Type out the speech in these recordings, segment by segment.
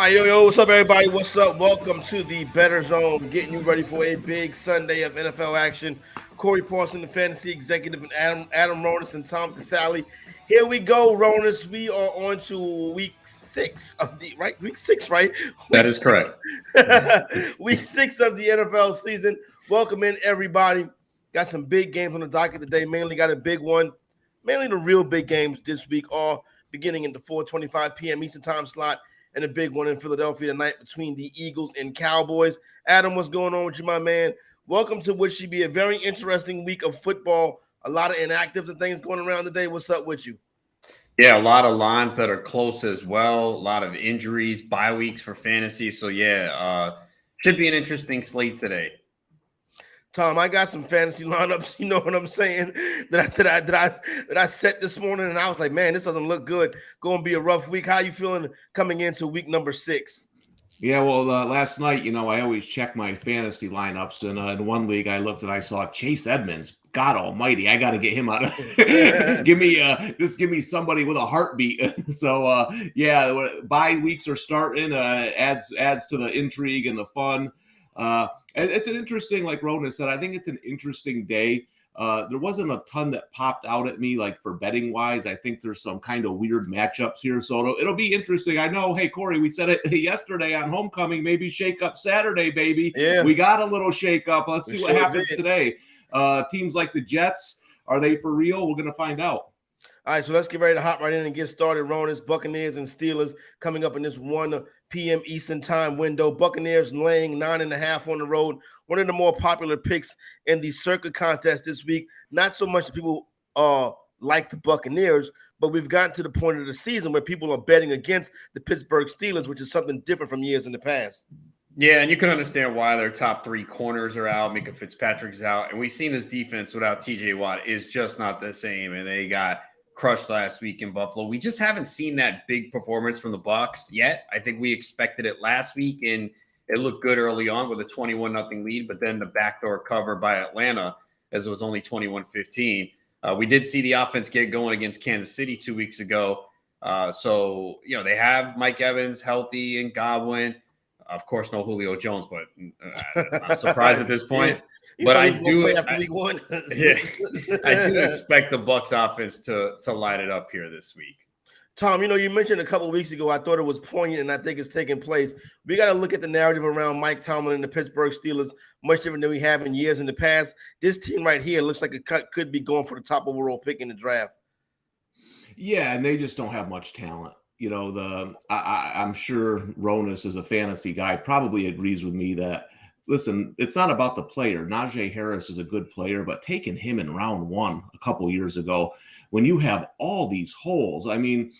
right, yo, what's up, everybody? What's up? Welcome to the Better Zone, getting you ready for a big Sunday of NFL action. Corey Parson, the fantasy executive, and Adam Ronis and Tom Casale. Here we go, Ronis. We are on to week six of the week six, right? That Week is six. correct. Week six of the NFL season. Welcome in, everybody. Got some big games on the docket today. Mainly got a big one. Mainly the real big games this week, all beginning in the 4:25 p.m. Eastern time slot. And a big one in Philadelphia tonight between the Eagles and Cowboys. Adam, what's going on with you, my man? Welcome to what should be a very interesting week of football. A lot of inactives and things going around today. What's up with you? Yeah, a lot of lines that are close as well. A lot of injuries, bye weeks for fantasy. So, should be an interesting slate today. Tom, I got some fantasy lineups. You know what I'm saying? That I set this morning, and I was like, man, this doesn't look good. Going to be a rough week. How you feeling coming into week number 6? Yeah, well, last night, I always check my fantasy lineups, and in one league I looked and I saw Chase Edmonds. God Almighty, I got to get him out of. give me somebody with a heartbeat. So bye weeks are starting. Adds to the intrigue and the fun. And it's an interesting, like Ronan said, I think it's an interesting day. There wasn't a ton that popped out at me, like for betting wise. I think there's some kind of weird matchups here. So it'll be interesting. I know, hey, Corey, we said it yesterday on Homecoming, maybe shake up Saturday, baby. Yeah. We got a little shake up. Let's see what happens today. Teams like the Jets, are they for real? We're going to find out. All right, so let's get ready to hop right in and get started. Ronan's Buccaneers and Steelers coming up in this 1 p.m. Eastern time window. Buccaneers laying 9.5 on the road. One of the more popular picks in the circuit contest this week. Not so much that people like the Buccaneers, but we've gotten to the point of the season where people are betting against the Pittsburgh Steelers, which is something different from years in the past. Yeah, and you can understand why their top 3 corners are out. Mika Fitzpatrick's out. And we've seen this defense without TJ Watt is just not the same. And they got crushed last week in Buffalo. We just haven't seen that big performance from the Bucs yet. I think we expected it last week, and it looked good early on with a 21-0 lead, but then the backdoor cover by Atlanta as it was only 21-15. We did see the offense get going against Kansas City 2 weeks ago. They have Mike Evans healthy and Godwin. Of course, no Julio Jones, but that's not a surprise at this point. But I do expect the Bucs offense to light it up here this week. Tom, you mentioned a couple of weeks ago, I thought it was poignant, and I think it's taking place. We got to look at the narrative around Mike Tomlin and the Pittsburgh Steelers, much different than we have in years in the past. This team right here looks like it could be going for the top overall pick in the draft. Yeah, and they just don't have much talent. I'm sure Ronis is a fantasy guy, probably agrees with me that, listen, it's not about the player. Najee Harris is a good player, but taking him in round 1 a couple years ago, when you have all these holes, I mean,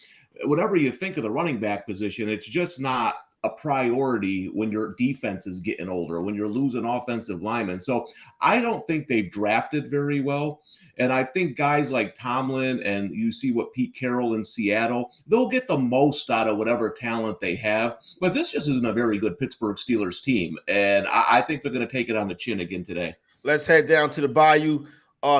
whatever you think of the running back position, it's just not a priority when your defense is getting older, when you're losing offensive linemen. So I don't think they've drafted very well. And I think guys like Tomlin and you see what Pete Carroll in Seattle, they'll get the most out of whatever talent they have. But this just isn't a very good Pittsburgh Steelers team. And I think they're going to take it on the chin again today. Let's head down to the Bayou.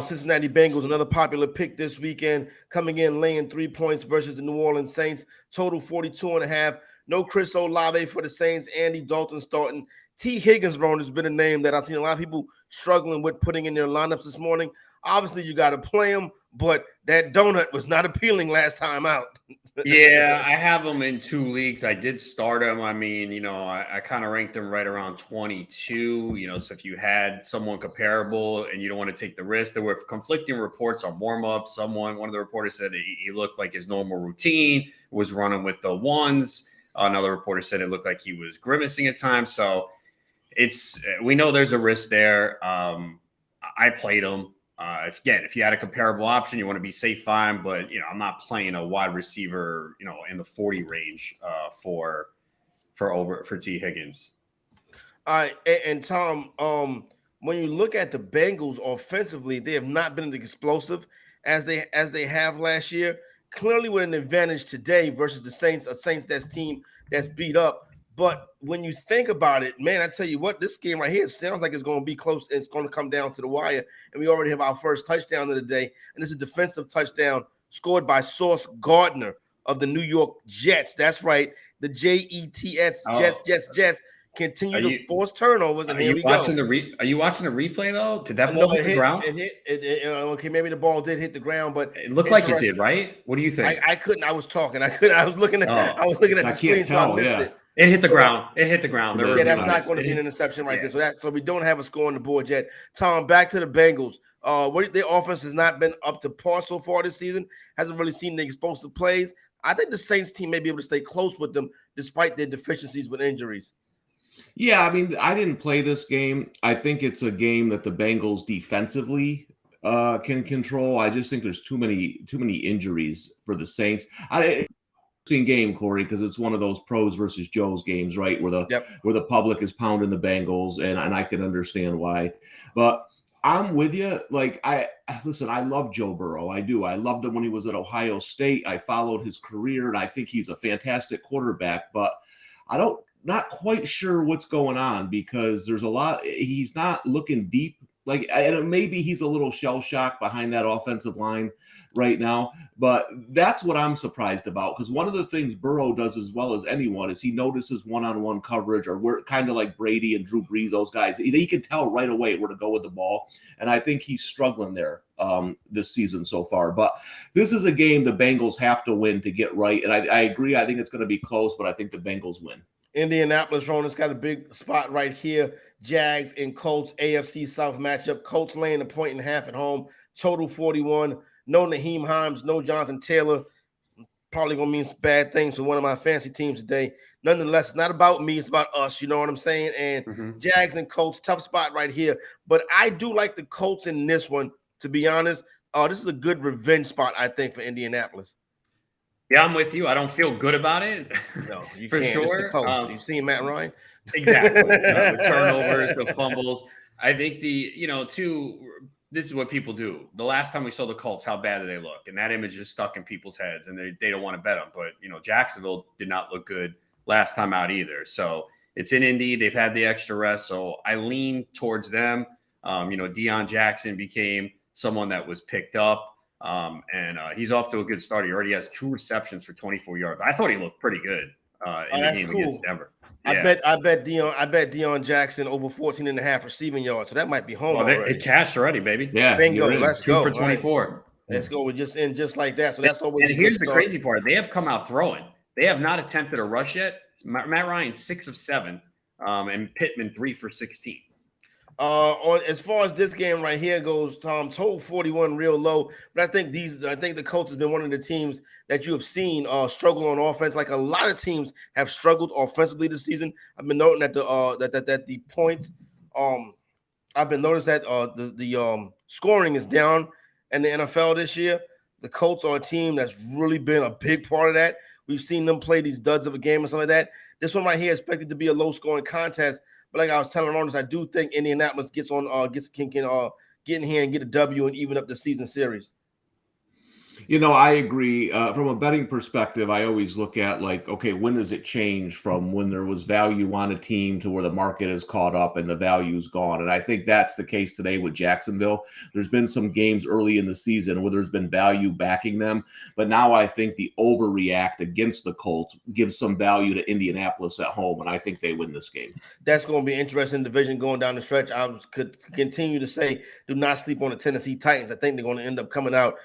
Cincinnati Bengals, another popular pick this weekend, coming in laying 3 points versus the New Orleans Saints. Total 42.5. No Chris Olave for the Saints. Andy Dalton starting. T. Higgins, Ron, has been a name that I've seen a lot of people struggling with putting in their lineups this morning. Obviously, you got to play him, but that donut was not appealing last time out. Yeah, I have him in 2 leagues. I did start him. I mean, I kind of ranked him right around 22. So if you had someone comparable and you don't want to take the risk, there were conflicting reports on warm-up. One of the reporters said he looked like his normal routine, was running with the ones. Another reporter said it looked like he was grimacing at times. So we know there's a risk there. I played him. If you had a comparable option, you want to be safe, fine. But I'm not playing a wide receiver, in the 40 range for T. Higgins. All right, and Tom, when you look at the Bengals offensively, they have not been as explosive as they have last year. Clearly, with an advantage today versus the Saints, a Saints team that's beat up. But when you think about it, man, I tell you what, this game right here sounds like it's going to be close. It's going to come down to the wire. And we already have our first touchdown of the day. And it's a defensive touchdown scored by Sauce Gardner of the New York Jets. That's right. The Jets, Oh, Jets continue are to you force turnovers, and are here you we watching go. are you watching the replay though? Did that No, ball hit the ground? Okay, maybe the ball did hit the ground, but It looked like it did, interesting. right? What do you think? I couldn't. I was talking. I couldn't. I was looking at Oh, the I screen, can't so I tell. missed Yeah. it. it hit the So ground. It hit the ground. They're Yeah, that's reviewing not it. going to be an It- interception right yeah. there. So we don't have a score on the board yet. Tom, back to the Bengals. Their offense has not been up to par so far this season. Hasn't really seen the explosive plays. I think the Saints team may be able to stay close with them despite their deficiencies with injuries. Yeah, I mean, I didn't play this game. I think it's a game that the Bengals defensively can control. I just think there's too many injuries for the Saints. Interesting game, Corey, because it's one of those pros versus Joes games, right? Yep. Where the public is pounding the Bengals, and I can understand why. But I'm with you. Like listen, I love Joe Burrow. I do. I loved him when he was at Ohio State. I followed his career, and I think he's a fantastic quarterback. But I don't not quite sure what's going on because there's a lot. He's not looking deep. Like, and maybe he's a little shell shocked behind that offensive line right now. But that's what I'm surprised about, because one of the things Burrow does as well as anyone is he notices one-on-one coverage, or we're kind of like Brady and Drew Brees, those guys. He can tell right away where to go with the ball, and I think he's struggling there this season so far. But this is a game the Bengals have to win to get right, and I agree. I think it's going to be close, but I think the Bengals win. Indianapolis, Ronan's got a big spot right here. Jags and Colts, AFC South matchup. Colts laying a point and a half at home. Total 41. No Naheem Hines, no Jonathan Taylor. Probably going to mean some bad things for one of my fantasy teams today. Nonetheless, it's not about me. It's about us. You know what I'm saying? And Jags and Colts, tough spot right here. But I do like the Colts in this one, to be honest. This is a good revenge spot, I think, for Indianapolis. Yeah, I'm with you. I don't feel good about it. No, you for can't. sure. It's the Colts. You've seen Matt Ryan? Exactly. The turnovers, the fumbles. I think this is what people do. The last time we saw the Colts, how bad did they look? And that image is stuck in people's heads, and they don't want to bet them. But, Jacksonville did not look good last time out either. So it's in Indy. They've had the extra rest. So I lean towards them. Deion Jackson became someone that was picked up. And he's off to a good start. He already has 2 receptions for 24 yards. I thought he looked pretty good in the game against Denver. Yeah. I bet Deion Jackson over 14 and a half receiving yards. So that might be home already. It cashed already, baby. Yeah, bingo. Let's 2 go. for 24. Right. Let's go. We're just in just like that. So that's always. And here's the crazy part: they have come out throwing. They have not attempted a rush yet. Matt Ryan 6 of 7, and Pittman 3 for 16. As far as this game right here goes, Tom, total 41 real low. But I think the Colts has been one of the teams that you have seen struggle on offense. Like a lot of teams have struggled offensively this season. I've been noting that the points. I've been noticed that the scoring is down in the NFL this year. The Colts are a team that's really been a big part of that. We've seen them play these duds of a game or something like that. This one right here is expected to be a low scoring contest. But like I was telling Ronald, I do think Indianapolis can get in here and get a W and even up the season series. I agree. From a betting perspective, I always look at okay, when does it change from when there was value on a team to where the market is caught up and the value's gone? And I think that's the case today with Jacksonville. There's been some games early in the season where there's been value backing them, but now I think the overreact against the Colts gives some value to Indianapolis at home, and I think they win this game. That's going to be an interesting division going down the stretch. Could continue to say, do not sleep on the Tennessee Titans. I think they're going to end up coming out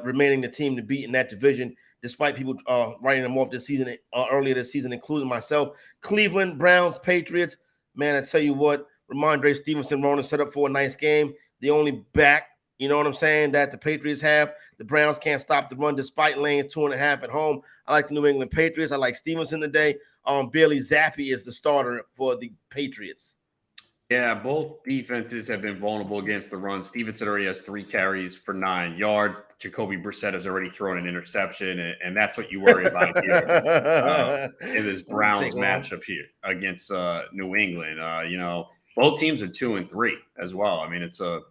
remaining the team to beat in that division, despite people writing them off this season, earlier this season, including myself. Cleveland Browns, Patriots. Man, I tell you what, Ramondre Stevenson, Ronan set up for a nice game. The only back, you know what I'm saying, that the Patriots have. The Browns can't stop the run despite laying 2.5 at home. I like the New England Patriots. I like Stevenson today. Bailey Zappi is the starter for the Patriots. Yeah, both defenses have been vulnerable against the run. Stevenson already has 3 carries for 9 yards. Jacoby Brissett has already thrown an interception, and that's what you worry about here in this Browns matchup here against New England. Both teams are 2-3 as well. I mean, it's the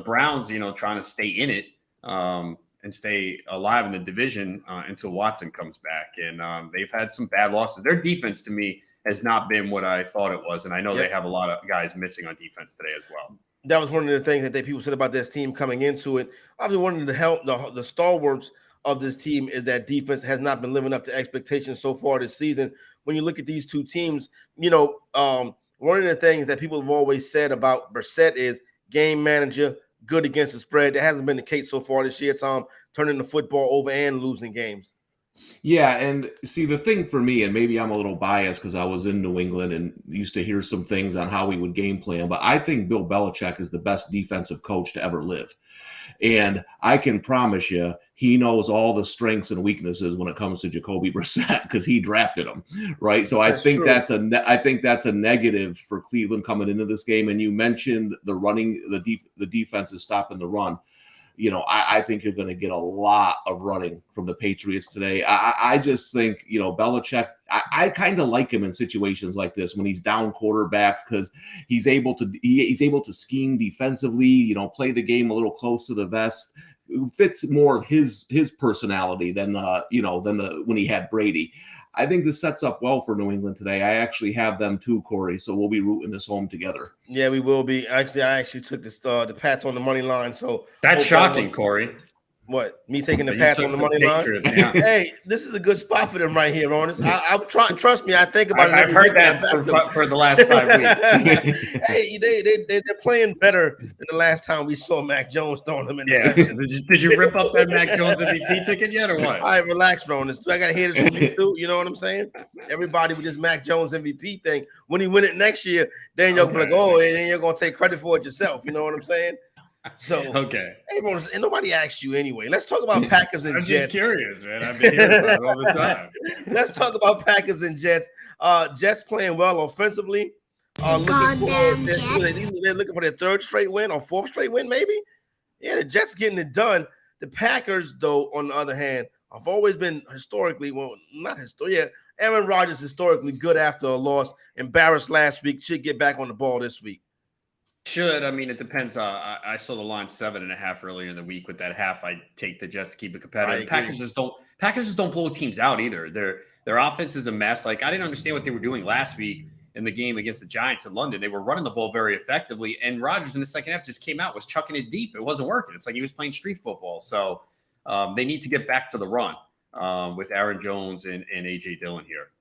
Browns, trying to stay in it and stay alive in the division until Watson comes back. And they've had some bad losses. Their defense, to me, has not been what I thought it was. And I know they have a lot of guys missing on defense today as well. That was one of the things that people said about this team coming into it. Obviously, one of the stalwarts of this team is that defense has not been living up to expectations so far this season. When you look at these two teams, one of the things that people have always said about Brissett is game manager, good against the spread. That hasn't been the case so far this year, Tom, turning the football over and losing games. Yeah, and see, the thing for me, and maybe I'm a little biased because I was in New England and used to hear some things on how we would game plan, but I think Bill Belichick is the best defensive coach to ever live. And I can promise you, he knows all the strengths and weaknesses when it comes to Jacoby Brissett because he drafted him, right? So I think that's a negative for Cleveland coming into this game. And you mentioned the defense is stopping the run. I think you're going to get a lot of running from the Patriots today. I just think, Belichick, I kind of like him in situations like this when he's down quarterbacks because he's able to scheme defensively, play the game a little close to the vest. It fits more of his personality than when he had Brady. I think this sets up well for New England today. I actually have them too, Corey, so we'll be rooting this home together. Yeah, we will be. Actually, I took this the Pats on the money line. So that's shocking, Corey. What? Me taking the Pats on the money line? Yeah. Hey, this is a good spot for them right here, Ernest. I'm trying. Trust me, I think about it. I've heard that for the last 5 weeks. Hey, they're playing better than the last time we saw Mac Jones throwing them in the Did you rip up that Mac Jones MVP ticket yet, or what? All right, relax, Ernest. I got to hear this from you too. You know what I'm saying? Everybody with this Mac Jones MVP thing. When he win it next year, then you'll be like, oh, and then you're gonna take credit for it yourself. You know what I'm saying? So okay, hey, Ronald, and nobody asked you anyway. Let's talk about Packers and Jets. I'm just curious, man. I've been hearing about it all the time. Let's talk about Packers and Jets. Jets playing well offensively. They're looking for their third straight win or fourth straight win, maybe. Yeah, the Jets getting it done. The Packers, though, on the other hand, have always been Aaron Rodgers historically good after a loss. Embarrassed last week, should get back on the ball this week. Should. I mean, it depends. I saw the line 7.5 earlier in the week. With that half, I take the Jets to keep it competitive. Packers just don't blow teams out either. Their offense is a mess. Like, I didn't understand what they were doing last week in the game against the Giants in London. They were running the ball very effectively, and Rodgers in the second half just came out, was chucking it deep. It wasn't working. It's like he was playing street football. So they need to get back to the run with Aaron Jones and A.J. Dillon here.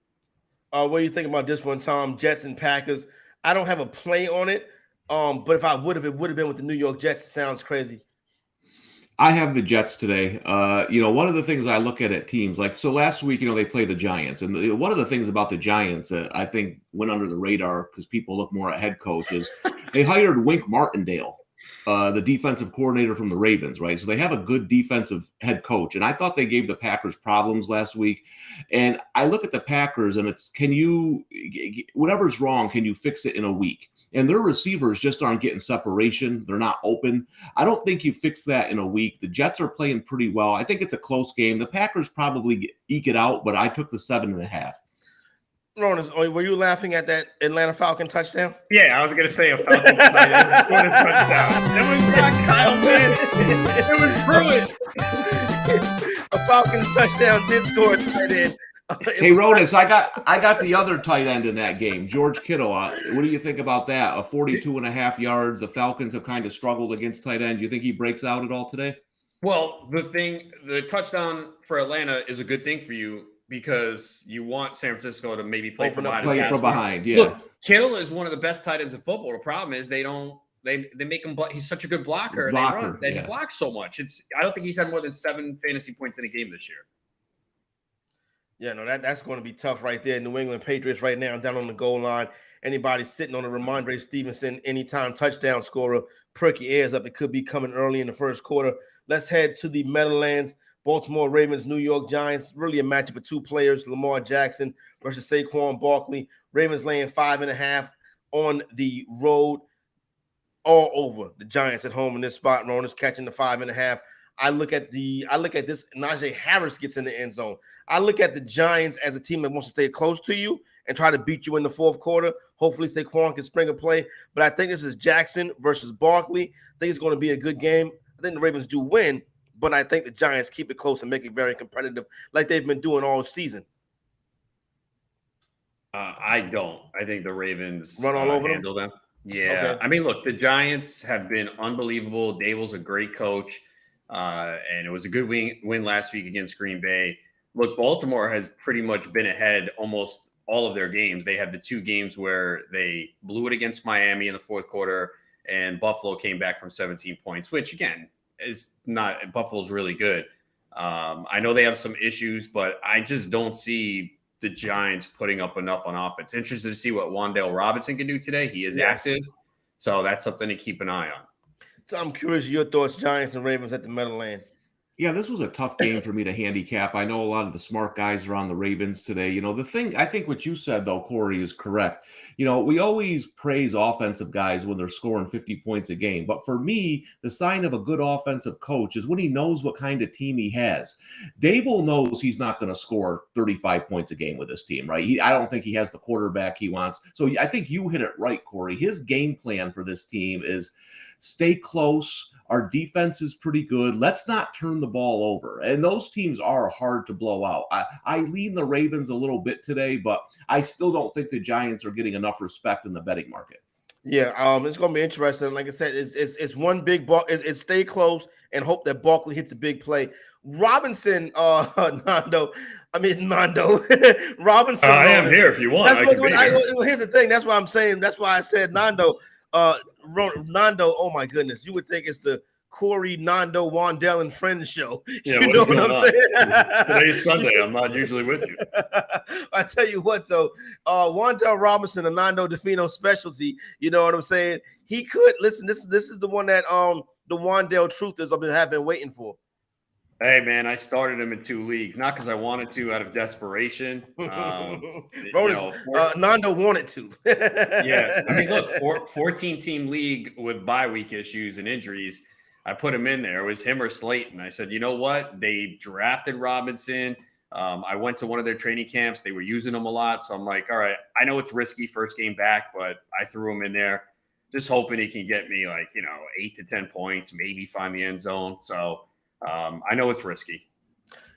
What do you think about this one, Tom? Jets and Packers. I don't have a play on it. But if I would have, it would have been with the New York Jets. It sounds crazy. I have the Jets today. One of the things I look at teams so last week, they played the Giants. And one of the things about the Giants that I think went under the radar because people look more at head coaches, they hired Wink Martindale, the defensive coordinator from the Ravens, right? So they have a good defensive head coach. And I thought they gave the Packers problems last week. And I look at the Packers and whatever's wrong, can you fix it in a week? And their receivers just aren't getting separation. They're not open. I don't think you fix that in a week. The Jets are playing pretty well. I think it's a close game. The Packers probably eke it out, but I took the 7.5. Ronald, were you laughing at that Atlanta Falcon touchdown? Yeah, I was going to say a Falcon touchdown. Scored a touchdown. It was not Kyle Pitts. It was Pruitt. A Falcons touchdown did score a tight end. Hey, Rodas, I got the other tight end in that game, George Kittle. What do you think about that? 42.5 yards. The Falcons have kind of struggled against tight end. Do you think he breaks out at all today? Well, the touchdown for Atlanta is a good thing for you because you want San Francisco to maybe play from behind. Yeah. Look, Kittle is one of the best tight ends in football. The problem is they make him. He's such a good blocker. He blocks so much. I don't think he's had more than 7 fantasy points in a game this year. Yeah, no, that's going to be tough right there. New England Patriots right now down on the goal line. Anybody sitting on a Ramondre Stevenson anytime touchdown scorer, perk your ears up. It could be coming early in the first quarter. Let's head to the Meadowlands. Baltimore Ravens, New York Giants. Really a matchup of two players, Lamar Jackson versus Saquon Barkley. Ravens laying 5.5 on the road. All over the Giants at home in this spot. Ronald's catching the 5.5. I look at this. Najee Harris gets in the end zone. I look at the Giants as a team that wants to stay close to you and try to beat you in the fourth quarter. Hopefully, Saquon can spring a play. But I think this is Jackson versus Barkley. I think it's going to be a good game. I think the Ravens do win, but I think the Giants keep it close and make it very competitive like they've been doing all season. I don't. I think the Ravens run all over handle them. Yeah. Okay. I mean, look, the Giants have been unbelievable. Dable's a great coach. and it was a good win last week against Green Bay. Look, Baltimore has pretty much been ahead almost all of their games. They had the 2 games where they blew it against Miami in the fourth quarter, and Buffalo came back from 17 points, which again is not. Buffalo's really good. I know they have some issues, but I just don't see the Giants putting up enough on offense. Interested to see what Wan'Dale Robinson can do today. He is active, so that's something to keep an eye on. So I'm curious your thoughts, Giants and Ravens at the Meadowland. Yeah, this was a tough game for me to handicap. I know a lot of the smart guys are on the Ravens today. The thing, I think what you said, though, Corey, is correct. We always praise offensive guys when they're scoring 50 points a game. But for me, the sign of a good offensive coach is when he knows what kind of team he has. Dable knows he's not going to score 35 points a game with this team, right? I don't think he has the quarterback he wants. So I think you hit it right, Corey. His game plan for this team is stay close. Our defense is pretty good. Let's not turn the ball over. And those teams are hard to blow out. I lean the Ravens a little bit today, but I still don't think the Giants are getting enough respect in the betting market. Yeah, it's going to be interesting. Like I said, it's one big ball. It's stay close and hope that Barkley hits a big play. Robinson, Nando. Robinson. I am here if you want. Here's the thing. That's why I'm saying. That's why I said Nando. Nando, oh my goodness, you would think it's the Corey, Nando, Wan'Dale, and Friends show. Yeah, you know what I'm saying? Today's Sunday. I'm not usually with you. I tell you what, though, Wan'Dale Robinson, a Nando DeFino specialty. You know what I'm saying? He could listen. This is the one that the Wan'Dale truthers have been waiting for. Hey, man, I started him in 2 leagues, not because I wanted to out of desperation. Nando wanted to. Yeah. I mean, look, 14-team league with bye week issues and injuries. I put him in there. It was him or Slayton. I said, you know what? They drafted Robinson. I went to one of their training camps. They were using him a lot. So I'm like, all right, I know it's risky first game back, but I threw him in there just hoping he can get me 8 to 10 points, maybe find the end zone. So I know it's risky.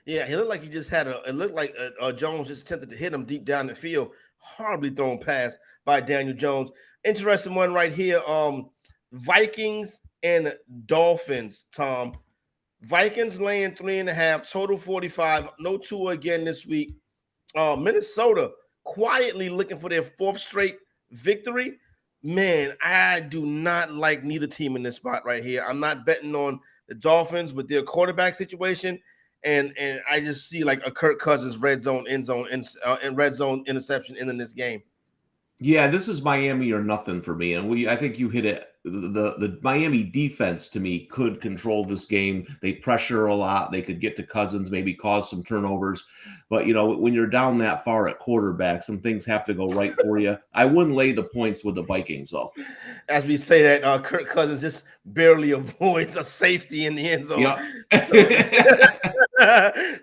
Yeah, he looked like he just had it looked like Jones just attempted to hit him deep down the field. Horribly thrown pass by Daniel Jones. Interesting one right here. Vikings and Dolphins, Tom. Vikings laying 3.5, total 45. No Tua again this week. Minnesota quietly looking for their 4th straight victory. Man, I do not like neither team in this spot right here. I'm not betting on the Dolphins with their quarterback situation, and I just see like a Kirk Cousins red zone end zone and red zone interception in this game. Yeah, this is Miami or nothing for me, and I think you hit it. The Miami defense to me could control this game. They pressure a lot. They could get to Cousins, maybe cause some turnovers. But when you're down that far at quarterback, some things have to go right for you. I wouldn't lay the points with the Vikings though. As we say that, Kirk Cousins just barely avoids a safety in the end zone. Yep.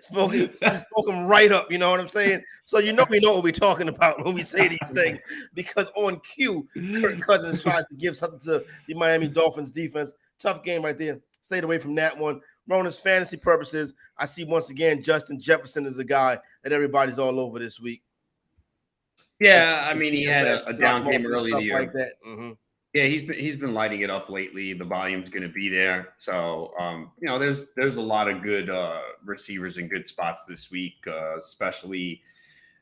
Spoke him right up. You know what I'm saying? So we know what we're talking about when we say these things, because on cue, Kirk Cousins tries to give something to the Miami Dolphins defense. Tough game right there. Stayed away from that one. Rona's fantasy purposes, I see once again Justin Jefferson is a guy that everybody's all over this week. Yeah, I mean, he had a down game early in the year. Like that. Mm-hmm. Yeah, he's been lighting it up lately. The volume's going to be there. So, there's a lot of good receivers in good spots this week, especially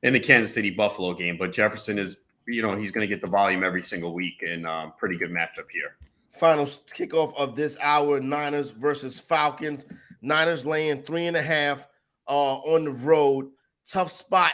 in the Kansas City Buffalo game. But Jefferson is, he's going to get the volume every single week, and pretty good matchup here. Final kickoff of this hour, Niners versus Falcons. Niners laying 3.5 on the road. Tough spot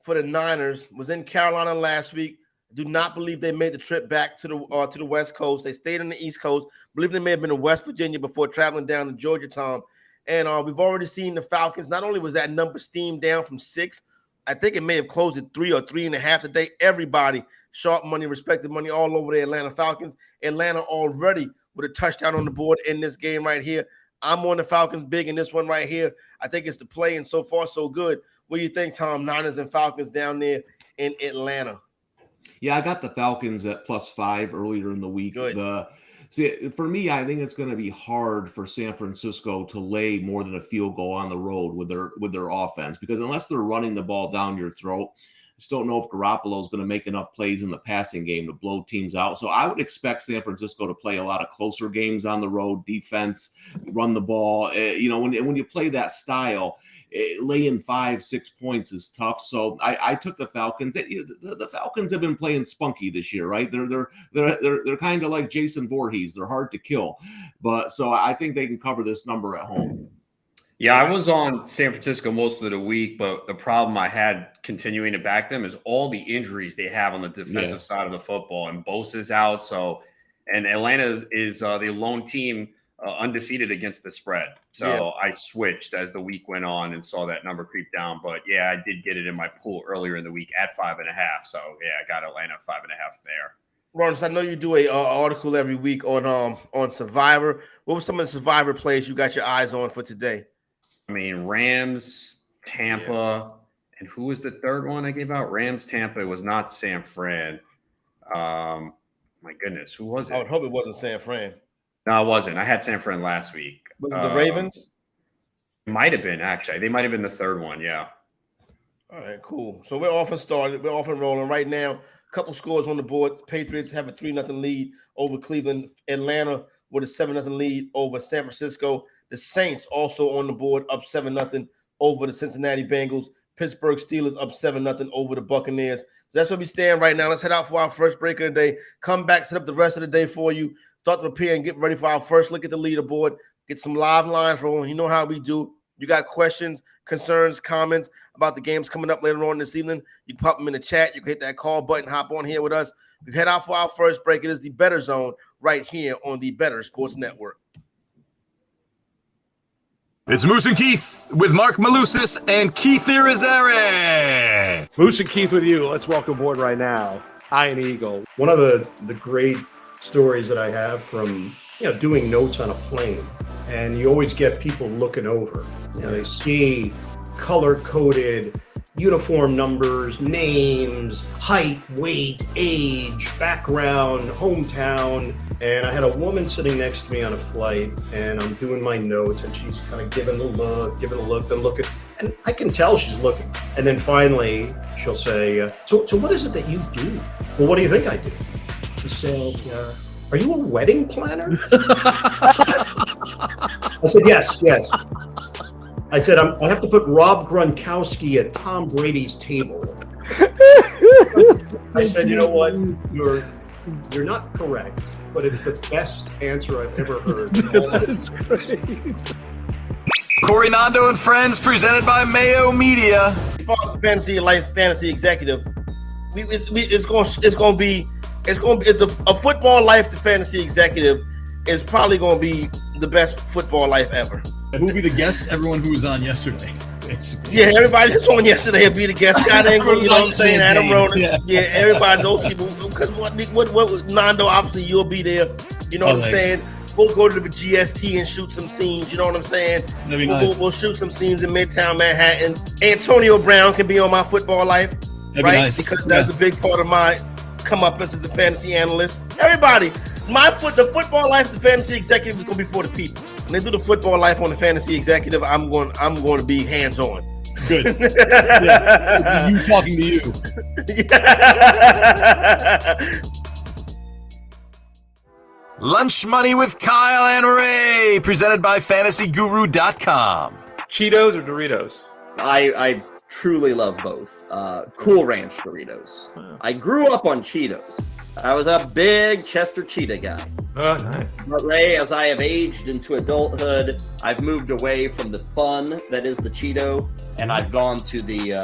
for the Niners. Was in Carolina last week. Do not believe they made the trip back to the West Coast. They stayed on the East Coast. Believe they may have been in West Virginia before traveling down to Georgia, Tom. And we've already seen the Falcons. Not only was that number steamed down from 6, I think it may have closed at 3 or 3.5 today. Everybody, sharp money, respected money all over the Atlanta Falcons. Atlanta already with a touchdown on the board in this game right here. I'm on the Falcons big in this one right here. I think it's the play, and so far so good. What do you think, Tom? Niners and Falcons down there in Atlanta. Yeah, I got the Falcons at +5 earlier in the week. Good. For me, I think it's going to be hard for San Francisco to lay more than a field goal on the road with their offense, because unless they're running the ball down your throat, Just don't know if Garoppolo is going to make enough plays in the passing game to blow teams out. So I would expect San Francisco to play a lot of closer games on the road, defense, run the ball. When you play that style, laying 5-6 points is tough. So I took the Falcons. The Falcons have been playing spunky this year, right? They're kind of like Jason Voorhees. They're hard to kill, but so I think they can cover this number at home. Yeah, I was on San Francisco most of the week, but the problem I had continuing to back them is all the injuries they have on the defensive side of the football, and Bosa's out. And Atlanta is the lone team undefeated against the spread. So I switched as the week went on and saw that number creep down. But yeah, I did get it in my pool earlier in the week at 5.5. So yeah, I got Atlanta 5.5 there. Ronald, I know you do a article every week on Survivor. What were some of the Survivor plays you got your eyes on for today? I mean, Rams, Tampa, and who was the third one I gave out? Rams, Tampa. It was not San Fran. My goodness, who was it? I would hope it wasn't San Fran. No, it wasn't. I had San Fran last week. Was it the Ravens? It might have been, actually. They might have been the third one, yeah. All right, cool. So we're off and started. We're off and rolling right now. A couple scores on the board. Patriots have a 3-0 lead over Cleveland. Atlanta with a 7-0 lead over San Francisco. The Saints also on the board, up 7-0 over the Cincinnati Bengals. Pittsburgh Steelers up 7-0 over the Buccaneers. So that's where we stand right now. Let's head out for our first break of the day. Come back, set up the rest of the day for you. Start to prepare and get ready for our first look at the leaderboard. Get some live lines rolling. You know how we do. You got questions, concerns, comments about the games coming up later on this evening, you can pop them in the chat. You can hit that call button, hop on here with us. We head out for our first break. It is the Bettor Zone right here on the Bettor Sports Network. It's Moose and Keith with Mark Malusis and Keith Irizarry. Moose and Keith with you. Let's welcome aboard right now, Iron Eagle. One of the great stories that I have from doing notes on a plane, and you always get people looking over. They see color-coded uniform numbers, names, height, weight, age, background, hometown. And I had a woman sitting next to me on a flight, and I'm doing my notes, and she's kind of giving the look, then looking. And I can tell she's looking. And then finally, she'll say, so what is it that you do? Well, what do you think I do? She said, are you a wedding planner? I said, yes. I said, I have to put Rob Gronkowski at Tom Brady's table. I said, you know what? You're not correct, but it's the best answer I've ever heard. That's great. Corey Nando and Friends, presented by Mayo Media. Fantasy Life Fantasy Executive. It's going to be a football life. The fantasy executive is probably going to be the best football life ever. Who will be the guest? Everyone who was on yesterday, basically. Yeah, everybody that's on yesterday will be the guest. Scott Ingram, you know what I'm saying? Adam Ronis. Yeah, everybody, those people. Because what Nando, obviously you'll be there. You know what I'm saying? We'll go to the GST and shoot some scenes. You know what I'm saying? That'd be nice. We'll shoot some scenes in Midtown Manhattan. Antonio Brown can be on my football life, That'd right? be nice. Because that's a big part of my come up as a fantasy analyst. Everybody, the football life, the fantasy executive is going to be for the people. When they do the football life on the fantasy executive, I'm going to be hands on. Good. Yeah. You talking to you. Lunch Money with Kyle and Ray, presented by FantasyGuru.com. Cheetos or Doritos? I truly love both. Cool Ranch Doritos. Wow. I grew up on Cheetos. I was a big Chester Cheetah guy. Oh, nice. But Ray, as I have aged into adulthood, I've moved away from the fun that is the Cheeto, and I've gone to the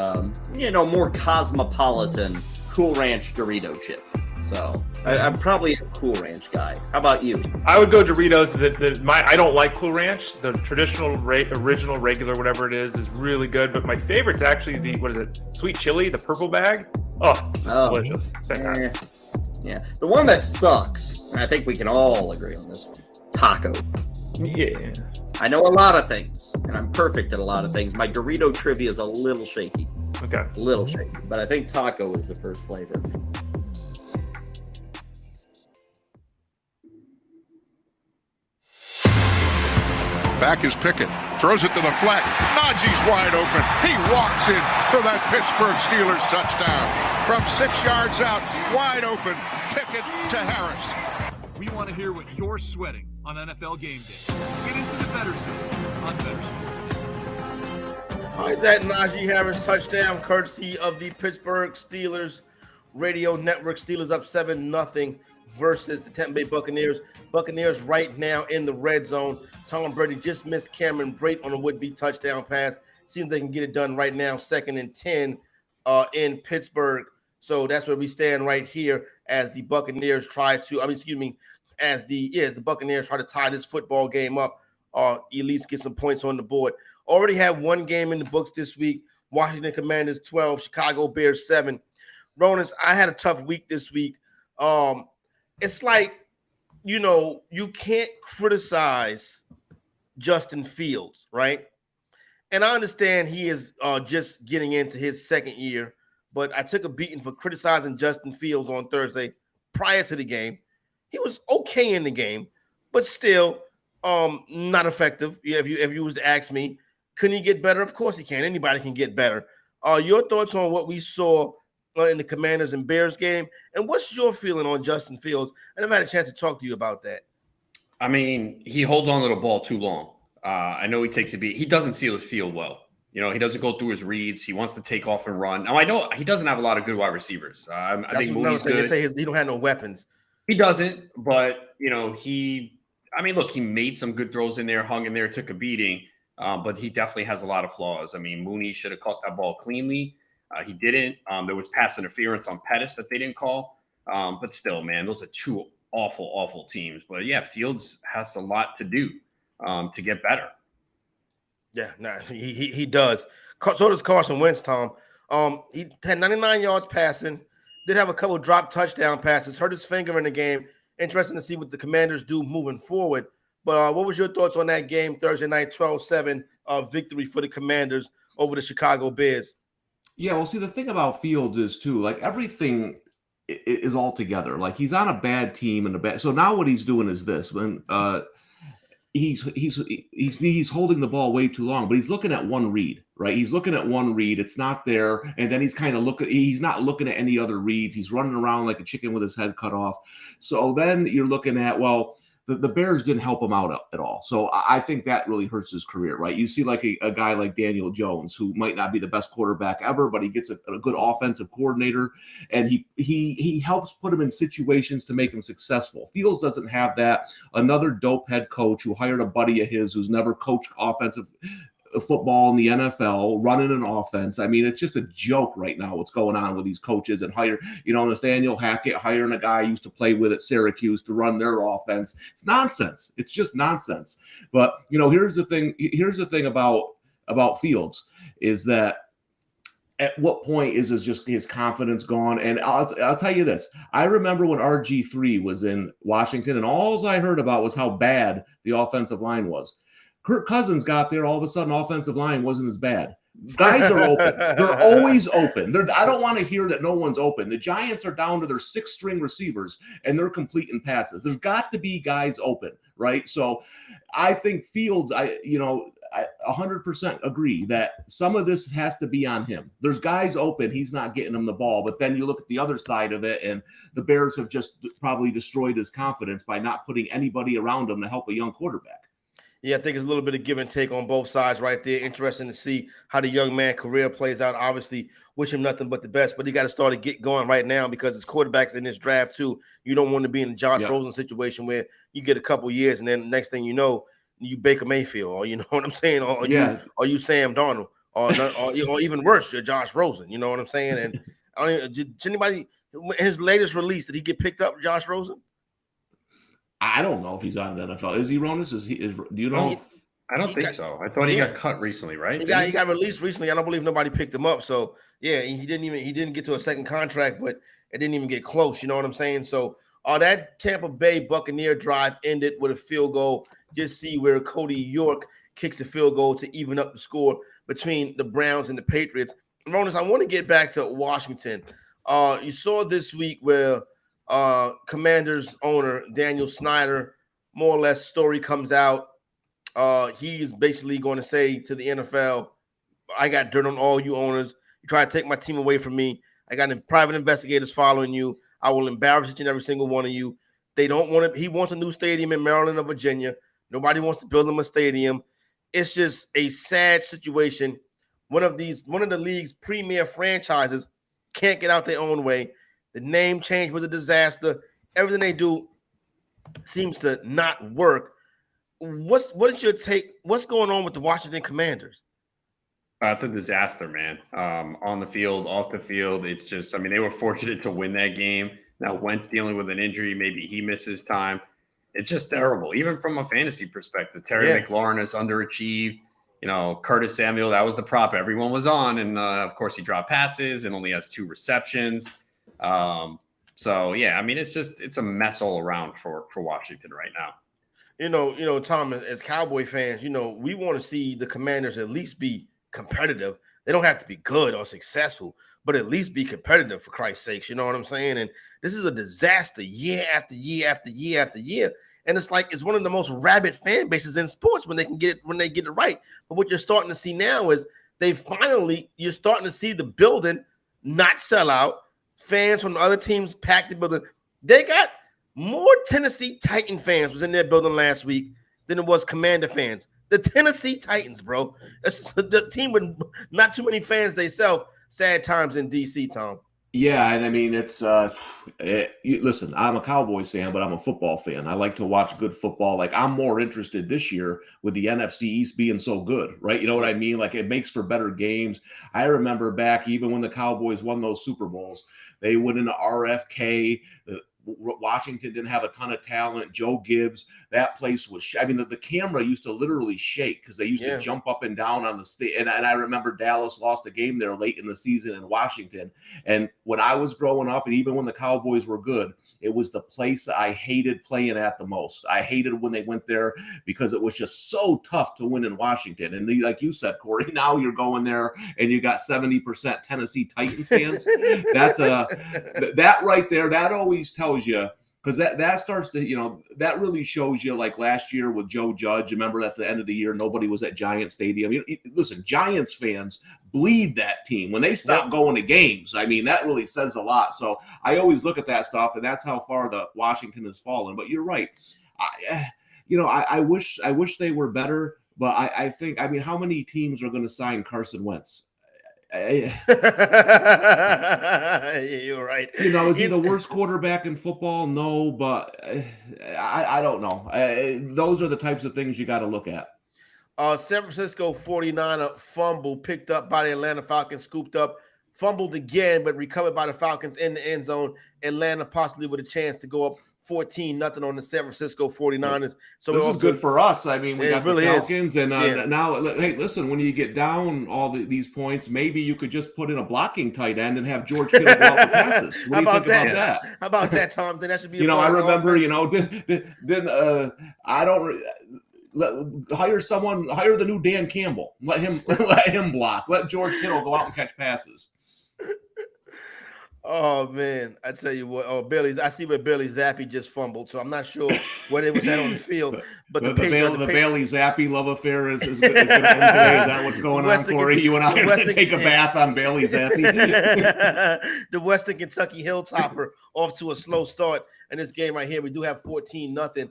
more cosmopolitan Cool Ranch Dorito chip. So I'm probably a Cool Ranch guy. How about you? I would go Doritos. I don't like Cool Ranch. The traditional, original, regular, whatever it is really good. But my favorite's actually the sweet chili, the purple bag. Oh, it's delicious. It's fantastic. Yeah. The one that sucks, and I think we can all agree on this, taco. Yeah. I know a lot of things, and I'm perfect at a lot of things. My Dorito trivia is a little shaky. Okay. A little shaky. But I think taco is the first flavor. Back is Pickett. Throws it to the flat. Najee's wide open. He walks in for that Pittsburgh Steelers touchdown. From 6 yards out, wide open. Pickett to Harris. We want to hear what you're sweating on NFL game day. Get into the Bettor Zone on Bettor Sports Network. All right, that Najee Harris touchdown, courtesy of the Pittsburgh Steelers radio network. Steelers up 7-0 versus the Tampa Bay Buccaneers. Buccaneers right now in the red zone. Tom Brady just missed Cameron Brate on a would-be touchdown pass. See if they can get it done right now. 2nd and 10 in Pittsburgh. So that's where we stand right here as the Buccaneers try to, as the Buccaneers try to tie this football game up or at least get some points on the board. Already have one game in the books this week. Washington Commanders 12, Chicago Bears 7. Ronas, I had a tough week this week. It's like, you can't criticize Justin Fields, right? And I understand he is just getting into his second year, but I took a beating for criticizing Justin Fields on Thursday prior to the game. He was okay in the game, but still not effective. If you was to ask me, can he get better? Of course he can. Anybody can get better. Your thoughts on what we saw in the Commanders and Bears game, and what's your feeling on Justin Fields? And I've had a chance to talk to you about that. I mean, he holds on to the ball too long. I know he takes a beat. He doesn't see the field well. He doesn't go through his reads. He wants to take off and run. Now, I know he doesn't have a lot of good wide receivers. I think Moody's good. They say he don't have no weapons. He doesn't, but, he made some good throws in there, hung in there, took a beating, but he definitely has a lot of flaws. I mean, Mooney should have caught that ball cleanly. He didn't. There was pass interference on Pettis that they didn't call. But still, man, those are two awful, awful teams. But, yeah, Fields has a lot to do to get better. Yeah, he does. So does Carson Wentz, Tom. He had 99 yards passing, did have a couple drop touchdown passes, hurt his finger in the game. Interesting to see what the Commanders do moving forward. But what was your thoughts on that game Thursday night, 12-7 victory for the Commanders over the Chicago Bears? Yeah, well, see, the thing about Fields is, too, like, everything is all together. Like, he's on a bad team so now what he's doing is this. When he's holding the ball way too long, but he's looking at one read, right? He's looking at one read. It's not there. And then he's kind of he's not looking at any other reads. He's running around like a chicken with his head cut off. So then you're looking at, well, the Bears didn't help him out at all. So I think that really hurts his career, right? You see like a guy like Daniel Jones, who might not be the best quarterback ever, but he gets a good offensive coordinator, and he helps put him in situations to make him successful. Fields doesn't have that. Another dope head coach who hired a buddy of his who's never coached offensive football in the NFL, running an offense. I mean, it's just a joke right now what's going on with these coaches and Nathaniel Hackett hiring a guy I used to play with at Syracuse to run their offense. It's nonsense. It's just nonsense. But, here's the thing about Fields is that at what point is just his confidence gone? And I'll tell you this. I remember when RG3 was in Washington, and all I heard about was how bad the offensive line was. Kirk Cousins got there, all of a sudden offensive line wasn't as bad. Guys are open. They're always open. I don't want to hear that no one's open. The Giants are down to their 6-string receivers, and they're completing passes. There's got to be guys open, right? So I think Fields, I 100% agree that some of this has to be on him. There's guys open. He's not getting them the ball. But then you look at the other side of it, and the Bears have just probably destroyed his confidence by not putting anybody around him to help a young quarterback. Yeah, I think it's a little bit of give and take on both sides right there. Interesting to see how the young man career plays out. Obviously, wish him nothing but the best, but he got to start to get going right now because his quarterbacks in this draft too. You don't want to be in a Josh Rosen situation where you get a couple years and then next thing you know, you Baker Mayfield, or you know what I'm saying, or you Sam Darnold, or even worse, you're Josh Rosen. You know what I'm saying? And did anybody in his latest release did he get picked up, Josh Rosen? I don't know if he's on the NFL. Is he, Ronas? Do you know? I don't think so. I thought he got cut recently, right? He got released recently. I don't believe nobody picked him up. So yeah, he didn't get to a second contract, but it didn't even get close. You know what I'm saying? So that Tampa Bay Buccaneer drive ended with a field goal. Just see where Cody York kicks a field goal to even up the score between the Browns and the Patriots. Ronas, I want to get back to Washington. You saw this week where Commanders owner Daniel Snyder, more or less, story comes out he is basically going to say to the NFL, I got dirt on all you owners. You try to take my team away from me. I got private investigators following you. I will embarrass each and every single one of you. They don't want it. He wants a new stadium in Maryland or Virginia. Nobody wants to build him a stadium. It's just a sad situation. One of the league's premier franchises can't get out their own way. The name change was a disaster. Everything they do seems to not work. What is your take? What's going on with the Washington Commanders? It's a disaster, man. On the field, off the field. It's just, I mean, they were fortunate to win that game. Now Wentz dealing with an injury. Maybe he misses time. It's just terrible. Even from a fantasy perspective, Terry McLaurin has underachieved. You know, Curtis Samuel, that was the prop everyone was on. And, of course, he dropped passes and only has 2 receptions. So, yeah, I mean, it's a mess all around for Washington right now. You know, Tom, as Cowboy fans, we want to see the Commanders at least be competitive. They don't have to be good or successful, but at least be competitive, for Christ's sakes. You know what I'm saying? And this is a disaster year after year after year after year. And it's like it's one of the most rabid fan bases in sports when they get it right. But what you're starting to see now is you're starting to see the building not sell out. Fans from the other teams pack the building. They got more Tennessee Titan fans was in their building last week than it was Commander fans. The Tennessee Titans, bro. It's the team with not too many fans they sell. Sad times in DC, Tom. Yeah, and I mean, it's listen, I'm a Cowboys fan, but I'm a football fan. I like to watch good football. Like, I'm more interested this year with the NFC East being so good, right? You know what I mean? Like, it makes for better games. I remember back even when the Cowboys won those Super Bowls, they went into RFK. Washington didn't have a ton of talent. Joe Gibbs, that place was, the camera used to literally shake because they used to jump up and down on the stage. And I remember Dallas lost a game there late in the season in Washington. And when I was growing up, and even when the Cowboys were good, it was the place I hated playing at the most. I hated when they went there because it was just so tough to win in Washington. And like you said, Corey, now you're going there and you got 70% Tennessee Titans fans. That right there, that always tells you, because that starts to, that really shows you, like last year with Joe Judge. Remember at the end of the year, nobody was at Giant Stadium. Listen, Giants fans bleed that team when they stop going to games. I mean, that really says a lot. So I always look at that stuff, and that's how far the Washington has fallen. But you're right. I wish they were better, but I think, how many teams are going to sign Carson Wentz? You're right. Is he the worst quarterback in football? No, but I don't know. Those are the types of things you got to look at. San Francisco 49er fumble picked up by the Atlanta Falcons, scooped up, fumbled again, but recovered by the Falcons in the end zone. Atlanta possibly with a chance to go up 14-0 on the San Francisco 49ers. So this is good for us. I mean, we got really the Falcons, and now, hey, listen, when you get down all these points, maybe you could just put in a blocking tight end and have George Kittle go out the passes. What do you think about that? How about that, Tom? Then that should be. I remember, I don't. Hire the new Dan Campbell. Let him block. Let George Kittle go out and catch passes. Oh man, I tell you what. Oh, I see where Bailey Zappi just fumbled, so I'm not sure what it was at on the field. But the Bailey Zappi love affair is going to end today. Is that what's going on, Corey? You and I are going to take a bath on Bailey Zappi. The Western Kentucky Hilltopper off to a slow start in this game right here. We do have 14-0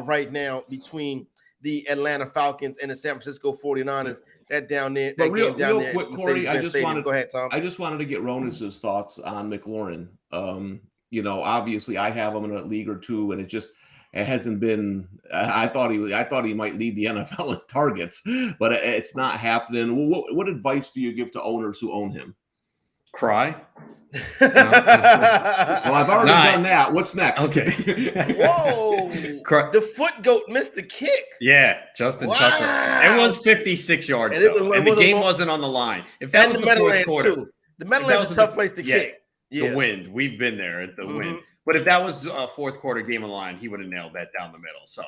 right now between the Atlanta Falcons and the San Francisco 49ers. That down there, that real, game down real there. Quick, Corey, Go ahead, Tom. I just wanted to get Ronus's thoughts on McLaurin. Obviously I have him in a league or two, and it hasn't been. I thought he might lead the NFL in targets, but it's not happening. What advice do you give to owners who own him? Cry. Well, I've already done that. What's next? Okay. Whoa! The foot goat missed the kick. Yeah, Justin Tucker. It was 56 yards, and the game wasn't on the line. If that was the fourth quarter, too. The Meadowlands is a tough place to kick. Yeah. The wind. We've been there at the wind. But if that was a fourth quarter game on the line, he would have nailed that down the middle. So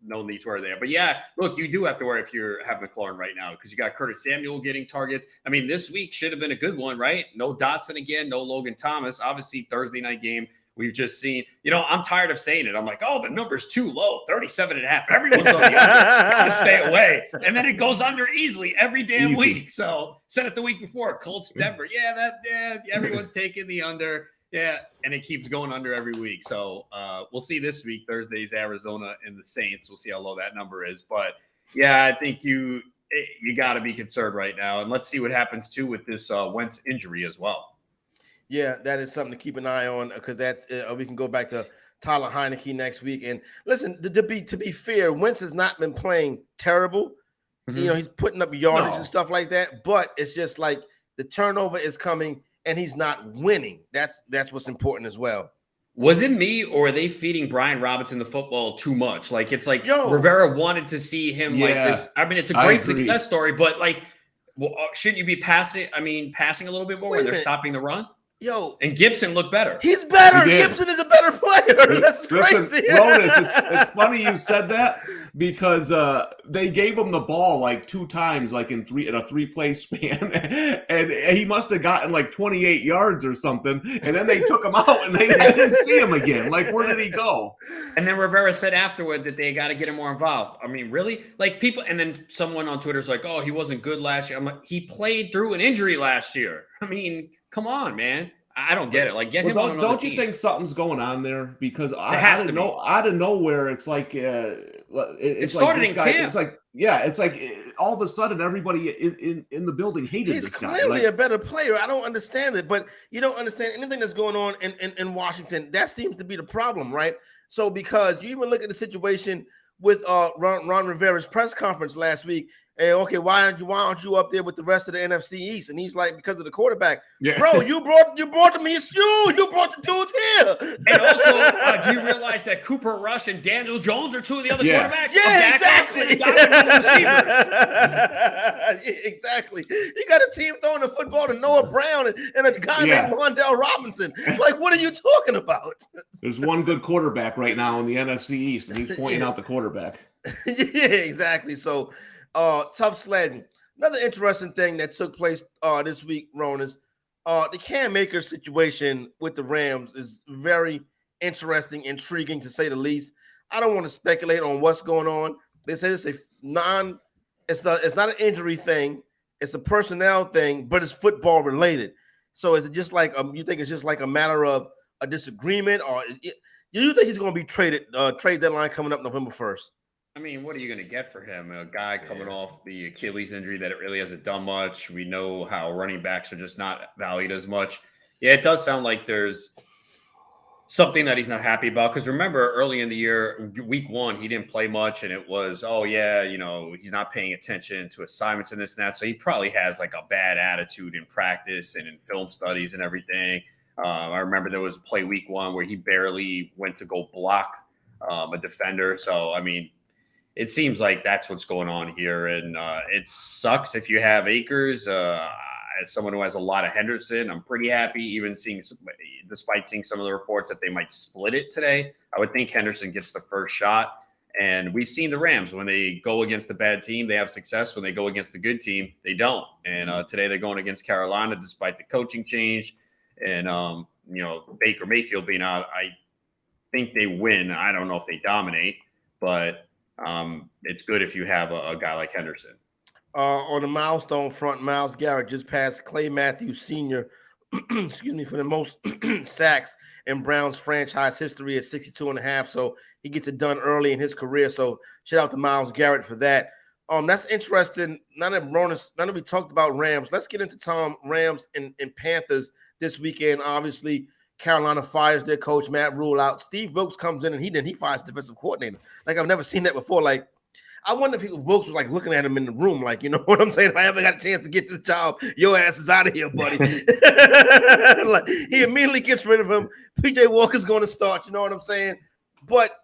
no need to worry there. But yeah, look, you do have to worry if you have McLaurin right now because you got Curtis Samuel getting targets. I mean, this week should have been a good one, right? No Dotson again, no Logan Thomas. Obviously, Thursday night game We've just seen, I'm tired of saying it. I'm like, oh, the number's too low, 37.5. Everyone's on the under. Gotta stay away. And then it goes under easily every damn week. So said it the week before, Colts, Denver. Everyone's taking the under. Yeah, and it keeps going under every week. So we'll see this week. Thursday's Arizona and the Saints. We'll see how low that number is. But yeah, I think you got to be concerned right now. And let's see what happens too with this Wentz injury as well. Yeah, that is something to keep an eye on because that's we can go back to Tyler Heineke next week. And listen, to be fair, Wentz has not been playing terrible. Mm-hmm. He's putting up yardage and stuff like that. But it's just like the turnover is coming and he's not winning. That's what's important as well. Was it me or are they feeding Brian Robinson the football too much? Like it's like Rivera wanted to see him like this. I mean, it's a great success story, but like, shouldn't you be passing a little bit more when they're stopping the run? And Gibson looked better. He's better. Gibson is a better player. That's crazy. Ronis, it's funny you said that because they gave him the ball like 2 times, like in a 3-play span, and he must have gotten like 28 yards or something. And then they took him out, and they didn't see him again. Like, where did he go? And then Rivera said afterward that they got to get him more involved. I mean, really? Like people, and then someone on Twitter's like, "Oh, he wasn't good last year." I'm like, he played through an injury last year. I mean. Come on, man. I don't get it. Like, get him on another Don't you team. think something's going on there? Because out of nowhere, it's like it started like in camp. It's like all of a sudden everybody in the building hated this guy. He's clearly a better player. I don't understand it, but you don't understand anything that's going on in Washington. That seems to be the problem, right? So because you even look at the situation with Ron Rivera's press conference last week. Hey, okay, why aren't you up there with the rest of the NFC East? And he's like, because of the quarterback. Yeah. Bro, you brought them his shoes. You brought the dudes here. And also, do you realize that Cooper Rush and Daniel Jones are 2 of the other quarterbacks? Yeah, exactly. Exactly. You got a team throwing the football to Noah Brown and a guy named Wandale Robinson. Like, what are you talking about? There's one good quarterback right now in the NFC East, and he's pointing out the quarterback. Yeah, exactly. So, tough sledding. Another interesting thing that took place this week, Ron, is the Cam Akers situation with the Rams is very interesting, intriguing to say the least. I don't want to speculate on what's going on. They say it's it's not an injury thing, it's a personnel thing, but it's football related. So is it just like you think it's just like a matter of a disagreement, or you think he's going to be traded? Trade deadline coming up November 1st. I mean, what are you going to get for him? A guy coming off the Achilles injury that it really hasn't done much. We know how running backs are just not valued as much. Yeah, it does sound like there's something that he's not happy about. Because remember, early in the year, week 1, he didn't play much. And it was, he's not paying attention to assignments and this and that. So he probably has like a bad attitude in practice and in film studies and everything. I remember there was a play week 1 where he barely went to go block a defender. So, I mean, it seems like that's what's going on here. And it sucks if you have Akers. As someone who has a lot of Henderson, I'm pretty happy, even despite seeing some of the reports that they might split it today. I would think Henderson gets the first shot. And we've seen the Rams, when they go against the bad team, they have success. When they go against the good team, they don't. And today they're going against Carolina, despite the coaching change. And, Baker Mayfield being out, I think they win. I don't know if they dominate, but it's good if you have a guy like Henderson. On the milestone front, Myles Garrett just passed Clay Matthews Sr., for the most sacks in Browns franchise history at 62.5. So he gets it done early in his career. So shout out to Myles Garrett for that. That's interesting. Now that we talked about Rams, let's get into Rams and Panthers this weekend. Obviously, Carolina fires their coach, Matt Rule, out. Steve Wilkes comes in and he fires defensive coordinator. Like, I've never seen that before. Like, I wonder if Wilkes was like looking at him in the room, like, you know what I'm saying? If I ever got a chance to get this job, your ass is out of here, buddy. Like, he immediately gets rid of him. PJ Walker's going to start, you know what I'm saying? But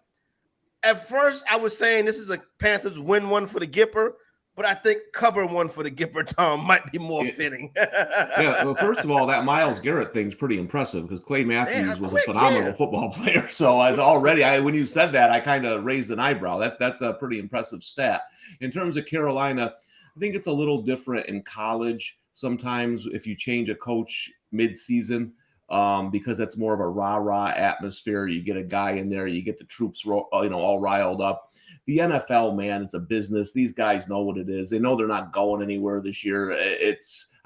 at first, I was saying this is a Panthers win one for the Gipper, but I think cover one for the Gipper, Tom, might be more fitting. Yeah, well, first of all, that Myles Garrett thing's pretty impressive because Clay Matthews was a phenomenal football player. So when you said that, I kind of raised an eyebrow. That's a pretty impressive stat. In terms of Carolina, I think it's a little different in college. Sometimes if you change a coach mid-season, because it's more of a rah-rah atmosphere. You get a guy in there, you get the troops all riled up. The NFL, man, it's a business. These guys know what it is. They know they're not going anywhere this year.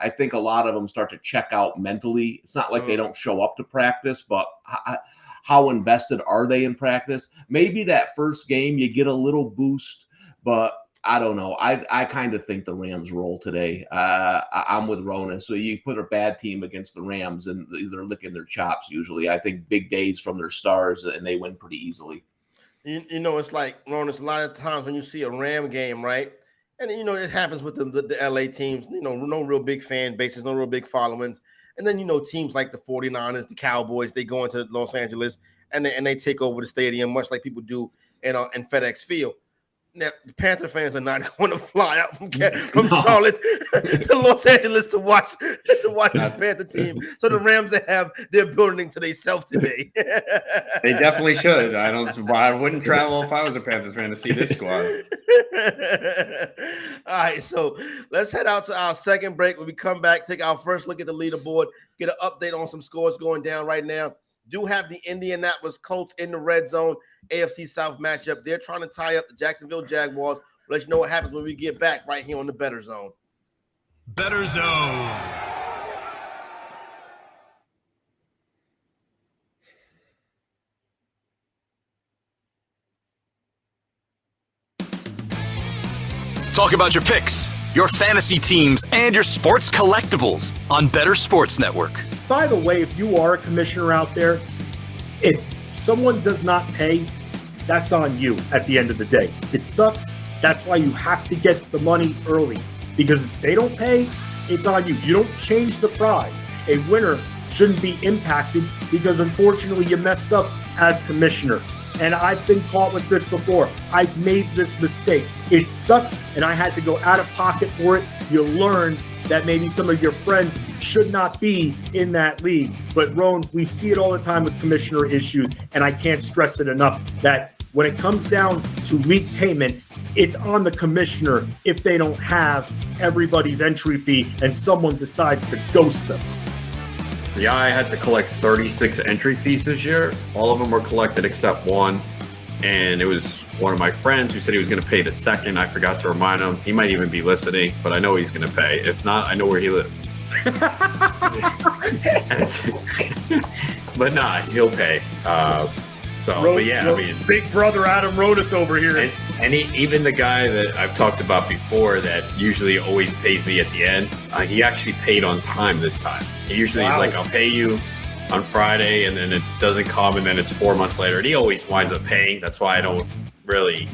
I think a lot of them start to check out mentally. It's not like they don't show up to practice, but how invested are they in practice? Maybe that first game you get a little boost, but I don't know. I kind of think the Rams roll today. I'm with Rona. So you put a bad team against the Rams, and they're licking their chops usually. I think big days from their stars, and they win pretty easily. You know, it's like, Rona, it's a lot of times when you see a Ram game, right? And, you know, it happens with the LA teams, you know, no real big fan bases, no real big followings. And then, you know, teams like the 49ers, the Cowboys, they go into Los Angeles and they take over the stadium, much like people do in FedEx Field. Now, the Panther fans are not going to fly out from Charlotte to Los Angeles to watch this Panther team. So the Rams have their building to themselves today. They definitely should. I wouldn't travel if I was a Panthers fan to see this squad. All right, so let's head out to our second break. When we come back, take our first look at the leaderboard, get an update on some scores going down right now. Do have the Indianapolis Colts in the red zone, AFC South matchup. They're trying to tie up the Jacksonville Jaguars. We'll let you know what happens when we get back right here on the Bettor Zone. Bettor Zone. Talk about your picks, your fantasy teams, and your sports collectibles on Bettor Sports Network. By the way, if you are a commissioner out there, if someone does not pay, that's on you at the end of the day. It sucks. That's why you have to get the money early, because if they don't pay, it's on you. You don't change the prize. A winner shouldn't be impacted because unfortunately you messed up as commissioner. And I've been caught with this before. I've made this mistake. It sucks, and I had to go out of pocket for it. You learn that maybe some of your friends should not be in that league. But Roan, we see it all the time with commissioner issues, and I can't stress it enough that when it comes down to league payment, it's on the commissioner if they don't have everybody's entry fee and someone decides to ghost them. Yeah, I had to collect 36 entry fees this year. All of them were collected except one. And it was one of my friends who said he was going to pay the second. I forgot to remind him. He might even be listening, but I know he's going to pay. If not, I know where he lives. But nah, he'll pay. But yeah, I mean, big brother Adam Rodas over here. And even the guy that I've talked about before that usually always pays me at the end, he actually paid on time this time. He usually is like, I'll pay you on Friday, and then it doesn't come, and then it's 4 months later. And he always winds up paying. That's why I don't really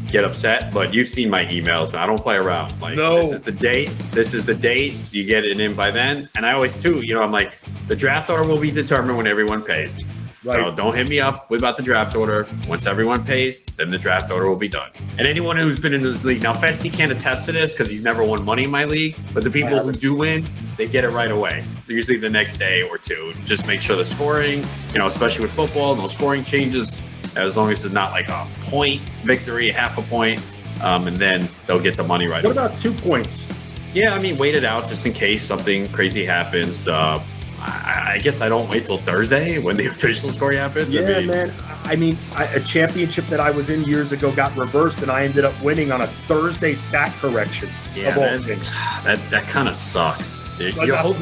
get upset. But you've seen my emails. I don't play around. Like, no. This is the date. This is the date. You get it in by then. And I always, too, I'm like, the draft order will be determined when everyone pays. Right. So don't hit me up about the draft order. Once everyone pays, then the draft order will be done. And anyone who's been in this league, now Festy can't attest to this because he's never won money in my league, but the people who do win, they get it right away. Usually the next day or two. Just make sure the scoring, especially with football, no scoring changes, as long as it's not like a point victory, half a point, and then they'll get the money right away. What about 2 points? Yeah, I mean, wait it out just in case something crazy happens. I guess I don't wait till Thursday when the official scoring happens. Yeah, man. I mean, a championship that I was in years ago got reversed, and I ended up winning on a Thursday stat correction. Yeah, that kind of sucks. You hope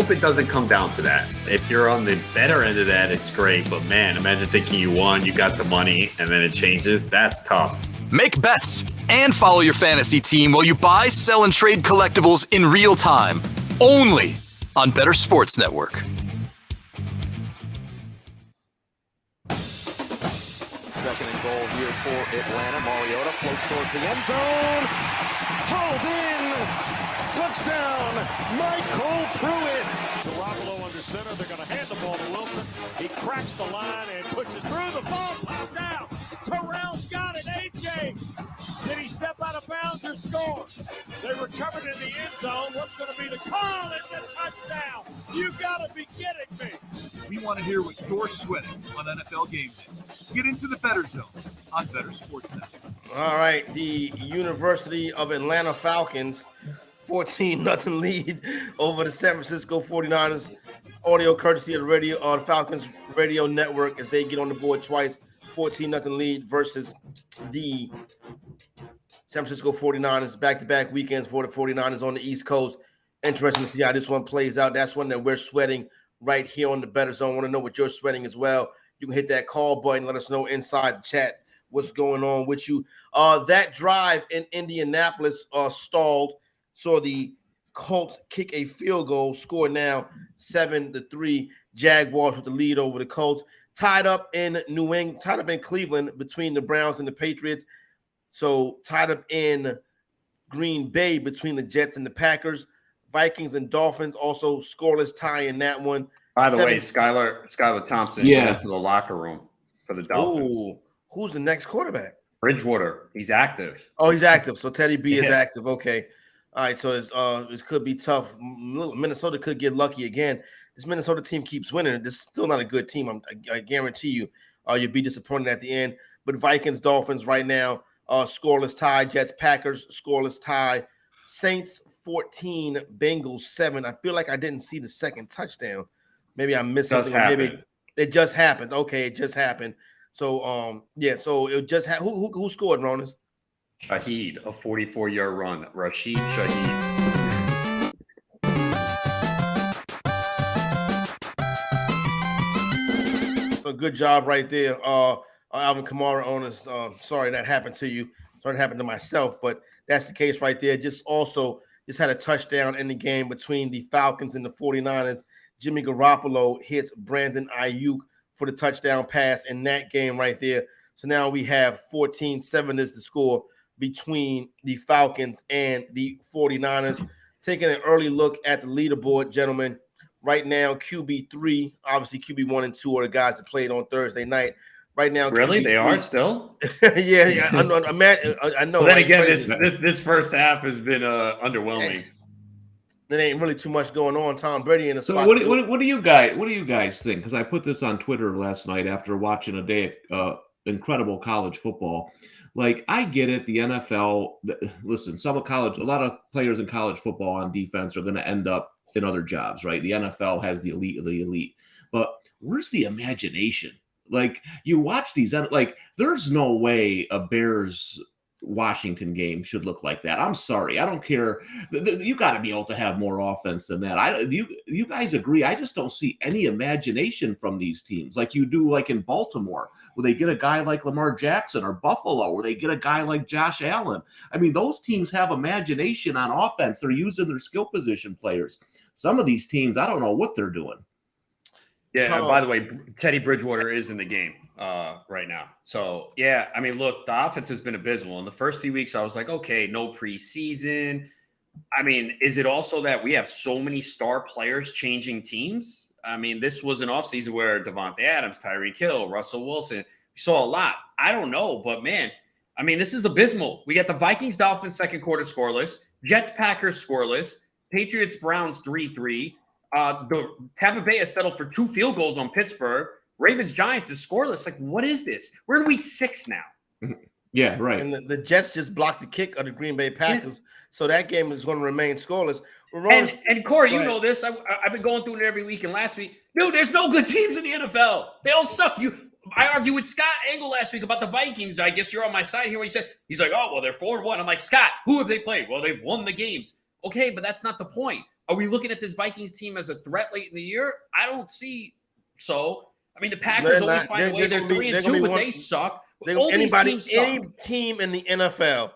it doesn't come down to that. If you're on the better end of that, it's great. But man, imagine thinking you won, you got the money, and then it changes. That's tough. Make bets and follow your fantasy team while you buy, sell, and trade collectibles in real time. Only on Bettor Sports Network. Second and goal here for Atlanta. Mariota floats towards the end zone. Hauled in. Touchdown, Michael Pruitt. Garoppolo under center. They're going to hand the ball to Wilson. He cracks the line and pushes through the ball. Locked down. Terrell's got it. AJ. Did he step out of bounds or score? They recovered in the end zone. What's going to be the call? It's a touchdown. You got to be kidding me. We want to hear what you're sweating on NFL Game Day. Get into the Bettor Zone on Bettor Sports Network. All right, the University of Atlanta Falcons 14-0 lead over the San Francisco 49ers. Audio courtesy of the radio, the Falcons radio network as they get on the board twice. 14-0 lead versus the San Francisco 49ers. Back-to-back weekends for the 49ers on the East Coast. Interesting to see how this one plays out. That's one that we're sweating right here on the Better Zone. Want to know what you're sweating as well. You can hit that call button. Let us know inside the chat what's going on with you. That drive in Indianapolis stalled. So the Colts kick a field goal, score now 7-3. Jaguars with the lead over the Colts. Tied up in Cleveland between the Browns and the Patriots. So tied up in Green Bay between the Jets and the Packers. Vikings and Dolphins also scoreless tie in that one. By the way, Skylar Thompson went to the locker room for the Dolphins. Ooh, who's the next quarterback? Bridgewater. He's active. Oh, he's active. So Teddy B is active. Okay. All right. So it could be tough. Minnesota could get lucky again. This Minnesota team keeps winning. This is still not a good team. I guarantee you, you'll be disappointed at the end. But Vikings, Dolphins right now, scoreless tie. Jets, Packers, scoreless tie. Saints 14, Bengals 7. I feel like I didn't see the second touchdown. Maybe I missed something. Maybe it just happened. Okay, it just happened. So so it just who scored, Ronas? Shaheed, a 44-yard run. Rashid Shaheed. A good job right there. Alvin Kamara owners. Sorry that happened to you. Sorry it happened to myself, but that's the case right there. Just had a touchdown in the game between the Falcons and the 49ers. Jimmy Garoppolo hits Brandon Ayuk for the touchdown pass in that game right there. So now we have 14-7 is the score between the Falcons and the 49ers. Taking an early look at the leaderboard, gentlemen. Right now, QB3, obviously QB1 and 2 are the guys that played on Thursday night. Right now, really, QB3, they are still. yeah, I know. But then again, this first half has been underwhelming. There ain't really too much going on. Tom Brady in the So spot. what do you guys think? Because I put this on Twitter last night after watching a day of incredible college football. Like, I get it, the NFL. Listen, a lot of players in college football on defense are going to end up in other jobs, right? The NFL has the elite of the elite, but where's the imagination? Like, you watch these, like, there's no way a Bears Washington game should look like that. I'm sorry. I don't care. You got to be able to have more offense than that. You guys agree? I just don't see any imagination from these teams like you do, like in Baltimore, where they get a guy like Lamar Jackson, or Buffalo, where they get a guy like Josh Allen. I mean, those teams have imagination on offense. They're using their skill position players. Some of these teams, I don't know what they're doing. Yeah, and by the way, Teddy Bridgewater is in the game right now. So, yeah, I mean, look, the offense has been abysmal. In the first few weeks, I was like, okay, no preseason. I mean, is it also that we have so many star players changing teams? I mean, this was an offseason where Devontae Adams, Tyreek Hill, Russell Wilson, we saw a lot. I don't know, but, man, I mean, this is abysmal. We got the Vikings-Dolphins second quarter scoreless, Jets-Packers scoreless, Patriots-Browns 3-3. The Tampa Bay has settled for 2 field goals on Pittsburgh. Ravens-Giants is scoreless. Like, what is this? We're in week 6 now. Yeah, right. And the Jets just blocked the kick of the Green Bay Packers, so that game is going to remain scoreless. And Corey, you know this. I've been going through it every week. And last week, dude, there's no good teams in the NFL. They all suck. I argued with Scott Engel last week about the Vikings. I guess you're on my side here when he's like, oh, well, they're 4-1. I'm like, Scott, who have they played? Well, they've won the games. Okay, but that's not the point. Are we looking at this Vikings team as a threat late in the year? I don't see so. I mean, the Packers always find a way. They're 3-2, but they suck. Any team in the NFL,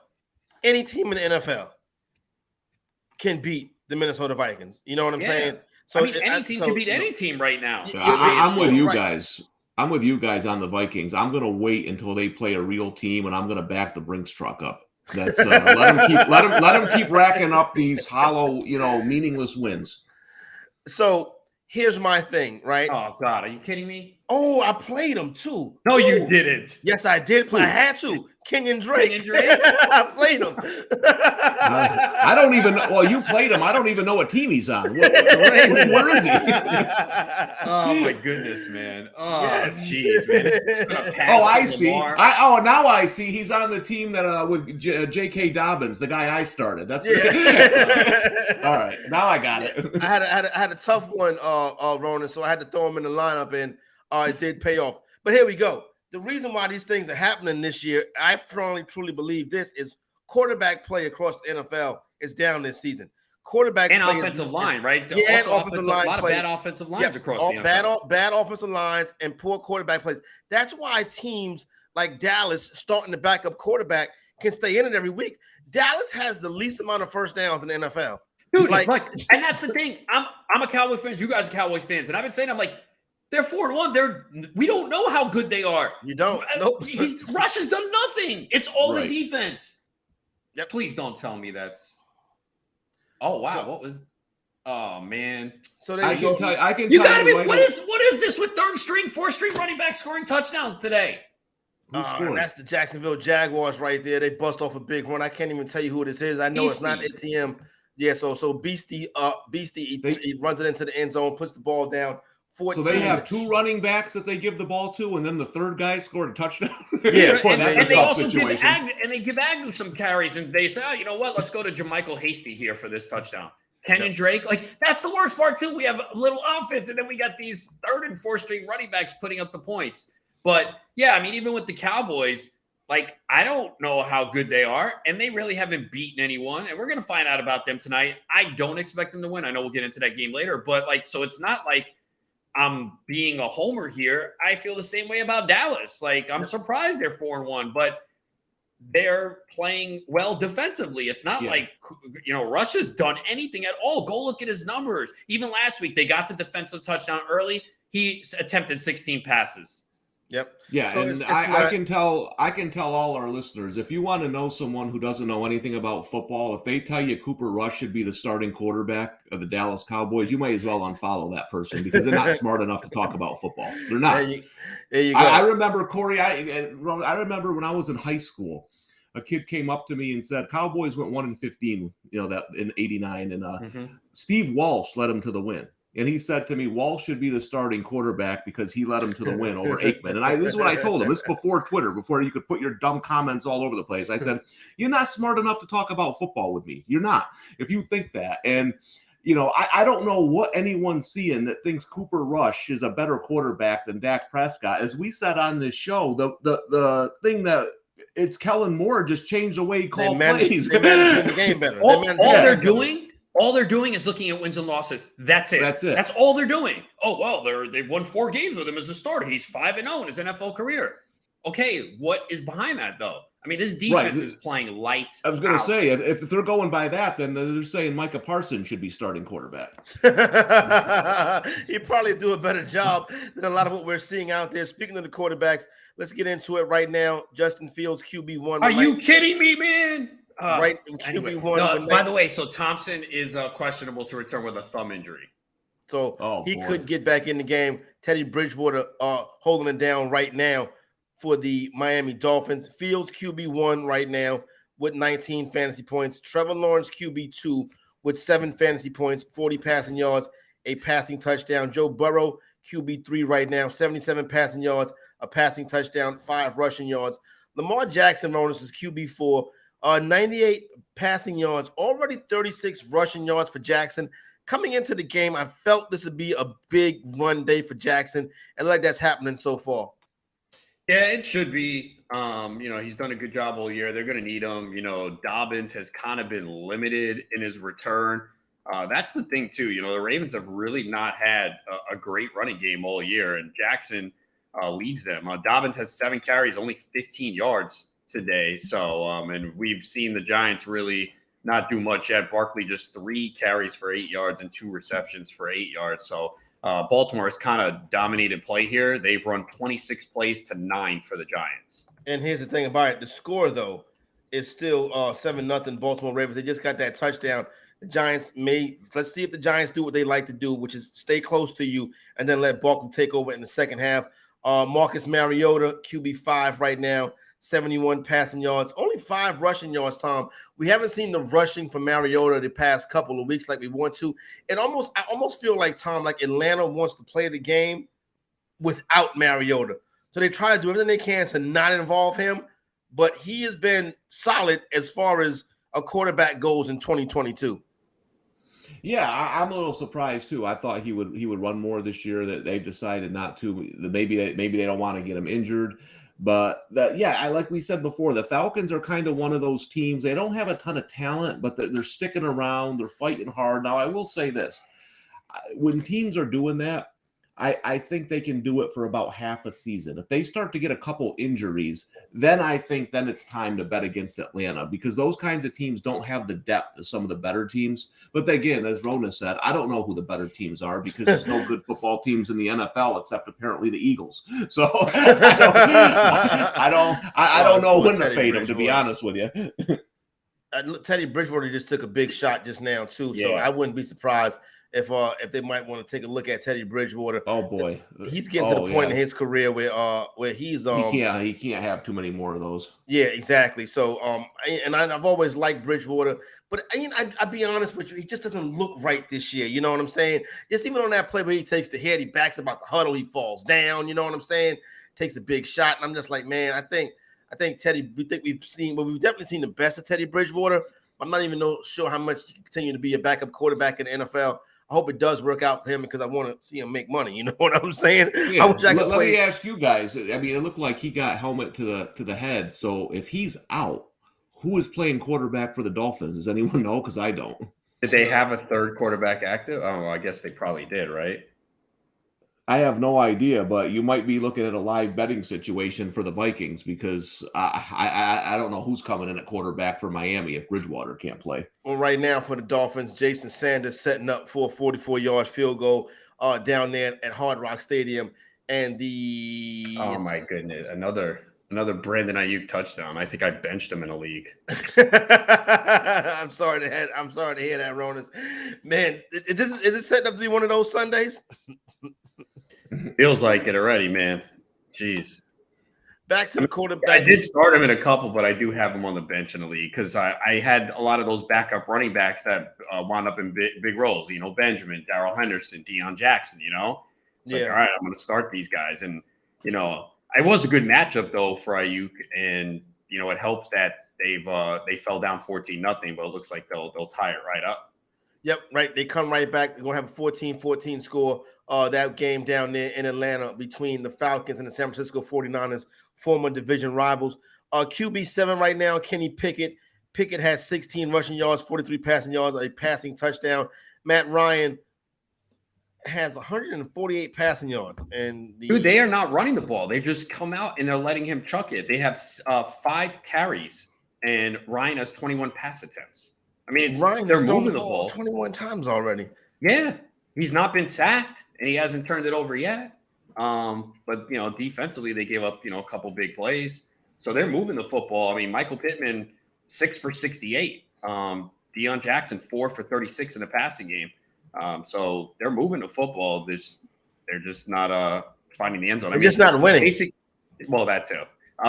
can beat the Minnesota Vikings. You know what I'm saying? So any team can beat any team right now. I'm with you guys. I'm with you guys on the Vikings. I'm going to wait until they play a real team, and I'm going to back the Brinks truck up. That's let them keep racking up these hollow, meaningless wins. So here's my thing, right? Oh God, are you kidding me? Oh, I played them too. No, you didn't. Yes, I did play. I had to. Kenyon Drake. Kenyon Drake? I played him. I don't even know. Well, you played him. I don't even know what team he's on. Where is he? Oh my goodness, man. Oh, Yes. jeez, man. It's gonna pass Oh, I with see. Lamar. Now I see. He's on the team that with J.K. Dobbins, the guy I started. That's all right. Now I got it. I had a tough one, Ronan, so I had to throw him in the lineup, and it did pay off. But here we go. The reason why these things are happening this year, I firmly, truly believe this, is quarterback play across the NFL is down this season. Quarterback and play offensive line, right? Yeah, also and offensive line a lot play. of bad offensive lines across the NFL. Bad offensive lines and poor quarterback plays. That's why teams like Dallas, starting the backup quarterback, can stay in it every week. Dallas has the least amount of first downs in the NFL. Dude, and that's the thing. I'm a Cowboys fan. You guys are Cowboys fans, and I've been saying, I'm like, they're 4-1. We don't know how good they are. You don't. Nope. Rush has done nothing. It's all Right. the defense. Yep. Please don't tell me that's. Oh wow, what was? Oh man. So I can tell you. You gotta be. What is this with third string, fourth string running back scoring touchdowns today? Who scored? That's the Jacksonville Jaguars right there. They bust off a big run. I can't even tell you who this is. I know It's not ATM. Yeah, so Beastie, he runs it into the end zone, puts the ball down. 14. So they have two running backs that they give the ball to, and then the third guy scored a touchdown. Yeah, and they also give Agnew some carries, and they say, oh, you know what? Let's go to Jermichael Hasty here for this touchdown. Kenyon Drake, that's the worst part too. We have a little offense, and then we got these third and fourth string running backs putting up the points. But yeah, I mean, even with the Cowboys, I don't know how good they are, and they really haven't beaten anyone. And we're gonna find out about them tonight. I don't expect them to win. I know we'll get into that game later, but so it's not like I'm being a homer here. I feel the same way about Dallas. I'm surprised they're 4-1, but they're playing well defensively. It's not like Rush has done anything at all. Go look at his numbers. Even last week, they got the defensive touchdown early. He attempted 16 passes. Yep. Yeah, So and I can tell all our listeners, if you want to know someone who doesn't know anything about football, if they tell you Cooper Rush should be the starting quarterback of the Dallas Cowboys, you might as well unfollow that person because they're not smart enough to talk about football. They're not. There you go. I remember, Corey, I remember when I was in high school, a kid came up to me and said, Cowboys went 1-15, that in '89, and Steve Walsh led them to the win. And he said to me, Walsh should be the starting quarterback because he led him to the win over Aikman. And this is what I told him. This is before Twitter, before you could put your dumb comments all over the place. I said, you're not smart enough to talk about football with me. You're not. If you think that. And, I don't know what anyone's seeing that thinks Cooper Rush is a better quarterback than Dak Prescott. As we said on this show, the thing that it's Kellen Moore just changed the way he called plays. They managed the game better. All they're doing is looking at wins and losses. That's it. That's all they're doing. Oh, well, they've won 4 games with him as a starter. He's 5-0 in his NFL career. Okay, what is behind that, though? I mean, this defense is playing lights I was going to out. say, if they're going by that, then they're saying Micah Parsons should be starting quarterback. He'd probably do a better job than a lot of what we're seeing out there. Speaking of the quarterbacks, let's get into it right now. Justin Fields, QB1. Are you kidding me, man? Right in QB1. By the way, so Thompson is questionable to return with a thumb injury. So he could get back in the game. Teddy Bridgewater holding it down right now for the Miami Dolphins. Fields QB1 right now with 19 fantasy points. Trevor Lawrence QB2 with 7 fantasy points, 40 passing yards, a passing touchdown. Joe Burrow QB3 right now, 77 passing yards, a passing touchdown, 5 rushing yards. Lamar Jackson is QB4. 98 passing yards, already 36 rushing yards for Jackson. Coming into the game, I felt this would be a big run day for Jackson, and that's happening so far. Yeah, it should be. He's done a good job all year. They're going to need him. Dobbins has kind of been limited in his return. That's the thing, too. The Ravens have really not had a great running game all year, and Jackson leads them. Dobbins has 7 carries, only 15 yards today. So, and we've seen the Giants really not do much yet. Barkley just 3 carries for 8 yards and 2 receptions for 8 yards. So Baltimore has kind of dominated play here. They've run 26 plays to 9 for the Giants. And here's the thing about it. The score, though, is still 7-0 Baltimore Ravens. They just got that touchdown. The Giants let's see if the Giants do what they like to do, which is stay close to you and then let Barkley take over in the second half. Marcus Mariota, QB5 right now. 71 passing yards, only 5 rushing yards, Tom. We haven't seen the rushing from Mariota the past couple of weeks like we want to. I almost feel like, Tom, like Atlanta wants to play the game without Mariota. So they try to do everything they can to not involve him, but he has been solid as far as a quarterback goes in 2022. Yeah, I'm a little surprised too. I thought he would run more this year. That they've decided not to. Maybe they don't want to get him injured. But like we said before, the Falcons are kind of one of those teams. They don't have a ton of talent, but they're sticking around. They're fighting hard. Now, I will say this: when teams are doing that, I think they can do it for about half a season. If they start to get a couple injuries, then I think it's time to bet against Atlanta, because those kinds of teams don't have the depth of some of the better teams. But again, as Rona said, I don't know who the better teams are, because there's no good football teams in the NFL except apparently the Eagles. So I don't know when to fade them, to be honest with you. Teddy Bridgewater just took a big shot just now too, so I wouldn't be surprised if they might want to take a look at Teddy Bridgewater. Oh boy, he's getting to the point in his career where he's he can't have too many more of those. Yeah, exactly. So I've always liked Bridgewater, but I'll be honest with you, he just doesn't look right this year. You know what I'm saying? Just even on that play where he takes the hit, he backs about the huddle, he falls down. You know what I'm saying? Takes a big shot, and I'm just like, man, I think Teddy. We've definitely seen the best of Teddy Bridgewater. I'm not even sure how much he can continue to be a backup quarterback in the NFL. I hope it does work out for him, because I want to see him make money. You know what I'm saying? Yeah. I wish I could Let me ask you guys. I mean, it looked like he got helmet to the head. So if he's out, who is playing quarterback for the Dolphins? Does anyone know? Because I don't. Did they have a third quarterback active? Oh, well, I guess they probably did, right? I have no idea, but you might be looking at a live betting situation for the Vikings, because I don't know who's coming in at quarterback for Miami if Bridgewater can't play. Well, right now for the Dolphins, Jason Sanders setting up for a 44-yard field goal down there at Hard Rock Stadium, and oh my goodness, another Brandon Ayuk touchdown. I think I benched him in a league. I'm sorry to hear that, Ronas. Man, is it setting up to be one of those Sundays? Feels like it already, man. Jeez. Back to the quarterback. I did start him in a couple, but I do have him on the bench in the league, because I had a lot of those backup running backs that wound up in big roles. You know, Benjamin, Darrell Henderson, Deion Jackson. You know, it's like, all right, I'm going to start these guys, and it was a good matchup though for Ayuk, and it helps that they fell down 14-0, but it looks like they'll tie it right up. Yep, right. They come right back. They're going to have a 14-14 score. That game down there in Atlanta between the Falcons and the San Francisco 49ers, former division rivals. QB7 right now, Kenny Pickett. Pickett has 16 rushing yards, 43 passing yards, a passing touchdown. Matt Ryan has 148 passing yards. Dude, they are not running the ball. They just come out and they're letting him chuck it. They have 5 carries, and Ryan has 21 pass attempts. I mean, they're moving the ball 21 times already. Yeah, he's not been sacked, and he hasn't turned it over yet. But defensively, they gave up a couple big plays, so they're moving the football. I mean, Michael Pittman 6 for 68, Deion Jackson 4 for 36 in the passing game. So they're moving the football. They're just not finding the end zone. They're just not winning. Well, that too.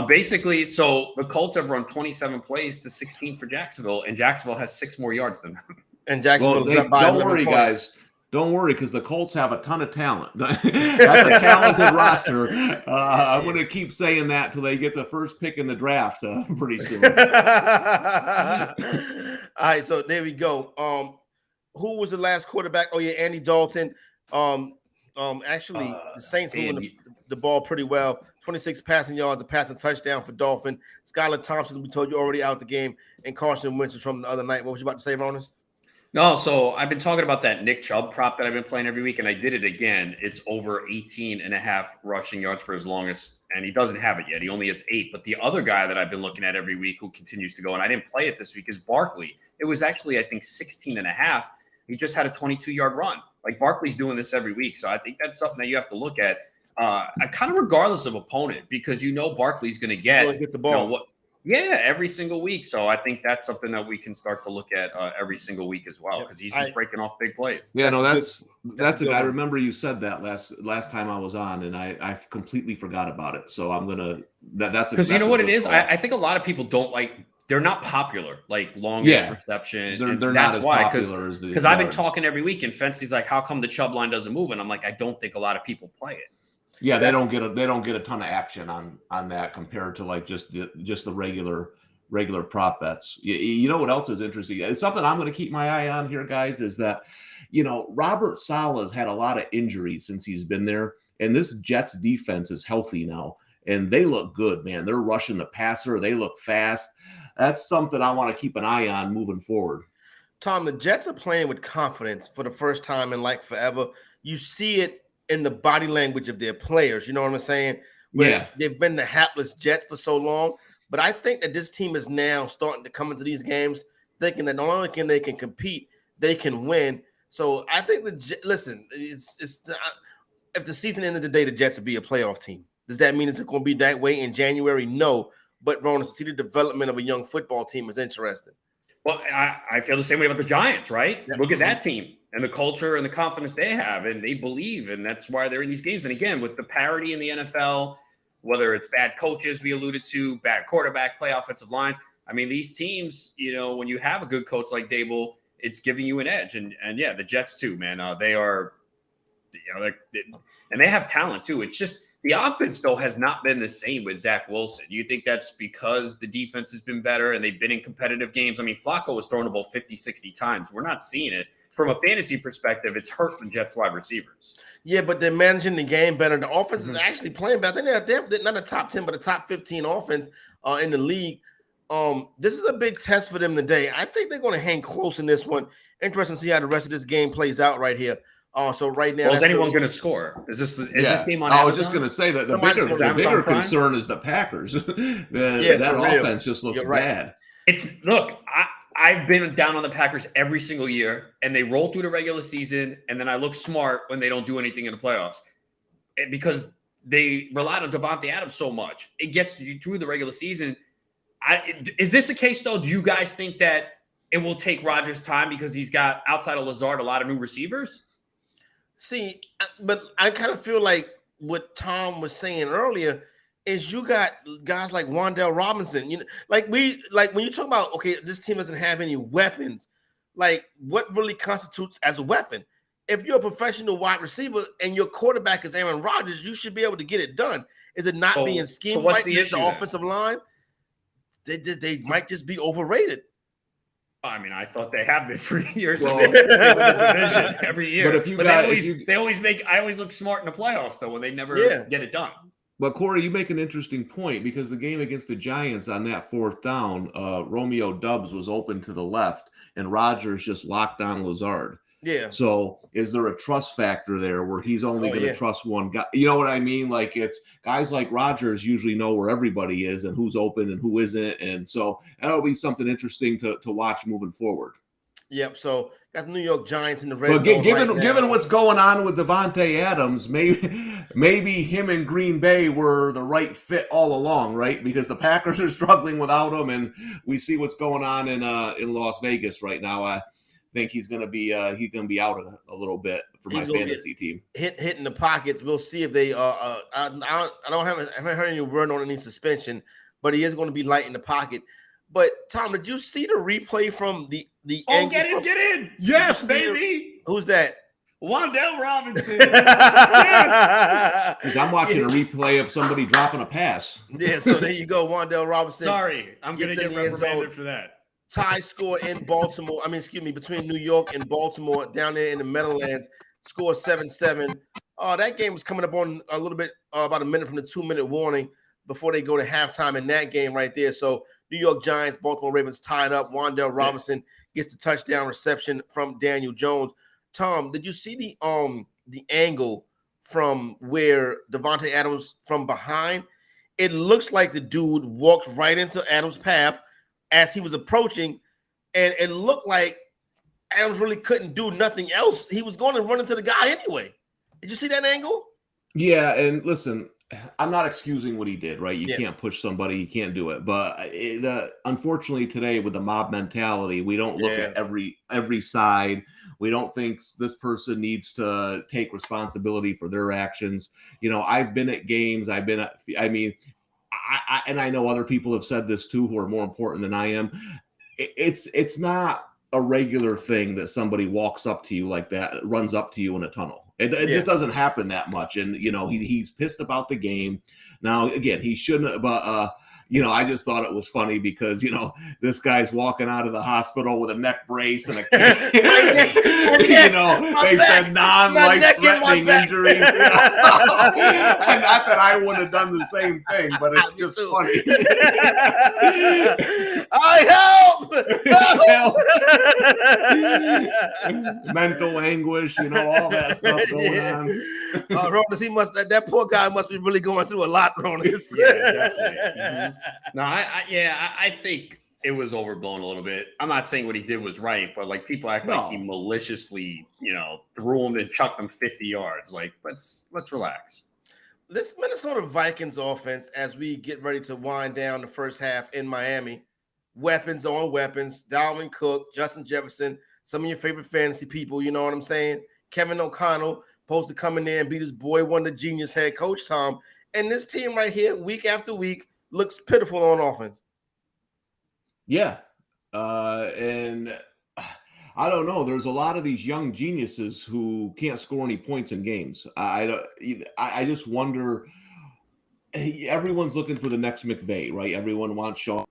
Basically, so the Colts have run 27 plays to 16 for Jacksonville, and Jacksonville has 6 more yards than them. And Jacksonville don't worry, guys. Don't worry, because the Colts have a ton of talent. That's a talented roster. I'm going to keep saying that till they get the first pick in the draft pretty soon. All right, so there we go. Who was the last quarterback? Oh yeah, Andy Dalton. Actually, the Saints moving the ball pretty well. 26 passing yards, a passing touchdown for Dolphin. Skylar Thompson, we told you, already out the game, and Carson Wentz from the other night. What was you about to say, Ronas? No, so I've been talking about that Nick Chubb prop that I've been playing every week, and I did it again. It's over 18.5 rushing yards for as long as, and he doesn't have it yet. He only has 8. But the other guy that I've been looking at every week who continues to go, and I didn't play it this week, is Barkley. It was actually, I think, 16.5. He just had a 22-yard run. Like, Barkley's doing this every week, so I think that's something that you have to look at. Kind of regardless of opponent, because Barkley's going to get the ball. Yeah, every single week. So I think that's something that we can start to look at every single week as well, because he's just breaking off big plays. Yeah, That's that's a good I one. remember you said that last time I was on, and I completely forgot about it. So I'm gonna that's because you know what it is. call. I think a lot of people don't like. They're not popular, like longest reception. They're that's not as why, popular as the because I've been yards. talking every week, and Fency's like, "How come the Chubb line doesn't move?" And I'm like, I don't think a lot of people play it. Yeah, they don't get a ton of action on that compared to like just the regular prop bets. You know what else is interesting? It's something I'm going to keep my eye on here, guys. Is that Robert Saleh's had a lot of injuries since he's been there, and this Jets defense is healthy now, and they look good, man. They're rushing the passer. They look fast. That's something I want to keep an eye on moving forward. Tom, the Jets are playing with confidence for the first time in like forever. You see it in the body language of their players. You know what I'm saying? Where they've been the hapless Jets for so long. But I think that this team is now starting to come into these games thinking that not only can they compete, they can win. So I think if the season ended today, the Jets would be a playoff team. Does that mean it's going to be that way in January? No. But Ron, to see the development of a young football team is interesting. Well, I feel the same way about the Giants, right? Yep. Look at that team and the culture and the confidence they have, and they believe, and that's why they're in these games. And again, with the parity in the NFL, whether it's bad coaches we alluded to, bad quarterback, play offensive lines. I mean, these teams, when you have a good coach like Dable, it's giving you an edge. And yeah, the Jets too, man. They are, and they have talent too. It's just the offense, though, has not been the same with Zach Wilson. You think that's because the defense has been better and they've been in competitive games? I mean, Flacco was thrown the ball 50, 60 times. We're not seeing it. From a fantasy perspective, it's hurt the Jets wide receivers. Yeah, but they're managing the game better. The offense is actually playing better. They're not a top 10, but a top 15 offense in the league. This is a big test for them today. I think they're going to hang close in this one. Interesting to see how the rest of this game plays out right here. So right now, is anyone going to score? Is this game on Amazon? I was just going to say that the bigger concern is the Packers. That offense just looks bad. I've been down on the Packers every single year, and they roll through the regular season, and then I look smart when they don't do anything in the playoffs because they relied on Davante Adams so much. It gets you through the regular season. Is this a case, though? Do you guys think that it will take Rodgers time because he's got, outside of Lazard, a lot of new receivers? See, but I kind of feel like what Tom was saying earlier is you got guys like Wan'Dale Robinson. When you talk about, okay, this team doesn't have any weapons, like what really constitutes as a weapon? If you're a professional wide receiver and your quarterback is Aaron Rodgers, you should be able to get it done. Is it not being schemed right against the offensive line? They might just be overrated. I mean, I thought they have been for years. Well, the division every year. I always look smart in the playoffs, though, when they never get it done. But Corey, you make an interesting point because the game against the Giants on that fourth down, Romeo Doubs was open to the left, and Rodgers just locked on Lazard. Yeah. So is there a trust factor there where he's only going to trust one guy? You know what I mean? Like, it's guys like Rodgers usually know where everybody is and who's open and who isn't. And so that'll be something interesting to watch moving forward. Yep. So got the New York Giants in the red zone given what's going on with Davante Adams, maybe him and Green Bay were the right fit all along, right? Because the Packers are struggling without him, and we see what's going on in Las Vegas right now. I think he's going to be out a little bit for my fantasy team. Hitting the pockets. We'll see if they I haven't heard any word on any suspension, but he is going to be light in the pocket. But Tom, did you see the replay from the angle? Get in. Yes, baby. Who's that? Wan'Dale Robinson. Yes. Because I'm watching a replay of somebody dropping a pass. Yeah, so there you go, Wan'Dale Robinson. Sorry, I'm going to get reprimanded for that. Tie score in Baltimore. Between New York and Baltimore down there in the Meadowlands. Score 7-7. That game was coming up on a little bit, about a minute from the 2-minute warning before they go to halftime in that game right there. So New York Giants, Baltimore Ravens tied up. Wan'Dale Robinson gets the touchdown reception from Daniel Jones. Tom, did you see the angle from where Davante Adams from behind? It looks like the dude walked right into Adams' path as he was approaching, and it looked like Adams really couldn't do nothing else. He was going to run into the guy anyway. Did you see that angle? Yeah, and listen, I'm not excusing what he did, right? You can't push somebody, you can't do it. But unfortunately today with the mob mentality, we don't look at every side. We don't think this person needs to take responsibility for their actions. I've been at games. I know other people have said this too, who are more important than I am. It's not a regular thing that somebody walks up to you like that, runs up to you in a tunnel. It just doesn't happen that much. And, he's pissed about the game. Now, again, he shouldn't, but, I just thought it was funny because, this guy's walking out of the hospital with a neck brace and a they said non-life-threatening injuries. And not that I would have done the same thing, but it's just funny. I help! Mental anguish, all that stuff going on. Ronas, that poor guy must be really going through a lot, Ronas. Yeah, definitely. No, I think it was overblown a little bit. I'm not saying what he did was right, but like people act like he maliciously, threw him and chucked him 50 yards. Like, let's relax. This Minnesota Vikings offense, as we get ready to wind down the first half in Miami, weapons on weapons. Dalvin Cook, Justin Jefferson, some of your favorite fantasy people, you know what I'm saying? Kevin O'Connell supposed to come in there and beat his boy, Wonder Genius head coach Tom. And this team right here, week after week, looks pitiful on offense. Yeah. And I don't know. There's a lot of these young geniuses who can't score any points in games. I just wonder. Everyone's looking for the next McVay, right? Everyone wants Sean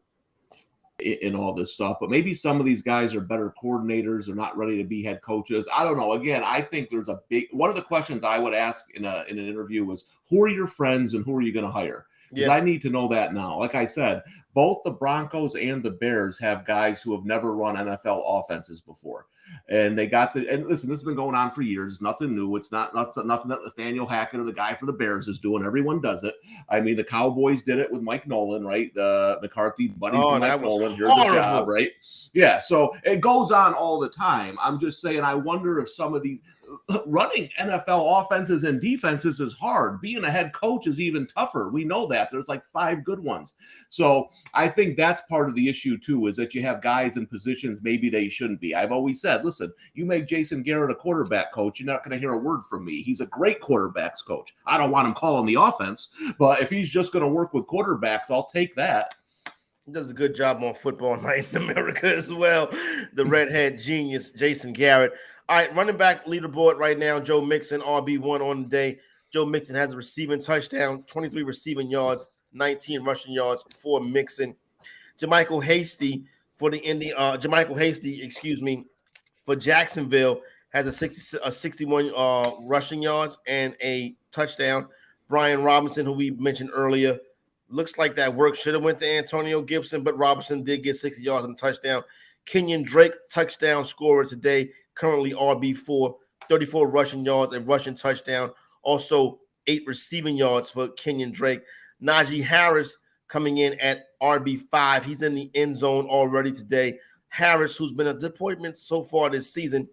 in all this stuff, but maybe some of these guys are better coordinators. They're not ready to be head coaches. I don't know. Again, I think there's one of the questions I would ask in an interview was, who are your friends and who are you going to hire? Because I need to know that now. Like I said, both the Broncos and the Bears have guys who have never run NFL offenses before. And they got and listen, this has been going on for years. It's nothing new. It's nothing that Nathaniel Hackett or the guy for the Bears is doing. Everyone does it. I mean, the Cowboys did it with Mike Nolan, right? The McCarthy buddies with Mike Nolan. Here's the job, right? Yeah, so it goes on all the time. I'm just saying, I wonder if some of these running NFL offenses and defenses is hard. Being a head coach is even tougher. We know that. There's like 5 good ones. So I think that's part of the issue too, is that you have guys in positions maybe they shouldn't be. I've always said, listen, you make Jason Garrett a quarterback coach, you're not going to hear a word from me. He's a great quarterbacks coach. I don't want him calling the offense, but if he's just going to work with quarterbacks, I'll take that. He does a good job on Football Night in America as well. The redhead genius, Jason Garrett. All right, running back leaderboard right now, Joe Mixon, RB1 on the day. Joe Mixon has a receiving touchdown, 23 receiving yards, 19 rushing yards for Mixon. JaMycal Hasty for Jacksonville has a 61 rushing yards and a touchdown. Brian Robinson, who we mentioned earlier, looks like that work should have went to Antonio Gibson, but Robinson did get 60 yards and a touchdown. Kenyon Drake, touchdown scorer today, currently RB4, 34 rushing yards and rushing touchdown. Also, 8 receiving yards for Kenyon Drake. Najee Harris coming in at RB5. He's in the end zone already today. Harris, who's been a disappointment so far this season,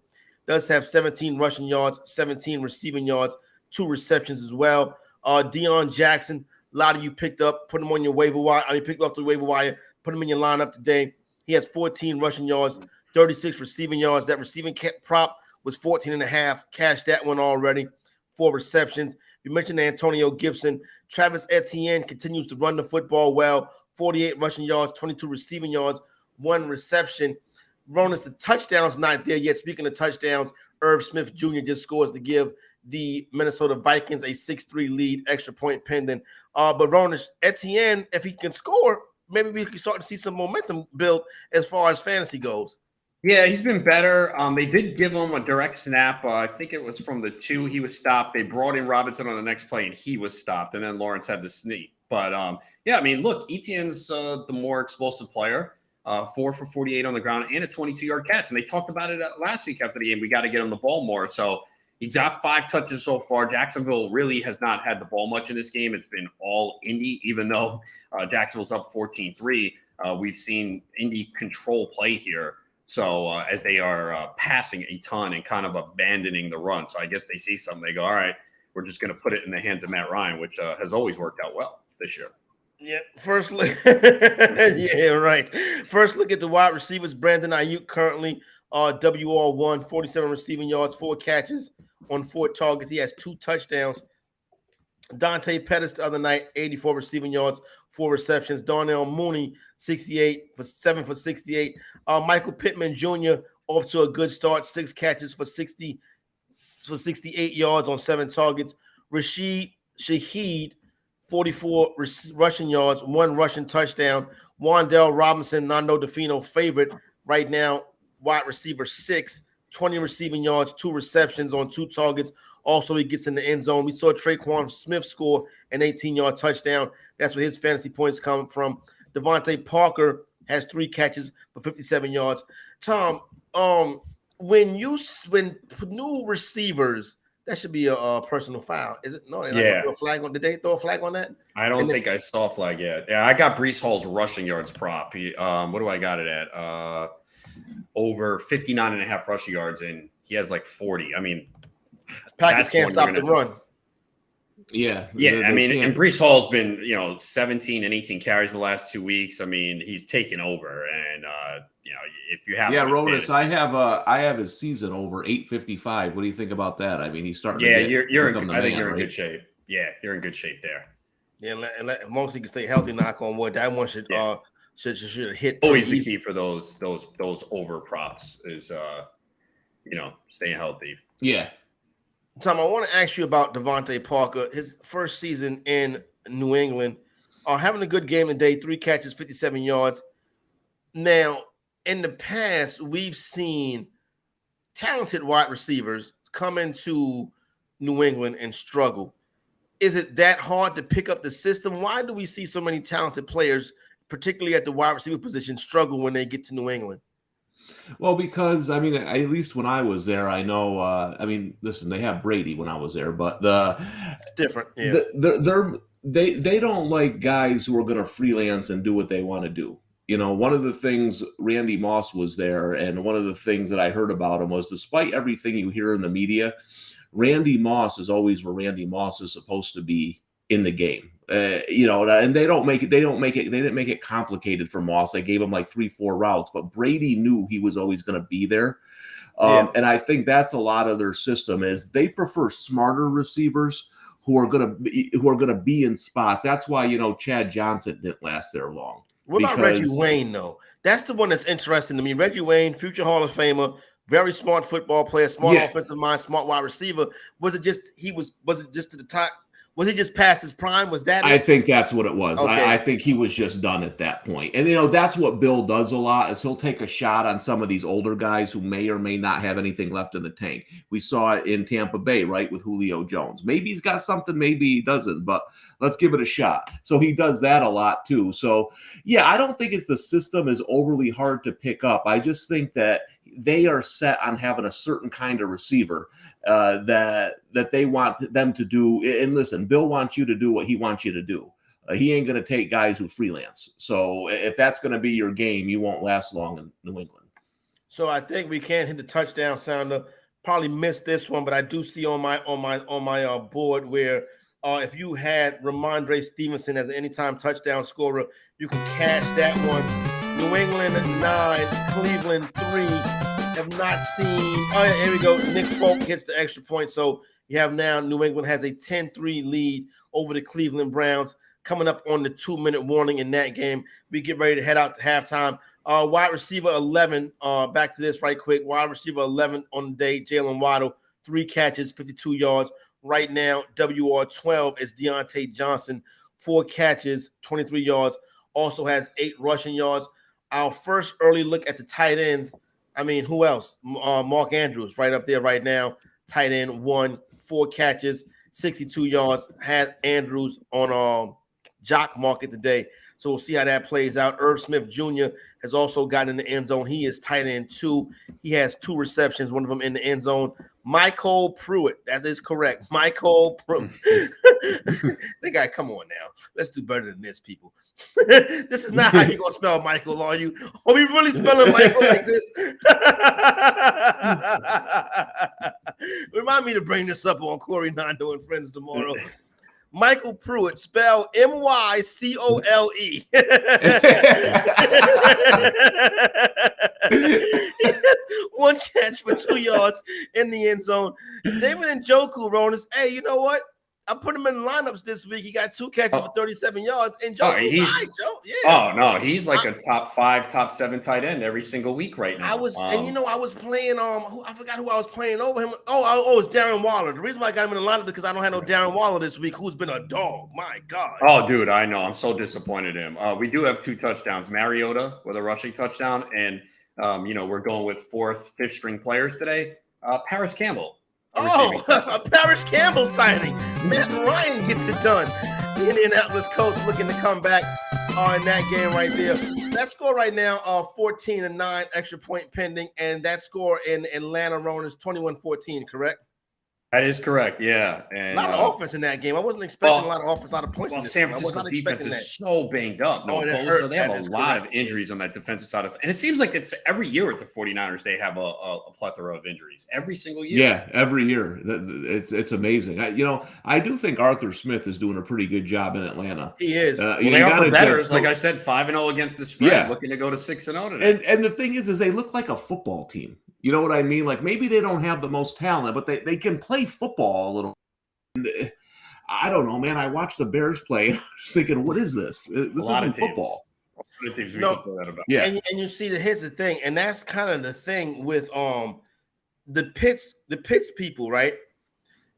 does have 17 rushing yards, 17 receiving yards, 2 receptions as well. Deion Jackson, a lot of you picked up, put him on your waiver wire. Picked up the waiver wire, put him in your lineup today. He has 14 rushing yards, 36 receiving yards. That receiving prop was 14.5. Cashed that one already. 4 receptions. You mentioned Antonio Gibson. Travis Etienne continues to run the football well. 48 rushing yards, 22 receiving yards, 1 reception. Ronas, the touchdown's not there yet. Speaking of touchdowns, Irv Smith Jr. just scores to give the Minnesota Vikings a 6-3 lead, extra point pending. But Ronas, Etienne, if he can score, maybe we can start to see some momentum build as far as fantasy goes. Yeah, he's been better. They did give him a direct snap. I think it was from the 2. He was stopped. They brought in Robinson on the next play, and he was stopped. And then Lawrence had the sneak. But, yeah, I mean, look, Etienne's the more explosive player. 4 for 48 on the ground and a 22-yard catch. And they talked about it last week after the game. We got to get him the ball more. So he's got 5 touches so far. Jacksonville really has not had the ball much in this game. It's been all Indy, even though Jacksonville's up 14-3. We've seen Indy control play here. So as they are passing a ton and kind of abandoning the run. So I guess they see something. They go, all right, we're just going to put it in the hands of Matt Ryan, which has always worked out well this year. Yeah, first look. Yeah, right. First look at the wide receivers. Brandon Ayuk currently WR1, 47 receiving yards, 4 catches on 4 targets. He has 2 touchdowns. Dante Pettis the other night, 84 receiving yards, 4 receptions. Darnell Mooney, 68 for 7 for 68. Michael Pittman Jr. off to a good start, 6 catches for 68 yards on 7 targets. Rashid Shaheed, 44 rushing yards, 1 rushing touchdown. Wandell Robinson, Nando DeFino favorite right now, wide receiver 6, 20 receiving yards, 2 receptions on 2 targets. Also, he gets in the end zone. We saw Traquan Smith score an 18-yard touchdown. That's where his fantasy points come from. Devontae Parker has 3 catches for 57 yards. Tom, when new receivers, that should be a personal foul, is it? No, they're not gonna throw a flag on. Did they throw a flag on that? I don't think I saw a flag yet. Yeah, I got Breece Hall's rushing yards prop. What do I got it at? Over 59.5 rushing yards, and he has like 40. I mean, Packers can't stop the run. Yeah. I mean, and Breece Hall's been, 17 and 18 carries the last 2 weeks. I mean, he's taken over, and if you have, Ronas, I have his season over 855. What do you think about that? I mean, he's starting. Yeah, I think you're in good shape. Yeah, you're in good shape there. Yeah, and as long as he can stay healthy, knock on wood, that one should hit. Always the key for those over props is staying healthy. Yeah. Tom, I want to ask you about Devontae Parker. His first season in New England, having a good game today, 3 catches, 57 yards. Now, in the past, we've seen talented wide receivers come into New England and struggle. Is it that hard to pick up the system? Why do we see so many talented players, particularly at the wide receiver position, struggle when they get to New England? Well, because I mean, at least when I was there, I know. Listen, they have Brady when I was there, but it's different. Yeah. They don't like guys who are going to freelance and do what they want to do. One of the things Randy Moss was there, and one of the things that I heard about him was, despite everything you hear in the media, Randy Moss is always where Randy Moss is supposed to be in the game. And they didn't make it complicated for Moss. They gave him like 3-4 routes, but Brady knew he was always going to be there. And I think that's a lot of their system is they prefer smarter receivers who are going to be in spots. That's why, Chad Johnson didn't last there long. What about Reggie Wayne though? That's the one that's interesting to me. Reggie Wayne, future Hall of Famer, very smart football player, smart offensive mind, smart wide receiver. Was it just to the top? Was he just past his prime? Was that I think that's what it was. Okay. I think he was just done at that point. And, that's what Bill does a lot is he'll take a shot on some of these older guys who may or may not have anything left in the tank. We saw it in Tampa Bay, right, with Julio Jones. Maybe he's got something, maybe he doesn't, but let's give it a shot. So he does that a lot too. So, yeah, I don't think the system is overly hard to pick up. I just think that they are set on having a certain kind of receiver that they want them to do. And listen, Bill wants you to do what he wants you to do. He ain't going to take guys who freelance. So if that's going to be your game, you won't last long in New England. So I think we can't hit the touchdown sounder. Probably missed this one, but I do see on my board where if you had Ramondre Stevenson as an anytime touchdown scorer, you can cash that one. New England 9, Cleveland 3. Have not seen. Oh, yeah, here we go. Nick Folk hits the extra point. So you have now New England has a 10-3 lead over the Cleveland Browns. Coming up on the 2-minute warning in that game. We get ready to head out to halftime. Wide receiver 11. Back to this right quick. Wide receiver 11 on the day. Jalen Waddle, 3 catches, 52 yards. Right now, WR12 is Deontay Johnson, 4 catches, 23 yards. Also has 8 rushing yards. Our first early look at the tight ends. I mean, who else? Mark Andrews right up there right now. Tight end 1, 4 catches, 62 yards. Had Andrews on jock market today. So we'll see how that plays out. Irv Smith Jr. has also gotten in the end zone. He is tight end 2. He has 2 receptions, one of them in the end zone. Michael Pruitt, that is correct. Michael Pruitt. They got, come on now. Let's do better than this, people. This is not how you're going to spell Michael, are you? Are we really spelling Michael like this? Remind me to bring this up on Corey Nando and Friends tomorrow. Michael Pruitt, spell M-Y-C-O-L-E. One catch for 2 yards in the end zone. David Njoku, Ronas, hey, you know what? I put him in lineups this week. He got 2 catches for 37 yards. And Joe, Oh no, he's like a top 5, top 7 tight end every single week right now. I was playing I forgot who I was playing over him. Oh, it's Darren Waller. The reason why I got him in the lineup is because I don't have no Darren Waller this week, who's been a dog. My God. Oh, dude, I know. I'm so disappointed in him. We do have 2 touchdowns. Mariota with a rushing touchdown, and we're going with 4th, 5th string players today. Paris Campbell. A Paris Campbell signing. Matt Ryan gets it done. The Indianapolis Colts looking to come back in that game right there. That score right now, 14-9, extra point pending, and that score in Atlanta, Ron, is 21-14, correct? That is correct, yeah. And, a lot of offense in that game. I wasn't expecting a lot of offense, a lot of points. Well, San Francisco's defense is so banged up. So they have a lot of injuries on that defensive side of, and it seems like it's every year at the 49ers they have a plethora of injuries every single year. Yeah, every year. It's amazing. I do think Arthur Smith is doing a pretty good job in Atlanta. He is. They are for bettors, like I said, 5-0 against the spread, looking to go to 6-0 today. And the thing is they look like a football team. You know what I mean? Like maybe they don't have the most talent, but they can play football a little. And I don't know, man. I watched the Bears play. I was thinking, what is this? This isn't football. Yeah. And you see that here's the thing, and that's kind of the thing with the Pitts people, right?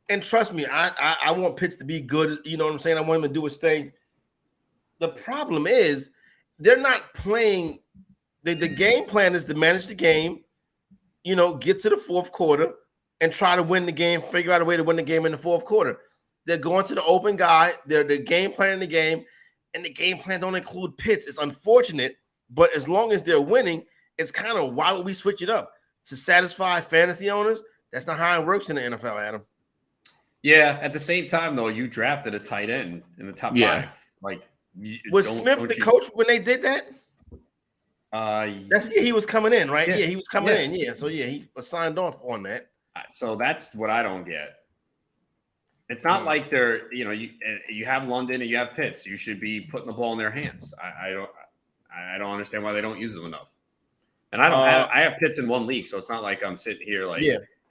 And trust me, I want Pitts to be good. You know what I'm saying? I want him to do his thing. The problem is they're not playing. The game plan is to manage the game. Get to the fourth quarter and try to win the game, figure out a way to win the game in the fourth quarter. They're going to the open guy. They're game planning the game, and the game plan don't include Pitts. It's unfortunate, but as long as they're winning, it's kind of why would we switch it up? To satisfy fantasy owners? That's not how it works in the NFL, Adam. Yeah, at the same time, though, you drafted a tight end in the top 5. Like, was Smith the coach when they did that? He was coming in, right? Yeah, he was coming in. Yeah, so he was signed off on that. So that's what I don't get. It's not like they're, you have London and you have Pitts. You should be putting the ball in their hands. I don't understand why they don't use them enough. And I have Pitts in 1 league, so it's not like I'm sitting here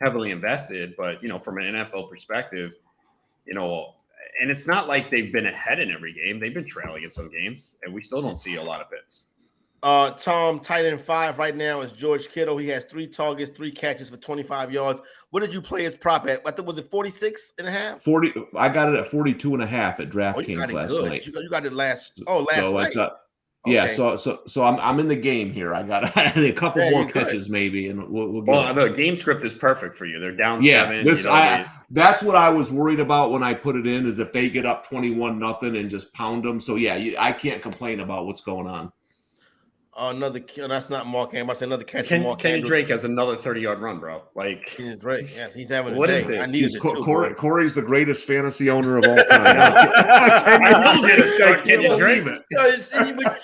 heavily invested. But from an NFL perspective, and it's not like they've been ahead in every game. They've been trailing in some games, and we still don't see a lot of Pitts. Tom, tight end 5 right now is George Kittle. He has 3 targets, 3 catches for 25 yards. What did you play his prop at? I think was it 46.5? 40. I got it at 42.5 at DraftKings last night. You got it last night. Yeah, so I'm in the game here. I got a couple more catches maybe, and we'll get the game script is perfect for you. They're down 7. That's what I was worried about when I put it in, is if they get up 21-0 and just pound them. So I can't complain about what's going on. That's not Mark Andrews. I say another catch. Kenny Drake has another 30-yard run, bro. Like Kenny Drake, yes, he's having a what day. Is this? I needed it too, Corey's the greatest fantasy owner of all time. I told you to start Kenny Drake.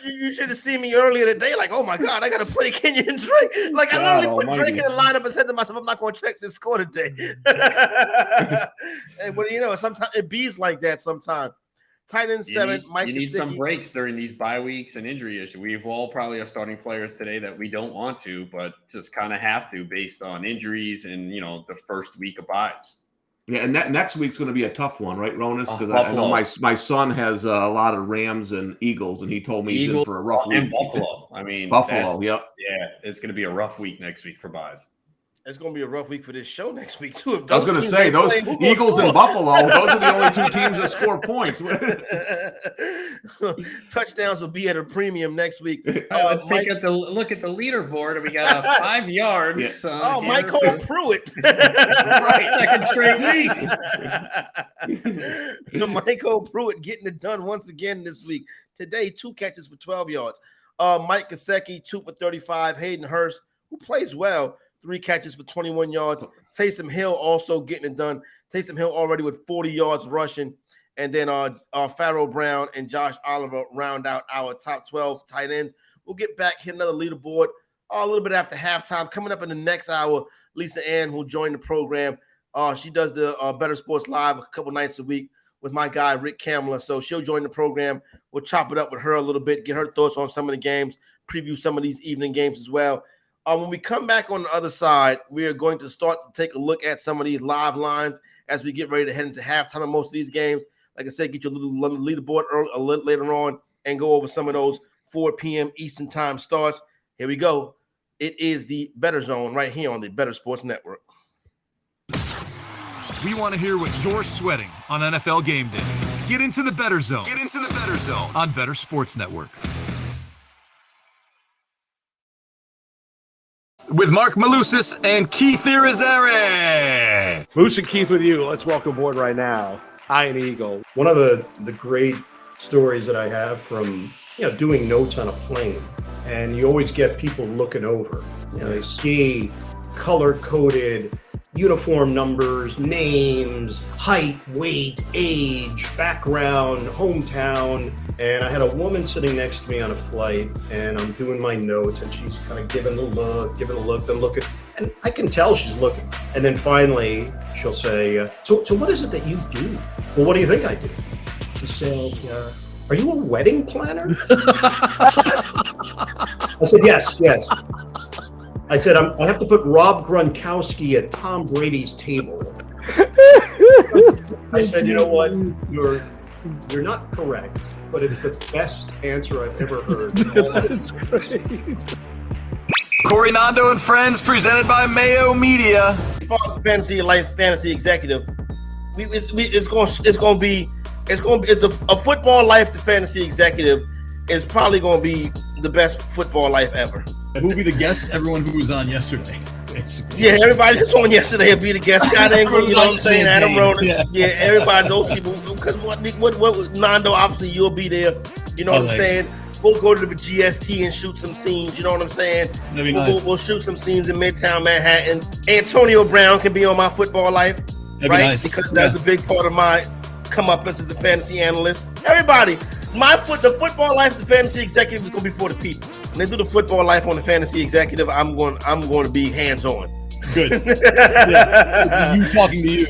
You should have seen me earlier today. Like, oh my God, I got to play Kenny Drake. Like, I literally put Drake in the lineup and said to myself, I'm not going to check this score today. But sometimes it bees like that. Sometimes. Tight end 7, Mike. You need some breaks during these bye weeks and injury issues. We've all probably have starting players today that we don't want to, but just kind of have to based on injuries and the first week of buys. Yeah, and next week's going to be a tough one, right, Ronas? Because I know my son has a lot of Rams and Eagles, and he told me he's in for a rough week. And Buffalo. I mean, Buffalo. Yep. Yeah, it's going to be a rough week next week for buys. It's going to be a rough week for this show next week, too. I was going to say, those Eagles and Buffalo, those are the only 2 teams that score points. Touchdowns will be at a premium next week. Let's take a look at the leaderboard. We got 5 yards. Yeah. Michael Pruitt. Right, second straight week. Michael Pruitt getting it done once again this week. Today, 2 catches for 12 yards. Mike Gesicki, 2 for 35. Hayden Hurst, who plays well, 3 catches for 21 yards. Taysom Hill also getting it done. Taysom Hill already with 40 yards rushing. And then Pharaoh Brown and Josh Oliver round out our top 12 tight ends. We'll get back, hit another leaderboard a little bit after halftime. Coming up in the next hour, Lisa Ann, who'll join the program, She does the Better Sports Live a couple nights a week with my guy, Rick Kamler. So she'll join the program. We'll chop it up with her a little bit, get her thoughts on some of the games, preview some of these evening games as well. When we come back on the other side, we are going to start to take a look at some of these live lines as we get ready to head into halftime of most of these games. Like I said, get your little leaderboard a little later on and go over some of those 4 p.m. Eastern time starts. Here we go. It is the Bettor Zone right here on the Bettor Sports Network. We want to hear what you're sweating on NFL game day. Get into the Bettor Zone. Get into the Bettor Zone on Bettor Sports Network. With Mark Malusis and Keith Irizarry. Moose and Keith with you. Let's welcome aboard right now, Iron Eagle. One of the great stories that I have from doing notes on a plane, and you always get people looking over. They see color-coded uniform numbers, names, height, weight, age, background, hometown. And I had a woman sitting next to me on a flight, and I'm doing my notes, and she's kind of giving the look, then looking, and I can tell she's looking. And then finally, she'll say, so what is it that you do? Well, what do you think I do? She said, are you a wedding planner? I said, yes. I said, I have to put Rob Gronkowski at Tom Brady's table. I said, you know what? You're not correct, but it's the best answer I've ever heard. That's great. Corey Nando and Friends, presented by Mayo Media. As far as fantasy executive, it's going to be a football life. The fantasy executive is probably going to be the best football life ever. And who'll be the guest? Everyone who was on yesterday, basically. Yeah, everybody that's on yesterday will be the guest. Scott Engel, you know what I'm saying? Adam Ronis. Yeah, everybody, those people. Because what Nando, obviously you'll be there. You know what I'm saying? We'll go to the GST and shoot some scenes. You know what I'm saying? That'd be nice. We'll shoot some scenes in Midtown Manhattan. Antonio Brown can be on my football life, That'd right? be nice. Because that's a big part of my come up as a fantasy analyst. Everybody, the football life, the fantasy executive is going to be for the people. When they do the football life on the fantasy executive, I'm going to be hands on. Good. Yeah. You talking to you.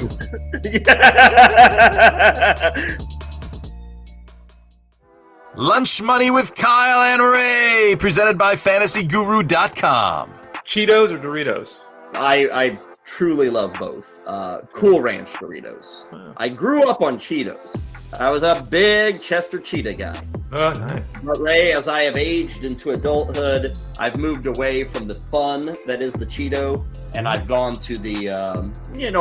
Lunch Money with Kyle and Ray, presented by FantasyGuru.com. Cheetos or Doritos? I truly love both. Cool Ranch Doritos. Wow. I grew up on Cheetos. I was a big Chester Cheetah guy. Oh, nice. But Ray, as I have aged into adulthood, I've moved away from the fun that is the Cheeto, and I've gone to the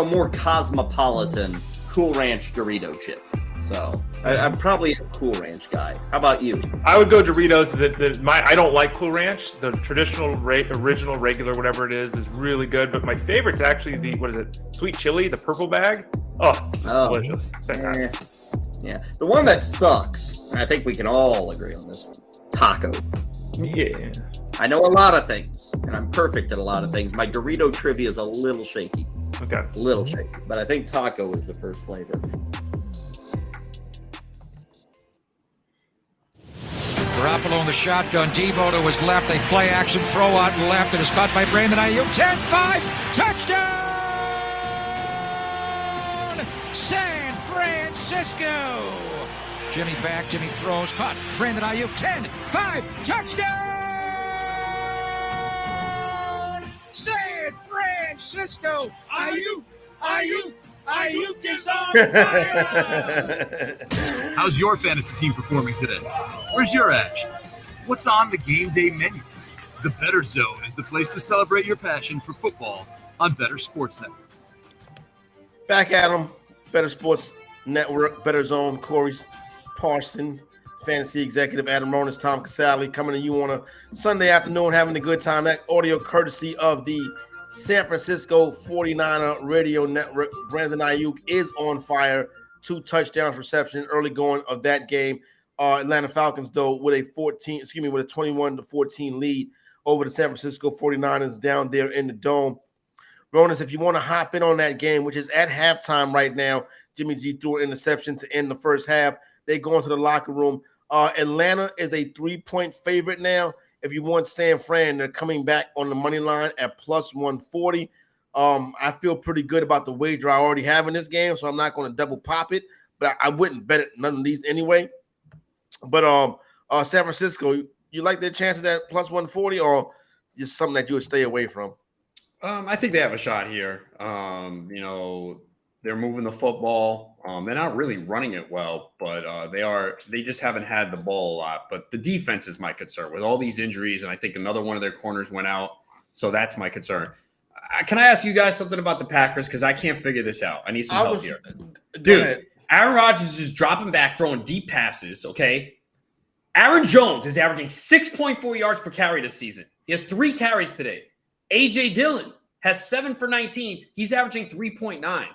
more cosmopolitan Cool Ranch Dorito chip. So I'm probably a Cool Ranch guy. How about you? I would go Doritos. I don't like Cool Ranch. The traditional, original, regular, whatever it is really good. But my favorite's actually the sweet chili, the purple bag. Oh, it's delicious. It's fantastic. Yeah, the one that sucks, and I think we can all agree on this one, taco. Yeah. I know a lot of things, and I'm perfect at a lot of things. My Dorito trivia is a little shaky. Okay. A little shaky, but I think taco is the first flavor. Garoppolo in the shotgun. Debo to his left. They play action throw out left. It is caught by Brandon Ayuk. 10-5. Touchdown! San Francisco. Jimmy back. Jimmy throws. Caught. Brandon Ayuk. 10-5. Touchdown! San Francisco. Ayuk is on fire! How's your fantasy team performing today? Where's your edge? What's on the game day menu? The Bettor Zone is the place to celebrate your passion for football on Bettor Sports Network. Back at them, Bettor Sports Network, Bettor Zone, Corey Parson, fantasy executive Adam Ronis, Tom Casale, coming to you on a Sunday afternoon, having a good time. That audio courtesy of the San Francisco 49er Radio Network. Brandon Ayuk is on fire. 2 touchdowns reception early going of that game. Atlanta Falcons, though, with a 21-14 lead over the San Francisco 49ers down there in the Dome. Ronis, if you want to hop in on that game, which is at halftime right now, Jimmy G threw an interception to end the first half. They go into the locker room. Atlanta is a 3-point favorite now. If you want San Fran, they're coming back on the money line at plus 140. I feel pretty good about the wager I already have in this game, so I'm not going to double pop it. But I wouldn't bet it none of these anyway. But San Francisco, you like their chances at plus 140, or just something that you would stay away from? I think they have a shot here. They're moving the football. They're not really running it well, but they just haven't had the ball a lot. But the defense is my concern with all these injuries, and I think another one of their corners went out. So that's my concern. Can I ask you guys something about the Packers? Because I can't figure this out. I need some help here. Dude, Aaron Rodgers is dropping back, throwing deep passes, okay? Aaron Jones is averaging 6.4 yards per carry this season. He has 3 carries today. A.J. Dillon has 7 for 19. He's averaging 3.9.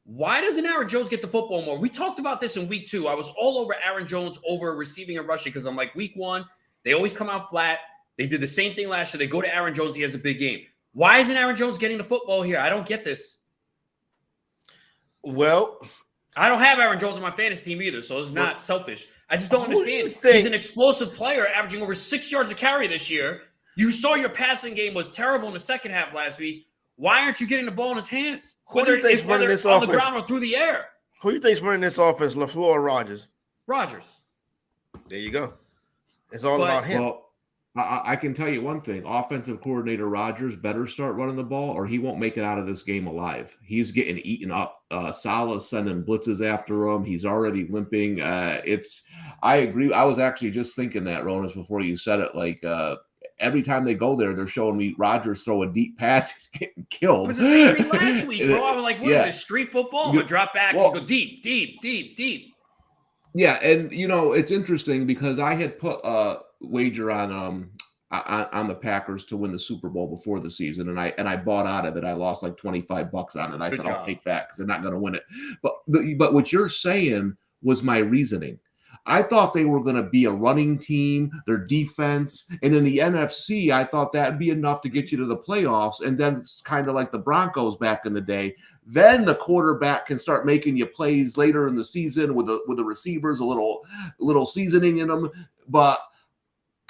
Why doesn't Aaron Jones get the football more? We talked about this in week 2. I was all over Aaron Jones over receiving and rushing because I'm like, week 1, they always come out flat. They did the same thing last year. They go to Aaron Jones. He has a big game. Why isn't Aaron Jones getting the football here? I don't get this. Well, I don't have Aaron Jones on my fantasy team either, so it's not selfish. I just don't understand. He's an explosive player, averaging over 6 yards a carry this year. You saw your passing game was terrible in the second half last week. Why aren't you getting the ball in his hands? Whether it's on the ground or through the air. Who do you think's running this offense, LaFleur or Rodgers? Rodgers. There you go. It's all about him. Well, I can tell you one thing. Offensive coordinator Rodgers better start running the ball or he won't make it out of this game alive. He's getting eaten up. Salah's sending blitzes after him. He's already limping. I agree. I was actually just thinking that, Ronas, before you said it. Like, every time they go there, they're showing me Rodgers throw a deep pass. He's getting killed. It was the same thing last week, bro. I'm like, what is this, street football? I'm going to drop back and go deep, deep, deep, deep. Yeah, and, it's interesting because I had put wager on the Packers to win the Super Bowl before the season, and I bought out of it. I lost like $25 on it. I said I'll take that because they're not going to win it. But what you're saying was my reasoning. I thought they were going to be a running team, their defense, and in the NFC, I thought that'd be enough to get you to the playoffs. And then it's kind of like the Broncos back in the day. Then the quarterback can start making you plays later in the season with the receivers, a little seasoning in them. But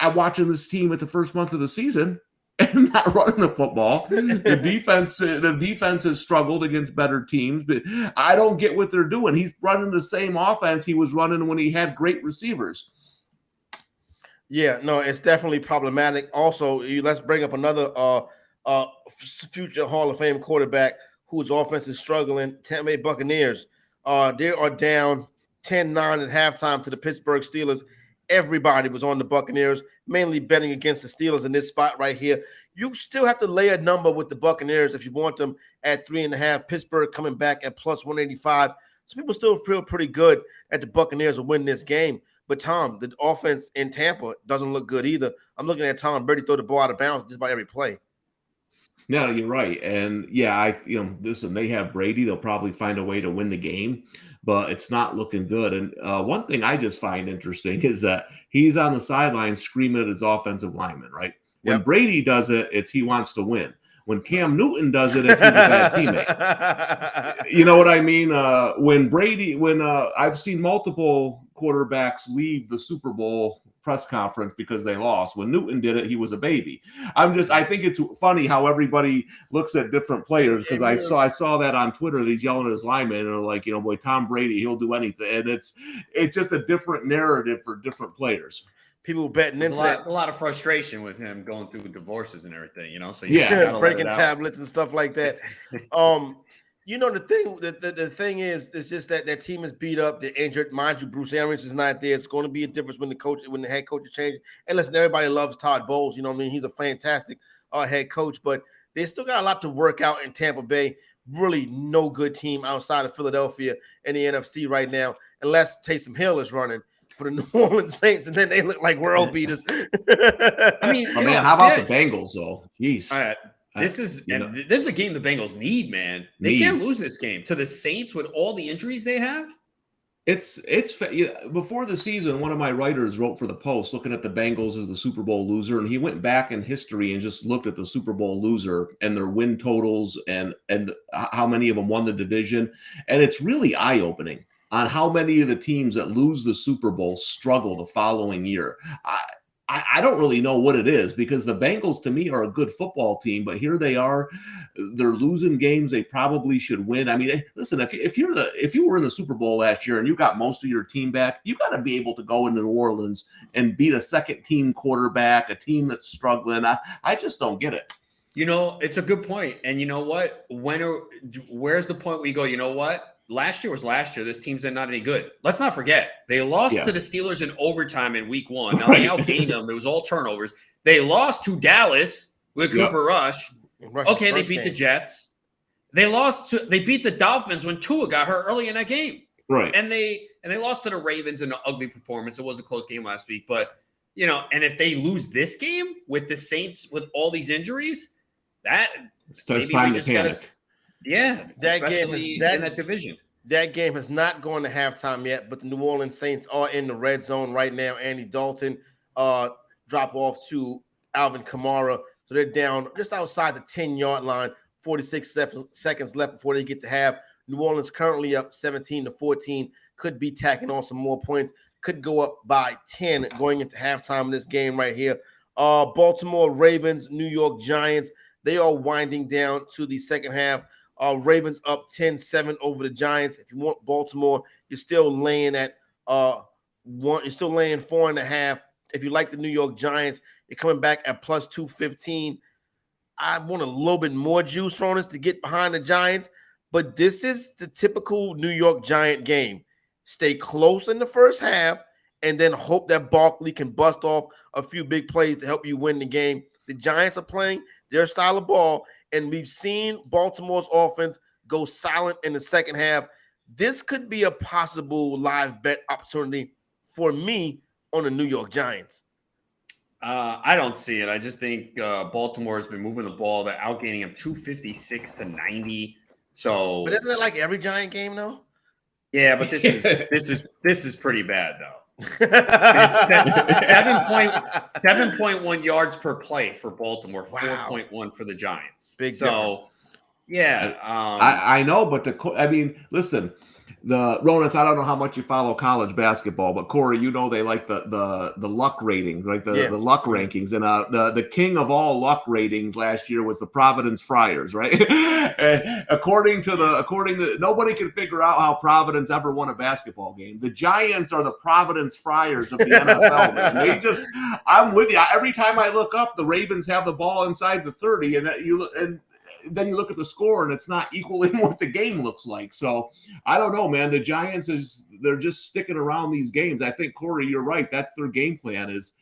I'm watching this team at the first month of the season and not running the football. The defense has struggled against better teams, but I don't get what they're doing. He's running the same offense he was running when he had great receivers. Yeah, no, it's definitely problematic. Also, let's bring up another future Hall of Fame quarterback whose offense is struggling, Tampa Bay Buccaneers. They are down 10-9 at halftime to the Pittsburgh Steelers. Everybody was on the Buccaneers, mainly betting against the Steelers in this spot right here. You still have to lay a number with the Buccaneers if you want them at 3.5. Pittsburgh coming back at plus 185. So people still feel pretty good that the Buccaneers will win this game. But Tom, the offense in Tampa doesn't look good either. I'm looking at Tom Brady throw the ball out of bounds just about every play. No, you're right. And yeah, listen, they have Brady. They'll probably find a way to win the game, but it's not looking good. And one thing I just find interesting is that he's on the sideline screaming at his offensive lineman, right? When Brady does it, it's he wants to win. When Cam Newton does it, it's he's a bad teammate. You know what I mean? When I've seen multiple quarterbacks leave the Super Bowl press conference because they lost. When Newton did it, he was a baby. I think it's funny how everybody looks at different players because I saw that on Twitter. He's yelling at his lineman and they're like, boy, Tom Brady, he'll do anything. And it's just a different narrative for different players. People betting into that. A lot of frustration with him going through divorces and everything, So breaking tablets and stuff like that. The thing is, it's just that team is beat up. They're injured. Mind you, Bruce Arians is not there. It's going to be a difference when the head coach is changing. And listen, everybody loves Todd Bowles. You know what I mean? He's a fantastic head coach, but they still got a lot to work out in Tampa Bay. Really no good team outside of Philadelphia in the NFC right now, unless Taysom Hill is running for the New Orleans Saints, and then they look like world beaters. How about the Bengals, though? Jeez. All right. This is a game the Bengals need, man. They can't lose this game to the Saints with all the injuries they have. It's before the season, one of my writers wrote for the Post looking at the Bengals as the Super Bowl loser, and he went back in history and just looked at the Super Bowl loser and their win totals and how many of them won the division, and it's really eye-opening on how many of the teams that lose the Super Bowl struggle the following year. I don't really know what it is, because the Bengals to me are a good football team, but here they are. They're losing games they probably should win. I mean, listen, if you were in the Super Bowl last year and you got most of your team back, you got to be able to go into New Orleans and beat a second team quarterback, a team that's struggling. I just don't get it. You know, it's a good point. And you know what? Where's the point where you go, you know what? Last year was last year. This team's not any good. Let's not forget. They lost to the Steelers in overtime in week 1. Now, they outgained them. It was all turnovers. They lost to Dallas with Cooper Rush. Okay, they beat the Jets. They beat the Dolphins when Tua got hurt early in that game. Right. And they lost to the Ravens in an ugly performance. It was a close game last week. But, you know, and if they lose this game with the Saints with all these injuries, it's time to panic. That game in that division. That game has not gone to halftime yet, but the New Orleans Saints are in the red zone right now. Andy Dalton drop off to Alvin Kamara. So they're down just outside the 10-yard line, 46 seconds left before they get to half. New Orleans currently up 17-14, could be tacking on some more points, could go up by 10 going into halftime in this game right here. Baltimore Ravens, New York Giants, they are winding down to the second half. Ravens up 10-7 over the Giants. If you want Baltimore, you're still laying at one. You're still laying 4.5. If you like the New York Giants, you're coming back at plus 215. I want a little bit more juice on us to get behind the Giants, but this is the typical New York Giant game. Stay close in the first half, and then hope that Barkley can bust off a few big plays to help you win the game. The Giants are playing their style of ball, and we've seen Baltimore's offense go silent in the second half. This could be a possible live bet opportunity for me on the New York Giants. I don't see it. I just think Baltimore has been moving the ball. They're outgaining them 256-90. So, but isn't it like every Giant game though? Yeah, but this is pretty bad though. It's 7.1 yards per play for Baltimore, 4.1 for the Giants. Big difference. Yeah, I know, but listen, the Ronas, I don't know how much you follow college basketball, but Corey, you know they like the luck ratings, like the luck rankings, and the king of all luck ratings last year was the Providence Friars, right? according to nobody can figure out how Providence ever won a basketball game. The Giants are the Providence Friars of the NFL, man. I'm with you. Every time I look up, the Ravens have the ball inside the 30, and then you look at the score and it's not equaling what the game looks like. So I don't know, man. The Giants they're just sticking around these games. I think, Corey, you're right. That's their game plan, is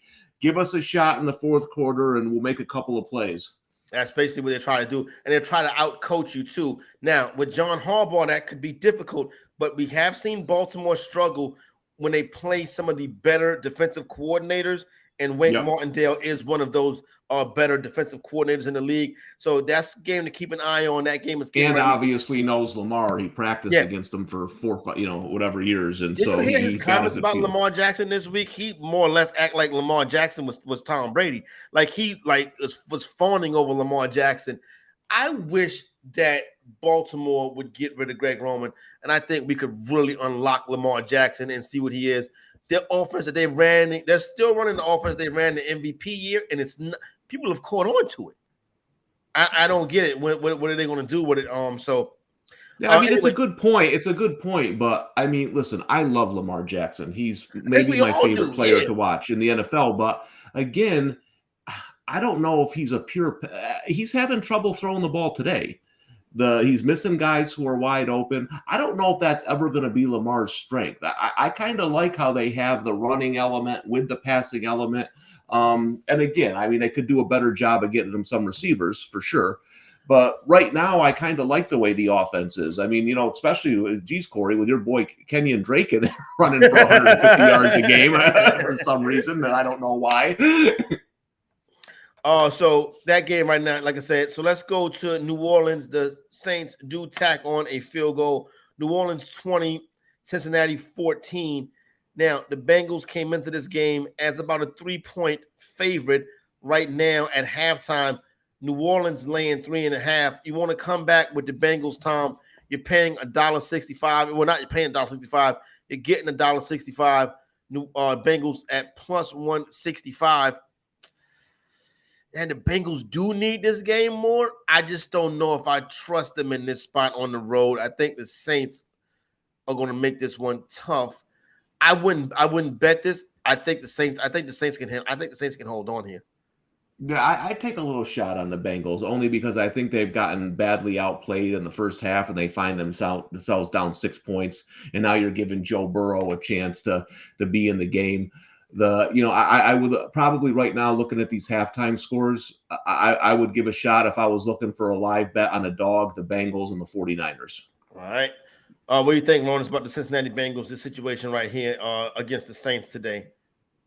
give us a shot in the fourth quarter and we'll make a couple of plays. That's basically what they're trying to do. And they're trying to outcoach you too. Now, with John Harbaugh, that could be difficult, but we have seen Baltimore struggle when they play some of the better defensive coordinators, and Wink Martindale is one of those better defensive coordinators in the league. So that's a game to keep an eye on. That game is obviously knows Lamar. He practiced against him for 4 or 5, whatever years. And Did so you hear his comments about Lamar Jackson this week? He more or less act like Lamar Jackson was Tom Brady. Like he was fawning over Lamar Jackson. I wish that Baltimore would get rid of Greg Roman, and I think we could really unlock Lamar Jackson and see what he is. Their offense that they ran, they're still running the offense they ran the MVP year, and it's not, people have caught on to it. I don't get it. What are they going to do with it? Anyway. It's a good point. It's a good point, but I mean, listen, I love Lamar Jackson. He's maybe my favorite player to watch in the NFL. But again, I don't know if he's he's having trouble throwing the ball today. He's missing guys who are wide open. I don't know if that's ever going to be Lamar's strength. I kind of like how they have the running element with the passing element. And again, I mean, they could do a better job of getting them some receivers for sure. But right now, I kind of like the way the offense is. I mean, especially, Corey, with your boy Kenyon Drake in there running for 150 yards a game for some reason, and I don't know why. So that game right now, like I said, so let's go to New Orleans. The Saints do tack on a field goal. New Orleans 20, Cincinnati 14. Now, the Bengals came into this game as about a 3-point favorite right now at halftime. New Orleans laying 3.5. You want to come back with the Bengals, Tom. You're paying $1.65. Well, not you're paying $1.65. You're getting $1.65. Bengals at plus 165. And the Bengals do need this game more. I just don't know if I trust them in this spot on the road. I think the Saints are going to make this one tough. I wouldn't bet this. I think the Saints can hold on here. Yeah, I take a little shot on the Bengals only because I think they've gotten badly outplayed in the first half and they find themselves down 6 points. And now you're giving Joe Burrow a chance to be in the game. I would probably right now looking at these halftime scores, I would give a shot if I was looking for a live bet on a dog, the Bengals and the 49ers. All right. What do you think, Lawrence, about the Cincinnati Bengals, this situation right here against the Saints today?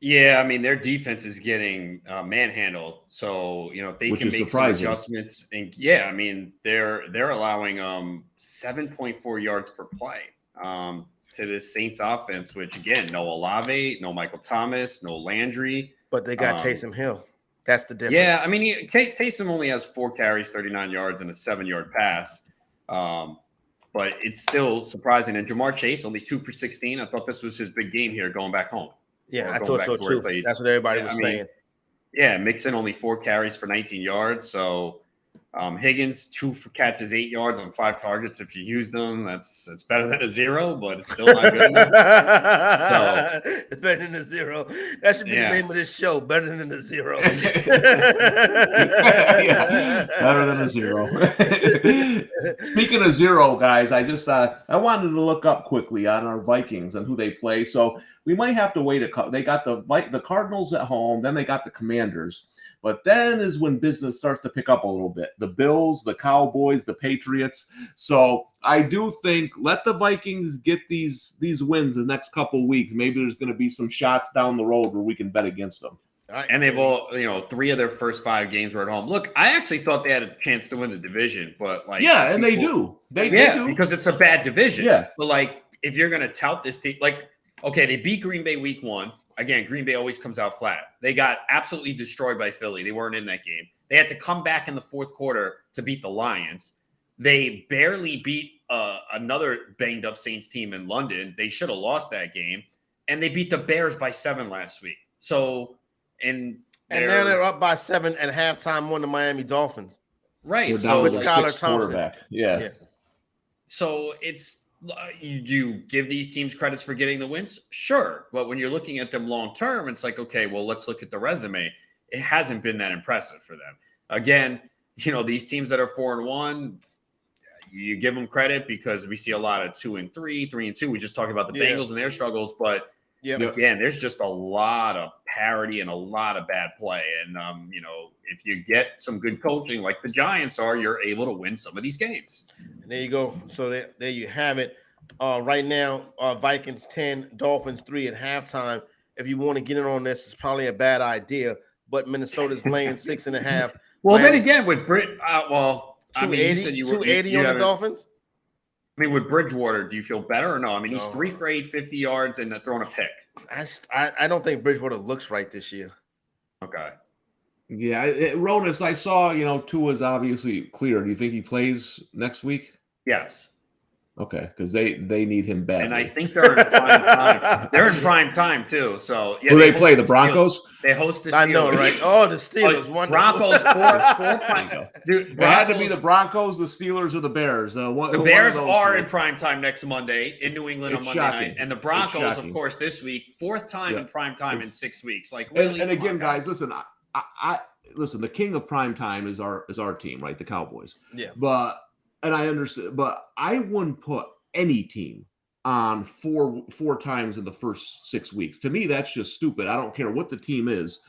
Yeah, I mean, their defense is getting manhandled. So, if they can make some adjustments, and I mean, they're allowing 7.4 yards per play to the Saints offense, which again, no Olave, no Michael Thomas, no Landry. But they got Taysom Hill. That's the difference. Yeah, I mean, Taysom only has 4 carries, 39 yards, and a 7-yard pass. But it's still surprising. And Jamar Chase, only 2 for 16. I thought this was his big game here going back home. Yeah, I thought so too. That's what everybody was saying. Yeah, Mixon only 4 carries for 19 yards. So Higgins 2 catches, 8 yards on 5 targets. If you use them, that's better than a 0, but it's still not good enough. So, it's better than a 0. That should be the name of this show. Better than a 0. Better than a 0. Speaking of 0, guys, I wanted to look up quickly on our Vikings and who they play. So we might have to wait they got the Cardinals at home, then they got the Commanders. But then is when business starts to pick up a little bit. The Bills, the Cowboys, the Patriots. So I do think let the Vikings get these wins the next couple of weeks. Maybe there's going to be some shots down the road where we can bet against them. And they've all, 3 of their first 5 games were at home. Look, I actually thought they had a chance to win the division, but and they do. They do because it's a bad division. Yeah, but if you're going to tout this team, okay, they beat Green Bay week 1. Again, Green Bay always comes out flat. They got absolutely destroyed by Philly. They weren't in that game. They had to come back in the fourth quarter to beat the Lions. They barely beat another banged-up Saints team in London. They should have lost that game. And they beat the Bears by 7 last week. So, and now they're up by 7 at halftime on the Miami Dolphins. Right. So with Skylar Thompson. Yeah. So it's do you give these teams credits for getting the wins? Sure. But when you're looking at them long term, it's okay, well, let's look at the resume. It hasn't been that impressive for them. Again, these teams that are 4-1, you give them credit because we see a lot of 2-3, 3-2. We just talked about the Bengals and their struggles, but again, there's just a lot of parity and a lot of bad play. And, if you get some good coaching like the Giants are, you're able to win some of these games. There you go. So there you have it. Right now, Vikings 10, Dolphins 3 at halftime. If you want to get in on this, it's probably a bad idea. But Minnesota's laying 6.5. Well, then again, with Brit, 280 on the Dolphins. I mean, with Bridgewater, do you feel better or no? I mean, he's 3 for 8, 50 yards, and throwing a pick. I don't think Bridgewater looks right this year. Okay. Yeah, Ronas, I saw, Tua's obviously clear. Do you think he plays next week? Yes. Okay, because they need him badly. And I think they're in prime time. They're in prime time, too. So, yeah. Who they play, the Broncos? They host the Steelers. I know, right? Oh, the Steelers. Broncos, 4 prime. Dude, it had to be the Broncos, the Steelers, or the Bears. The Bears are in prime time next Monday in New England on Monday night. And the Broncos, of course, this week, 4th time in prime time in 6 weeks. Really? And again, guys, listen, I listen, the king of prime time is our team, right? The Cowboys. Yeah. And I understand, but I wouldn't put any team on four times in the first 6 weeks. To me, that's just stupid. I don't care what the team is.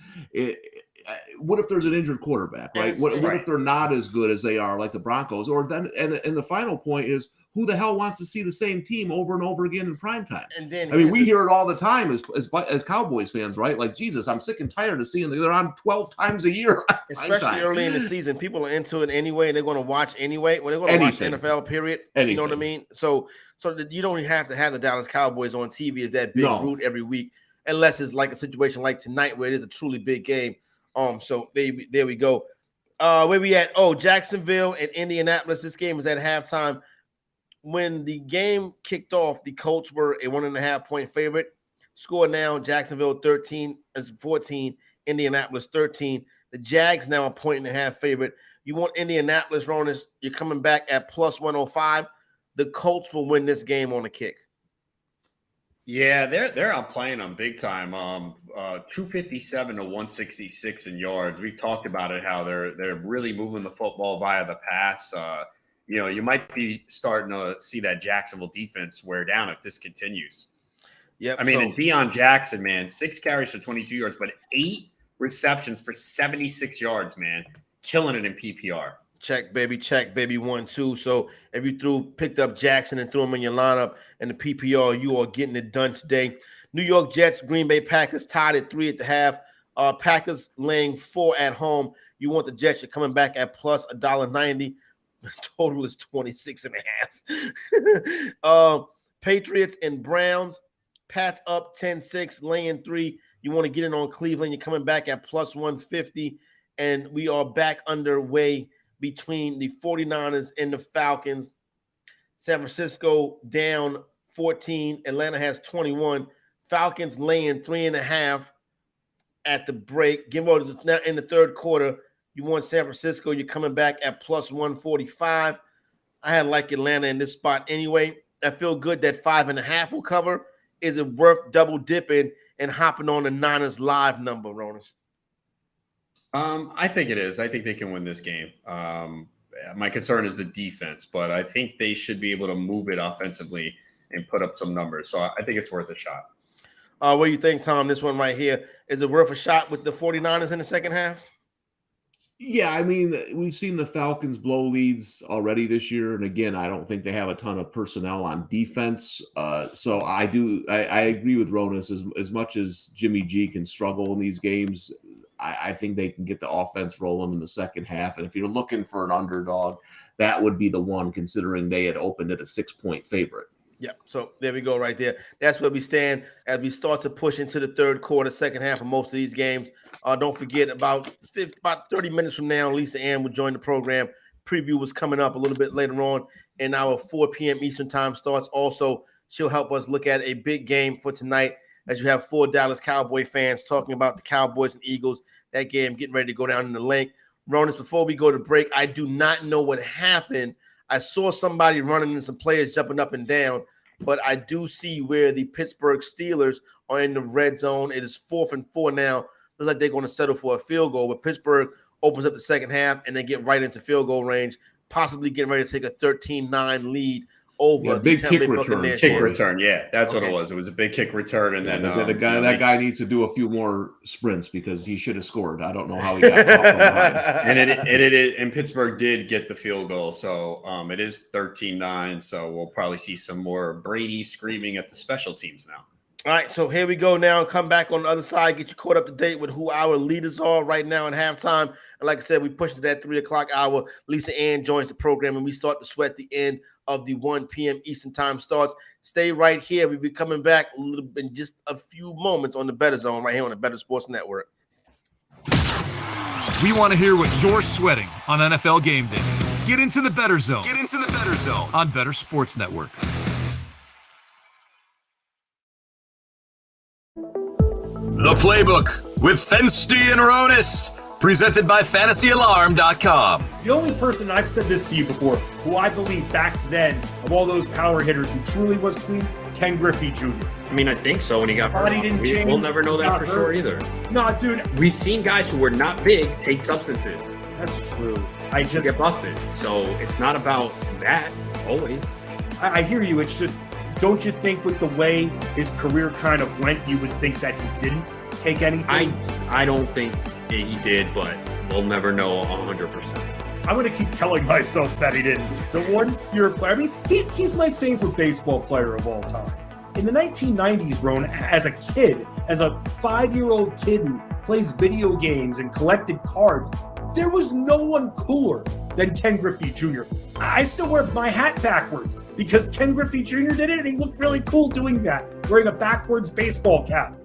What if there's an injured quarterback, right? What if they're not as good as they are, like the Broncos? Or then, and the final point is, who the hell wants to see the same team over and over again in prime time? And then we hear it all the time as Cowboys fans, right? Like, Jesus, I'm sick and tired of seeing they're on 12 times a year. Especially early in the season. People are into it anyway, and they're going to watch anyway. When they're going to watch the NFL, period. You know what I mean? So you don't even have to have the Dallas Cowboys on TV as that big root every week, unless it's like a situation like tonight where it is a truly big game. So there we go. Where we at? Oh, Jacksonville and Indianapolis. This game was at halftime. When the game kicked off, the Colts were a 1.5 point favorite. Score now, Jacksonville 14, Indianapolis 13. The Jags now a 1.5 favorite. You want Indianapolis, Ronis, you're coming back at plus 105. The Colts will win this game on a kick. Yeah, they're outplaying them big time. 257 to 166 in yards. We've talked about it, how they're really moving the football via the pass. You might be starting to see that Jacksonville defense wear down if this continues. Yep. I mean, and Deion Jackson, man, 6 carries for 22 yards, but 8 receptions for 76 yards, man. Killing it in PPR. Check, baby, 1-2. So if you picked up Jackson and threw him in your lineup and the PPR, you are getting it done today. New York Jets, Green Bay Packers tied at 3 at the half. Packers laying 4 at home. You want the Jets, you're coming back at plus $1.90. The total is 26.5. Patriots and Browns. Pats up 10-6, laying 3. You want to get in on Cleveland. You're coming back at plus 150. And we are back underway between the 49ers and the Falcons. San Francisco down 14. Atlanta has 21. Falcons laying 3.5 at the break. Now in the third quarter, you want San Francisco. You're coming back at plus 145. I had like Atlanta in this spot anyway. I feel good that 5.5 will cover. Is it worth double dipping and hopping on the Niners live number, Ronis? I think it is. I think they can win this game. My concern is the defense, but I think they should be able to move it offensively and put up some numbers. So I think it's worth a shot. What do you think, Tom? This one right here, is it worth a shot with the 49ers in the second half? Yeah, I mean, we've seen the Falcons blow leads already this year, and again, I don't think they have a ton of personnel on defense. So I agree with Ronis. As much as Jimmy G can struggle in these games, I think they can get the offense rolling in the second half. And if you're looking for an underdog, that would be the one, considering they had opened at a 6-point favorite. Yeah, so there we go right there. That's where we stand as we start to push into the third quarter, second half of most of these games. Don't forget, about 30 minutes from now, Lisa Ann will join the program. Preview was coming up a little bit later on, and our 4 p.m. Eastern time starts. Also, she'll help us look at a big game for tonight as you have 4 Dallas Cowboy fans talking about the Cowboys and Eagles. That game getting ready to go down in the link. Ronis, before we go to break, I do not know what happened. I saw somebody running and some players jumping up and down, but I do see where the Pittsburgh Steelers are in the red zone. It is 4th and 4 now. Looks like they're going to settle for a field goal, but Pittsburgh opens up the second half and they get right into field goal range, possibly getting ready to take a 13-9 lead over big kick return. Kick return, yeah, that's what it was. It was a big kick return, and then that guy needs to do a few more sprints because he should have scored. I don't know how he got caught from behind. And Pittsburgh did get the field goal, so it is 13-9. So we'll probably see some more Brady screaming at the special teams now. All right, so here we go now. Come back on the other side, get you caught up to date with who our leaders are right now at halftime. And like I said, we push to that 3 o'clock hour. Lisa Ann joins the program, and we start to sweat the end of the 1 p.m. Eastern time starts. Stay right here. We'll be coming back in just a few moments on the Bettor Zone right here on the Bettor Sports Network. We want to hear what you're sweating on NFL Game Day. Get into the Bettor Zone. Get into the Bettor Zone on Bettor Sports Network. The Playbook with Fensty and Ronis, presented by FantasyAlarm.com. The only person, I've said this to you before, who I believe back then, of all those power hitters who truly was clean, Ken Griffey Jr. I mean, I think so when he got Body hurt. didn't change. We'll never know that for sure either. No, dude. We've seen guys who were not big take substances. That's true. I just get busted. So it's not about that always. I hear you. It's just, don't you think with the way his career kind of went, you would think that he didn't take anything? I don't think he did, but we'll never know 100%. I'm going to keep telling myself that he didn't. The 1 year player, I mean, he's my favorite baseball player of all time. In the 1990s, Ron, as a kid, as a 5-year-old kid who plays video games and collected cards, there was no one cooler than Ken Griffey Jr. I still wear my hat backwards because Ken Griffey Jr. did it, and he looked really cool doing that, wearing a backwards baseball cap.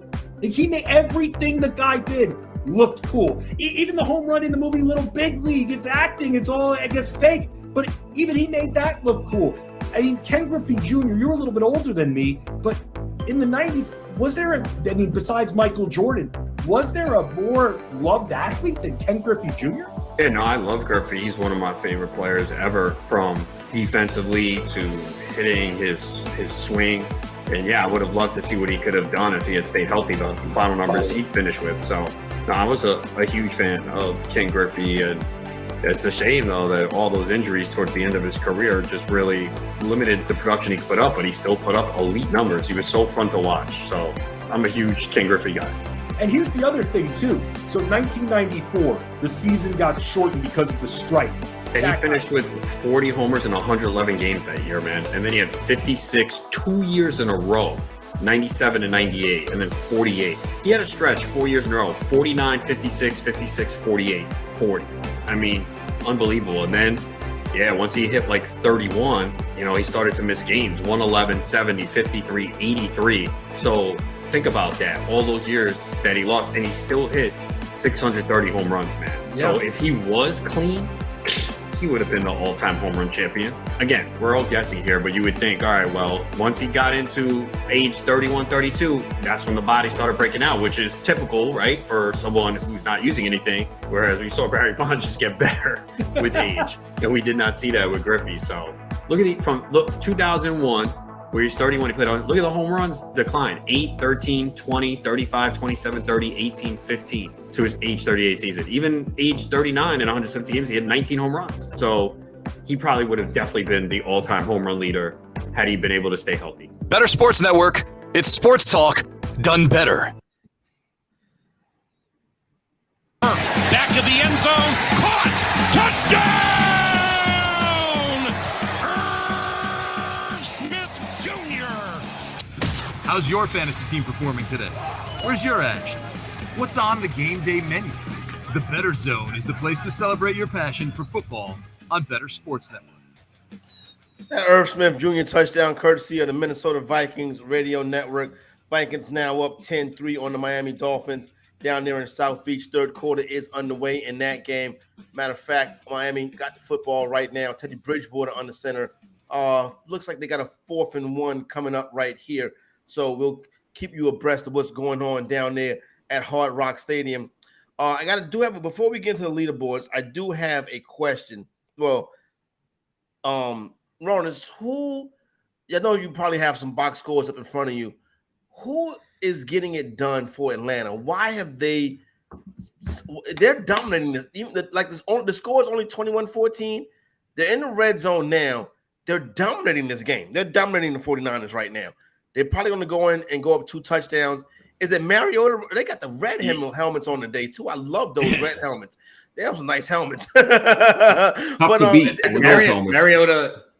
Like, he made everything the guy did looked cool. Even the home run in the movie Little Big League, it's acting, it's all, I guess, fake, but even he made that look cool. I mean, Ken Griffey Jr., you're a little bit older than me, but in the 90s, was there besides Michael Jordan, was there a more loved athlete than Ken Griffey Jr.? Yeah, no, I love Griffey. He's one of my favorite players ever, from defensively to hitting his swing. And yeah, I would have loved to see what he could have done if he had stayed healthy, the final numbers he'd finished with. So, no, I was a huge fan of Ken Griffey, and it's a shame, though, that all those injuries towards the end of his career just really limited the production he could put up, but he still put up elite numbers. He was so fun to watch. So I'm a huge Ken Griffey guy. And here's the other thing, too. So 1994, the season got shortened because of the strike. And he finished with 40 homers in 111 games that year, man. And then he had 56 2 years in a row, 97 and 98, and then 48. He had a stretch 4 years in a row, 49, 56, 56, 48, 40. I mean, unbelievable. And then, yeah, once he hit like 31, he started to miss games, 111, 70, 53, 83. So think about that, all those years that he lost, and he still hit 630 home runs, man. Yeah. So if he was clean, he would have been the all-time home run champion. Again, we're all guessing here, but you would think, all right, well, once he got into age 31, 32, that's when the body started breaking out, which is typical, right, for someone who's not using anything, whereas we saw Barry Bonds just get better with age. And we did not see that with Griffey. So look at 2001, where he's 31, he played on, look at the home runs decline, 8, 13, 20, 35, 27, 30, 18, 15 to his age 38 season. Even age 39 in 170 games, he had 19 home runs. So he probably would have definitely been the all-time home run leader had he been able to stay healthy. Better Sports Network. It's sports talk done better. Back to the end zone. Caught. Touchdown! How's your fantasy team performing today? Where's your action? What's on the game day menu? The Bettor Zone is the place to celebrate your passion for football on Bettor Sports Network. That Irv Smith Jr. touchdown, courtesy of the Minnesota Vikings radio network. Vikings now up 10-3 on the Miami Dolphins down there in South Beach. Third quarter is underway in that game. Matter of fact, Miami got the football right now. Teddy Bridgewater on the center. Looks like they got a 4th and 1 coming up right here. So we'll keep you abreast of what's going on down there at Hard Rock Stadium. I got to do have, before we get into the leaderboards, I do have a question. Well, Ronis, I know you probably have some box scores up in front of you. Who is getting it done for Atlanta? Why have they're dominating this? Even the score is only 21-14. They're in the red zone now. They're dominating this game. They're dominating the 49ers right now. They're probably going to go in and go up 2 touchdowns. Is it Mariota? They got the red helmets on today, too. I love those red helmets. They have some nice helmets. But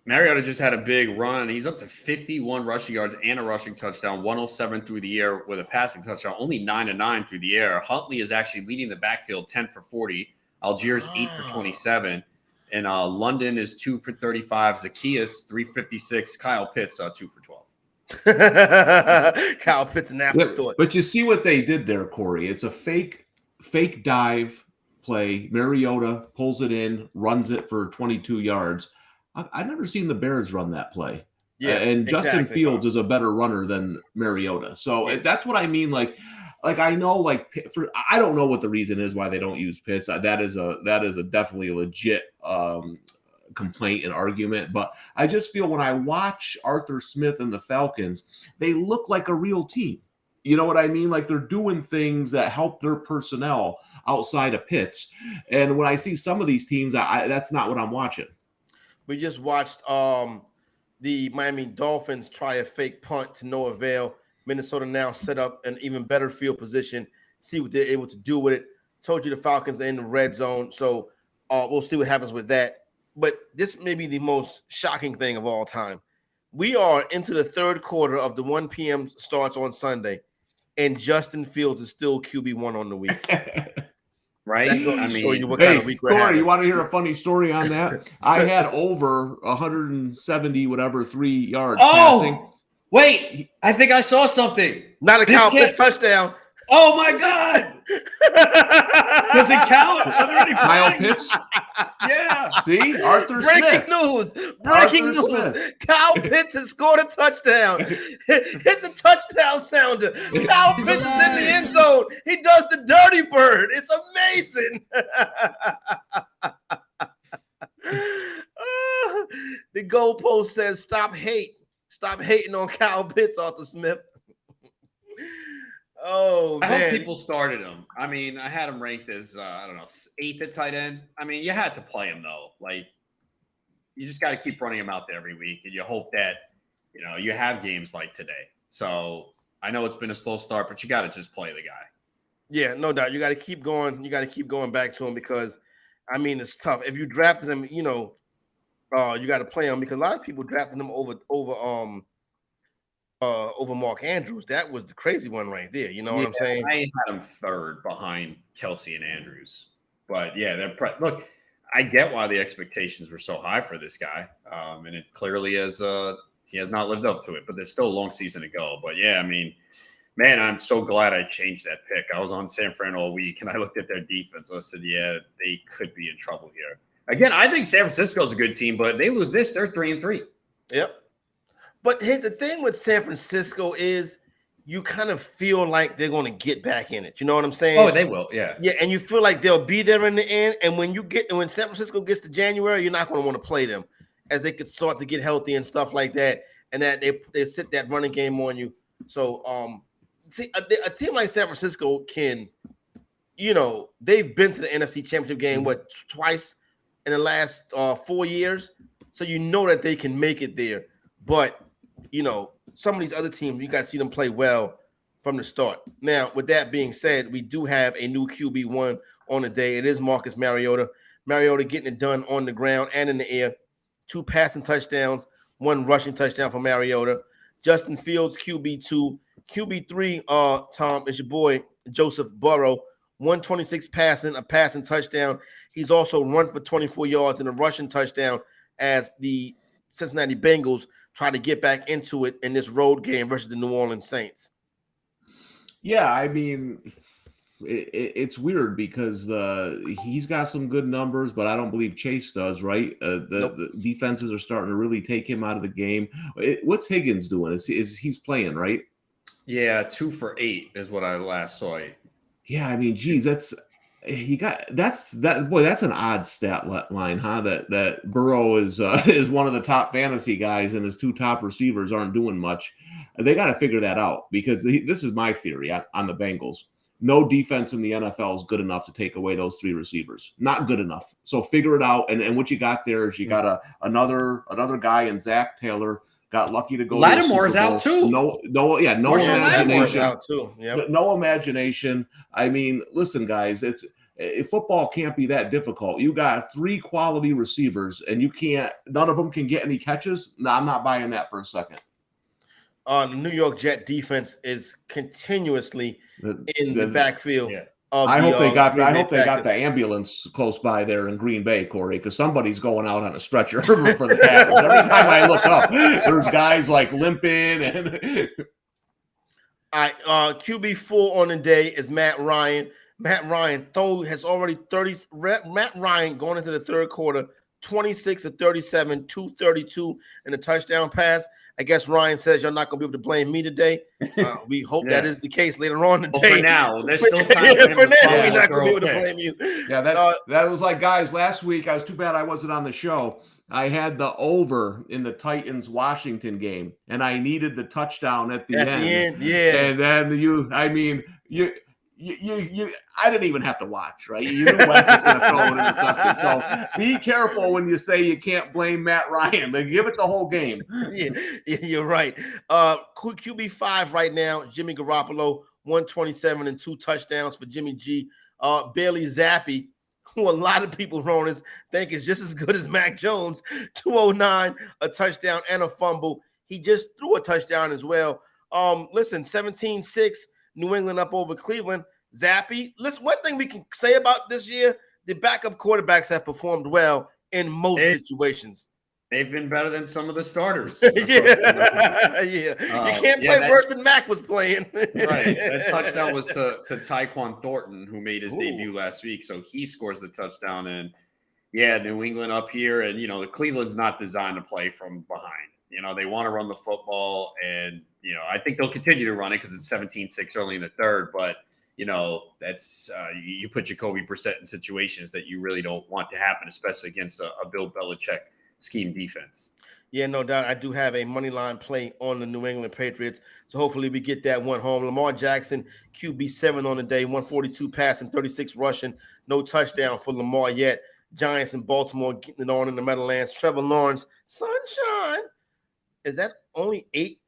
Mariota just had a big run. He's up to 51 rushing yards and a rushing touchdown, 107 through the air with a passing touchdown, only 9-9 through the air. Huntley is actually leading the backfield, 10 for 40. Algiers 8 for 27. And London is 2 for 35. Zacchaeus 356. Kyle Pitts 2 for 12. Kyle Pitts an afterthought. But you see what they did there, Corey. It's a fake dive play. Mariota pulls it in, runs it for 22 yards. I've never seen the Bears run that play. Yeah, and Justin Fields is a better runner than Mariota. So that's what I mean. Like I know, I don't know what the reason is why they don't use Pitts. That is a definitely a legit complaint and argument. But I just feel when I watch Arthur Smith and the Falcons, they look like a real team. You know what I mean? Like they're doing things that help their personnel outside of Pitts. And when I see some of these teams, that's not what I'm watching. We just watched the Miami Dolphins try a fake punt to no avail. Minnesota now set up an even better field position. See what they're able to do with it. Told you the Falcons are in the red zone, so we'll see what happens with that. But this may be the most shocking thing of all time. We are into the third quarter of the 1 p.m. starts on Sunday, and Justin Fields is still QB1 on the week. Right? I mean, show you what kind of week we're Corey, having. you want to hear a funny story on that? I had over 170 3 yards passing. Wait, I think I saw something. Not a Kyle Pitts touchdown. Oh my God! Does it count? Are there any Kyle flags? Pitts. Yeah. See, Arthur Breaking Smith. news! Arthur News! Smith. Kyle Pitts has scored a touchdown. Hit the touchdown sounder. Kyle Pitts is in the end zone. He does the dirty bird. It's amazing. The goalpost says, "Stop hating on Kyle Pitts, Arthur Smith." Oh I man, hope people started him. I mean, I had him ranked as I don't know, 8th at tight end. I mean, you had to play him though. Like, you just got to keep running him out there every week, and you hope that you have games like today. So I know it's been a slow start, but you got to just play the guy. yeah, no doubt. You got to keep going. You got to keep going back to him because, I mean, it's tough. If you drafted him, you got to play him because a lot of people drafted him over Mark Andrews. That was the crazy one right there. You know what I'm saying? I had him 3rd behind Kelsey and Andrews. But yeah, look, I get why the expectations were so high for this guy. And it clearly he has not lived up to it, but there's still a long season to go. But yeah, I mean, man, I'm so glad I changed that pick. I was on San Fran all week and I looked at their defense. I said, yeah, they could be in trouble here. Again, I think San Francisco is a good team, but they lose this, they're 3-3. Yep. But here's the thing with San Francisco is you kind of feel like they're going to get back in it. You know what I'm saying? Oh, they will. Yeah. Yeah, and you feel like they'll be there in the end. And when San Francisco gets to January, you're not going to want to play them as they could start to get healthy and stuff like that. And that they sit that running game on you. So, see, a team like San Francisco can, they've been to the NFC Championship game, twice in the last 4 years. So you know that they can make it there. But, some of these other teams, you got to see them play well from the start. Now, with that being said, we do have a new QB1 on the day. It is Marcus Mariota. Mariota getting it done on the ground and in the air. 2 passing touchdowns, 1 rushing touchdown for Mariota. Justin Fields, QB2. QB3, Tom, is your boy, Joseph Burrow. 126 passing, a passing touchdown. He's also run for 24 yards and a rushing touchdown as the Cincinnati Bengals try to get back into it in this road game versus the New Orleans Saints. Yeah, I mean, it's weird because he's got some good numbers, but I don't believe Chase does, right? The defenses are starting to really take him out of the game. What's Higgins doing? He's playing, right? Yeah, 2 for 8 is what I last saw. Yeah, I mean, geez, that's an odd stat line, huh? That Burrow is one of the top fantasy guys, and his 2 top receivers aren't doing much. They got to figure that out because this is my theory on the Bengals. No defense in the NFL is good enough to take away those 3 receivers. Not good enough. So figure it out. And what you got there is you got another guy in Zach Taylor. Got lucky to go. Lattimore's out too. No imagination. Out too. Yep. No imagination. I mean, listen, guys, football can't be that difficult. You got 3 quality receivers, and none of them can get any catches. No, I'm not buying that for a second. The New York Jet defense is continuously in the backfield. Yeah. I hope they got the ambulance close by there in Green Bay, Corey, because somebody's going out on a stretcher for the Packers. Every time I look up, there's guys like limping. And all right, QB4 on the day is Matt Ryan. Matt Ryan has already 30. Matt Ryan going into the 3rd quarter, 26 of 37, 232 in a touchdown pass. I guess Ryan says you're not going to be able to blame me today. We hope that is the case later on today. Well, for now, there's still time. For now, we're not going to be able to blame you. Yeah, that was like, guys, last week, I was too bad I wasn't on the show. I had the over in the Titans-Washington game, and I needed the touchdown at the end. Yeah. And then I didn't even have to watch, right? You knew Wentz was going to throw an interception. So be careful when you say you can't blame Matt Ryan. They give it the whole game. Yeah, you're right. QB5 right now, Jimmy Garoppolo, 127 and 2 touchdowns for Jimmy G. Bailey Zappi, who a lot of people think is just as good as Mac Jones, 209, a touchdown and a fumble. He just threw a touchdown as well. Listen, 17-6. New England up over Cleveland. Zappy, listen, one thing we can say about this year, the backup quarterbacks have performed well in most situations. They've been better than some of the starters. Yeah. You can't play worse than Mac was playing. Right. That touchdown was to Tyquan Thornton, who made his debut last week. So he scores the touchdown. And New England up here. And, the Cleveland's not designed to play from behind. They want to run the football. And, I think they'll continue to run it because it's 17-6 early in the third. But, that's you put Jacoby Brissett in situations that you really don't want to happen, especially against a Bill Belichick scheme defense. Yeah, no doubt. I do have a money line play on the New England Patriots. So hopefully we get that one home. Lamar Jackson, QB7 on the day, 142 passing, 36 rushing. No touchdown for Lamar yet. Giants in Baltimore getting it on in the Meadowlands. Trevor Lawrence, sunshine. Is that only 8?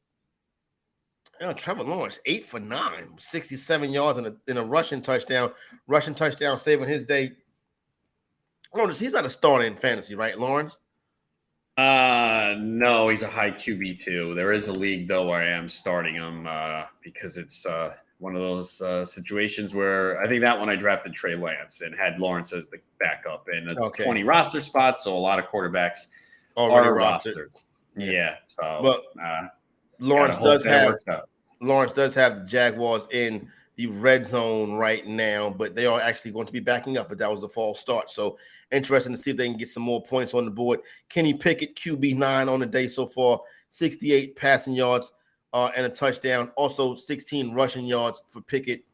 Trevor Lawrence, 8 for 9, 67 yards in a rushing touchdown. Rushing touchdown saving his day. Lawrence, he's not a starter in fantasy, right, Lawrence? No, he's a high QB2. There is a league though where I am starting him because it's one of those situations where I think that one I drafted Trey Lance and had Lawrence as the backup, and it's 20 roster spots, so a lot of quarterbacks already are rostered. Yeah, so but Lawrence does have the Jaguars in the red zone right now, but they are actually going to be backing up. But that was a false start, so interesting to see if they can get some more points on the board. Kenny Pickett, QB9 on the day so far, 68 passing yards and a touchdown. Also 16 rushing yards for Pickett.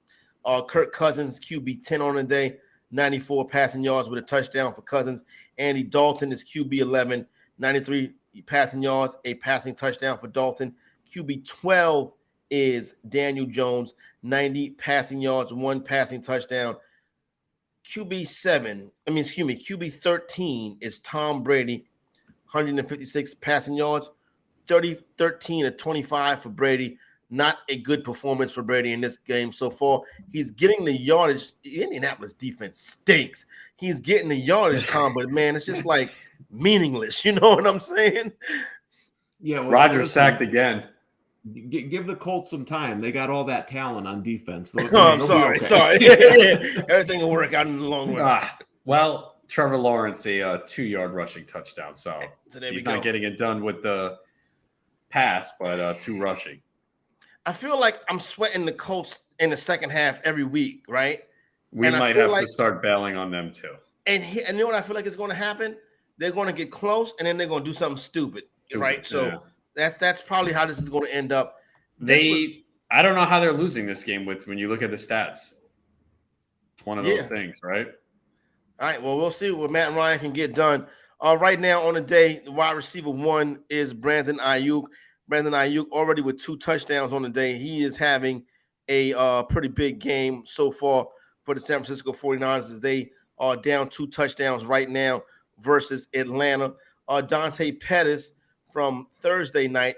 Kirk Cousins, QB10 on the day, 94 passing yards with a touchdown for Cousins. Andy Dalton is QB11, 93 passing yards, a passing touchdown for Dalton. QB12 is Daniel Jones, 90 passing yards, 1 passing touchdown. QB13 is Tom Brady, 156 passing yards, 13 to 25 for Brady. Not a good performance for Brady in this game so far. He's getting the yardage. Indianapolis defense stinks. He's getting the yardage, Tom, but man, it's just like meaningless. You know what I'm saying? Yeah, well, Rodgers sacked again. Give the Colts some time. They got all that talent on defense. I'm sorry. Yeah. Everything will work out in the long run. Well, Trevor Lawrence, a 2-yard rushing touchdown. So he's not getting it done with the pass, but 2 rushing. I feel like I'm sweating the Colts in the second half every week, right? We might have to start bailing on them too. And you know what I feel like is going to happen? They're going to get close, and then they're going to do something stupid, right? So that's probably how this is going to end up. I don't know how they're losing this game when you look at the stats. It's one of those things, right? All right, well, we'll see what Matt and Ryan can get done. Right now on the day, the wide receiver 1 is Brandon Ayuk. Brandon Ayuk already with 2 touchdowns on the day. He is having a pretty big game so far for the San Francisco 49ers as they are down 2 touchdowns right now versus Atlanta. Dante Pettis from Thursday night,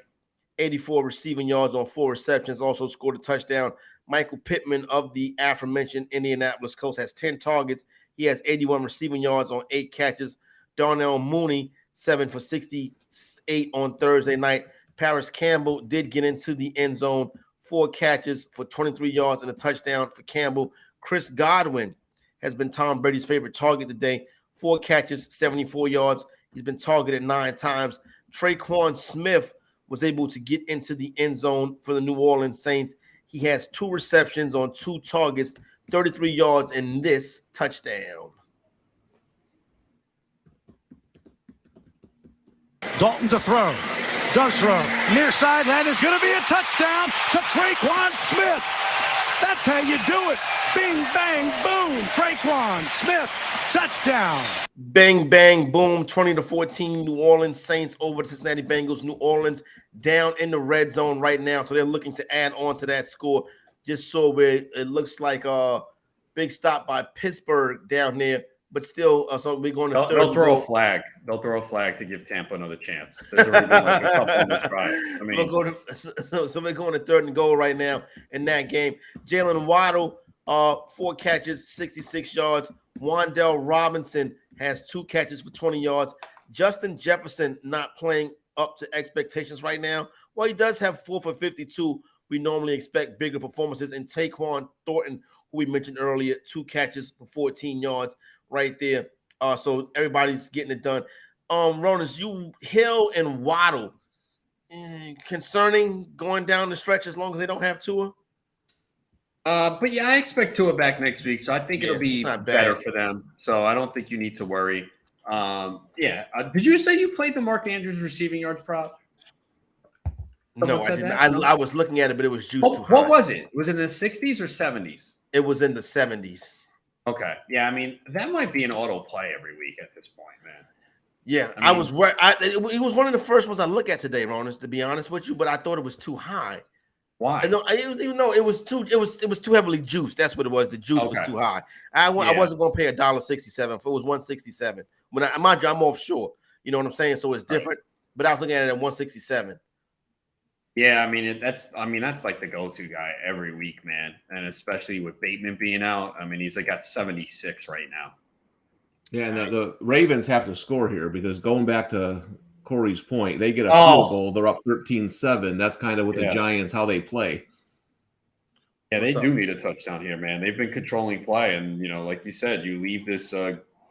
84 receiving yards on 4 receptions, also scored a touchdown. Michael Pittman of the aforementioned Indianapolis Colts has 10 targets. He has 81 receiving yards on 8 catches. Darnell Mooney, 7 for 68 on Thursday night. Paris Campbell did get into the end zone, 4 catches for 23 yards and a touchdown for Campbell. Chris Godwin has been Tom Brady's favorite target today, 4 catches, 74 yards. He's been targeted 9 times. Traquan Smith was able to get into the end zone for the New Orleans Saints. He has 2 receptions on 2 targets, 33 yards in this touchdown. Dalton to throw. Does throw. Near side, that is going to be a touchdown to Traquan Smith. That's how you do it. Bing, bang, boom. Traquan Smith, touchdown. Bang, bang, boom, 20-14. New Orleans Saints over the Cincinnati Bengals. New Orleans down in the red zone right now, so they're looking to add on to that score. Just so it looks like a big stop by Pittsburgh down there, but still, so we're going to they'll throw a flag. They'll throw a flag to give Tampa another chance. There's already been like a couple on this drive. I mean, so we're going to 3rd and goal right now in that game. Jalen Waddle, 4 catches, 66 yards. Wan'Dale Robinson has 2 catches for 20 yards. Justin Jefferson not playing up to expectations right now. Well, he does have 4 for 52. We normally expect bigger performances. And Tyquan Thornton, who we mentioned earlier, 2 catches for 14 yards right there. So everybody's getting it done. Ronas, you Hill and Waddle concerning going down the stretch as long as they don't have Tua. But yeah, I expect Tua back next week, so I think it'll be better for them. So I don't think you need to worry. Did you say you played the Mark Andrews receiving yards prop? No, I didn't. I was looking at it, but it was juiced too high. What was it? Was it in the 60s or 70s? It was in the 70s. Okay. Yeah, I mean, that might be an auto play every week at this point, man. Yeah, I was worried. It was one of the first ones I look at today, Ronas, to be honest with you, but I thought it was too high. Why? Even though it was too heavily juiced. That's what it was. The juice was too high. I wasn't going to pay $1.67 if it was $1.67. When mind you, I'm offshore. You know what I'm saying? So it's different. But I was looking at it at $1.67. Yeah, I mean that's like the go-to guy every week, man, and especially with Bateman being out. I mean, he's got 76 right now. Yeah, and the Ravens have to score here because going back to Corey's point, they get a field goal. They're up 13-7. That's kind of with the Giants, how they play. Yeah, they do need a touchdown here, man. They've been controlling play. And, like you said, you leave this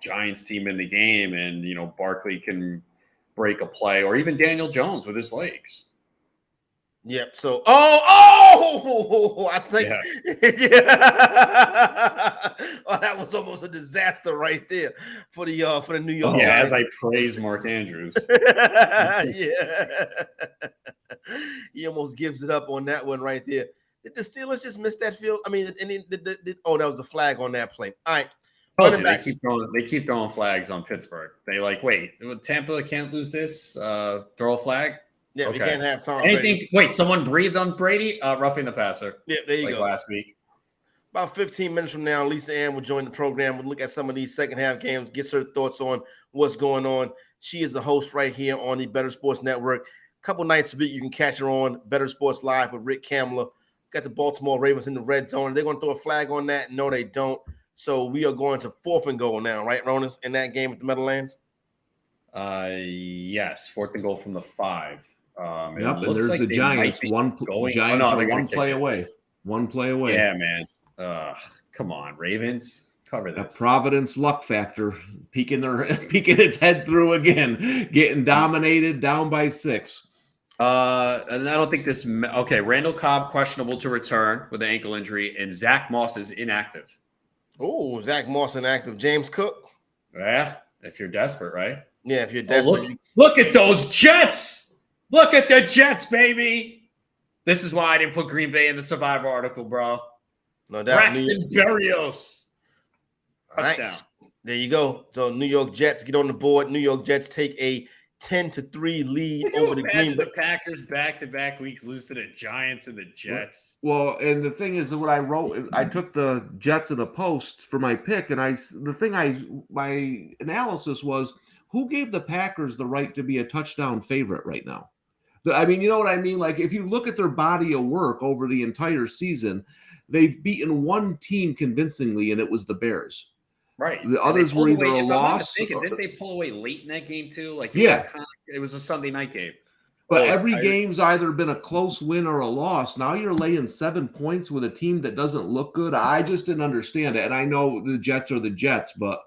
Giants team in the game and, Barkley can break a play or even Daniel Jones with his legs. Yep. So, I think, that was almost a disaster right there for the New York. Yeah, as I praise Mark Andrews. He almost gives it up on that one right there. Did the Steelers just miss that field? I mean, that was a flag on that play. All right. They keep throwing flags on Pittsburgh. They wait, Tampa can't lose this. Throw a flag. Yeah, we can't have Tom Anything? Brady. Wait, someone breathed on Brady? Roughing the passer. Yeah, there you go. Last week. About 15 minutes from now, Lisa Ann will join the program. We'll look at some of these second half games, get her thoughts on what's going on. She is the host right here on the Bettor Sports Network. A couple nights a week, you can catch her on Bettor Sports Live with Rick Kamler. Got the Baltimore Ravens in the red zone. They're going to throw a flag on that. No, they don't. So we are going to 4th and goal now, right, Ronas, in that game at the Meadowlands? Yes, 4th and goal from the 5. And there's the Giants. One play away. One play away. Yeah, man. Come on, Ravens, cover this. A Providence luck factor, peeking its head through again, getting dominated, down by 6. And I don't think this. Okay, Randall Cobb questionable to return with an ankle injury, and Zach Moss is inactive. Oh, Zach Moss inactive. James Cook. Yeah, if you're desperate, right? Yeah, if you're desperate. Look at those Jets. Look at the Jets, baby. This is why I didn't put Green Bay in the Survivor article, bro. No doubt. Braxton Berrios. All right. There you go. So New York Jets get on the board. New York Jets take a 10-3 lead over the Green Bay. The Packers back-to-back weeks lose to the Giants and the Jets. Well, and the thing is, what I wrote, I took the Jets in a post for my pick, and my analysis was, who gave the Packers the right to be a touchdown favorite right now? I mean, you know what I mean? Like, if you look at their body of work over the entire season, they've beaten one team convincingly, and it was the Bears. Right. The others were either a loss. Didn't they pull away late in that game too? It was a Sunday night game. But every game's either been a close win or a loss. Now you're laying 7 points with a team that doesn't look good. I just didn't understand it. And I know the Jets are the Jets, but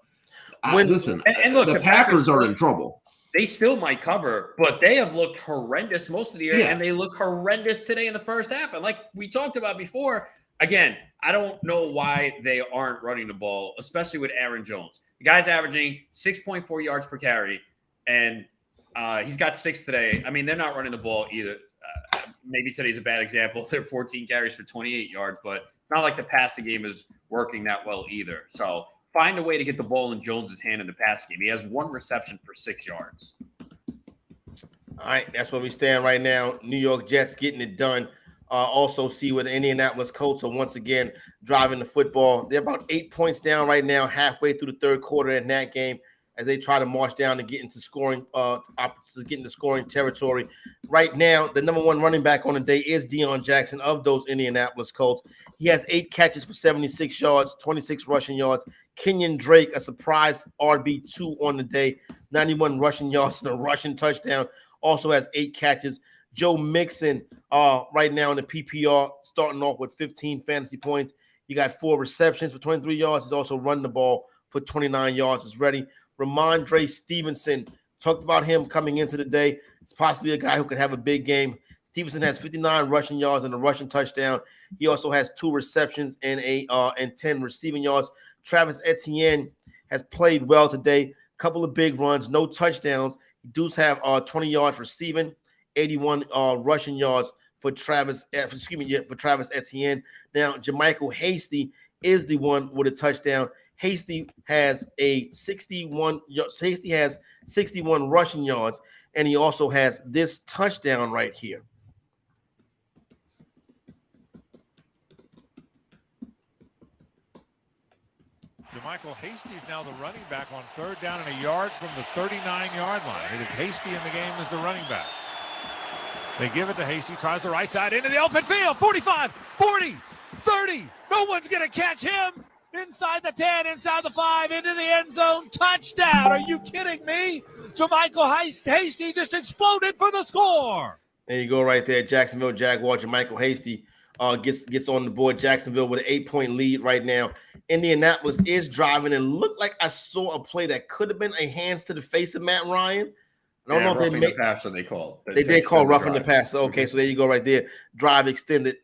listen, look, the Packers are in trouble. They still might cover, but they have looked horrendous most of the year, and they look horrendous today in the first half. And like we talked about before, again, I don't know why they aren't running the ball, especially with Aaron Jones. The guy's averaging 6.4 yards per carry, and he's got 6 today. I mean, they're not running the ball either. Maybe today's a bad example. They're 14 carries for 28 yards, but it's not like the passing game is working that well either. So find a way to get the ball in Jones's hand in the pass game. He has 1 reception for 6 yards. All right, that's where we stand right now. New York Jets getting it done. Also see where the Indianapolis Colts are once again driving the football. They're about 8 points down right now, halfway through the third quarter in that game, as they try to march down and get into scoring, scoring territory. Right now, the number 1 running back on the day is Deion Jackson of those Indianapolis Colts. He has 8 catches for 76 yards, 26 rushing yards. Kenyon Drake, a surprise RB2 on the day, 91 rushing yards and a rushing touchdown, also has 8 catches. Joe Mixon, right now in the PPR, starting off with 15 fantasy points. You got 4 receptions for 23 yards. He's also run the ball for 29 yards. Is ready. Ramondre Stevenson, Talked about him coming into the day. It's possibly a guy who could have a big game. Stevenson has 59 rushing yards and a rushing touchdown. He also has 2 receptions and 10 receiving yards. Travis Etienne has played well today. Couple of big runs, no touchdowns. He does have 20 yards receiving, 81 rushing yards for Travis Etienne. Now, Jermichael Hasty is the one with a touchdown. Hasty has 61 rushing yards, and he also has this touchdown right here. Jermichael Hasty's now the running back on 3rd down and a yard from the 39-yard line. It is Hasty in the game as the running back. They give it to Hasty, tries the right side into the open field. 45, 40, 30. No one's going to catch him. Inside the 10, inside the 5, into the end zone. Touchdown. Are you kidding me? Jermichael Hasty just exploded for the score. There you go right there. Jacksonville Jaguar, Jermichael Hasty gets on the board. Jacksonville with an 8-point lead right now. Indianapolis is driving and looked like I saw a play that could have been a hands to the face of Matt Ryan. I don't know if they made the passer they called. They did call roughing the passer. Okay, so there you go right there. Drive extended.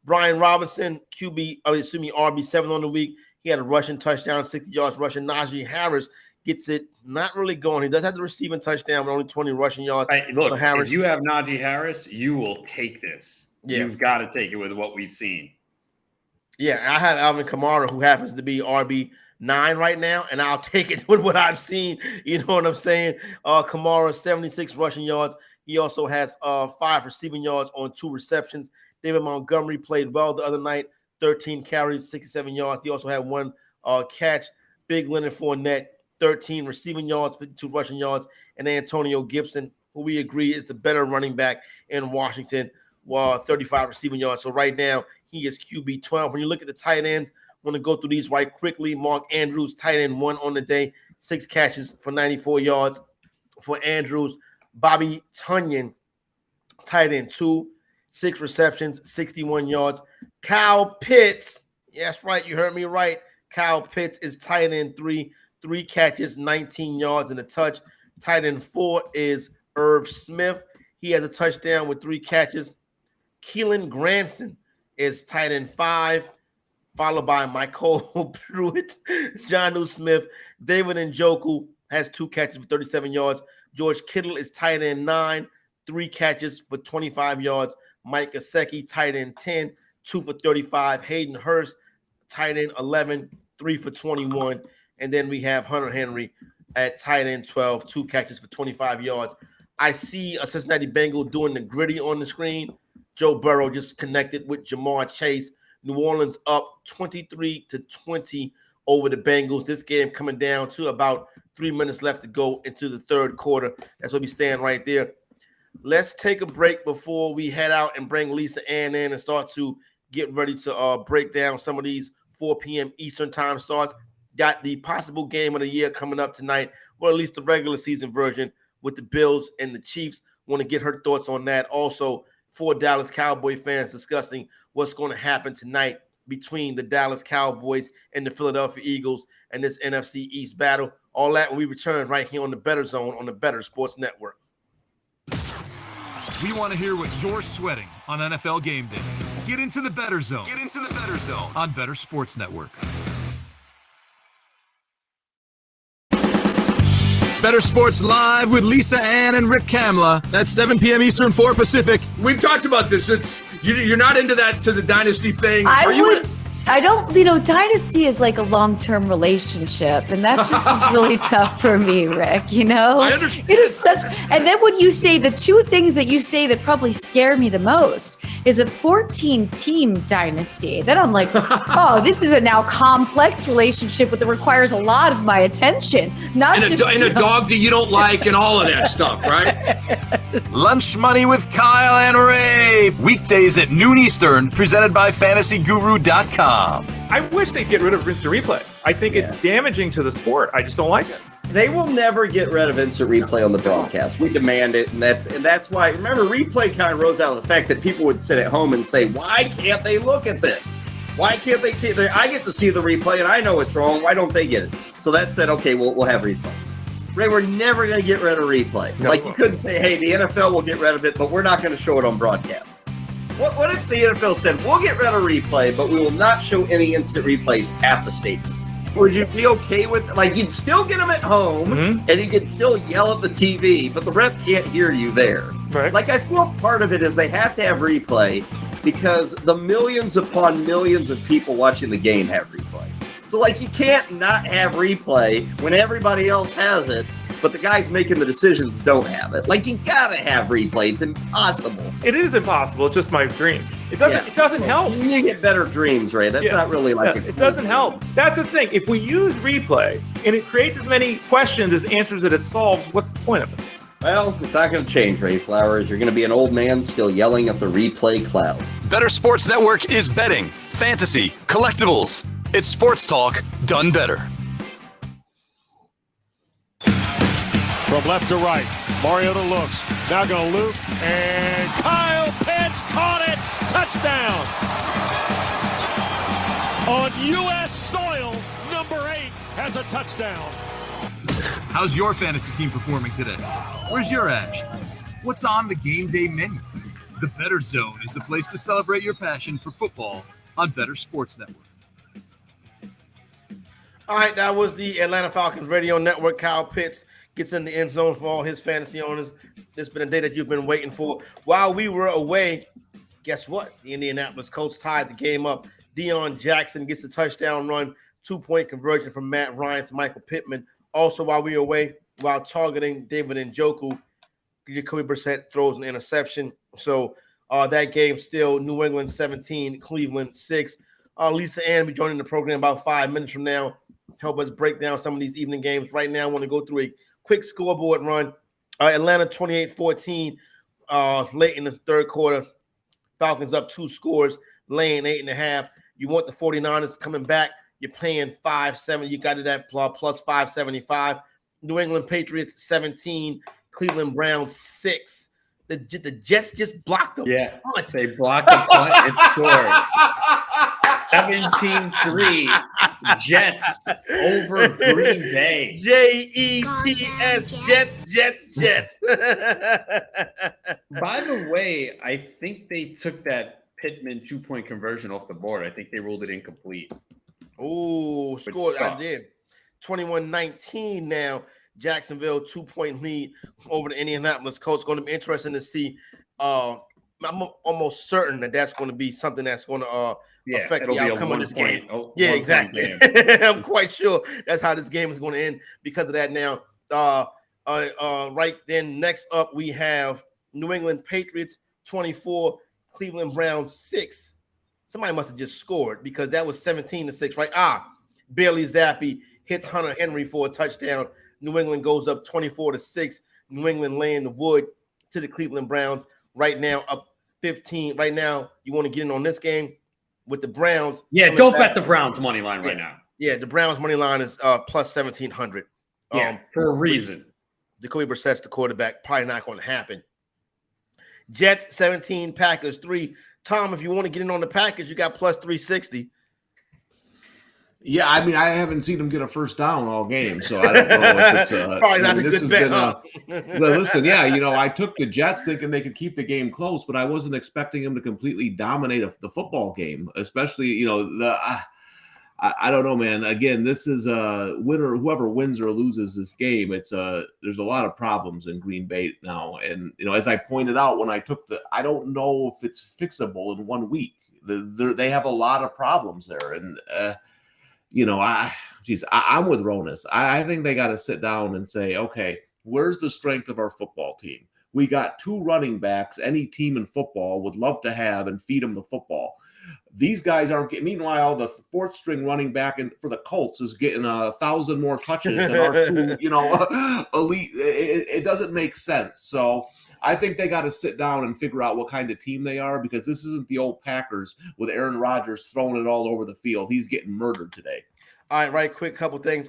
Brian Robinson, RB7 on the week. He had a rushing touchdown, 60 yards rushing. Najee Harris gets it not really going. He does have the receiving touchdown, but only 20 rushing yards. Hey, look, if you have Najee Harris, you will take this. Yeah. You've got to take it with what we've seen. Yeah, I have Alvin Kamara, who happens to be RB9 right now, and I'll take it with what I've seen. You know what I'm saying? Kamara, 76 rushing yards. He also has 5 receiving yards on 2 receptions. David Montgomery played well the other night, 13 carries, 67 yards. He also had 1 catch. Big Leonard Fournette, 13 receiving yards, 52 rushing yards. And Antonio Gibson, who we agree is the better running back in Washington, 35 receiving yards. So right now, he is QB 12. When you look at the tight ends, I want to go through these right quickly. Mark Andrews, tight end 1 on the day, 6 catches for 94 yards for Andrews. Bobby Tunyon, tight end 2, 6 receptions, 61 yards. Kyle Pitts, yes, right, you heard me right. Kyle Pitts is tight end 3, 3 catches, 19 yards and a touch. Tight end 4 is Irv Smith. He has a touchdown with 3 catches. Keelan Granson is tight end 5, followed by Michael Pruitt, Jonnu Smith. David Njoku has 2 catches for 37 yards. George Kittle is tight end 9, 3 catches for 25 yards. Mike Gesicki, tight end 10, 2 for 35. Hayden Hurst, tight end 11, 3 for 21. And then we have Hunter Henry at tight end 12, 2 catches for 25 yards. I see a Cincinnati Bengal doing the gritty on the screen. Joe Burrow just connected with Jamar Chase. New Orleans up 23-20 over the Bengals. This game coming down to about 3 minutes left to go into the 3rd quarter. That's where we stand right there. Let's take a break before we head out and bring Lisa Ann in and start to get ready to break down some of these 4 p.m. Eastern time starts. Got the possible game of the year coming up tonight, or at least the regular season version with the Bills and the Chiefs. Want to get her thoughts on that. Also, 4 Dallas Cowboy fans discussing what's going to happen tonight between the Dallas Cowboys and the Philadelphia Eagles and this NFC East battle. All that when we return right here on the Bettor Zone on the Bettor Sports Network. We want to hear what you're sweating on NFL game day. Get into the Bettor Zone. Get into the Bettor Zone on Bettor Sports Network. Bettor Sports Live with Lisa Ann and Rick Kamla. That's 7 p.m. Eastern, 4 Pacific. We've talked about this. You're not into that, to the dynasty thing. I don't, dynasty is like a long-term relationship, and that just is really tough for me, Rick, I understand. It is such, and then when you say the 2 things that you say that probably scare me the most is a 14-team dynasty. Then I'm like, oh, this is a now complex relationship that requires a lot of my attention. And a dog that you don't like and all of that stuff, right? Lunch Money with Kyle and Ray. Weekdays at noon Eastern, presented by FantasyGuru.com. I wish they'd get rid of instant replay. I think it's damaging to the sport. I just don't like it. They will never get rid of instant replay on the broadcast. We demand it, and that's why. Remember, replay kind of rose out of the fact that people would sit at home and say, "Why can't they look at this? Why can't they see? I get to see the replay, and I know it's wrong. Why don't they get it?" So that said, okay, we'll have replay. Ray, we're never going to get rid of replay. No. Like, you couldn't say, hey, the NFL will get rid of it, but we're not going to show it on broadcast. What if the NFL said, we'll get rid of replay, but we will not show any instant replays at the stadium? Would you be okay with, like, you'd still get them at home, and you could still yell at the TV, but the ref can't hear you there. Right. Like, I feel part of it is they have to have replay because the millions upon millions of people watching the game have replay. So, like, you can't not have replay when everybody else has it, but the guys making the decisions don't have it. Like, you gotta have replay. It's impossible. It is impossible. It's just my dream. It doesn't help. You get better dreams, Ray. That's not really like it doesn't help. That's the thing. If we use replay and it creates as many questions as answers that it solves, what's the point of it? Well, it's not going to change, Ray Flowers. You're going to be an old man still yelling at the replay cloud. Bettor Sports Network is betting, fantasy, collectibles. It's sports talk done better. From left to right, Mariota looks, now going to loop, and Kyle Pitts caught it, touchdown! On U.S. soil, number 8 has a touchdown. How's your fantasy team performing today? Where's your edge? What's on the game day menu? The Bettor Zone is the place to celebrate your passion for football on Bettor Sports Network. All right, that was the Atlanta Falcons Radio Network. Kyle Pitts gets in the end zone for all his fantasy owners. It's been a day that you've been waiting for. While we were away, guess what? The Indianapolis Colts tied the game up. Deion Jackson gets a touchdown run, 2-point conversion from Matt Ryan to Michael Pittman. Also, while we were away, while targeting David Njoku, Jacoby Brissett throws an interception. So that game still New England 17, Cleveland 6. Lisa Ann will be joining the program about 5 minutes from now. Help us break down some of these evening games. Right now, I want to go through a quick scoreboard run. Atlanta 28-14 late in the third quarter. Falcons up 2 scores, laying 8.5. You want the 49ers coming back. You're paying 5.7. You got it at plus 575. New England Patriots 17, Cleveland Browns 6. The Jets just blocked them. Yeah, they blocked the punt and scored. 17-3 Jets over Green Bay. Jets, Jets. By the way, I think they took that Pittman 2-point conversion off the board. I think they ruled it incomplete. Oh, scored. I did. 21-19 now. Jacksonville 2-point lead over the Indianapolis Colts. Going to be interesting to see. I'm almost certain that that's going to be something that's going to affect the outcome of this game. Exactly. I'm quite sure that's how this game is going to end because of that. Now, right then, next up we have New England Patriots 24, Cleveland Browns 6. Somebody must have just scored because that was 17-6, right? Bailey Zappi hits Hunter Henry for a touchdown. New England goes up 24-6. New England laying the wood to the Cleveland Browns. Right now, up 15. Right now, you want to get in on this game with the Browns. Yeah, don't bet the Browns money line right now. Yeah, the Browns money line is plus 1,700. For a reason. Jacoby Brissett's the quarterback. Probably not going to happen. Jets 17, Packers 3. Tom, if you want to get in on the Packers, you got plus 360. Yeah, I mean, I haven't seen him get a first down all game, so I don't know if it's probably not a good bet. Listen, I took the Jets thinking they could keep the game close, but I wasn't expecting them to completely dominate the football game, especially I don't know, man. Again, this is a winner. Whoever wins or loses this game, there's a lot of problems in Green Bay now, and as I pointed out when I took I don't know if it's fixable in 1 week. They have a lot of problems there, and. I'm with Ronas. I think they got to sit down and say, okay, where's the strength of our football team? We got 2 running backs any team in football would love to have and feed them the football. These guys aren't getting. Meanwhile, the 4th string running back for the Colts is getting 1,000 more touches than our 2, elite. It doesn't make sense. So I think they got to sit down and figure out what kind of team they are because this isn't the old Packers with Aaron Rodgers throwing it all over the field. He's getting murdered today. All right, right quick, couple things.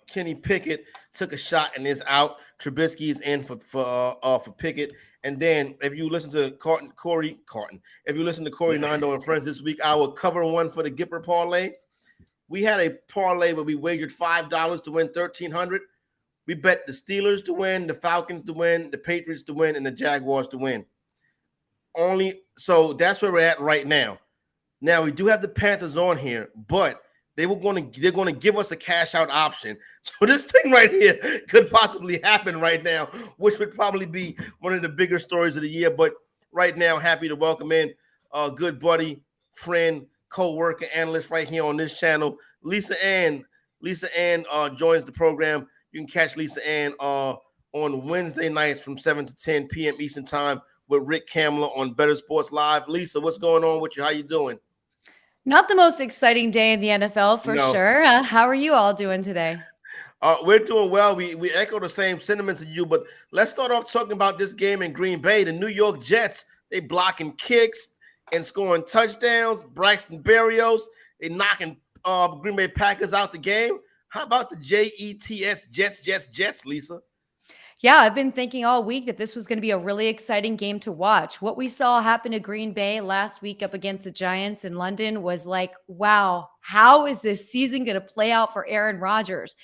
Kenny Pickett took a shot and is out. Trubisky is in for Pickett. And then if you listen to Corey Nando and friends this week, I will cover one for the Gipper parlay. We had a parlay where we wagered $5 to win $1,300. We bet the Steelers to win, the Falcons to win, the Patriots to win, and the Jaguars to win. So that's where we're at right now. Now we do have the Panthers on here, but they're going to give us a cash out option. So this thing right here could possibly happen right now, which would probably be one of the bigger stories of the year. But right now, happy to welcome in a good buddy, friend, co-worker, analyst right here on this channel, Lisa Ann. Lisa Ann joins the program. You can catch Lisa Ann on Wednesday nights from 7 to 10 p.m. Eastern time with Rick Kamler on Bettor Sports Live. Lisa, what's going on with you? How you doing? Not the most exciting day in the NFL for sure. How are you all doing today? We're doing well. We echo the same sentiments as you, but let's start off talking about this game in Green Bay. The New York Jets, they blocking kicks and scoring touchdowns. Braxton Berrios, they knocking Green Bay Packers out the game. How about the Jets, Lisa? Yeah, I've been thinking all week that this was going to be a really exciting game to watch. What we saw happen to Green Bay last week up against the Giants in London was like, wow, how is this season going to play out for Aaron Rodgers?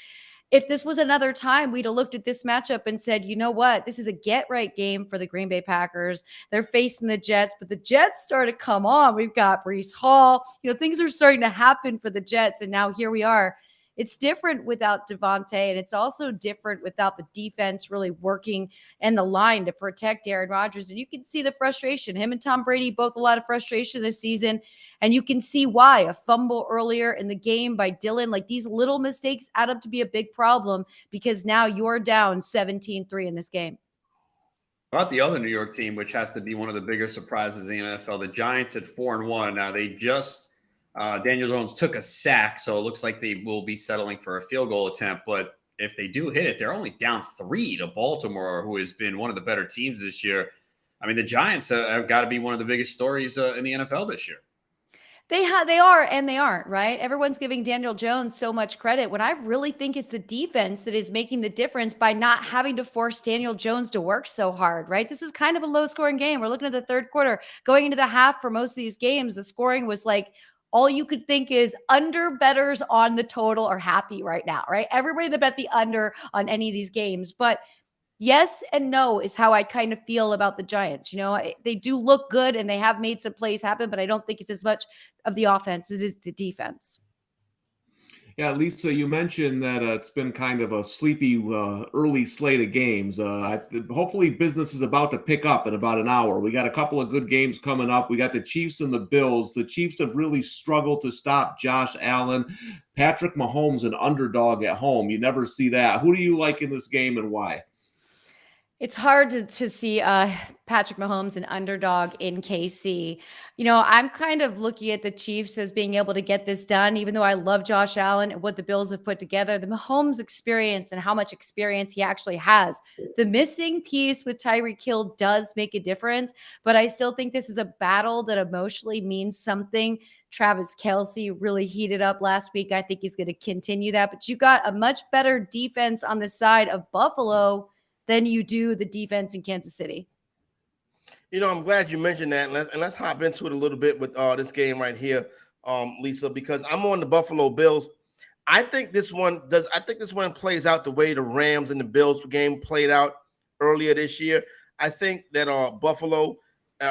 If this was another time, we'd have looked at this matchup and said, you know what? This is a get-right game for the Green Bay Packers. They're facing the Jets, but the Jets started to come on. We've got Breece Hall. Things are starting to happen for the Jets, and now here we are. It's different without Devontae, and it's also different without the defense really working and the line to protect Aaron Rodgers. And you can see the frustration. Him and Tom Brady, both a lot of frustration this season. And you can see why. A fumble earlier in the game by Dillon. Like, these little mistakes add up to be a big problem because now you're down 17-3 in this game. About the other New York team, which has to be one of the bigger surprises in the NFL, the Giants at 4-1. Now, they just Daniel Jones took a sack, so it looks like they will be settling for a field goal attempt. But if they do hit it, they're only down 3 to Baltimore, who has been one of the better teams this year. I mean, the Giants have got to be one of the biggest stories in the NFL this year. They are and they aren't, right? Everyone's giving Daniel Jones so much credit when I really think it's the defense that is making the difference by not having to force Daniel Jones to work so hard, right? This is kind of a low-scoring game. We're looking at the third quarter. Going into the half for most of these games, the scoring was like all you could think is under bettors on the total are happy right now, right? Everybody that bet the under on any of these games. But yes and no is how I kind of feel about the Giants. They do look good and they have made some plays happen, but I don't think it's as much of the offense as it is the defense. Yeah, Lisa, you mentioned that it's been kind of a sleepy early slate of games. Hopefully business is about to pick up in about an hour. We got a couple of good games coming up. We got the Chiefs and the Bills. The Chiefs have really struggled to stop Josh Allen. Patrick Mahomes, an underdog at home. You never see that. Who do you like in this game and why? It's hard to see Patrick Mahomes an underdog in KC. I'm kind of looking at the Chiefs as being able to get this done, even though I love Josh Allen and what the Bills have put together. The Mahomes experience and how much experience he actually has. The missing piece with Tyreek Hill does make a difference, but I still think this is a battle that emotionally means something. Travis Kelce really heated up last week. I think he's going to continue that, but you got a much better defense on the side of Buffalo than you do the defense in Kansas City. I'm glad you mentioned that. And let's hop into it a little bit with this game right here, Lisa, because I'm on the Buffalo Bills. I think this one plays out the way the Rams and the Bills game played out earlier this year. I think that Buffalo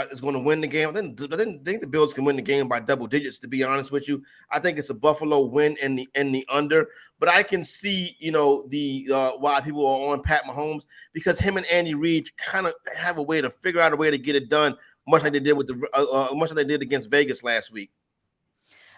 is going to win the game. I think the Bills can win the game by double digits, to be honest with you. I think it's a Buffalo win in the under. But I can see, why people are on Pat Mahomes, because him and Andy Reid kind of have a way to figure out a way to get it done, much like they did much like they did against Vegas last week.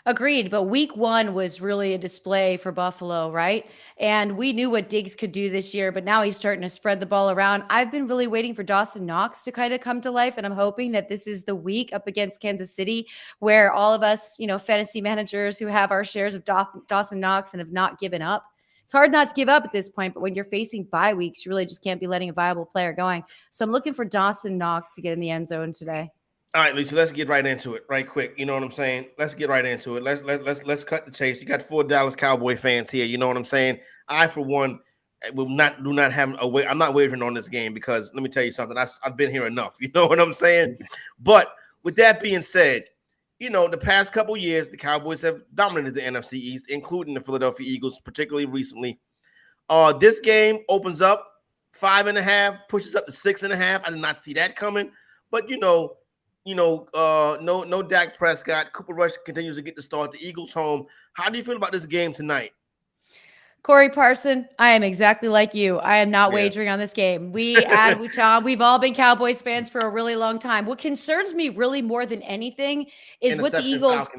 Agreed. But week 1 was really a display for Buffalo, right? And we knew what Diggs could do this year, but now he's starting to spread the ball around. I've been really waiting for Dawson Knox to kind of come to life. And I'm hoping that this is the week up against Kansas City where all of us, fantasy managers who have our shares of Dawson Knox and have not given up. It's hard not to give up at this point, but when you're facing bye weeks, you really just can't be letting a viable player going. So I'm looking for Dawson Knox to get in the end zone today. All right, Lisa, let's get right into it right quick. You know what I'm saying? Let's get right into it. Let's cut the chase. You got 4 Dallas Cowboy fans here. You know what I'm saying? I, for one, do not have a way. I'm not wavering on this game because let me tell you something. I've been here enough. You know what I'm saying? But with that being said, the past couple years, the Cowboys have dominated the NFC East, including the Philadelphia Eagles, particularly recently. This game opens up 5.5, pushes up to 6.5. I did not see that coming, but no Dak Prescott. Cooper Rush continues to get the start. The Eagles home. How do you feel about this game tonight? Corey Parson, I am exactly like you. I am not wagering on this game. We've all been Cowboys fans for a really long time. What concerns me really more than anything is what the Eagles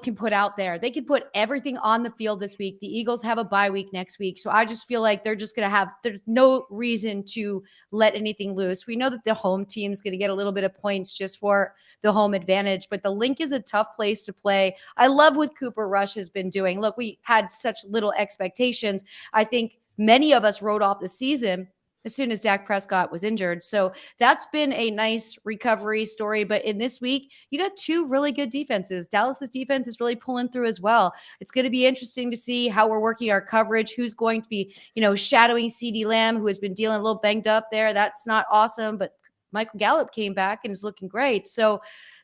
can put out there. They can put everything on the field this week. The Eagles have a bye week next week. So I just feel like they're just going to there's no reason to let anything loose. We know that the home team's going to get a little bit of points just for the home advantage, but the Link is a tough place to play. I love what Cooper Rush has been doing. Look, we had such little expectations. I think many of us wrote off the season as soon as Dak Prescott was injured. So that's been a nice recovery story. But in this week, you got two really good defenses. Dallas's defense is really pulling through as well. It's going to be interesting to see how we're working our coverage, who's going to be, shadowing CeeDee Lamb, who has been dealing a little banged up there. That's not awesome, but Michael Gallup came back and is looking great. So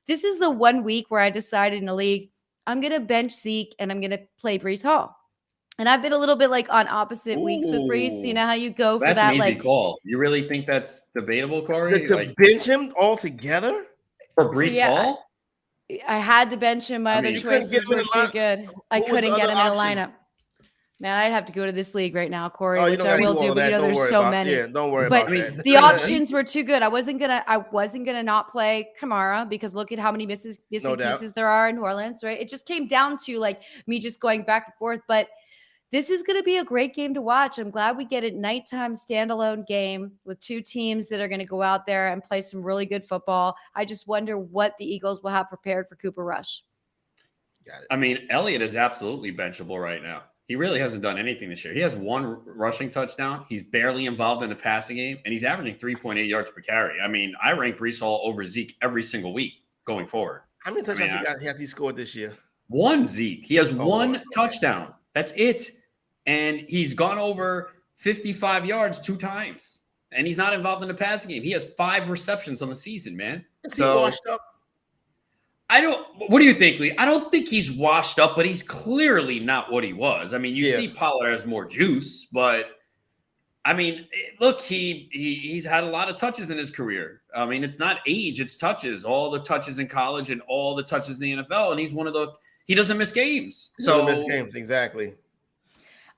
this is the 1 week where I decided in the league, I'm going to bench Zeke and I'm going to play Breece Hall. And I've been a little bit on opposite weeks with Breece. You know how you go for that? That's an easy call. You really think that's debatable, Corey? To bench him altogether? For Breece Hall? I had to bench him. My other choices were too good. I couldn't get him in a lineup. Man, I'd have to go to this league right now, Corey, which I will do. But there's so many. Yeah, don't worry about that. The options were too good. I wasn't gonna not play Kamara because look at how many missing pieces there are in New Orleans, right? It just came down to me just going back and forth, but. This is going to be a great game to watch. I'm glad we get a nighttime standalone game with two teams that are going to go out there and play some really good football. I just wonder what the Eagles will have prepared for Cooper Rush. I mean, Elliott is absolutely benchable right now. He really hasn't done anything this year. He has one rushing touchdown. He's barely involved in the passing game, and he's averaging 3.8 yards per carry. I mean, I rank Breece Hall over Zeke every single week going forward. How many touchdowns has he scored this year? One, Zeke. He has one touchdown. That's it. And he's gone over 55 yards 2 times. And he's not involved in the passing game. He has 5 receptions on the season, man. Is he washed up? What do you think, Lee? I don't think he's washed up, but he's clearly not what he was. I mean, you see Pollard has more juice, but I mean, look, he's had a lot of touches in his career. I mean, it's not age, it's touches. All the touches in college and all the touches in the NFL. And he's one of the he doesn't miss games. He doesn't miss games, exactly.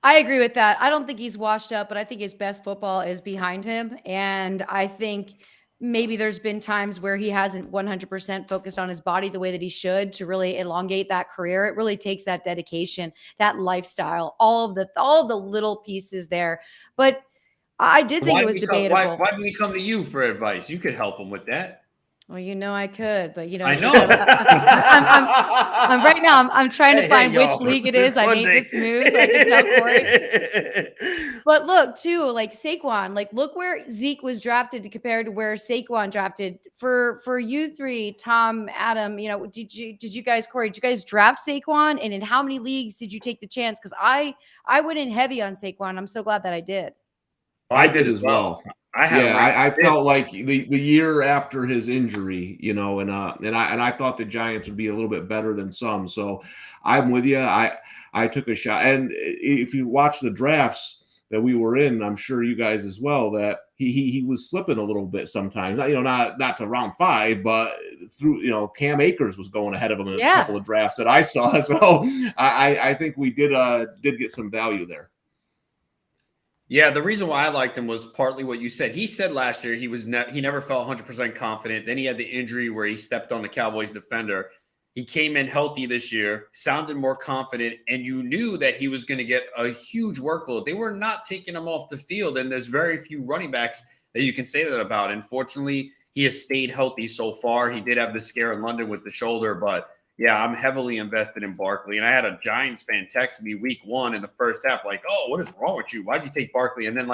I agree with that. I don't think he's washed up, but I think his best football is behind him. And I think maybe there's been times where he hasn't 100% focused on his body the way that he should to really elongate that career. It really takes that dedication, that lifestyle, all of the little pieces there. But I did think it was debatable. Why did we come to you for advice? You could help him with that. Well, I could, but I know. I'm right now. I'm trying to find which league it is. I made this move so I can tell Corey. But look, too, Saquon, look where Zeke was drafted compared to where Saquon drafted. For you three, Tom, Adam, did you guys, Corey, did you guys draft Saquon? And in how many leagues did you take the chance? Because I went in heavy on Saquon. I'm so glad that I did. I did as well. I felt like the year after his injury, and I thought the Giants would be a little bit better than some. So I'm with you. I took a shot, and if you watch the drafts that we were in, I'm sure you guys as well, that he was slipping a little bit sometimes. Not to round 5, but through Cam Akers was going ahead of him in a couple of drafts that I saw. So I think we did get some value there. Yeah, the reason why I liked him was partly what you said. He said last year he never felt 100% confident. Then he had the injury where he stepped on the Cowboys defender. He came in healthy this year, sounded more confident, and you knew that he was going to get a huge workload. They were not taking him off the field, and there's very few running backs that you can say that about. Unfortunately, he has stayed healthy so far. He did have the scare in London with the shoulder, but yeah, I'm heavily invested in Barkley. And I had a Giants fan text me week 1 in the first half, oh, what is wrong with you? Why'd you take Barkley? And then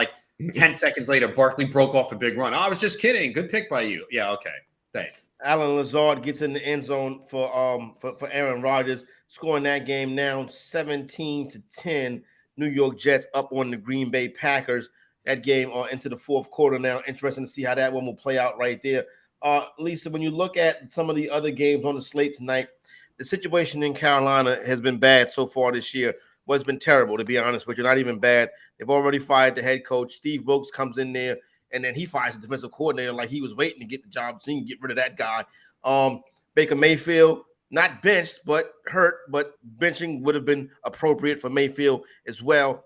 10 seconds later, Barkley broke off a big run. Oh, I was just kidding. Good pick by you. Yeah, okay. Thanks. Alan Lazard gets in the end zone for Aaron Rodgers, scoring that game now 17-10. New York Jets up on the Green Bay Packers. That game into the fourth quarter now. Interesting to see how that one will play out right there. Lisa, when you look at some of the other games on the slate tonight, the situation in Carolina has been bad so far this year. has been terrible, to be honest with you. Not even bad. They've already fired the head coach. Steve Wilkes comes in there, and then he fires the defensive coordinator like he was waiting to get the job so he can get rid of that guy. Baker Mayfield, not benched, but hurt, but benching would have been appropriate for Mayfield as well.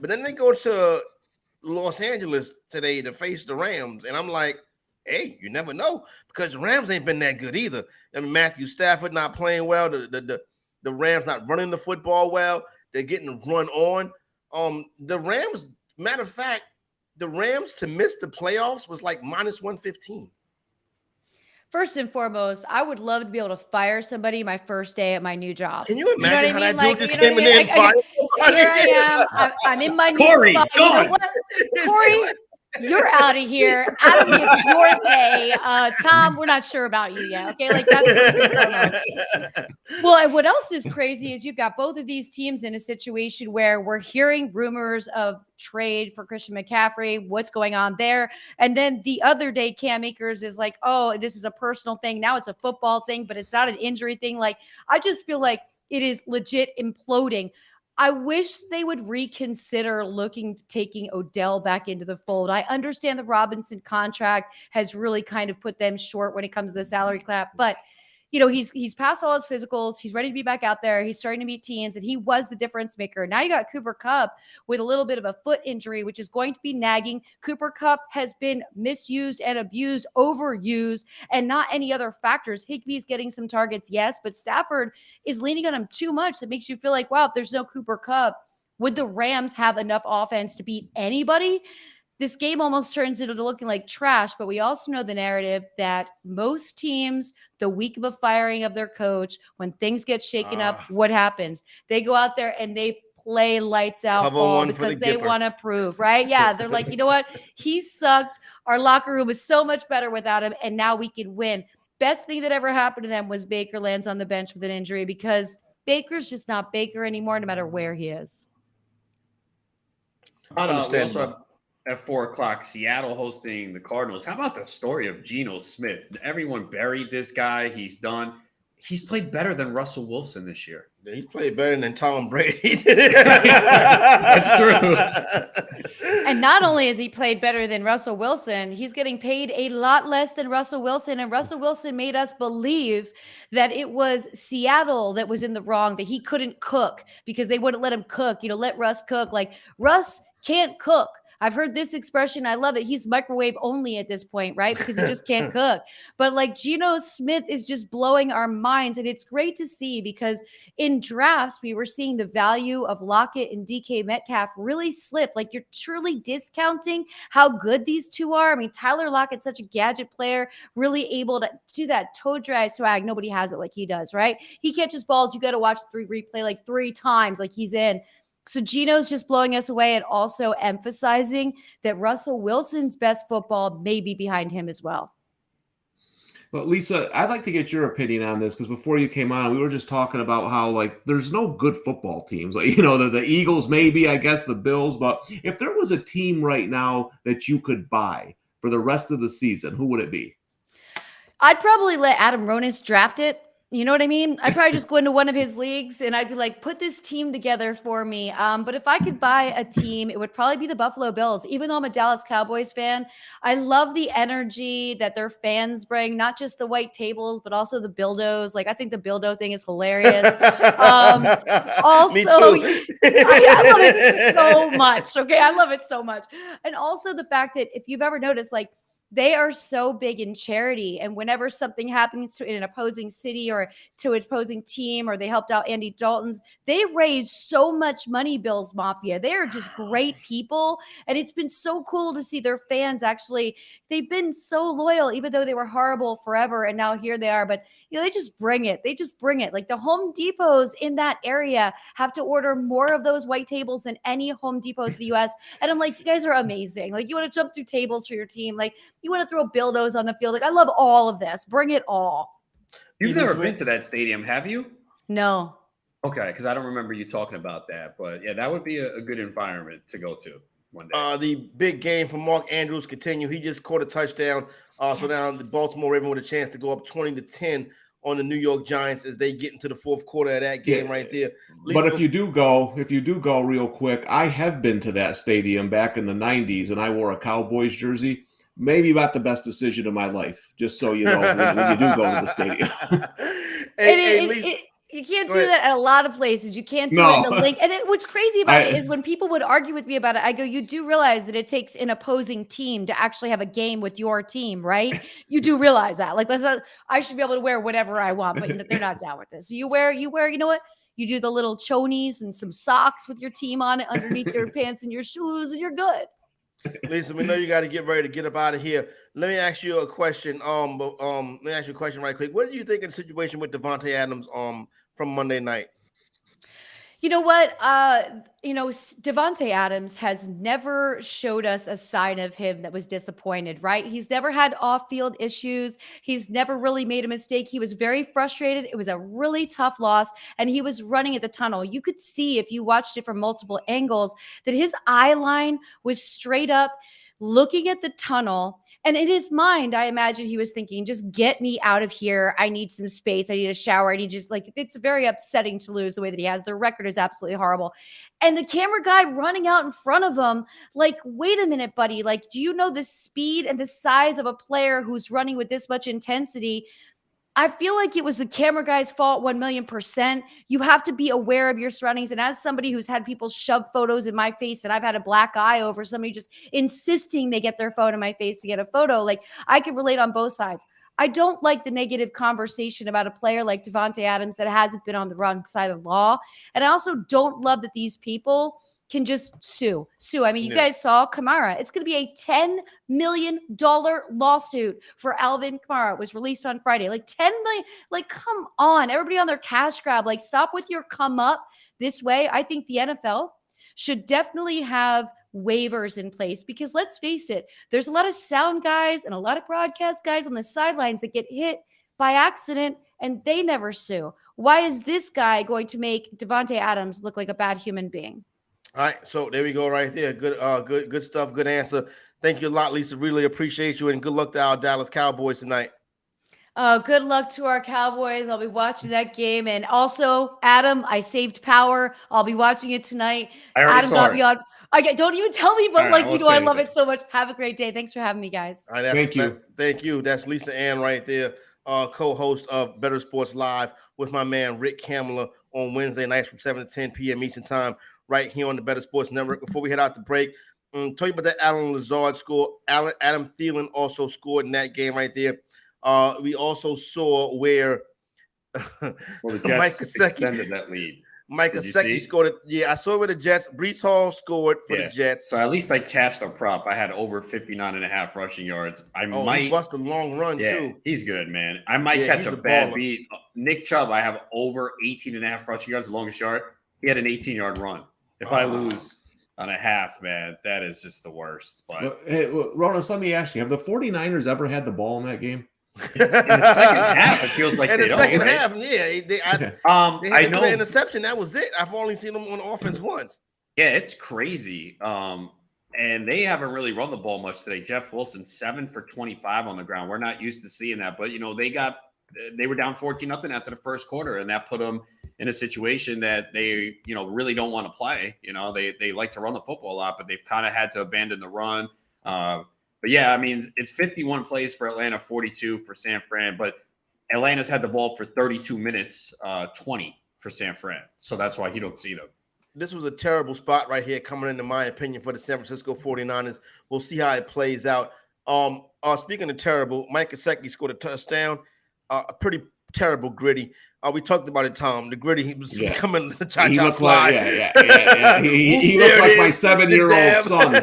But then they go to Los Angeles today to face the Rams, and I'm like, hey, you never know, because the Rams ain't been that good either. I mean, Matthew Stafford not playing well, the Rams not running the football well. They're getting run on. The Rams, matter of fact, the Rams to miss the playoffs was like minus 115. First and foremost, I would love to be able to fire somebody my first day at my new job. Can you imagine how that dude just you know came in there and fired somebody? Here I am. I'm in my new Corey, spot. You know what? Corey, you're out of here. Adam gets your pay. Tom, we're not sure about you yet. Okay, like that's first and foremost. Well, and what else is crazy is you've got both of these teams in a situation where we're hearing rumors of trade for Christian McCaffrey. What's going on there? And then the other day, Cam Akers is like, "Oh, this is a personal thing. Now it's a football thing, but it's not an injury thing." Like, I just feel like it is legit imploding. I wish they would reconsider taking Odell back into the fold. I understand the Robinson contract has really kind of put them short when it comes to the salary cap, but you know, he's passed all his physicals. He's ready to be back out there. He's starting to meet teams, and he was the difference maker. Now you got Cooper Kupp with a little bit of a foot injury, which is going to be nagging. Cooper Kupp has been misused and abused, overused, and not any other factors. Higbee's getting some targets, yes, but Stafford is leaning on him too much. That makes you feel like, wow, if there's no Cooper Kupp, would the Rams have enough offense to beat anybody? This game almost turns into looking like trash, but we also know the narrative that most teams, the week of a firing of their coach, when things get shaken up, what happens? They go out there and they play lights out ball because they want to prove, right? Yeah, they're like, you know what? He sucked. Our locker room is so much better without him, and now we can win. Best thing that ever happened to them was Baker lands on the bench with an injury because Baker's just not Baker anymore, no matter where he is. We also have at 4:00, Seattle hosting the Cardinals. How about the story of Geno Smith? Everyone buried this guy. He's done. He's played better than Russell Wilson this year. Yeah, he's played better than Tom Brady. That's true. And not only has he played better than Russell Wilson, he's getting paid a lot less than Russell Wilson. And Russell Wilson made us believe that it was Seattle that was in the wrong, that he couldn't cook because they wouldn't let him cook. You know, let Russ cook. Like, Russ can't cook. I've heard this expression. I love it. He's microwave only at this point, right? Because he just can't cook. But like Geno Smith is just blowing our minds. And it's great to see because in drafts, we were seeing the value of Lockett and DK Metcalf really slip. Like you're truly discounting how good these two are. I mean, Tyler Lockett's such a gadget player, really able to do that toe drag swag. Nobody has it like he does, right? He catches balls. You got to watch the replay like 3 times like he's in. So Geno's just blowing us away and also emphasizing that Russell Wilson's best football may be behind him as well. Well, Lisa, I'd like to get your opinion on this because before you came on, we were just talking about how like there's no good football teams. Like, you know, the Eagles, maybe, I guess the Bills. But if there was a team right now that you could buy for the rest of the season, who would it be? I'd probably let Adam Ronis draft it. You know what I mean? I'd probably just go into one of his leagues and I'd be like, put this team together for me. But if I could buy a team, it would probably be the Buffalo Bills. Even though I'm a Dallas Cowboys fan, I love the energy that their fans bring, not just the white tables, but also the Bildos. Like, I think the Bildo thing is hilarious. Also, I love it so much. Okay, I love it so much. And also the fact that if you've ever noticed, like, they are so big in charity. And whenever something happens to an opposing city or to an opposing team, or they helped out Andy Dalton's, they raise so much money, Bills Mafia. They are just great people. And it's been so cool to see their fans actually, they've been so loyal, even though they were horrible forever. And now here they are. But, you know, they just bring it. They just bring it. Like the Home Depots in that area have to order more of those white tables than any Home Depots in the U.S. And I'm like, you guys are amazing. Like, you want to jump through tables for your team. Like, you want to throw Bildos on the field. Like, I love all of this. Bring it all. You've never been to that stadium, have you? No. Okay, because I don't remember you talking about that. But, yeah, that would be a good environment to go to one day. The big game for Mark Andrews continue. He just caught a touchdown. So now the Baltimore Ravens with a chance to go up 20-10 on the New York Giants as they get into the fourth quarter of that game right there. But if you do go real quick, I have been to that stadium back in the 90s, and I wore a Cowboys jersey. Maybe about the best decision of my life, just so you know, when you do go to the stadium. You can't do that at a lot of places. You can't do it in the link. And what's crazy about it is when people would argue with me about it, I go, you do realize that it takes an opposing team to actually have a game with your team, right? You do realize that. Like, I should be able to wear whatever I want, but they're not down with this. So you wear, you know what? You do the little chonies and some socks with your team on it underneath your pants and your shoes, and you're good. Lisa, we know you got to get ready to get up out of here. Let me ask you a question. Let me ask you a question right quick. What do you think of the situation with Davante Adams from Monday night? You know what? Davante Adams has never showed us a sign of him that was disappointed, right? He's never had off-field issues. He's never really made a mistake. He was very frustrated. It was a really tough loss, and he was running at the tunnel. You could see, if you watched it from multiple angles, that his eye line was straight up looking at the tunnel. And in his mind, I imagine he was thinking, just get me out of here. I need some space. I need a shower. I need it's very upsetting to lose the way that he has. Their record is absolutely horrible. And the camera guy running out in front of him, like, wait a minute, buddy. Like, do you know the speed and the size of a player who's running with this much intensity? I feel like it was the camera guy's fault 1,000,000%. You have to be aware of your surroundings. And as somebody who's had people shove photos in my face, and I've had a black eye over somebody just insisting they get their phone in my face to get a photo, like, I can relate on both sides. I don't like the negative conversation about a player like Davante Adams that hasn't been on the wrong side of law. And I also don't love that these people can just sue. I mean, you guys saw Kamara. It's going to be a $10 million lawsuit for Alvin Kamara. It was released on Friday. Like, $10 million. Like, come on. Everybody on their cash grab. Like, stop with your come up this way. I think the NFL should definitely have waivers in place, because let's face it, there's a lot of sound guys and a lot of broadcast guys on the sidelines that get hit by accident and they never sue. Why is this guy going to make Davante Adams look like a bad human being? All right, so there we go right there. Good stuff. Good answer. Thank you a lot, Lisa. Really appreciate you, and good luck to our Dallas Cowboys tonight. Good luck to our Cowboys. I'll be watching that game. And also, Adam, I saved power. I'll be watching it tonight. Adam got me on. Don't even tell me, but I love it so much. Have a great day. Thanks for having me, guys. All right, thank you. That's Lisa Ann right there, co-host of Bettor Sports Live with my man Rick Kamler on Wednesday nights from 7 to 10 p.m. Eastern Time, right here on the Bettor Sports Network. Before we head out the break, tell you about that Alan Lazard score. Adam Thielen also scored in that game right there. We also saw where the Jets extended that lead. Mike Gesicki scored it. Yeah, I saw where the Jets. Breece Hall scored for the Jets. So at least I cashed a prop. I had over 59.5 rushing yards. He bust a long run too. He's good, man. I might catch a bad beat. Nick Chubb, I have over 18.5 rushing yards, the longest yard. He had an 18-yard run. If I lose on a half, man, that is just the worst. But hey, Ronas, let me ask you: have the 49ers ever had the ball in that game? In the second half, it feels like in they the second half, yeah. They I know an interception. That was it. I've only seen them on offense once. Yeah, it's crazy. And they haven't really run the ball much today. Jeff Wilson, 7 for 25 on the ground. We're not used to seeing that, but they were down 14-0 after the first quarter, and that put them in a situation that they really don't want to play. They like to run the football a lot, but they've kind of had to abandon the run. But yeah, I mean, it's 51 plays for Atlanta, 42 for San Fran, but Atlanta's had the ball for 32 minutes, 20 for San Fran. So that's why you don't see them. This was a terrible spot right here coming into my opinion for the San Francisco 49ers. We'll see how it plays out. Speaking of terrible, Mike Gesicki scored a touchdown. A pretty terrible gritty. We talked about it, Tom. The gritty, he was coming to cha-cha slide. He looked like my 7-year-old son.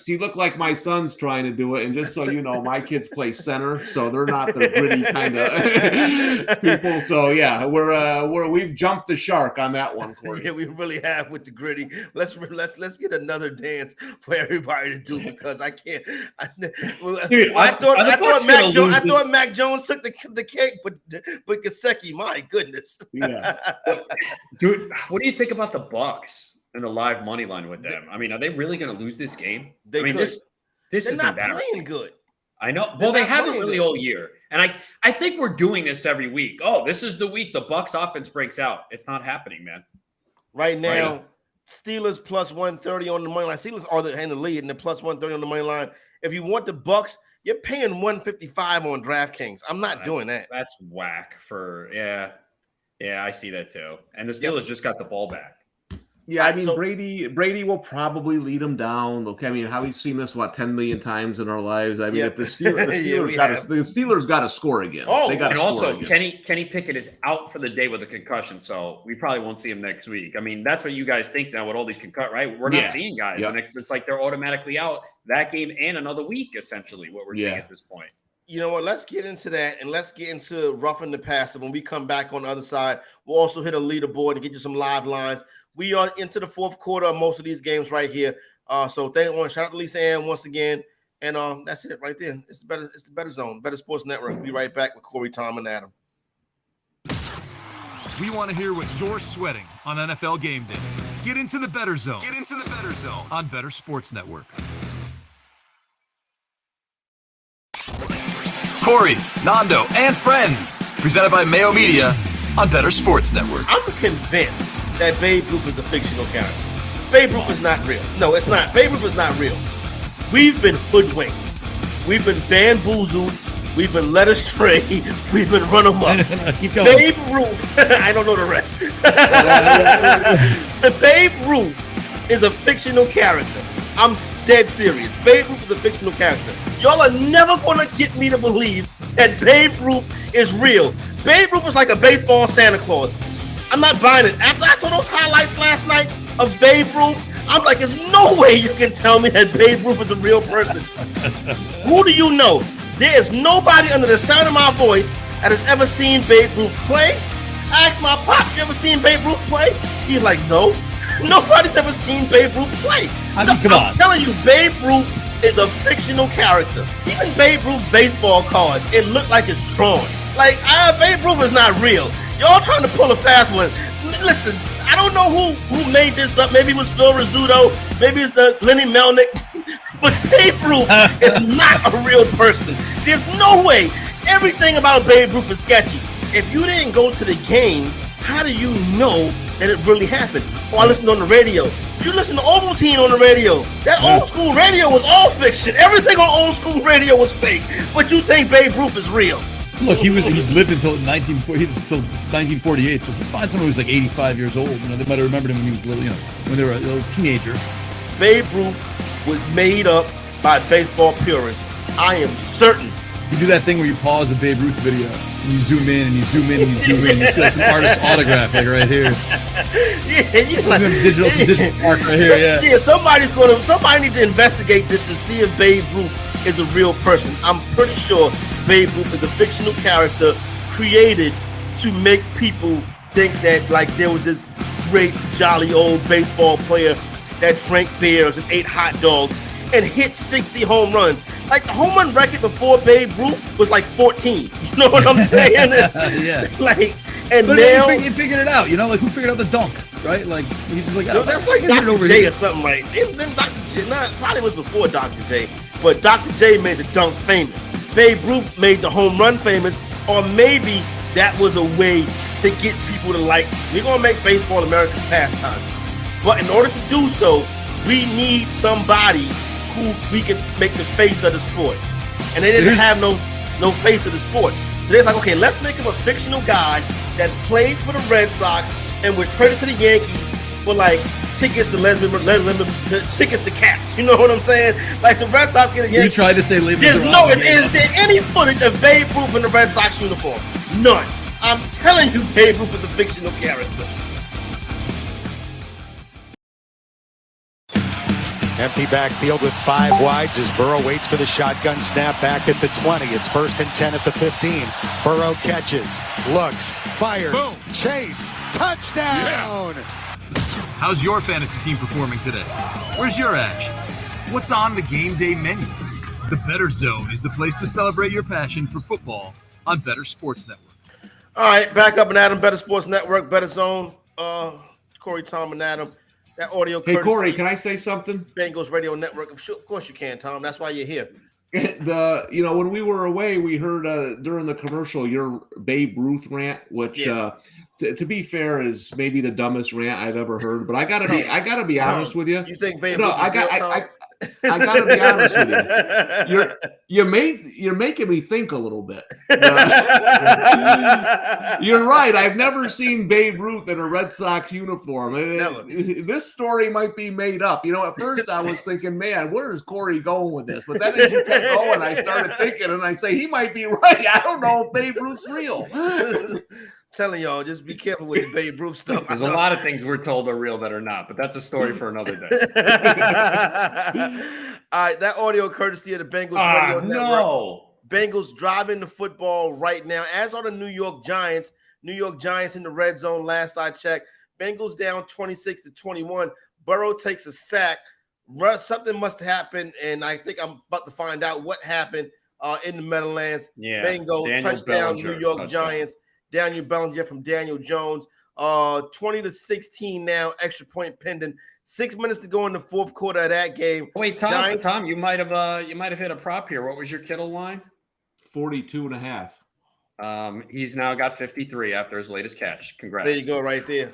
He looked like my son's trying to do it. And just so you know, my kids play center, so they're not the gritty kind of people. So yeah, we've jumped the shark on that one, Corey. Yeah, we really have with the gritty. Let's get another dance for everybody to do, because I can't. I thought Mac Jones took the cake, but Gesicki, my goodness. Yeah. Dude, what do you think about the Bucs and the live money line with them? I mean, are they really going to lose this game? This is not embarrassing. playing good. I know. Well, they haven't really all year. And I think we're doing this every week. Oh, this is the week the Bucs offense breaks out. It's not happening, man. Right now, Steelers plus 130 on the money line. Steelers are in the lead, and they're plus 130 on the money line. If you want the Bucs, you're paying 155 on DraftKings. I'm not doing that. That's whack yeah, I see that too. And the Steelers just got the ball back. Yeah, I mean, Brady will probably lead them down. Okay, I mean, how we've seen this 10 million times in our lives. I mean, if the Steelers got to score again. They got to score again. Kenny Pickett is out for the day with a concussion, so we probably won't see him next week. I mean, that's what you guys think now with all these concussions, right? We're not seeing guys. And it's like they're automatically out that game and another week, essentially, what we're seeing at this point. You know what? Let's get into that, and let's get into roughing the passer. When we come back on the other side, we'll also hit a leaderboard and get you some live lines. We are into the fourth quarter of most of these games right here. So shout out to Lisa Ann once again. And that's it right there. It's the better zone, Better Sports Network. We'll be right back with Corey, Tom, and Adam. We want to hear what you're sweating on NFL game day. Get into the Bettor Zone. Get into the Bettor Zone on Better Sports Network. Corey, Nando, and friends. Presented by Mayo Media on Better Sports Network. I'm convinced that Babe Ruth is a fictional character. Babe Ruth is not real. No, it's not. Babe Ruth is not real. We've been hoodwinked. We've been bamboozled. We've been led astray. We've been run amok. Keep going. Babe Ruth. I don't know the rest. Babe Ruth is a fictional character. I'm dead serious. Babe Ruth is a fictional character. Y'all are never going to get me to believe that Babe Ruth is real. Babe Ruth is like a baseball Santa Claus. I'm not buying it. After I saw those highlights last night of Babe Ruth, I'm like, there's no way you can tell me that Babe Ruth is a real person. Who do you know? There is nobody under the sound of my voice that has ever seen Babe Ruth play. I asked my pop, you ever seen Babe Ruth play? He's like, no. Nobody's ever seen Babe Ruth play. I mean, come on. I'm telling you, Babe Ruth is a fictional character. Even Babe Ruth baseball cards, it looked like it's drawn. Like, Babe Ruth is not real. Y'all trying to pull a fast one. Listen, I don't know who made this up. Maybe it was Phil Rizzuto. Maybe it's the Lenny Melnick. But Babe Ruth is not a real person. There's no way. Everything about Babe Ruth is sketchy. If you didn't go to the games, how do you know that it really happened? Or I listened on the radio. You listen to Ovaltine on the radio. That old school radio was all fiction. Everything on old school radio was fake. But you think Babe Ruth is real? Look, he lived until 1948. So if you find someone who's like 85 years old, they might have remembered him when he was little, when they were a little teenager. Babe Ruth was made up by baseball purists. I am certain. You do that thing where you pause the Babe Ruth video and you zoom in and you zoom in and you zoom in. And you see like some artist autograph like right here. Some digital art right here. Yeah, somebody needs to investigate this and see if Babe Ruth is a real person. I'm pretty sure Babe Ruth is a fictional character created to make people think that like there was this great jolly old baseball player that drank beers and ate hot dogs and hit 60 home runs. Like the home run record before Babe Ruth was like 14. You know what I'm saying? Yeah. But now he figured it out. Like who figured out the dunk, right? Like he's just like, that's like Dr. J or something, right? Then Dr. J, probably was before Dr. J, but Dr. J made the dunk famous. Babe Ruth made the home run famous, or maybe that was a way to get people to like. We're gonna make baseball America's pastime, but in order to do so, we need somebody who we can make the face of the sport. And they didn't have no face of the sport. So they're like, okay, let's make him a fictional guy that played for the Red Sox and was traded to the Yankees for like tickets to tickets to cats. You know what I'm saying? Like the Red Sox get a Yankees. You tried to say is there any footage of Babe Ruth in the Red Sox uniform? None. I'm telling you, Babe Ruth is a fictional character. Empty backfield with 5 wides as Burrow waits for the shotgun snap back at the 20. It's 1st and 10 at the 15. Burrow catches, looks, fires, boom, chase, touchdown! Yeah. How's your fantasy team performing today? Where's your edge? What's on the game day menu? The Bettor Zone is the place to celebrate your passion for football on Better Sports Network. All right, back up and Adam, Better Sports Network, Bettor Zone. Corey, Tom, and Adam. That audio. Hey, Corey, can I say something? Bengals Radio Network. Of course you can, Tom. That's why you're here. When we were away, we heard during the commercial your Babe Ruth rant, which to be fair is maybe the dumbest rant I've ever heard. But I gotta be honest with you. You think Babe No, Ruth is real, Tom? I gotta be honest with you. You're making me think a little bit. You're right. I've never seen Babe Ruth in a Red Sox uniform. Never. This story might be made up. At first I was thinking, man, where is Corey going with this? But then as you kept going, I started thinking, and I say he might be right. I don't know if Babe Ruth's real. Telling y'all, just be careful with the Babe Ruth stuff. There's a lot of things we're told are real that are not, but that's a story for another day. All right, that audio courtesy of the Bengals Radio Network. No. Bengals driving the football right now, as are the New York Giants. New York Giants in the red zone last I checked. Bengals down 26-21. Burrow takes a sack. Something must have happened, and I think I'm about to find out what happened in the Meadowlands. Yeah. Bingo, touchdown, Bellinger, New York touchdown. Giants. Daniel Bellinger from Daniel Jones. 20-16 now, extra point pending. 6 minutes to go in the fourth quarter of that game. Wait, Tom, Giants- Tom, you might have hit a prop here. What was your Kittle line? 42.5. He's now got 53 after his latest catch. Congrats. There you go, right there.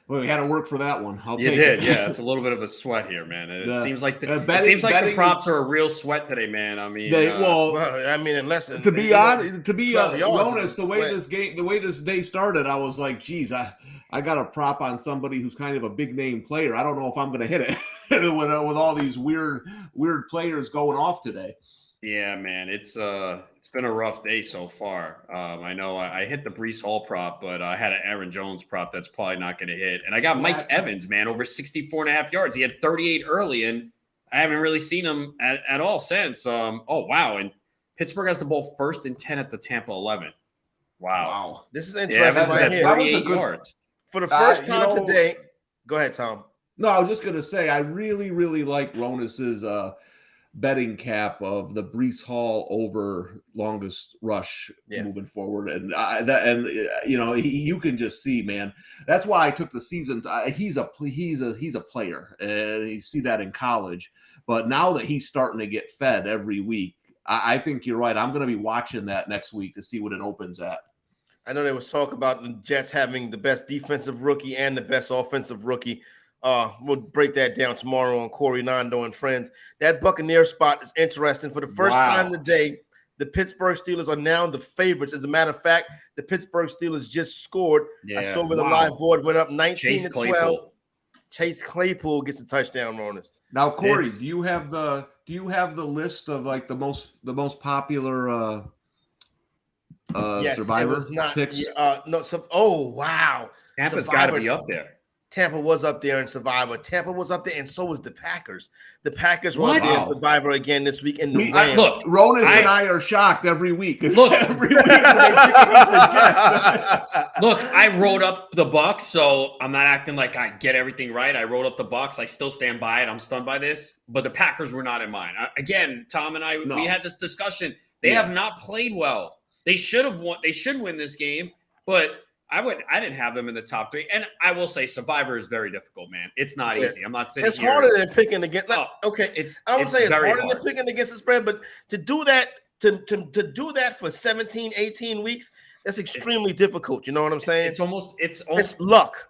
Well, we had to work for that one. You did, yeah. It's a little bit of a sweat here, man. It seems like the props are a real sweat today, man. I mean, unless to be honest, Jonas, the way this day started, I was like, geez, I got a prop on somebody who's kind of a big name player. I don't know if I'm going to hit it with all these weird players going off today. Yeah, man, it's been a rough day so far. I know I hit the Breece Hall prop, but I had an Aaron Jones prop that's probably not going to hit. And I got Mike Evans, man, over 64.5 yards. He had 38 early, and I haven't really seen him at all since. Oh, wow. And Pittsburgh has the ball 1st and 10 at the Tampa 11. Wow. This is interesting right here. 38 yards. For the first time today. Go ahead, Tom. No, I was just going to say, I really, really like Ronus's betting cap of the Breece Hall over longest rush moving forward, and you can just see, man. That's why I took the season. He's a player, and you see that in college. But now that he's starting to get fed every week, I think you're right. I'm going to be watching that next week to see what it opens at. I know there was talk about the Jets having the best defensive rookie and the best offensive rookie. We'll break that down tomorrow on Corey Nando and Friends. That Buccaneer spot is interesting. For the first time today, the Pittsburgh Steelers are now the favorites. As a matter of fact, the Pittsburgh Steelers just scored. I saw where the live board went up 19-12. Chase Claypool gets a touchdown, Ronis. Now, Corey, do you have the list of like the most popular Survivor picks? Wow. Tampa's got to be up there. Tampa was up there in Survivor. Tampa was up there, and so was the Packers. The Packers were up there in Survivor again this week. And look, Ronis and I are shocked every week. Look, every week. Look, I wrote up the Bucs, so I'm not acting like I get everything right. I wrote up the Bucs. I still stand by it. I'm stunned by this, but the Packers were not in mine. Again, Tom and I, we had this discussion. They have not played well. They should have won. They should win this game, but I didn't have them in the top 3. And I will say Survivor is very difficult, man. It's not easy. I'm not saying it's harder than picking against. I don't say it's harder than picking against the spread, but to do that do that for 17, 18 weeks, that's extremely difficult. You know what I'm saying? It's luck.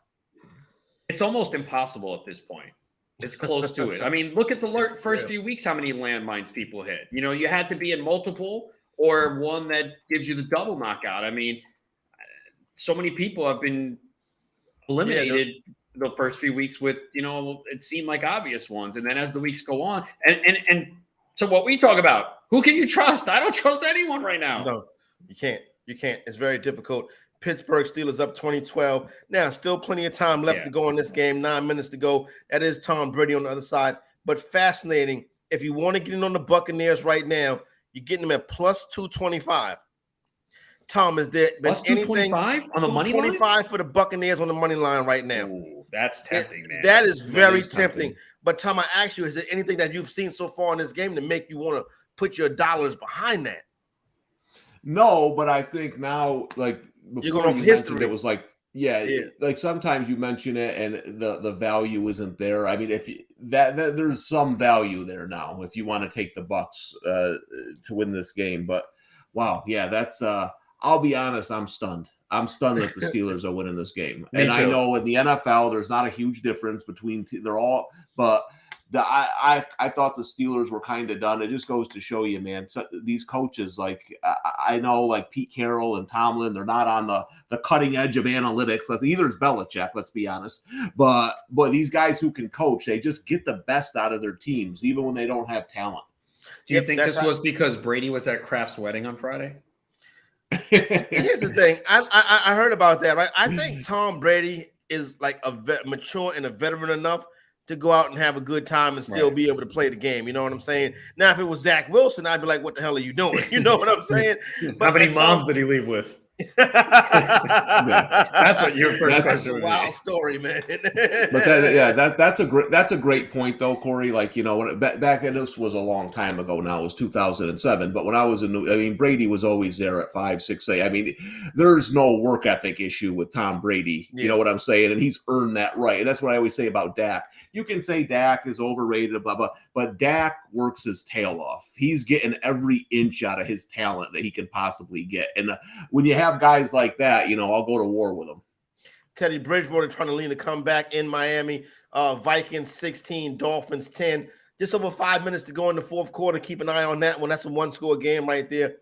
It's almost impossible at this point. It's close to it. I mean, look at the first few weeks, how many landmines people hit. You had to be in multiple or one that gives you the double knockout. I mean, so many people have been eliminated the first few weeks with, it seemed like obvious ones. And then as the weeks go on, and so what we talk about, who can you trust? I don't trust anyone right now. No, you can't. You can't. It's very difficult. Pittsburgh Steelers up 20-12. Now, still plenty of time left to go in this game. 9 minutes to go. That is Tom Brady on the other side. But fascinating. If you want to get in on the Buccaneers right now, you're getting them at plus 225. Tom, is there been anything on the money line? 25 for the Buccaneers on the money line right now? Ooh, that's tempting, man. That is very tempting. But Tom, I ask you, is there anything that you've seen so far in this game to make you want to put your dollars behind that? No, but I think now, like before you're going off history. It was like Yeah, like sometimes you mention it and the value isn't there. I mean, if you, that there's some value there now if you want to take the Bucks to win this game. But wow, yeah, that's I'll be honest, I'm stunned. I'm stunned that the Steelers are winning this game. And I know in the NFL there's not a huge difference between they're all, but I thought the Steelers were kind of done. It just goes to show you, man. So these coaches, like I know, like Pete Carroll and Tomlin, they're not on the cutting edge of analytics. Either is Belichick, let's be honest. But these guys who can coach, they just get the best out of their teams, even when they don't have talent. Do you think this was because Brady was at Kraft's wedding on Friday? Here's the thing. I heard about that, right? I think Tom Brady is like mature and a veteran enough to go out and have a good time and still be able to play the game. You know what I'm saying? Now, if it was Zach Wilson, I'd be like, what the hell are you doing? You know what I'm saying? But how many moms did he leave with? That's what your first question was. Wild story, man. But that's a great point though, Corey. Like, you know, when back in this was a long time ago now, it was 2007. But when I was Brady was always there at 5, 6, 8. I mean, there's no work ethic issue with Tom Brady. You know what I'm saying? And he's earned that right. And that's what I always say about Dak. You can say Dak is overrated, blah, blah, but Dak works his tail off. He's getting every inch out of his talent that he can possibly get. And when you have guys like that, you know, I'll go to war with them. Teddy Bridgewater trying to lean a comeback in Miami. Vikings 16, Dolphins 10. Just over 5 minutes to go in the fourth quarter. Keep an eye on that one. That's a one-score game right there.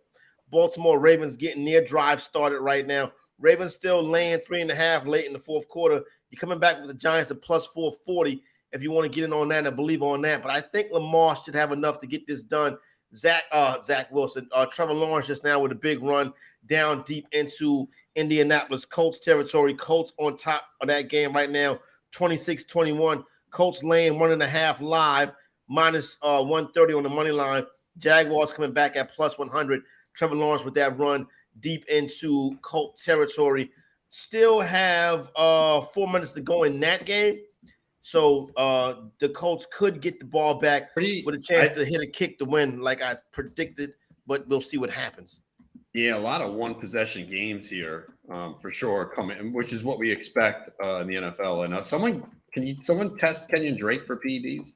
Baltimore Ravens getting their drive started right now. Ravens still laying 3.5 late in the fourth quarter. You're coming back with the Giants at plus 440 if you want to get in on that and believe on that. But I think Lamar should have enough to get this done. Zach Wilson, Trevor Lawrence just now with a big run down deep into Indianapolis Colts territory. Colts on top of that game right now, 26-21. Colts laying 1.5 live, minus 130 on the money line. Jaguars coming back at plus 100. Trevor Lawrence with that run deep into Colt territory. Still have 4 minutes to go in that game. So the Colts could get the ball back with a chance to hit a kick to win like I predicted, but we'll see what happens. Yeah, a lot of one-possession games here for sure coming, which is what we expect in the NFL. And someone test Kenyon Drake for PEDs?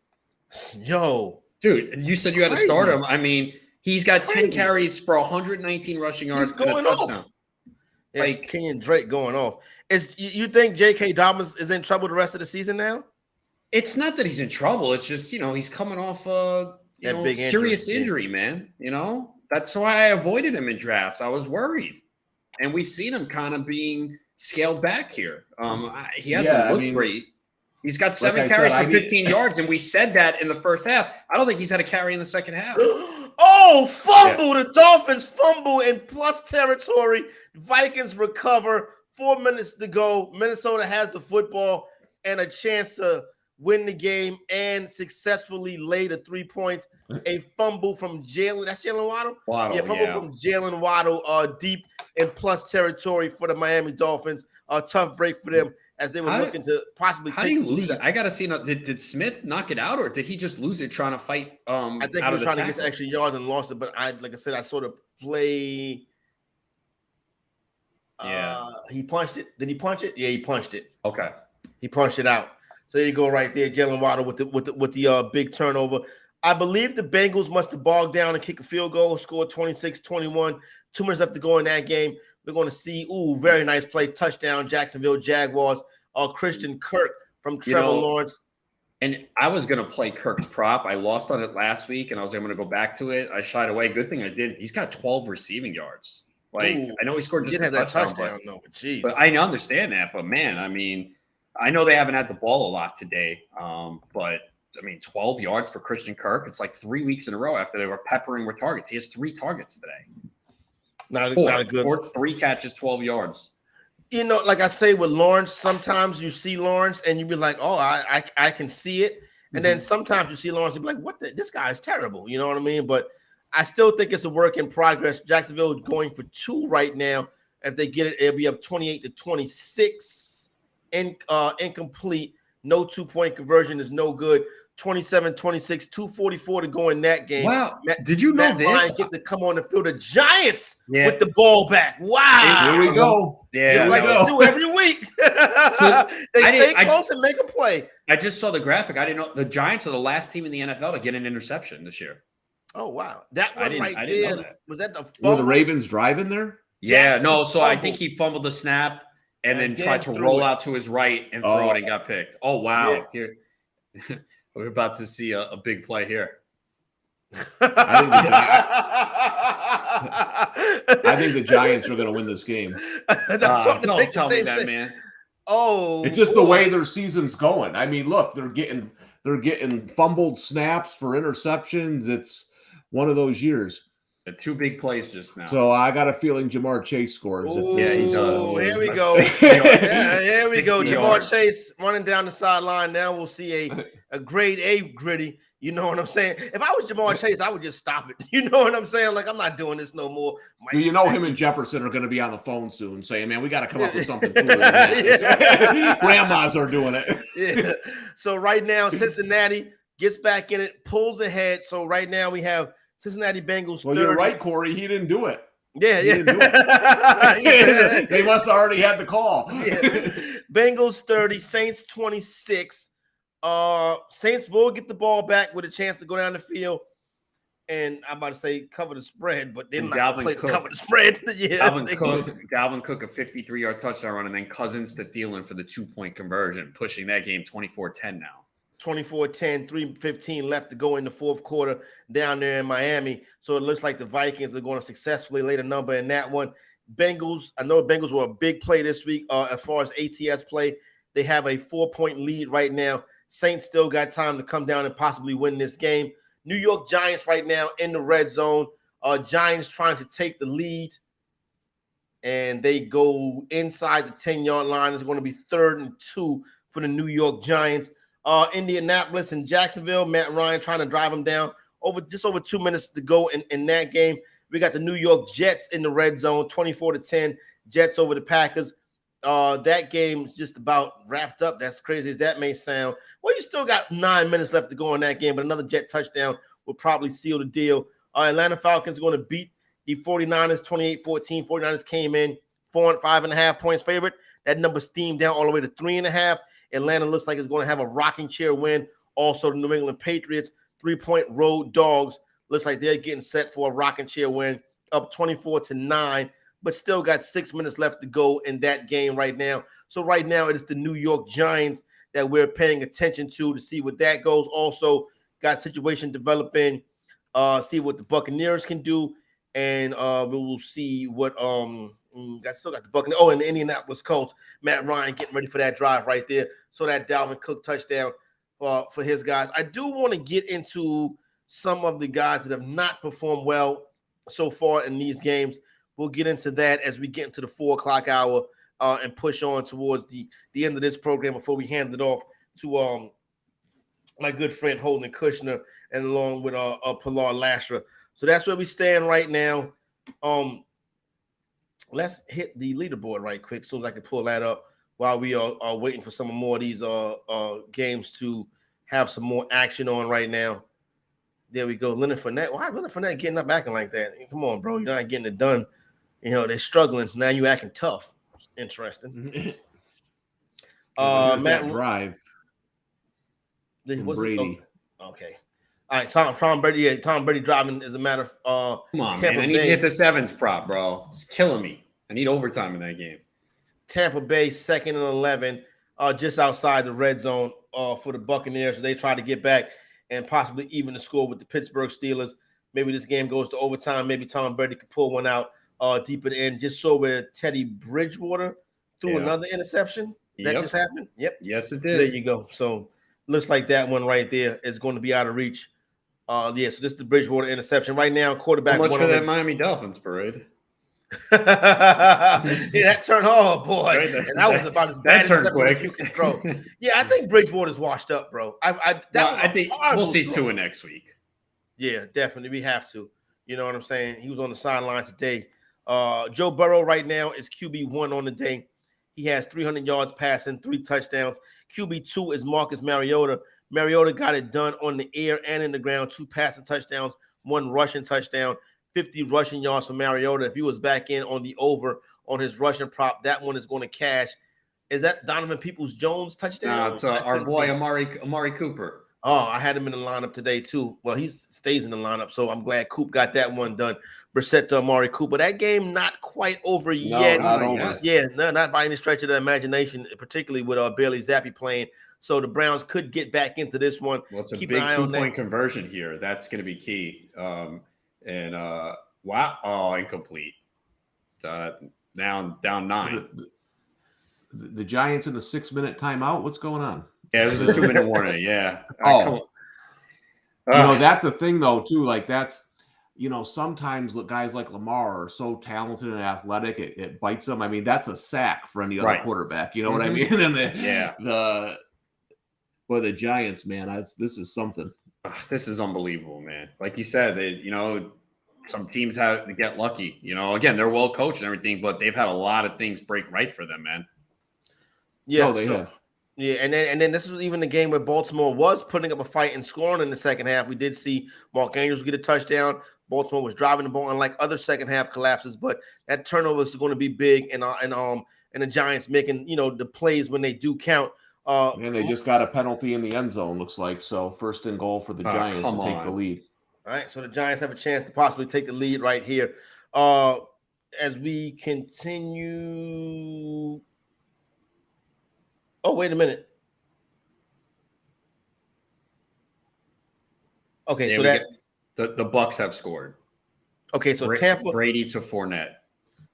Yo. Dude, you said you had to start him. I mean, he's got 10 carries for 119 rushing yards. He's going off. Yeah, like Kenyon Drake going off. You think J.K. Dobbins is in trouble the rest of the season now? It's not that he's in trouble. It's just, he's coming off big serious injury, man. You know? That's why I avoided him in drafts. I was worried. And we've seen him kind of being scaled back here. He hasn't looked great. He's got 7 carries for 15 yards, and we said that in the first half. I don't think he's had a carry in the second half. Fumble! Yeah. The Dolphins fumble in plus territory. Vikings recover. 4 minutes to go. Minnesota has the football and a chance to win the game and successfully lay the 3 points. A fumble from Jalen. That's Jalen Waddle? From Jalen Waddle deep in plus territory for the Miami Dolphins. A tough break for them as they were looking to possibly take the lead. I got to see, did Smith knock it out or did he just lose it trying to fight I think he was trying to get extra yards and lost it, but like I said, I sort of play. He punched it. Did he punch it? Yeah, he punched it. Okay. He punched it out. So there you go right there. Jalen Waddle with the big turnover. I believe the Bengals must have bogged down and kick a field goal, scored 26-21. 2 minutes left to go in that game. We're going to see, very nice play, touchdown, Jacksonville Jaguars. Christian Kirk from Trevor Lawrence. And I was going to play Kirk's prop. I lost on it last week, and I was going to go back to it. I shied away. Good thing I didn't. He's got 12 receiving yards. I know he scored just a touchdown, but I understand that. But, man, I mean, I know they haven't had the ball a lot today, but – 12 yards for Christian Kirk. It's like 3 weeks in a row after they were peppering with targets. He has 3 targets today. Not a good. 3 catches, 12 yards. Like I say with Lawrence, sometimes you see Lawrence and you be like, I can see it. And then sometimes you see Lawrence and be like, this guy is terrible. You know what I mean? But I still think it's a work in progress. Jacksonville going for 2 right now. If they get it, it'll be up 28-26. Incomplete. No 2-point conversion is no good. 27-26, 2:44 to go in that game. Wow. Did you know Matt this? Ryan get to come on the field. The Giants Yeah. with the ball back. Wow. Here we go. Yeah, Just like they do every week. They stay close and make a play. I just saw the graphic. I didn't know the Giants are the last team in the NFL to get an interception this year. Oh, wow. That one I right didn't know there, that. was that the Were fumble? the Ravens driving there? Yeah, Jackson no. So I fumbled. think he fumbled the snap and then then tried to threw roll it. out to his right and throw Oh. it and got picked. Oh, wow. Yeah. Here. We're about to see a big play here. I think the Giants are going to win this game. Don't tell me that, man. Oh, It's just the way their season's going. I mean, look, they're getting fumbled snaps for interceptions. It's one of those years. The two big plays just now. So I got a feeling Jamar Chase scores. Ooh, Yeah, he does. Here we go. Yeah, here we go. 60 Jamar yards. Chase running down the sideline. Now we'll see a grade A gritty. You know what I'm saying? If I was Jamar Chase, I would just stop it. You know what I'm saying? Like, I'm not doing this no more. Do you know him and Jefferson are going to be on the phone soon saying, man, we got to come up with something cooler than that. Grandmas are doing it. Yeah. So right now, Cincinnati gets back in it, pulls ahead. So right now we have Cincinnati Bengals. Well, 30. you're right, Corey. He didn't do it. Yeah, He yeah. didn't do it. They must have already had the call. Yeah. Bengals 30, Saints 26. Saints will get the ball back with a chance to go down the field. And I'm about to say cover the spread, but they're not going to play to cover the spread. Yeah, Dalvin Cook, a 53-yard touchdown run, and then Cousins to Thielen for the 2-point conversion, pushing that game 24-10 now. 24-10, 3:15 left to go in the fourth quarter down there in Miami. So it looks like the Vikings are going to successfully lay the number in that one. Bengals, I know Bengals were a big play this week as far as ATS play. They have a 4-point lead right now. Saints still got time to come down and possibly win this game. New York Giants right now in the red zone. Giants trying to take the lead. And they go inside the 10-yard line. It's going to be 3rd and 2 for the New York Giants. Indianapolis and Jacksonville, Matt Ryan trying to drive them down. Just over 2 minutes to go in that game. We got the New York Jets in the red zone, 24-10. Jets over the Packers. That game is just about wrapped up. That's crazy as that may sound. Well, you still got 9 minutes left to go in that game, but another Jet touchdown will probably seal the deal. Atlanta Falcons are going to beat the 49ers 28-14. 49ers came in 4.5 points favorite. That number steamed down all the way to 3.5. Atlanta looks like it's going to have a rocking chair win. Also, the New England Patriots, 3-point road dogs. Looks like they're getting set for a rocking chair win, up 24-9, but still got 6 minutes left to go in that game right now. So right now it is the New York Giants that we're paying attention to see what that goes. Also got situation developing, see what the Buccaneers can do, and we will see what still got the Buccaneers. Oh, and the Indianapolis Colts, Matt Ryan getting ready for that drive right there. So that Dalvin Cook touchdown for his guys. I do want to get into some of the guys that have not performed well so far in these games. We'll get into that as we get into the 4 o'clock hour and push on towards the end of this program before we hand it off to my good friend Holden Kushner and along with Pilar Lasher. So that's where we stand right now. Let's hit the leaderboard right quick as soon as I can pull that up while we are waiting for some more of these games to have some more action on right now. There we go. Leonard Fournette. Why is Leonard Fournette getting up acting like that? Come on, bro. You're not getting it done. You know, they're struggling. Now you acting tough. Interesting. Matt drive. Brady. Okay. All right. Tom Brady. Yeah, Tom Brady driving is a matter of Come on, Tampa man. I need to Bay. hit the sevens prop, bro. It's killing me. I need overtime in that game. Tampa Bay 2nd and 11, just outside the red zone for the Buccaneers. So they try to get back and possibly even the score with the Pittsburgh Steelers. Maybe this game goes to overtime. Maybe Tom Brady could pull one out deep at the end. Just so where Teddy Bridgewater threw another interception. That just happened? Yep. Yes, it did. There you go. So looks like that one right there is going to be out of reach. So this is the Bridgewater interception. Right now, quarterback. How much for that Miami Dolphins parade? Yeah, that turned boy. Right, and that was about as bad as you can throw. Yeah, I think Bridgewater's washed up, bro. I think we'll see Tua next week. Yeah, definitely. We have to. You know what I'm saying? He was on the sideline today. Joe Burrow right now is QB1 on the day. He has 300 yards passing, 3 touchdowns. QB2 is Marcus Mariota. Mariota got it done on the air and in the ground, 2 passing touchdowns, 1 rushing touchdown, 50 rushing yards for Mariota. If he was back in on the over on his rushing prop, that one is going to cash. Is that Donovan Peoples-Jones touchdown? No, it's our boy Amari Cooper. Oh, I had him in the lineup today too. Well, he stays in the lineup, so I'm glad Coop got that one done. Brissett to Amari Cooper. That game not quite over yet. Not over. Yeah, no, not by any stretch of the imagination, particularly with Bailey Zappi playing. So the Browns could get back into this one. Well, it's a big 2-point conversion here. That's going to be key. Incomplete. Down 9. The Giants in the 6-minute timeout. What's going on? Yeah, it was a 2-minute warning. Yeah. That's the thing though too. Like that's, sometimes guys like Lamar are so talented and athletic, it bites them. I mean, that's a sack for any other quarterback. You know what I mean? And the Giants, man, this is something. This is unbelievable, man. Like you said, some teams have to get lucky. Again, they're well coached and everything, but they've had a lot of things break right for them, man. Yeah, they have. Yeah, and then this was even the game where Baltimore was putting up a fight and scoring in the second half. We did see Mark Andrews get a touchdown. Baltimore was driving the ball, unlike other second half collapses, but that turnover is going to be big, and the Giants making the plays when they do count. And they just got a penalty in the end zone, looks like. So 1st and goal for the Giants to take the lead. All right, so the Giants have a chance to possibly take the lead right here. As we continue. Oh, wait a minute. Okay, so the Bucks have scored. Okay, so Tampa Brady to Fournette.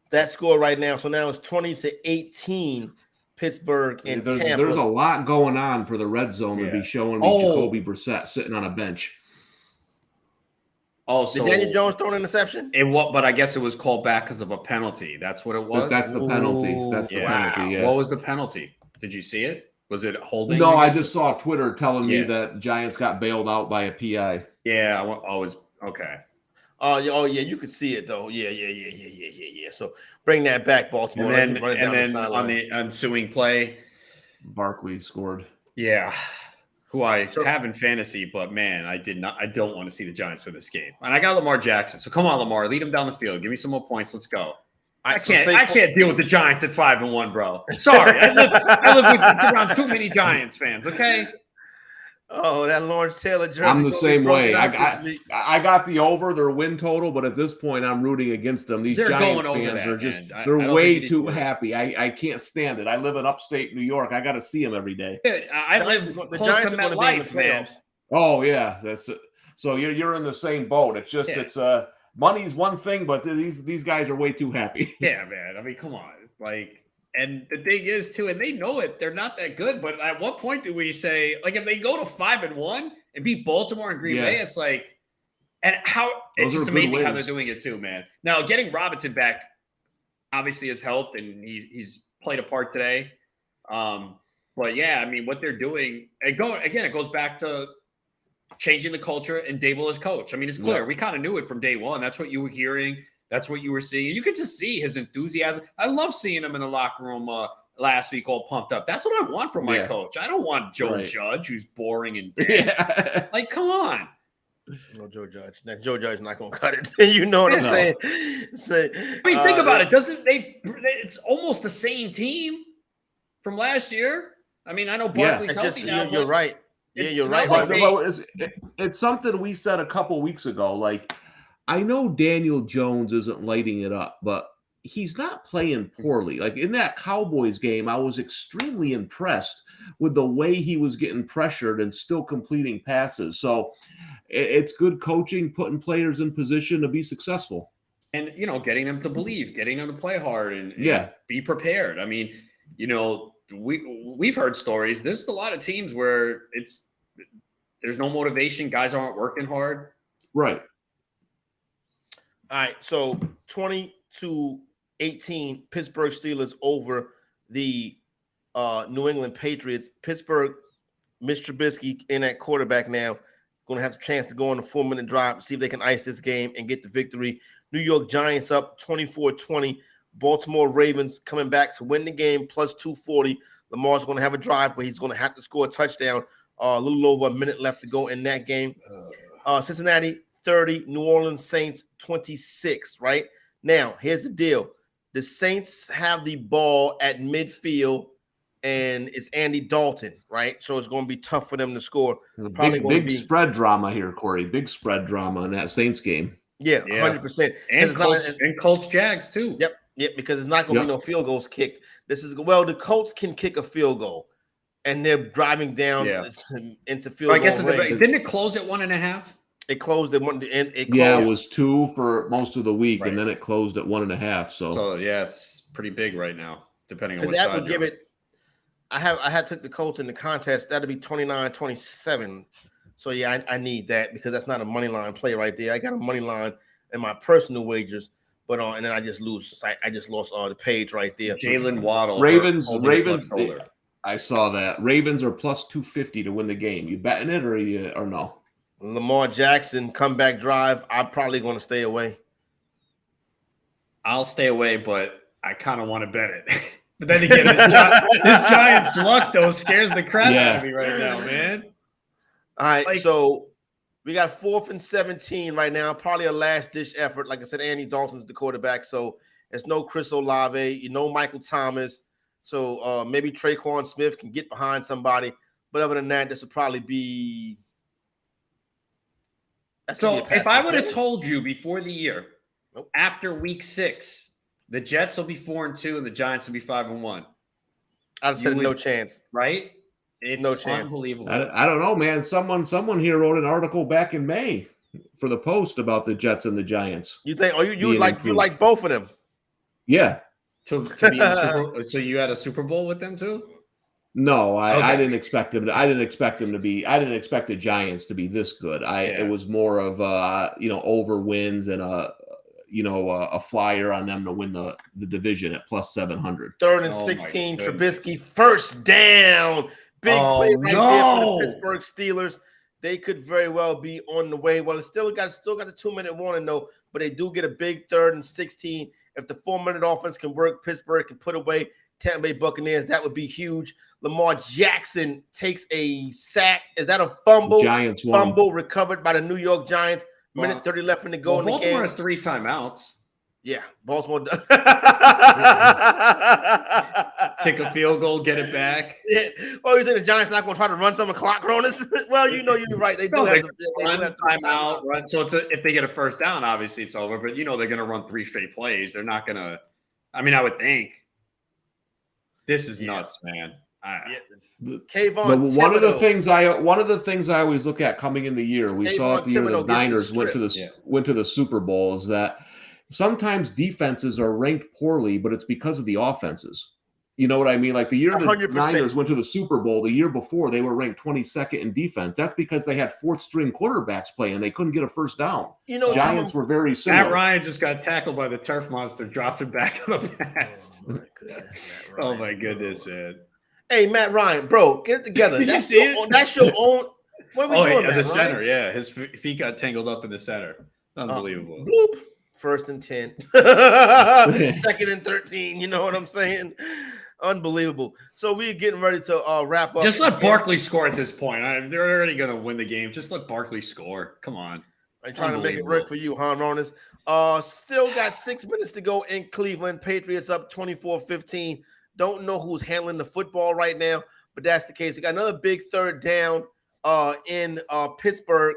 That score right now. So now it's 20-18. Pittsburgh and Tampa. There's a lot going on for the red zone to be showing me Jacoby Brissett sitting on a bench. Oh, so did Daniel Jones throw an interception? But I guess it was called back because of a penalty. That's what it was. That's the penalty. That's the penalty. Yeah. What was the penalty? Did you see it? Was it holding? No, I just saw Twitter telling me that Giants got bailed out by a PI. Yeah, okay. Oh yeah, you could see it though. Yeah. So bring that back, Baltimore. And then on the ensuing play, Barkley scored. Yeah, who I have in fantasy, but man, I don't want to see the Giants for this game. And I got Lamar Jackson, so come on, Lamar, lead him down the field. Give me some more points. Let's go. I can't deal with the Giants at 5-1, bro. Sorry, I live around too many Giants fans. Okay. Oh, that Lawrence Taylor jersey. I'm the same way. I got the over their win total, but at this point, I'm rooting against them. These Giants fans are just—they're way too happy. I can't stand it. I live in upstate New York. I got to see them every day. I live the Giants are going to be in the playoffs. Oh yeah, that's it. So you're in the same boat. It's just it's money's one thing, but these guys are way too happy. Yeah, man. I mean, come on, And the thing is, too, and they know it, they're not that good. But at what point do we say, if they go to 5-1 and beat Baltimore and Green Bay, it's it's just amazing how they're doing it, too, man. Now, getting Robinson back obviously has helped, and he's played a part today. But, yeah, I mean, what they're doing, it goes back to changing the culture and Dable as coach. I mean, it's clear. Yeah. We kind of knew it from day one. That's what you were hearing. That's what you were seeing. You could just see his enthusiasm. I love seeing him in the locker room last week all pumped up. That's what I want from my coach. I don't want Joe Judge, who's boring and dead. Come on. No, Joe Judge. That Joe Judge not going to cut it. You know what I'm saying? Think about it. It's almost the same team from last year. I mean, I know Barkley's healthy now. You're right. Yeah, you're right. It's something we said a couple weeks ago. I know Daniel Jones isn't lighting it up, but he's not playing poorly. In that Cowboys game, I was extremely impressed with the way he was getting pressured and still completing passes. So it's good coaching, putting players in position to be successful. And, getting them to believe, getting them to play hard and be prepared. I mean, we've heard stories. There's a lot of teams where there's no motivation. Guys aren't working hard. Right. All right, so 20-18, Pittsburgh Steelers over the New England Patriots. Pittsburgh, Mitch Trubisky in at quarterback now. Going to have a chance to go on a 4-minute drive, see if they can ice this game and get the victory. New York Giants up 24-20. Baltimore Ravens coming back to win the game plus 240. Lamar's going to have a drive where he's going to have to score a touchdown A little over a minute left to go in that game. Cincinnati 30, New Orleans Saints 26, right? Now, here's the deal. The Saints have the ball at midfield, and it's Andy Dalton, right? So it's going to be tough for them to score. Probably Big spread drama here, Corey. Big spread drama in that Saints game. Yeah, 100%. And Colts Jags, too. Yep, because it's not going to be no field goals kicked. The Colts can kick a field goal, and they're driving down into field goal. I guess range. Didn't it close at 1.5? It closed at 1. It was 2 for most of the week, and then it closed at 1.5. So it's pretty big right now, depending on what that side would give it. I had took the Colts in the contest. That'd be 29-27. So yeah, I need that because that's not a money line play right there. I got a money line in my personal wagers, but and then I just lose. I just lost the page right there. Jalen Waddle. Ravens. I saw that Ravens are plus 250 to win the game. You betting it or no? Lamar Jackson comeback drive. I'm probably going to stay away. I'll stay away, but I kind of want to bet it. But then again, this Giants luck though scares the crap out of me right now, man. All right, so we got 4th and 17 right now. Probably a last-ditch effort. Like I said, Andy Dalton's the quarterback, so there's no Chris Olave, Michael Thomas. So maybe Traquan Smith can get behind somebody. But other than that, this will probably be. So if I would have told you before the year, after week 6, the Jets will be 4-2 and the Giants will be 5-1, I'd have said no chance. Right? It's no chance. Unbelievable. I don't know, man. Someone here wrote an article back in May for the Post about the Jets and the Giants. You think? Oh, you like both of them? Yeah. To be in the Super Bowl. So you had a Super Bowl with them too? No, I didn't expect them to. I didn't expect them to be. I didn't expect the Giants to be this good. It was more of over wins and a flyer on them to win the division at plus 700. 3rd and 16, Trubisky first down. Big play right there for the Pittsburgh Steelers. They could very well be on the way. Well, it's still got the 2-minute warning though, but they do get a big 3rd and 16. If the 4-minute offense can work, Pittsburgh can put away Tampa Bay Buccaneers. That would be huge. Lamar Jackson takes a sack. Is that a fumble? Giants won. Fumble recovered by the New York Giants. Minute 30 left in the go in the game. Baltimore has 3 timeouts. Yeah, Baltimore does. Kick a field goal, get it back. Yeah. Oh, you think the Giants not going to try to run some clock, Cronus? Well, you're right. They do have the timeout. Run. So if they get a first down, obviously it's over. But they're going to run 3 straight plays. They're not going to. I mean, I would think. This is nuts, man. One of the things I always look at coming in the year, we saw it the year the Niners went to the Super Bowl, is that sometimes defenses are ranked poorly, but it's because of the offenses. You know what I mean? Like the year the 100%. Niners went to the Super Bowl, the year before they were ranked 22nd in defense. That's because they had 4th-string quarterbacks playing. They couldn't get a first down. Giants were very similar. Matt Ryan just got tackled by the turf monster, dropped him back on the pass. Oh my goodness, man. Hey, Matt Ryan, bro, get it together. Did you see it? That's your own. What are we doing, the Matt center, Ryan? yeah. His feet got tangled up in the center. Unbelievable. Bloop. 1st and 10. 2nd and 13. You know what I'm saying? Unbelievable. So we're getting ready to wrap up. Just let Barkley score at this point. They're already going to win the game. Just let Barkley score. Come on. I'm trying to make it work for you, huh, Ronis? Still got 6 minutes to go in Cleveland. Patriots up 24-15. Don't know who's handling the football right now, but that's the case. We got another big 3rd down in Pittsburgh.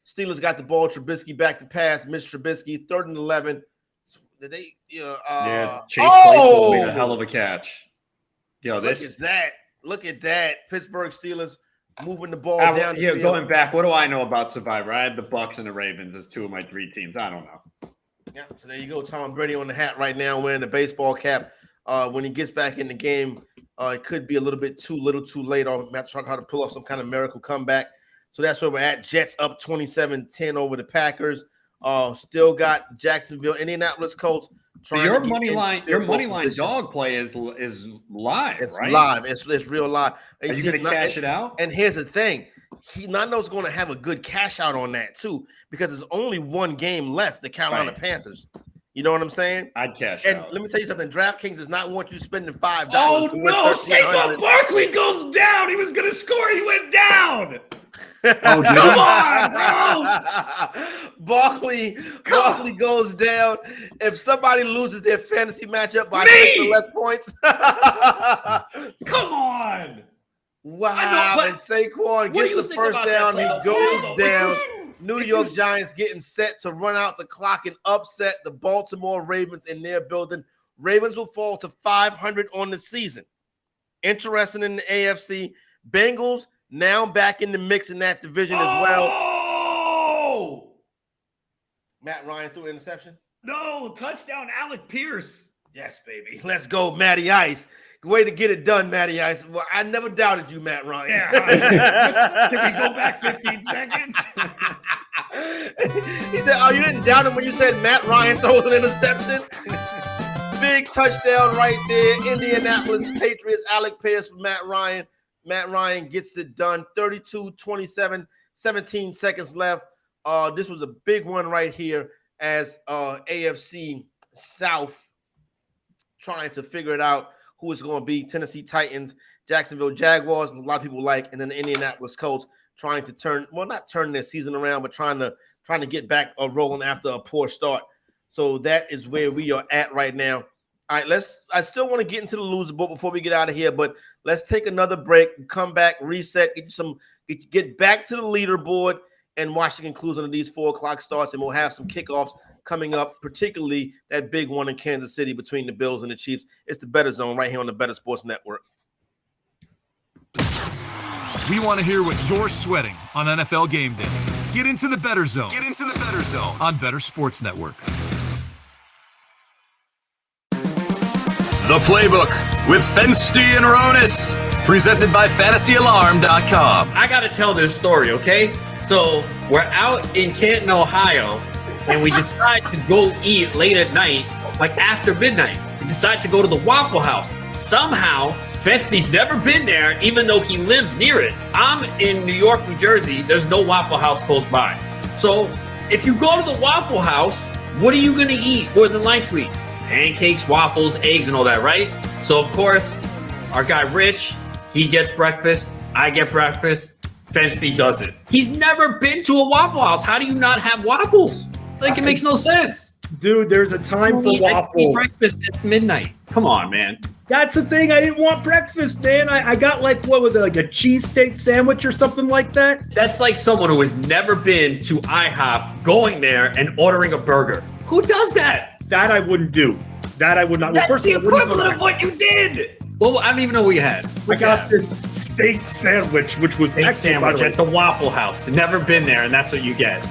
Steelers got the ball. Trubisky back to pass. Missed Trubisky. 3rd and 11. Did they? Chase Claypool made a hell of a catch. Look at that. Pittsburgh Steelers moving the ball down the field. Going back, what do I know about Survivor? I had the Bucks and the Ravens as 2 of my 3 teams. I don't know. Yeah, so there you go. Tom Brady on the hat right now, wearing the baseball cap. When he gets back in the game, it could be a little bit too late. Or Matt trying to pull off some kind of miracle comeback. So that's where we're at. Jets up 27-10 over the Packers. Still got Jacksonville, Indianapolis Colts. Your money line dog play is live. It's right? live. It's real live. Are you going to cash it out? And here's the thing. Nando's going to have a good cash out on that too, because there's only one game left. The Carolina Panthers. You know what I'm saying? I'd cash And out. let me tell you something. DraftKings does not want you spending $5 Oh to win no! $1,300. Saquon Barkley goes down. He was going to score. He went down. Oh, did Come he? on, bro. Barkley goes down. If somebody loses their fantasy matchup by Me! 6 or less points, Come on. wow! but And Saquon what do gets you the think first about down. that, He though? goes Hold on. down. New if York you- Giants getting set to run out the clock and upset the Baltimore Ravens in their building. Ravens will fall to 500 on the season. Interesting in the AFC. Bengals now back in the mix in that division as well. Oh! Matt Ryan threw an interception. No, touchdown, Alec Pierce. Yes, baby. Let's go, Matty Ice. Way to get it done, Matty Ice. Well, I never doubted you, Matt Ryan. Yeah. Can we go back 15 seconds? He said, oh, you didn't doubt him when you said Matt Ryan throws an interception? Big touchdown right there. Indianapolis Patriots, Alec Pierce for Matt Ryan. Matt Ryan gets it done. 32-27, 17 seconds left. This was a big one right here as AFC South trying to figure it out who it's going to be. Tennessee Titans, Jacksonville Jaguars, a lot of people like, and then the Indianapolis Colts trying to not turn their season around, but trying to get back rolling after a poor start. So that is where we are at right now. All right, I still want to get into the loser book before we get out of here, but let's take another break, come back, reset, get back to the leaderboard and watch the conclusion of these 4 o'clock starts, and we'll have some kickoffs coming up, particularly that big one in Kansas City between the Bills and the Chiefs. It's the Bettor Zone right here on the Bettor Sports Network. We want to hear what you're sweating on NFL game day. Get into the Bettor Zone. Get into the Bettor Zone on Bettor Sports Network. The Playbook with Fensty and Ronis, presented by FantasyAlarm.com. I got to tell this story, okay? So we're out in Canton, Ohio, and we decide to go eat late at night, like after midnight. We decide to go to the Waffle House. Somehow, Fensty's never been there, even though he lives near it. I'm in New York, New Jersey. There's no Waffle House close by. So if you go to the Waffle House, what are you going to eat more than likely? Pancakes, waffles, eggs, and all that, right? So, of course, our guy Rich, he gets breakfast. I get breakfast. Fensty doesn't. He's never been to a Waffle House. How do you not have waffles? Like, it makes no sense. Dude, there's a time for I eat waffles. breakfast at midnight. Come on, man. That's the thing. I didn't want breakfast, man. I got what was it, like a cheesesteak sandwich or something like that? That's like someone who has never been to IHOP going there and ordering a burger. Who does that? That I wouldn't do. That I would not. That's First the of all, I wouldn't equivalent of what you did. Well, I don't even know what you had. I got this steak sandwich, which was Steak excellent, by sandwich the way. at the Waffle House. Never been there, and that's what you get.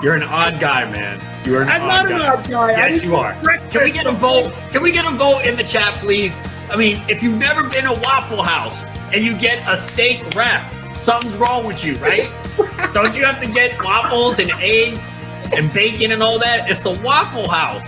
You're an odd guy, man. You're an I'm odd not guy. an odd guy. I Yes, didn't you are. eat breakfast. Can we get a vote? Can we get a vote in the chat, please? I mean, if you've never been to Waffle House and you get a steak wrap, something's wrong with you, right? Don't you have to get waffles and eggs and bacon and all that? It's the Waffle House.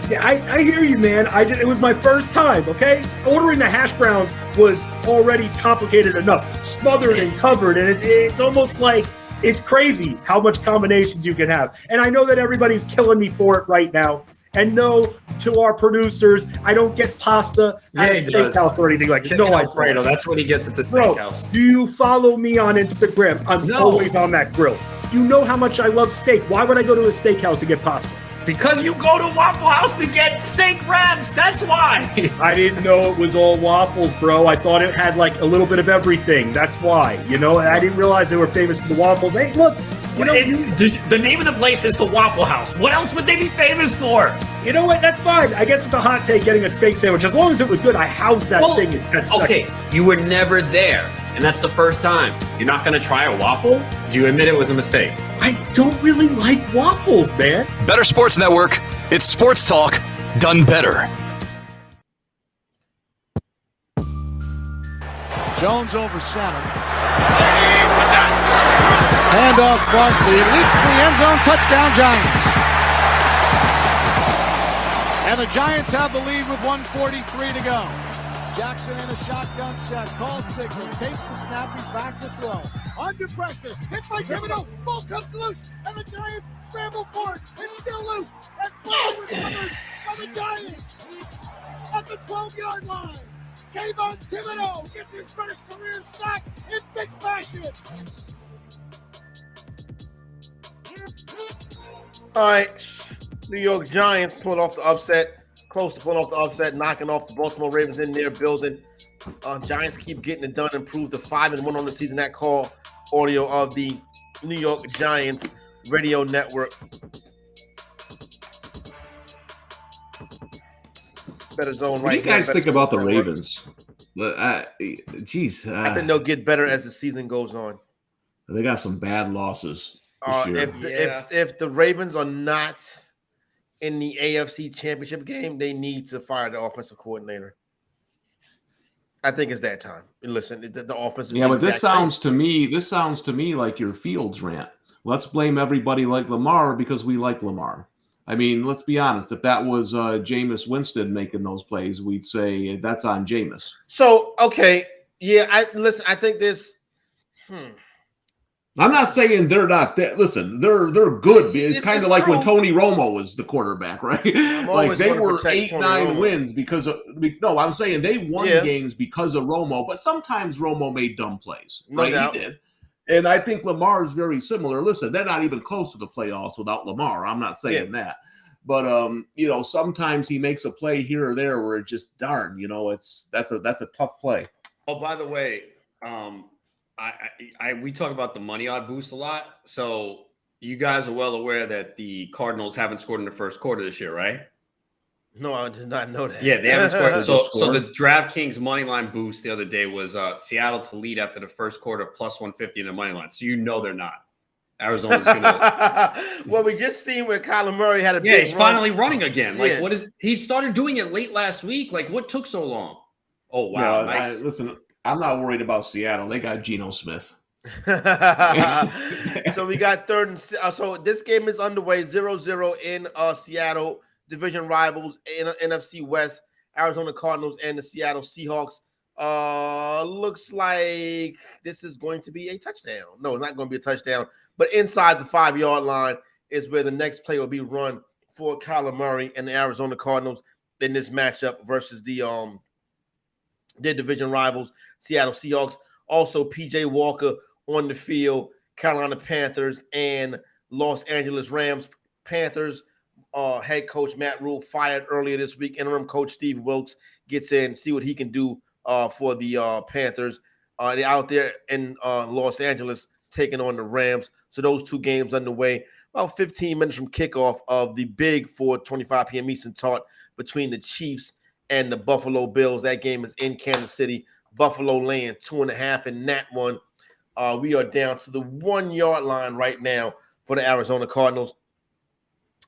Yeah, I hear you, man. It was my first time, okay? Ordering the hash browns was already complicated enough. Smothered and covered, and it's almost like it's crazy how much combinations you can have. And I know that everybody's killing me for it right now. And no, to our producers, I don't get pasta at a steakhouse or anything like that. Chicken No, Alfredo, that's what he gets at the steakhouse. Do you follow me on Instagram? I'm always on that grill. You know how much I love steak. Why would I go to a steakhouse to get pasta? Because you go to Waffle House to get steak wraps. That's why. I didn't know it was all waffles, bro. I thought it had like a little bit of everything. That's why. You know, I didn't realize they were famous for the waffles. Hey, look. You know, the name of the place is the Waffle House. What else would they be famous for? You know what? That's fine. I guess it's a hot take getting a steak sandwich. As long as it was good, I housed that thing in 10 seconds. Okay, you were never there, and that's the first time. You're not going to try a waffle? Do you admit it was a mistake? I don't really like waffles, man. Bettor Sports Network. It's sports talk done better. Jones over center. Handoff Barkley. Leap for the end zone. Touchdown Giants. And the Giants have the lead with 1:43 to go. Jackson in a shotgun set, calls signals, takes the snap, he's back to throw. Under pressure, hit by Thibodeau, ball comes loose, and the Giants scramble for it. It's still loose, and ball recovers by the Giants at the 12-yard line. Kayvon Thibodeau gets his first career sack in big fashion. All right, New York Giants pulled off the upset. Close to pulling off the upset, knocking off the Baltimore Ravens in their building. Giants keep getting it done, improved to 5-1 on the season. That call audio of the New York Giants radio network. Better zone right. What do you guys think about the Ravens? I think they'll get better as the season goes on. They got some bad losses this year. If the Ravens are not in the AFC Championship game, they need to fire the offensive coordinator. I think it's that time. Listen, the offense is but this sounds to me like your Fields rant. Let's blame everybody like Lamar because we like Lamar. I mean, let's be honest. If that was Jameis Winston making those plays, we'd say that's on Jameis. So, okay. Yeah, I think this I'm not saying they're not there. Listen, they're good. It's kind of like when Tony Romo was the quarterback, right? Like they were 8-9 wins because of I'm saying they won games because of Romo, but sometimes Romo made dumb plays. No doubt. He did. And I think Lamar is very similar. Listen, they're not even close to the playoffs without Lamar. I'm not saying that. But sometimes he makes a play here or there where it just that's a tough play. Oh, by the way, we talk about the money odd boost a lot. So you guys are well aware that the Cardinals haven't scored in the first quarter this year, right? No, I did not know that. Yeah, they haven't scored. So the DraftKings money line boost the other day was Seattle to lead after the first quarter plus 150 in the money line. So they're not. Arizona's gonna. Well, we just seen where Kyler Murray had a big he's finally running again. Like he started doing it late last week. Like what took so long? Oh wow, nice. Listen, I'm not worried about Seattle. They got Geno Smith. So we got third and so this game is underway 0-0 in Seattle. Division rivals in NFC West, Arizona Cardinals and the Seattle Seahawks. Looks like this is going to be a touchdown. No, it's not going to be a touchdown, but inside the 5-yard line is where the next play will be run for Kyler Murray and the Arizona Cardinals in this matchup versus their division rivals, Seattle Seahawks. Also, PJ Walker on the field, Carolina Panthers and Los Angeles Rams. Panthers head coach Matt Rule fired earlier this week. Interim coach Steve Wilkes gets in, see what he can do for the Panthers. They're out there in Los Angeles taking on the Rams. So those two games underway. About 15 minutes from kickoff of the big 4:25 p.m. Eastern talk between the Chiefs and the Buffalo Bills. That game is in Kansas City. Buffalo laying 2.5 in that one. We are down to the 1-yard line right now for the Arizona Cardinals.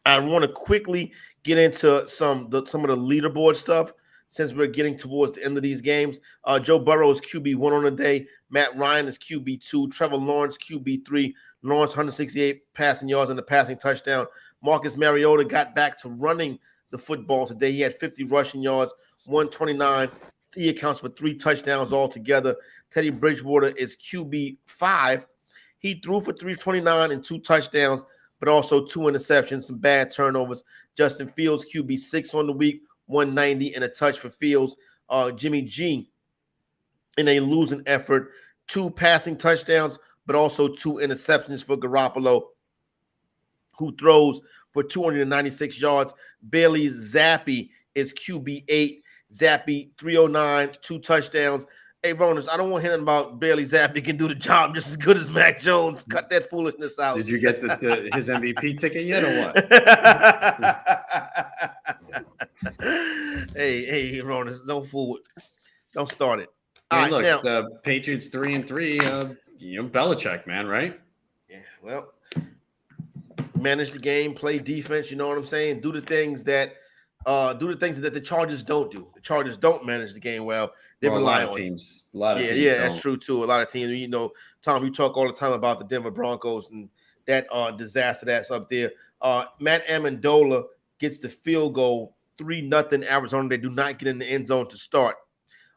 I want to quickly get into some of the leaderboard stuff since we're getting towards the end of these games. Joe Burrow is QB1 on the day. Matt Ryan is QB2. Trevor Lawrence, QB3. Lawrence, 168 passing yards and a passing touchdown. Marcus Mariota got back to running the football today. He had 50 rushing yards, 129. He accounts for 3 touchdowns altogether. Teddy Bridgewater is QB5. He threw for 329 and 2 touchdowns, but also 2 interceptions, some bad turnovers. Justin Fields, QB6 on the week, 190 and a touch for Fields. Jimmy G in a losing effort, 2 passing touchdowns, but also 2 interceptions for Garoppolo, who throws for 296 yards. Bailey Zappi is QB8. Zappi, 309, 2 touchdowns. Hey, Ronas, I don't want hearing about Bailey Zappi can do the job just as good as Mac Jones. Cut that foolishness out. Did you get his MVP ticket yet or what? Hey, Ronas, don't fool it. Don't start it. Hey, look, now, the Patriots 3-3. Belichick, man, right? Yeah, well, manage the game, play defense. You know what I'm saying? Do the things that the Chargers don't do. The Chargers don't manage the game well. They rely on teams. A lot of teams. Yeah, that's true too. A lot of teams. You know, Tom, you talk all the time about the Denver Broncos and that disaster that's up there. Matt Amendola gets the field goal, 3-0 Arizona. They do not get in the end zone to start.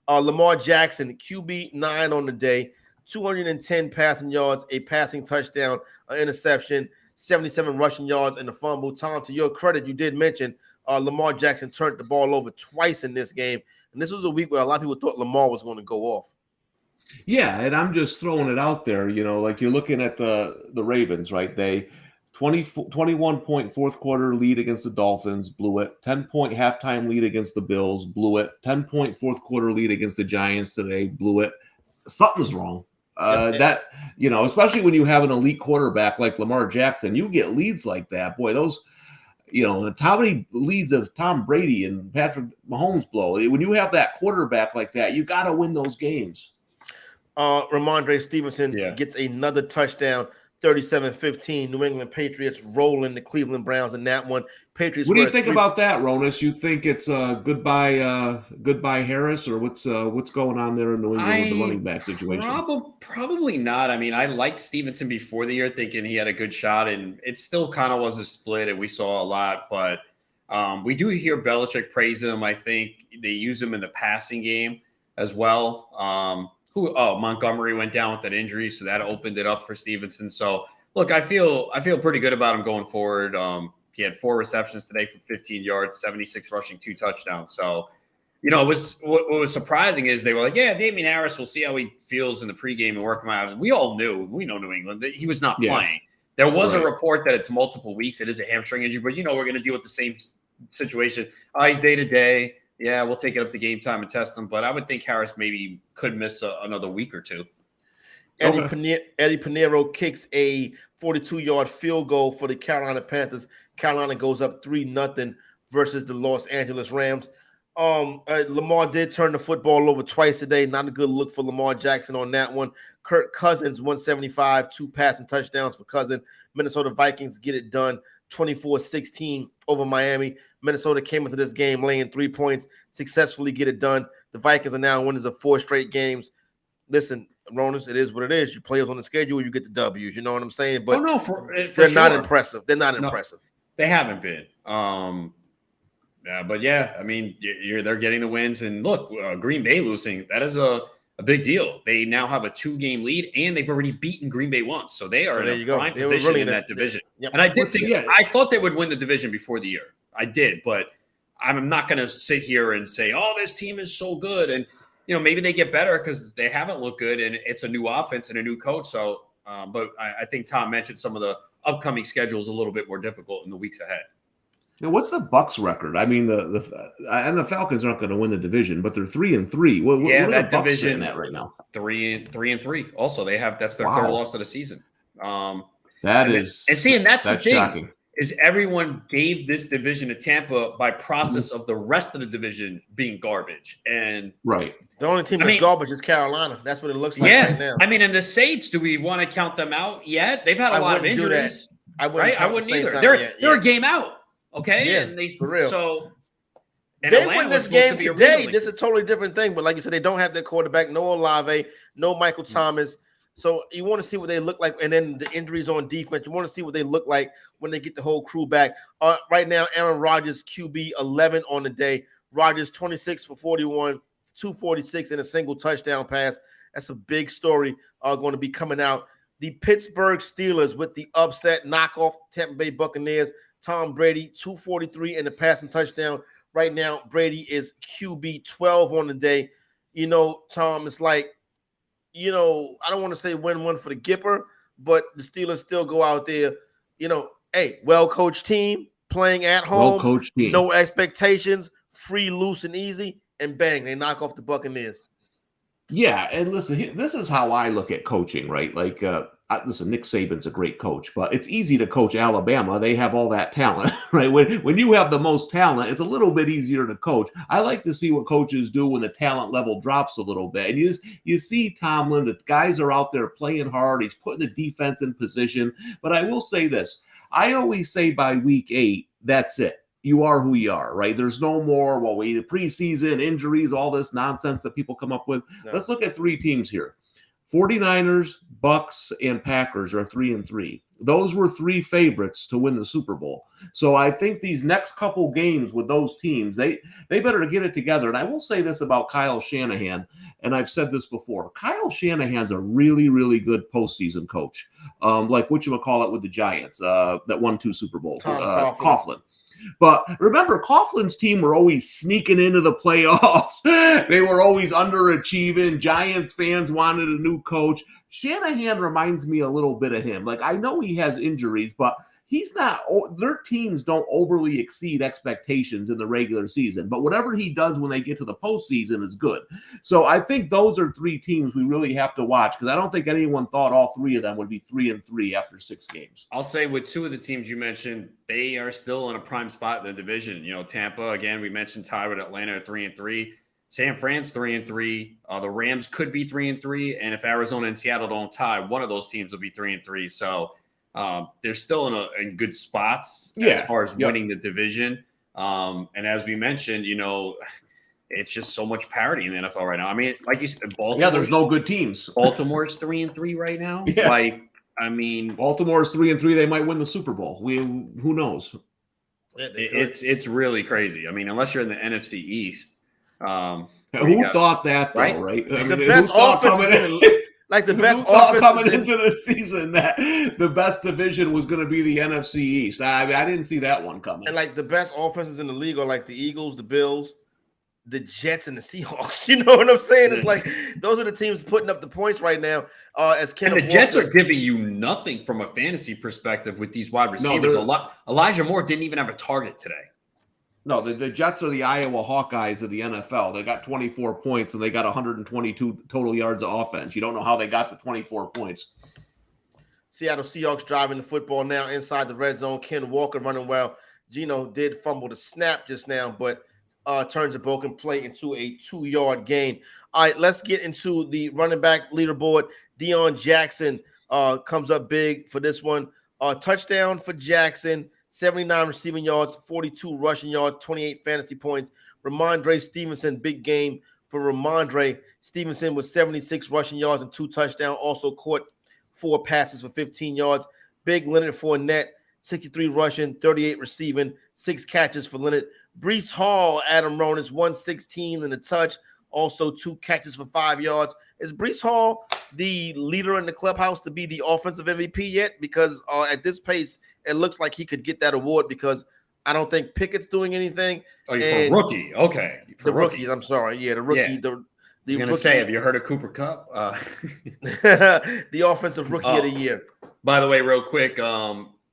Lamar Jackson, QB 9 on the day, 210 passing yards, a passing touchdown, an interception, 77 rushing yards, and a fumble. Tom, to your credit, you did mention Lamar Jackson turned the ball over twice in this game. And this was a week where a lot of people thought Lamar was going to go off. Yeah, and I'm just throwing it out there, like you're looking at the Ravens, right? They 21-point fourth quarter lead against the Dolphins, blew it. 10-point halftime lead against the Bills, blew it. 10-point fourth quarter lead against the Giants today, blew it. Something's wrong. Especially when you have an elite quarterback like Lamar Jackson, you get leads like that. Boy, those, how many leads of Tom Brady and Patrick Mahomes blow? When you have that quarterback like that, you got to win those games. Ramondre Stevenson gets another touchdown, 37-15. New England Patriots rolling the Cleveland Browns in that one. Patriots. What do you think about that, Ronus? You think it's goodbye Harris, or what's going on there in New England with the running back situation? Probably not. I mean, I liked Stevenson before the year, thinking he had a good shot, and it still kind of was a split, and we saw a lot. But we do hear Belichick praise him. I think they use him in the passing game as well. Montgomery went down with that injury, so that opened it up for Stevenson. So look, I feel pretty good about him going forward. He had 4 receptions today for 15 yards, 76 rushing, 2 touchdowns. So, what was surprising is they were like, yeah, Damian Harris, we'll see how he feels in the pregame and work him out. We know New England, that he was not playing. There was a report that it's multiple weeks. It is a hamstring injury, but we're going to deal with the same situation. He's day to day. Yeah, we'll take it up to game time and test him. But I would think Harris maybe could miss another week or two. Eddie Pinheiro kicks a 42-yard field goal for the Carolina Panthers. Carolina goes up 3-0 versus the Los Angeles Rams. Lamar did turn the football over twice today. Not a good look for Lamar Jackson on that one. Kirk Cousins, 175, 2 passing touchdowns for Cousins. Minnesota Vikings get it done, 24-16 over Miami. Minnesota came into this game laying 3 points, successfully get it done. The Vikings are now winners of 4 straight games. Listen, Ronus, it is what it is. You play us on the schedule, you get the W's. You know what I'm saying? But they're not impressive. They're not impressive. They haven't been. I mean, they're getting the wins. And look, Green Bay losing, that is a big deal. They now have a 2-game lead, and they've already beaten Green Bay once. So they are in a prime position in that division. And I did think I thought they would win the division before the year. I did, but I'm not going to sit here and say, oh, this team is so good. And, maybe they get better because they haven't looked good, and it's a new offense and a new coach. So, but I think Tom mentioned some of the upcoming schedules a little bit more difficult in the weeks ahead. Now, what's the Bucs record? I mean, the Falcons aren't going to win the division, but they're 3-3. What are the Bucs sitting at right now? 3-3. Also, that's their third loss of the season. That's the thing. Shocking. Is everyone gave this division to Tampa by process of the rest of the division being garbage. And right. The only team that's garbage is Carolina. That's what it looks like right now. I mean, and the Saints, do we want to count them out yet? They've had a lot of injuries. I wouldn't either. They're a game out. Okay. Yeah, and for real. So they win this game today. This is a totally different thing. But like you said, they don't have their quarterback, no Olave, no Michael Thomas. So you want to see what they look like, and then the injuries on defense. You want to see what they look like when they get the whole crew back. Right now, Aaron Rodgers, QB 11 on the day. Rodgers 26 for 41, 246 and a single touchdown pass. That's a big story going to be coming out. The Pittsburgh Steelers with the upset knockoff Tampa Bay Buccaneers. Tom Brady 243 and a passing touchdown. Right now, Brady is QB 12 on the day. Tom, it's like, I don't want to say win-win for the Gipper, but the Steelers still go out there, well-coached team, playing at home, well-coached team. No expectations, free, loose, and easy, and bang, they knock off the Buccaneers. Yeah, and listen, this is how I look at coaching, right? Like, listen, Nick Saban's a great coach, but it's easy to coach Alabama. They have all that talent, right? When you have the most talent, it's a little bit easier to coach. I like to see what coaches do when the talent level drops a little bit. And you see Tomlin, the guys are out there playing hard. He's putting the defense in position. But I will say this. I always say by week 8, that's it. You are who you are, right? There's no more, the preseason, injuries, all this nonsense that people come up with. No. Let's look at 3 teams here. 49ers, Bucks, and Packers are 3-3. Those were 3 favorites to win the Super Bowl. So I think these next couple games with those teams, they better get it together. And I will say this about Kyle Shanahan, and I've said this before. Kyle Shanahan's a really, really good postseason coach. Like whatchamacallit with the Giants that won 2 Super Bowls. Coughlin. But remember, Coughlin's team were always sneaking into the playoffs. They were always underachieving. Giants fans wanted a new coach. Shanahan reminds me a little bit of him. Like, I know he has injuries, but he's not – their teams don't overly exceed expectations in the regular season. But whatever he does when they get to the postseason is good. So I think those are 3 teams we really have to watch, because I don't think anyone thought all 3 of them would be 3-3 after 6 games. I'll say with 2 of the teams you mentioned, they are still in a prime spot in the division. You know, Tampa, again, we mentioned tied with Atlanta at 3-3. San Fran's 3-3. The Rams could be 3-3, and if Arizona and Seattle don't tie, one of those teams will be 3-3. So they're still in good spots as far as winning the division. And as we mentioned, you know, it's just so much parity in the NFL right now. I mean, like you said, Baltimore. Yeah, there's no good teams. Baltimore's 3-3 right now. Yeah. Like, I mean, Baltimore's 3-3. They might win the Super Bowl. Who knows? It's really crazy. I mean, unless you're in the NFC East. Who thought that, though, right? I The mean, best offense, like the best offense coming into the season, that the best division was going to be the NFC East. I mean, I didn't see that one coming. And like the best offenses in the league are like the Eagles, the Bills, the Jets, and the Seahawks. You know what I'm saying? It's like those are the teams putting up the points right now. As Kenneth and the Jets are giving you nothing from a fantasy perspective with these wide receivers. Elijah Moore didn't even have a target today. No, the Jets are the Iowa Hawkeyes of the NFL. They got 24 points and they got 122 total yards of offense. You don't know how they got the 24 points. Seattle Seahawks driving the football now inside the red zone. Ken Walker running well. Geno did fumble the snap just now, but turns a broken play into a 2-yard gain. All right, let's get into the running back leaderboard. Deion Jackson comes up big for this one. Touchdown for Jackson. 79 receiving yards, 42 rushing yards, 28 fantasy points. Ramondre Stevenson, big game for Ramondre Stevenson with 76 rushing yards and 2 touchdowns. Also caught 4 passes for 15 yards. Big Leonard Fournette, 63 rushing, 38 receiving, 6 catches for Leonard. Breece Hall, Adam Ronis, 116 in the touch. Also 2 catches for 5 yards. Is Breece Hall the leader in the clubhouse to be the offensive MVP yet? Because at this pace, it looks like he could get that award, because I don't think Pickett's doing anything. Oh, for rookie. Okay. The rookies, I'm sorry. Yeah, the rookie. Yeah. The going to say, have you heard of Cooper Kupp? The offensive rookie of the year. By the way, real quick,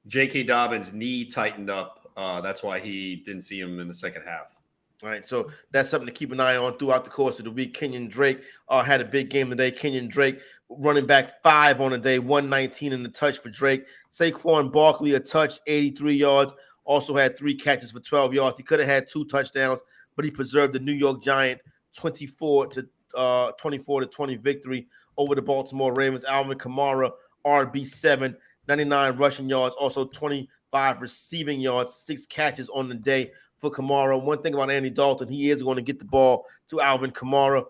J.K. Dobbins' knee tightened up. That's why he didn't see him in the second half. All right, so that's something to keep an eye on throughout the course of the week. Kenyon Drake had a big game today. Kenyon Drake running back 5 on the day, 119 in the touch for Drake. Saquon Barkley a touch, 83 yards. Also had 3 catches for 12 yards. He could have had 2 touchdowns, but he preserved the New York Giant 24-20 victory over the Baltimore Ravens. Alvin Kamara, RB7, 99 rushing yards, also 25 receiving yards, 6 catches on the day for Kamara. One thing about Andy Dalton, he is going to get the ball to Alvin Kamara.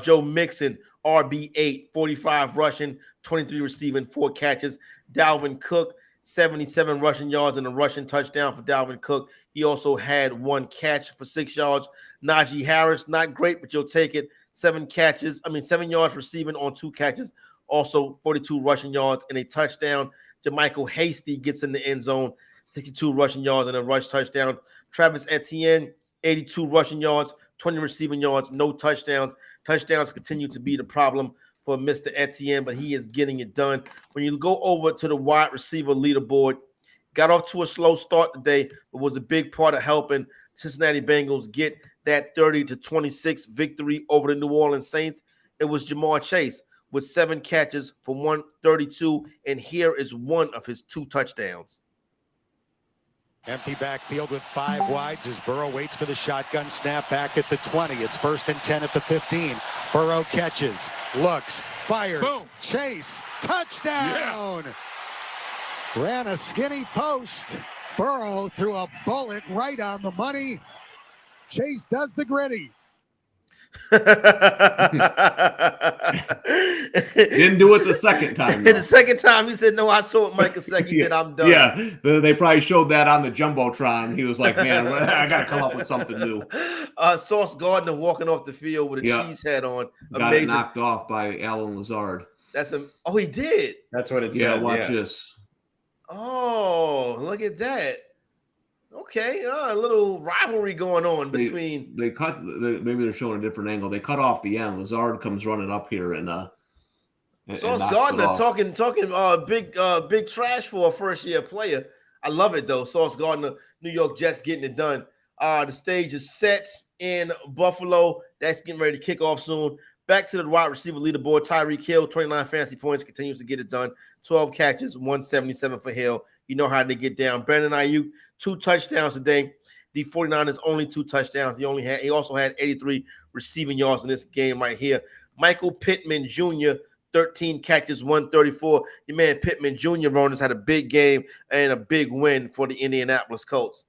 Joe Mixon, RB8, 45 rushing, 23 receiving, 4 catches. Dalvin Cook, 77 rushing yards and a rushing touchdown for Dalvin Cook. He also had 1 catch for 6 yards. Najee Harris, not great, but you'll take it. 7 yards receiving on 2 catches. Also 42 rushing yards and a touchdown. JaMychal Hasty gets in the end zone, 62 rushing yards and a rush touchdown. Travis Etienne, 82 rushing yards, 20 receiving yards, no touchdowns. Touchdowns continue to be the problem for Mr. Etienne, but he is getting it done. When you go over to the wide receiver leaderboard, got off to a slow start today, but was a big part of helping Cincinnati Bengals get that 30-26 victory over the New Orleans Saints. It was Jamar Chase with 7 catches for 132, and here is one of his 2 touchdowns. Empty backfield with 5 wides as Burrow waits for the shotgun snap back at the 20. It's 1st and 10 at the 15. Burrow catches, looks, fires, boom, chase, touchdown! Yeah. Ran a skinny post. Burrow threw a bullet right on the money. Chase does the gritty. Didn't do it the second time. The second time he said, "No, I saw it, Mike Gesicki did. I'm done." Yeah, they probably showed that on the jumbotron. He was like, "Man, I got to come up with something new." Sauce Gardner walking off the field with a cheese head on. Got it knocked off by Alan Lazard. Oh, he did. That's what it says. Yeah, watch this. Oh, look at that. Okay, a little rivalry going on between. They cut. Maybe they're showing a different angle. They cut off the end. Lazard comes running up here and Sauce Gardner talking big trash for a first year player. I love it though. Sauce Gardner, New York Jets getting it done. The stage is set in Buffalo. That's getting ready to kick off soon. Back to the wide receiver leaderboard. Tyreek Hill, 29 fantasy points, continues to get it done. 12 catches, 177 for Hill. You know how they get down. Brandon Ayuk, 2 touchdowns today. The 49ers only 2 touchdowns. He also had 83 receiving yards in this game right here. Michael Pittman Jr., 13 catches, 134. Your man Pittman Jr. Ronans had a big game and a big win for the Indianapolis Colts.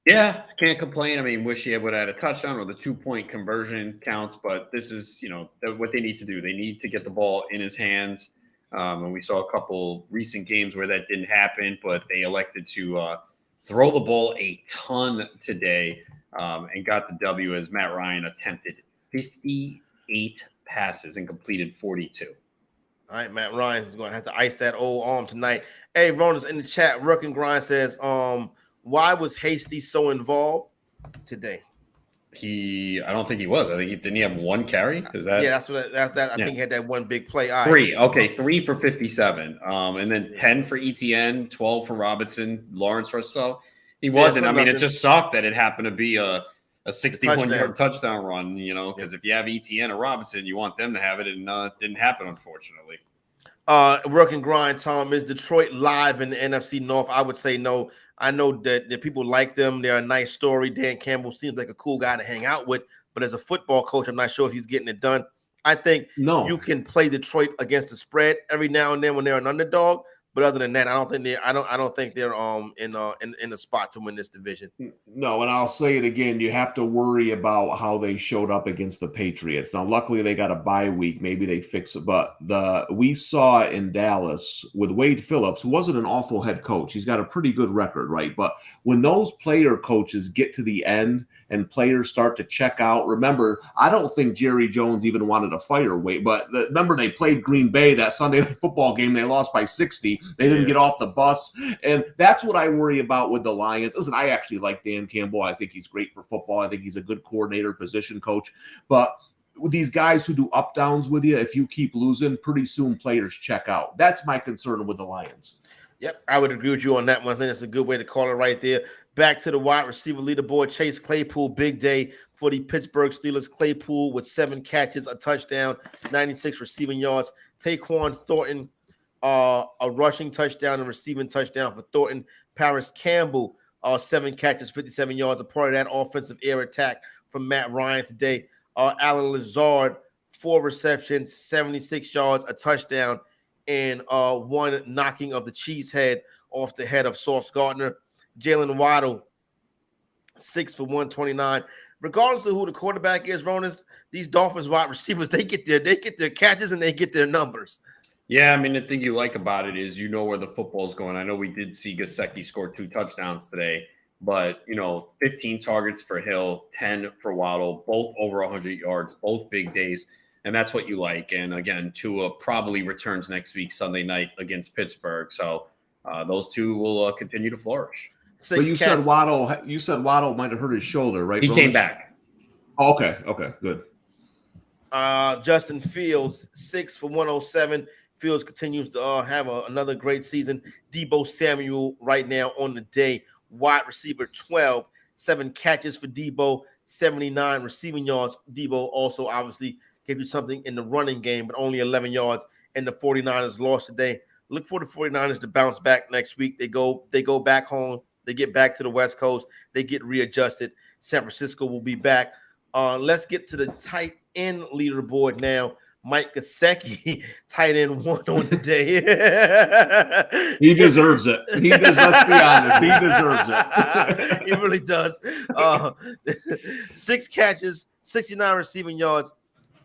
Yeah, can't complain. I mean, wish he would have had a touchdown or the 2-point conversion counts, but this is, what they need to do. They need to get the ball in his hands. And we saw a couple recent games where that didn't happen, but they elected to throw the ball a ton today and got the W as Matt Ryan attempted 58 passes and completed 42. All right, Matt Ryan is going to have to ice that old arm tonight. Hey, Ronan's in the chat. Ruck and Grind says, why was Hasty so involved today? I don't think he was. I think didn't he have 1 carry? That's what I think he had that one big play. All right. 3. Okay, 3 for 57. And then 10 for ETN, 12 for Robinson, Lawrence Russell. He wasn't. I mean, it just sucked that it happened to be a 61-yard touchdown run, because if you have ETN or Robinson, you want them to have it, and it didn't happen, unfortunately. Work and Grind, Tom, is Detroit live in the NFC North? I would say no. I know that people like them. They're a nice story. Dan Campbell seems like a cool guy to hang out with, but as a football coach, I'm not sure if he's getting it done. I think you can play Detroit against the spread every now and then when they're an underdog. But other than that, I don't think they're in the spot to win this division. No, and I'll say it again. You have to worry about how they showed up against the Patriots. Now, luckily they got a bye week. Maybe they fix it. But we saw in Dallas with Wade Phillips, who wasn't an awful head coach. He's got a pretty good record, right? But when those player coaches get to the end and players start to check out, remember, I don't think Jerry Jones even wanted to fire Wade. But remember, they played Green Bay that Sunday Night Football game. They lost by 60. They didn't get off the bus. And that's what I worry about with the Lions. Listen, I actually like Dan Campbell. I think he's great for football. I think he's a good coordinator, position coach. But with these guys who do up downs with you, if you keep losing, pretty soon players check out. That's my concern with the Lions. Yep, I would agree with you on that one. I think that's a good way to call it right there. Back to the wide receiver leaderboard. Chase Claypool, big day for the Pittsburgh Steelers. Claypool with 7 catches, a touchdown, 96 receiving yards. Taquan Thornton, a rushing touchdown and receiving touchdown for Thornton. Paris Campbell, 7 catches, 57 yards, a part of that offensive air attack from Matt Ryan today. Alan Lazard, 4 receptions, 76 yards, a touchdown, and 1 knocking of the cheese head off the head of Sauce Gardner. Jalen Waddle, 6 for 129. Regardless of who the quarterback is, Ronas, these Dolphins wide receivers, they get their catches and they get their numbers. Yeah, I mean, the thing you like about it is where the football's going. I know we did see Gesicki score 2 touchdowns today, but, 15 targets for Hill, 10 for Waddle, both over 100 yards, both big days, and that's what you like. And, again, Tua probably returns next week, Sunday night against Pittsburgh, so those two will continue to flourish. But you said Waddle might have hurt his shoulder, right? He came back. Oh, okay, good. Justin Fields, 6 for 107. Fields continues to have another great season. Deebo Samuel right now on the day. Wide receiver 12, 7 catches for Deebo, 79 receiving yards. Deebo also obviously gave you something in the running game, but only 11 yards. And the 49ers lost today. Look for the 49ers to bounce back next week. They go back home. They get back to the West Coast. They get readjusted. San Francisco will be back. Let's get to the tight end leaderboard now. Mike Gesicki, tight end 1 on the day. He deserves it. Let's be honest. He deserves it. He really does. 6 catches, 69 receiving yards,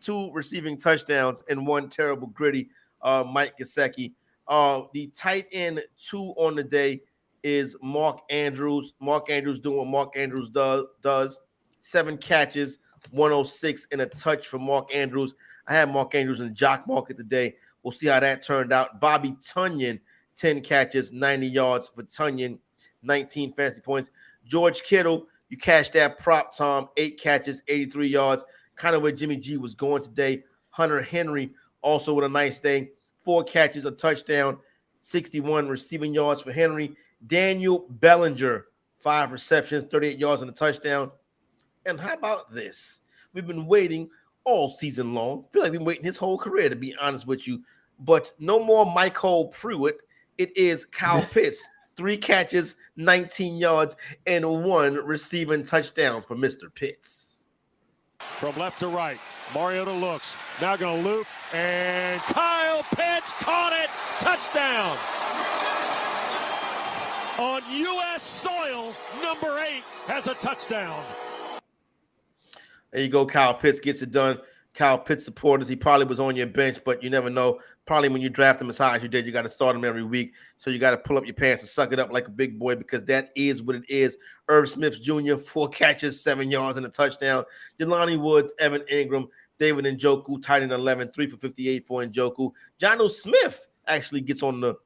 2 receiving touchdowns, and 1 terrible gritty Mike Gesicki. The tight end 2 on the day is Mark Andrews. Mark Andrews doing what Mark Andrews does. 7 catches, 106 and a touch for Mark Andrews. I had Mark Andrews in the jock market today. We'll see how that turned out. Bobby Tunyon, 10 catches, 90 yards for Tunyon, 19 fantasy points. George Kittle, you cashed that prop, Tom, 8 catches, 83 yards, kind of where Jimmy G was going today. Hunter Henry also with a nice day, 4 catches, a touchdown, 61 receiving yards for Henry. Daniel Bellinger, 5 receptions, 38 yards and a touchdown. And how about this? We've been waiting all season long. I feel like we've been waiting his whole career, to be honest with you. But no more Michael Pruitt. It is Kyle Pitts. 3 catches, 19 yards, and 1 receiving touchdown for Mr. Pitts. From left to right, Mariota looks. Now going to loop, and Kyle Pitts caught it. Touchdown. On U.S. soil, number 8 has a touchdown. There you go. Kyle Pitts gets it done. Kyle Pitts supporters, he probably was on your bench, but you never know. Probably when you draft him as high as you did, you got to start him every week. So you got to pull up your pants and suck it up like a big boy, because that is what it is. Irv Smith Jr., 4 catches, 7 yards and a touchdown. Jelani Woods, Evan Ingram, David Njoku, tight end 11, 3 for 58 for Njoku. Jonnu Smith actually gets on the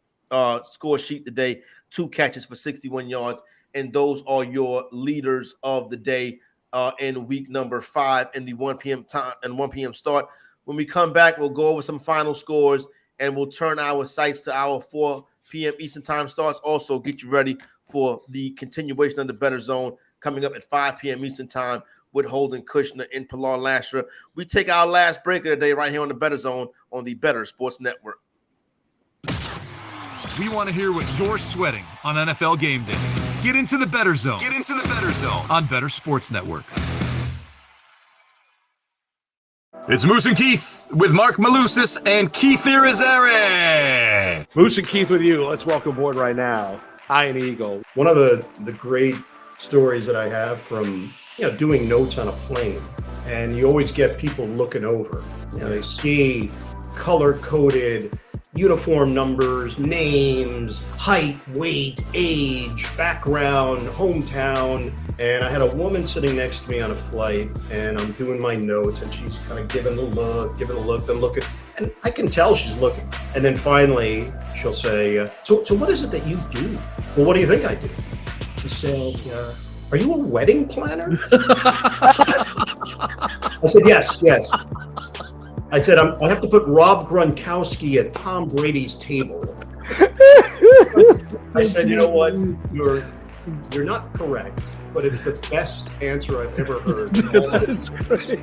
score sheet today, 2 catches for 61 yards. And those are your leaders of the day in week number 5 in the 1 p.m. time and 1 p.m. start. When we come back, we'll go over some final scores and we'll turn our sights to our 4 p.m. Eastern time starts. Also, get you ready for the continuation of the Bettor Zone coming up at 5 p.m. Eastern time with Holden Kushner and Pilar Lasher. We take our last break of the day right here on the Bettor Zone on the Bettor Sports Network. We want to hear what you're sweating on NFL game day. Get into the Bettor Zone. Get into the Bettor Zone on Bettor Sports Network. It's Moose and Keith with Mark Malusis and Keith Irizarry. Moose and Keith with you. Let's welcome aboard right now, Iron Eagle. One of the great stories that I have from doing notes on a plane, and you always get people looking over. They see color-coded uniform numbers, names, height, weight, age, background, hometown. And I had a woman sitting next to me on a flight, and I'm doing my notes, and she's kind of giving the look, then looking. And I can tell she's looking. And then finally, she'll say, so what is it that you do? Well, what do you think I do? She said, are you a wedding planner? I said, yes. I said, I have to put Rob Gronkowski at Tom Brady's table. I said, you know what? You're not correct, but it's the best answer I've ever heard. That's great.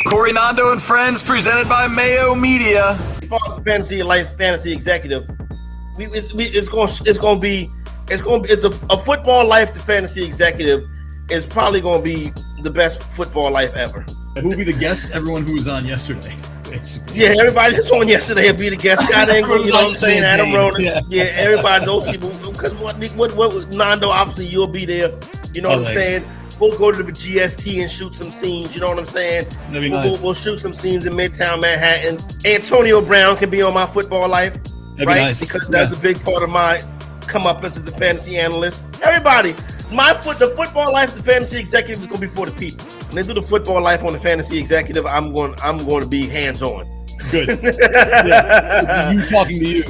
Corey Nando and Friends, presented by Mayo Media. As far as fantasy life, fantasy executive, a football life to fantasy executive is probably going to be the best football life ever. Who will be the guest? Everyone who was on yesterday, basically. Yeah, everybody that's on yesterday will be the guest. Scott Ingram, you know what I'm saying? Adam Rodas. Yeah, everybody knows people. Because what Nando, obviously you'll be there. You know what I'm saying? We'll go to the GST and shoot some scenes. You know what I'm saying? That'd be nice. We'll shoot some scenes in Midtown Manhattan. Antonio Brown can be on my football life, That'd right? be nice. Because that's a big part of my come up as a fantasy analyst. Everybody, the football life, the fantasy executive is going to be for the people. When they do the football life on the fantasy executive, I'm going to be hands on. Good. Yeah. You talking to you.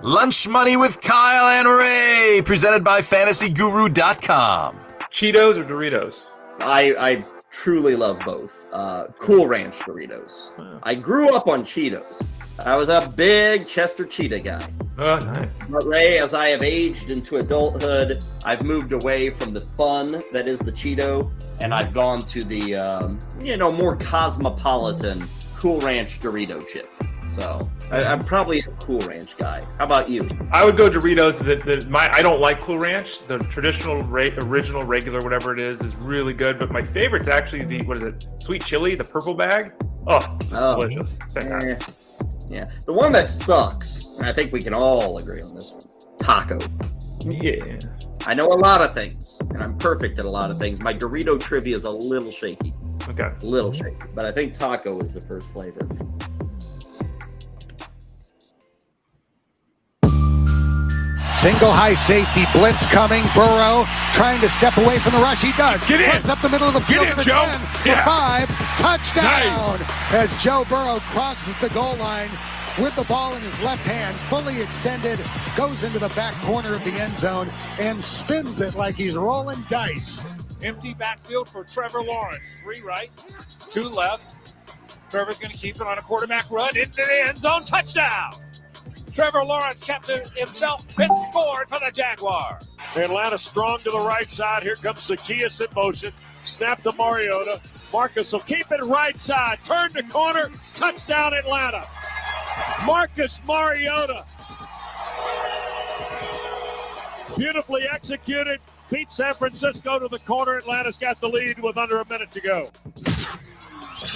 Lunch Money with Kyle and Ray, presented by FantasyGuru.com. Cheetos or Doritos? I truly love both. Cool Ranch Doritos. Wow. I grew up on Cheetos. I was a big Chester Cheetah guy. Oh, nice. But Ray, as I have aged into adulthood, I've moved away from the fun that is the Cheeto, and I've gone to the, more cosmopolitan Cool Ranch Dorito chip. So I'm probably a Cool Ranch guy. How about you? I would go Doritos. I don't like Cool Ranch. The traditional, original, regular, whatever it is really good. But my favorite's actually the sweet chili, the purple bag. Oh, it's delicious. It's fantastic. Yeah. The one that sucks, and I think we can all agree on this one, taco. Yeah. I know a lot of things, and I'm perfect at a lot of things. My Dorito trivia is a little shaky. Okay. A little shaky, but I think taco is the first flavor. Single high safety blitz coming. Burrow trying to step away from the rush. He does. Get in. Runs up the middle of the field Get in, to the Joe. 10, Yeah. for 5. Touchdown. Nice. As Joe Burrow crosses the goal line with the ball in his left hand, fully extended, goes into the back corner of the end zone and spins it like he's rolling dice. Empty backfield for Trevor Lawrence. 3 right, 2 left. Trevor's going to keep it on a quarterback run into the end zone. Touchdown! Trevor Lawrence kept it himself and scored for the Jaguars. Atlanta strong to the right side. Here comes Zacchaeus in motion. Snap to Mariota. Marcus will keep it right side. Turn the corner. Touchdown Atlanta. Marcus Mariota. Beautifully executed. Beat San Francisco to the corner. Atlanta's got the lead with under a minute to go.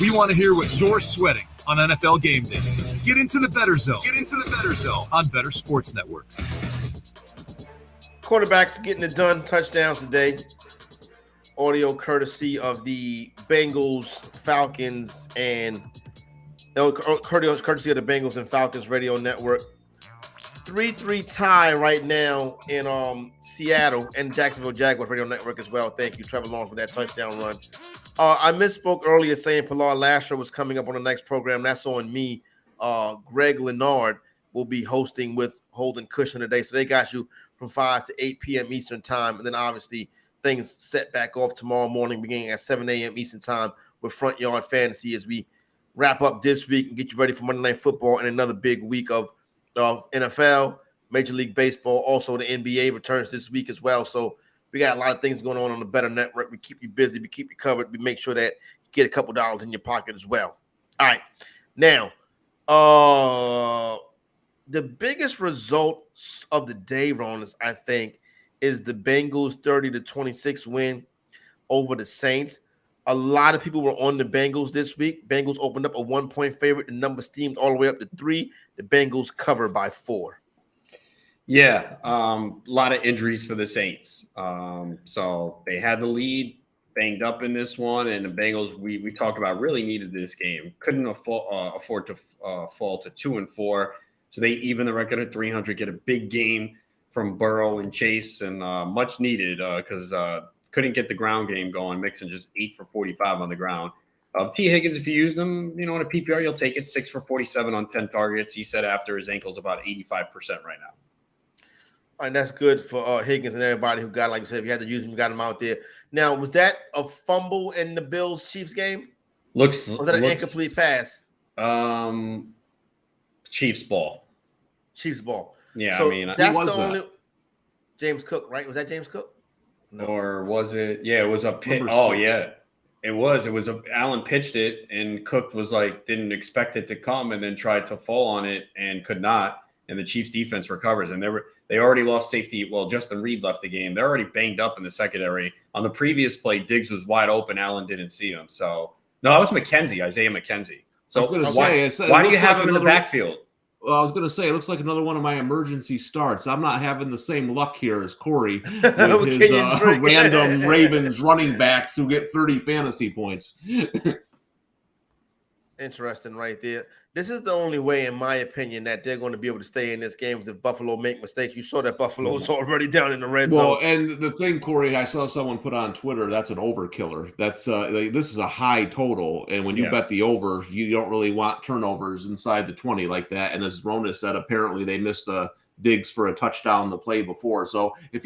We want to hear what you're sweating on NFL Game Day. Get into the Bettor Zone. Get into the Bettor Zone on Bettor Sports Network. Quarterbacks getting it done. Touchdowns today. Audio courtesy of the Bengals, Falcons, and courtesy of the Bengals and Falcons radio network. 3-3 tie right now in Seattle and Jacksonville Jaguars radio network as well. Thank you, Trevor Lawrence, for that touchdown run. I misspoke earlier saying Pilar Lasher was coming up on the next program. That's on me. Greg Leonard will be hosting with Holden Cushion today. So they got you from 5 to 8 p.m. Eastern time. And then obviously things set back off tomorrow morning beginning at 7 a.m. Eastern time with Front Yard Fantasy as we wrap up this week and get you ready for Monday Night Football and another big week of NFL, Major League Baseball. Also, the NBA returns this week as well. So we got a lot of things going on the Bettor Network. We keep you busy. We keep you covered. We make sure that you get a couple dollars in your pocket as well. All right. Now, the biggest result of the day, Ronas, I think, is the Bengals 30-26 win over the Saints. A lot of people were on the Bengals this week. Bengals opened up a 1-point favorite. The number steamed all the way up to 3. The Bengals cover by 4. Yeah, a lot of injuries for the Saints. So they had the lead, banged up in this one, and the Bengals, we talked about, really needed this game. Couldn't afford to fall to 2-4. So they even the record at 300, get a big game from Burrow and Chase, and much needed because couldn't get the ground game going. Mixon just 8 for 45 on the ground. T. Higgins, if you use them, in a PPR, you'll take it. 6 for 47 on 10 targets. He said after his ankle's about 85% right now. And that's good for Higgins and everybody who got, like you said, if you had to use him, you got him out there. Now, was that a fumble in the Bills-Chiefs game? Was that an incomplete pass? Chiefs ball. Chiefs ball. Yeah, so I mean, that's the only James Cook, right? Was that James Cook? No. Or was it? Yeah, it was a pitch. Oh, yeah. It was. Allen pitched it, and Cook was didn't expect it to come, and then tried to fall on it and could not. And the Chiefs defense recovers, and they already lost safety. Well, Justin Reed left the game. They're already banged up in the secondary. On the previous play, Diggs was wide open. Allen didn't see him. So no, that was Isaiah McKenzie. So why do you have him in the backfield? Well, I was going to say, it looks like another one of my emergency starts. I'm not having the same luck here as Corey with his random Ravens running backs who get 30 fantasy points. Interesting right there. This is the only way, in my opinion, that they're going to be able to stay in this game is if Buffalo make mistakes. You saw that Buffalo was already down in the red zone. Well, and the thing, Corey, I saw someone put on Twitter, that's an overkiller. That's this is a high total, and when you bet the over, you don't really want turnovers inside the 20 like that. And as Rona said, apparently they missed Diggs for a touchdown the play before. So if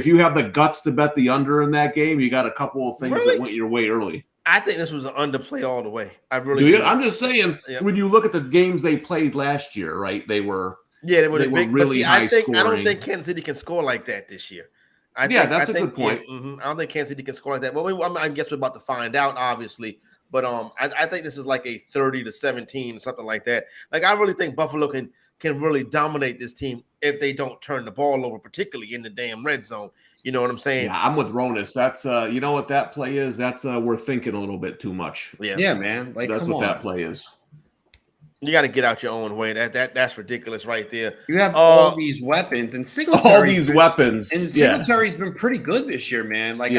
you have the guts to bet the under in that game, you got a couple of things that went your way early. I think this was an underplay all the way. I really do. I'm just saying, when you look at the games they played last year, right? They were really high scoring. I don't think Kansas City can score like that this year. That's a good point. I don't think Kansas City can score like that. Well, I guess we're about to find out, obviously. But I think this is like a 30-17, something like that. Like, I really think Buffalo can really dominate this team if they don't turn the ball over, particularly in the damn red zone. You know what I'm saying? Yeah, I'm with Ronas. That's you know what that play is? That's we're thinking a little bit too much. Yeah, man. That's what that play is. You got to get out your own way. That's ridiculous right there. You have all these weapons, and Singletary's been pretty good this year, man. Like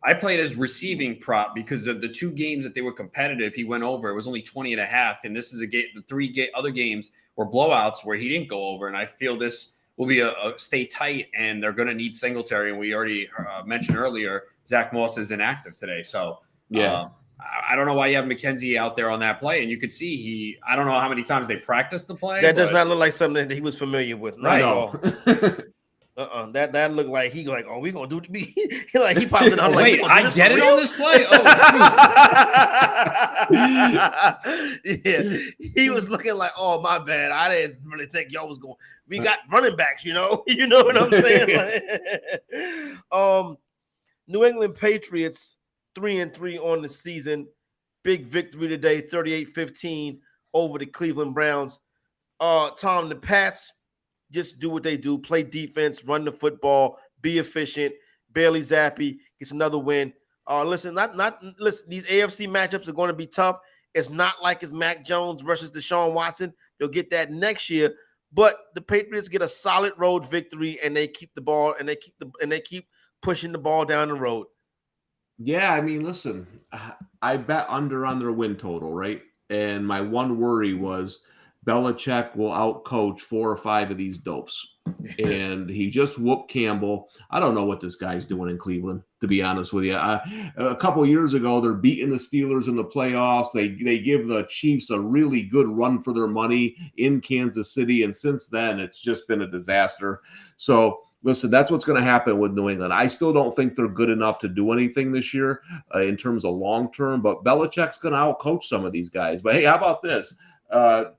I played as receiving prop because of the 2 games that they were competitive. He went over. It was only 20.5, and this is a game. The 3 other games were blowouts where he didn't go over, and I feel this will be a stay tight, and they're going to need Singletary. And we already mentioned earlier, Zach Moss is inactive today, so I don't know why you have McKenzie out there on that play, and you could see I don't know how many times they practiced the play. That does not look like something that he was familiar with. Not at all. That looked like he like, oh, we gonna do me. Like he popped in. I'm like, wait, I get it on this play. Oh, yeah, he was looking like, oh my bad. I didn't really think y'all was going. We got running backs, you know what I'm saying. Like, New England Patriots 3-3 on the season. Big victory today, 38-15 over the Cleveland Browns. Tom, the Pats just do what they do, play defense, run the football, be efficient. Bailey Zappi gets another win. Listen, listen, these AFC matchups are going to be tough. It's not like it's Mac Jones versus Deshaun Watson. They'll get that next year. But the Patriots get a solid road victory, and they keep the ball, and they keep pushing the ball down the road. Yeah, I mean, listen, I bet under on their win total, right? And my one worry was Belichick will outcoach 4 or 5 of these dopes. And he just whooped Campbell. I don't know what this guy's doing in Cleveland, to be honest with you. A couple of years ago, they're beating the Steelers in the playoffs. They give the Chiefs a really good run for their money in Kansas City. And since then, it's just been a disaster. So, listen, that's what's going to happen with New England. I still don't think they're good enough to do anything this year in terms of long term, but Belichick's going to outcoach some of these guys. But hey, how about this?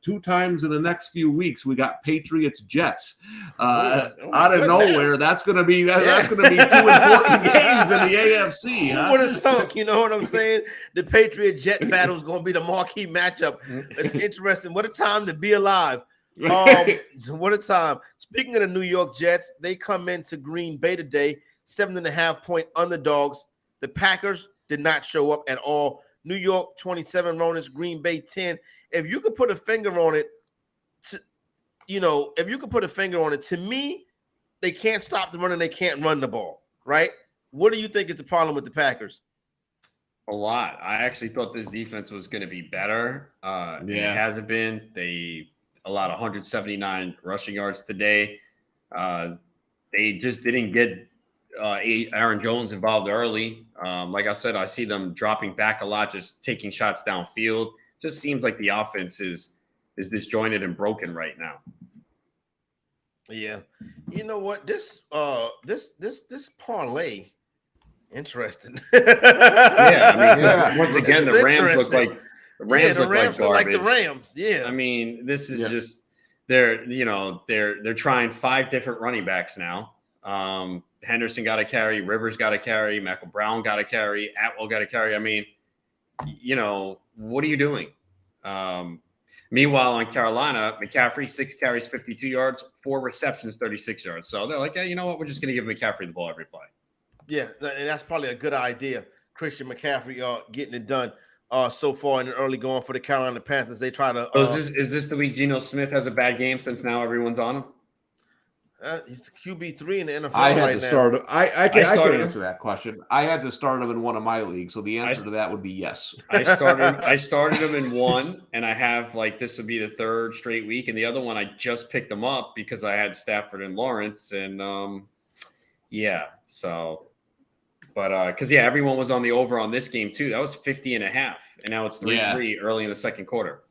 2 times in the next few weeks, we got Patriots Jets out of nowhere. That's going to be that's going to be 2 important games in the AFC. Who would have thunk? You know what I'm saying? The Patriot Jet battle is going to be the marquee matchup. It's interesting. What a time to be alive. What a time. Speaking of the New York Jets, they come into Green Bay today, 7.5-point underdogs. The Packers did not show up at all. New York 27 runners, Green Bay 10. If you could put a finger on it, to me, they can't stop the run and they can't run the ball, right? What do you think is the problem with the Packers? A lot. I actually thought this defense was going to be better. It hasn't been. They allowed 179 rushing yards today. They just didn't get Aaron Jones involved early. Like I said, I see them dropping back a lot, just taking shots downfield. Just seems like the offense is disjointed and broken right now. Yeah. You know what? This parlay, interesting. Once again, the Rams look like Rams look like the Rams. Yeah. I mean, this is just they're trying 5 different running backs now. Henderson got to carry, Rivers got to carry, Michael Brown got to carry, Atwell got to carry. I mean, what are you doing? Meanwhile, on Carolina, McCaffrey, 6 carries, 52 yards, 4 receptions, 36 yards. So they're like, hey, you know what? We're just going to give McCaffrey the ball every play. Yeah, and that's probably a good idea. Christian McCaffrey getting it done so far in the early going for the Carolina Panthers. They try to. Is this the week Geno Smith has a bad game since now everyone's on him? He's the QB3 in the NFL. I had right to now. start. I can answer that question. I had to start him in one of my leagues, so the answer to that would be yes. I started him in one, and I have this would be the 3rd straight week, and the other one I just picked him up because I had Stafford and Lawrence, and because everyone was on the over on this game too. That was 50.5, and now it's 3-3 early in the second quarter.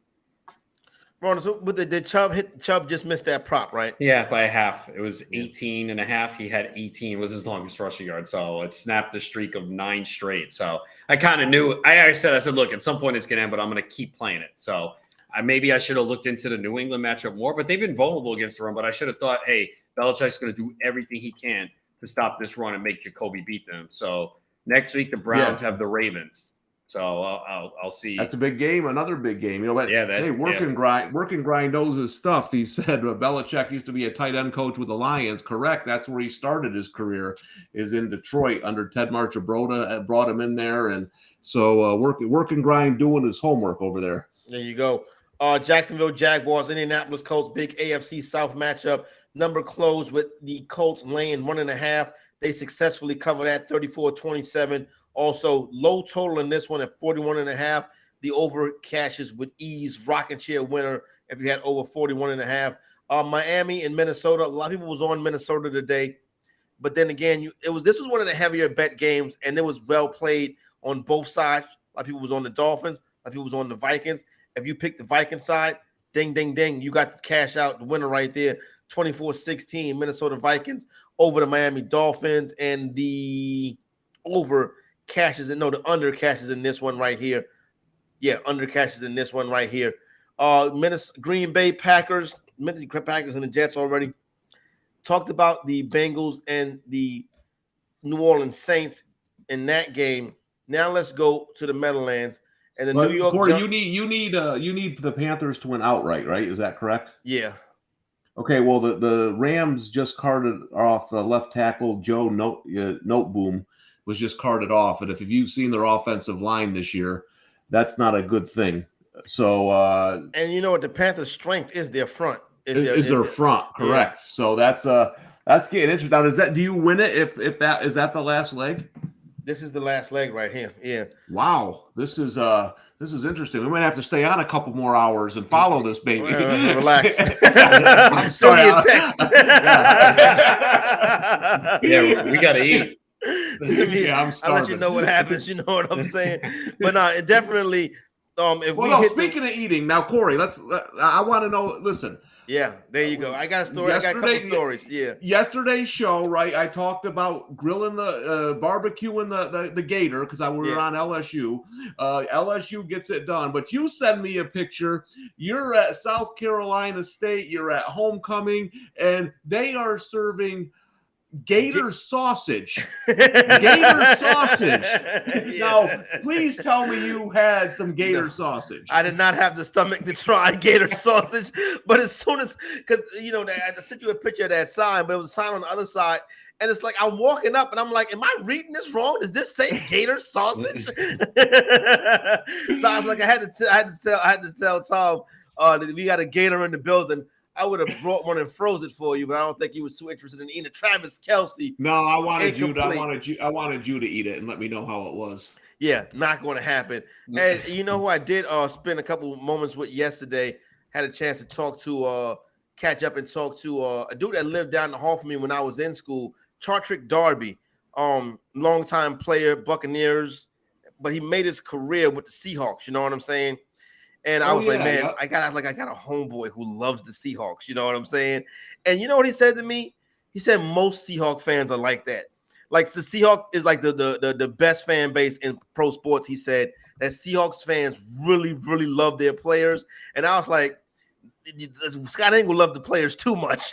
Ron, so did Chubb just missed that prop, right? Yeah, by a half. It was 18.5. He had 18 was his longest rushing yard. So it snapped the streak of 9 straight. So I kind of knew. I said, look, at some point it's going to end, but I'm going to keep playing it. So maybe I should have looked into the New England matchup more, but they've been vulnerable against the run. But I should have thought, hey, Belichick's going to do everything he can to stop this run and make Jacoby beat them. So next week the Browns have the Ravens. So I'll see. That's a big game. Another big game. You know what? Working grind knows his stuff. He said Belichick used to be a tight end coach with the Lions. Correct. That's where he started his career, is in Detroit under Ted Marchibroda. Brought him in there, and so working grind doing his homework over there. There you go. Jacksonville Jaguars, Indianapolis Colts, big AFC South matchup. Number closed with the Colts laying 1.5. They successfully covered that 34-27. Also, low total in this one at 41.5. The over cashes with ease. Rocking chair winner if you had over 41.5. Miami and Minnesota. A lot of people was on Minnesota today, but then again, this was one of the heavier bet games, and it was well played on both sides. A lot of people was on the Dolphins. A lot of people was on the Vikings. If you pick the Viking side, ding, ding, ding, you got the cash out, the winner right there. 24-16 Minnesota Vikings over the Miami Dolphins, and the over cashes and the under cashes in this one right here. Yeah, under cashes in this one right here. Green Bay Packers, mentioned the Packers and the Jets already. Talked about the Bengals and the New Orleans Saints in that game. Now let's go to the Meadowlands and the New York. Corey, you need the Panthers to win outright, right? Is that correct? Yeah. Okay, well, the Rams just carted off the left tackle Joe Noteboom was just carted off, and if you've seen their offensive line this year, that's not a good thing. So, and you know what? The Panthers' strength is their front. Is their front correct? Yeah. So that's getting interesting. Now, do you win it if that is that the last leg? This is the last leg right here. Yeah. Wow, this is interesting. We might have to stay on a couple more hours and follow this baby. Relax. I'm sorry. Yeah, we gotta eat. I'm starving. I'll let you know what happens. You know what I'm saying? But no, it definitely. Speaking of eating, now Corey, I want to know. Listen. Yeah, there you go. I got a story. I got a couple stories. Yeah. Yesterday's show, right? I talked about grilling the barbecuing the gator because we were on LSU. LSU gets it done, but you send me a picture. You're at South Carolina State. You're at homecoming, and they are serving gator sausage. Gator sausage. Yeah. Now, please tell me you had some gator sausage. I did not have the stomach to try gator sausage, but as soon as, because I sent you a picture of that sign, but it was a sign on the other side, and it's like I'm walking up and I'm like, am I reading this wrong? Does this say gator sausage? So I was like, I had to tell Tom that we got a gator in the building. I would have brought one and froze it for you, but I don't think you were so interested in eating Travis Kelce. No, I wanted you to eat it and let me know how it was. Yeah, not going to happen. And you know who I did spend a couple moments with yesterday? Had a chance to catch up and talk to a dude that lived down the hall from me when I was in school, Chartrick Darby, longtime player, Buccaneers, but he made his career with the Seahawks. You know what I'm saying? And I was like, man, yeah. I got a homeboy who loves the Seahawks. You know what I'm saying? And you know what he said to me? He said most Seahawk fans are like that. Like the Seahawks is like the best fan base in pro sports. He said that Seahawks fans really, really love their players. And I was like, Scott Engel loved the players too much.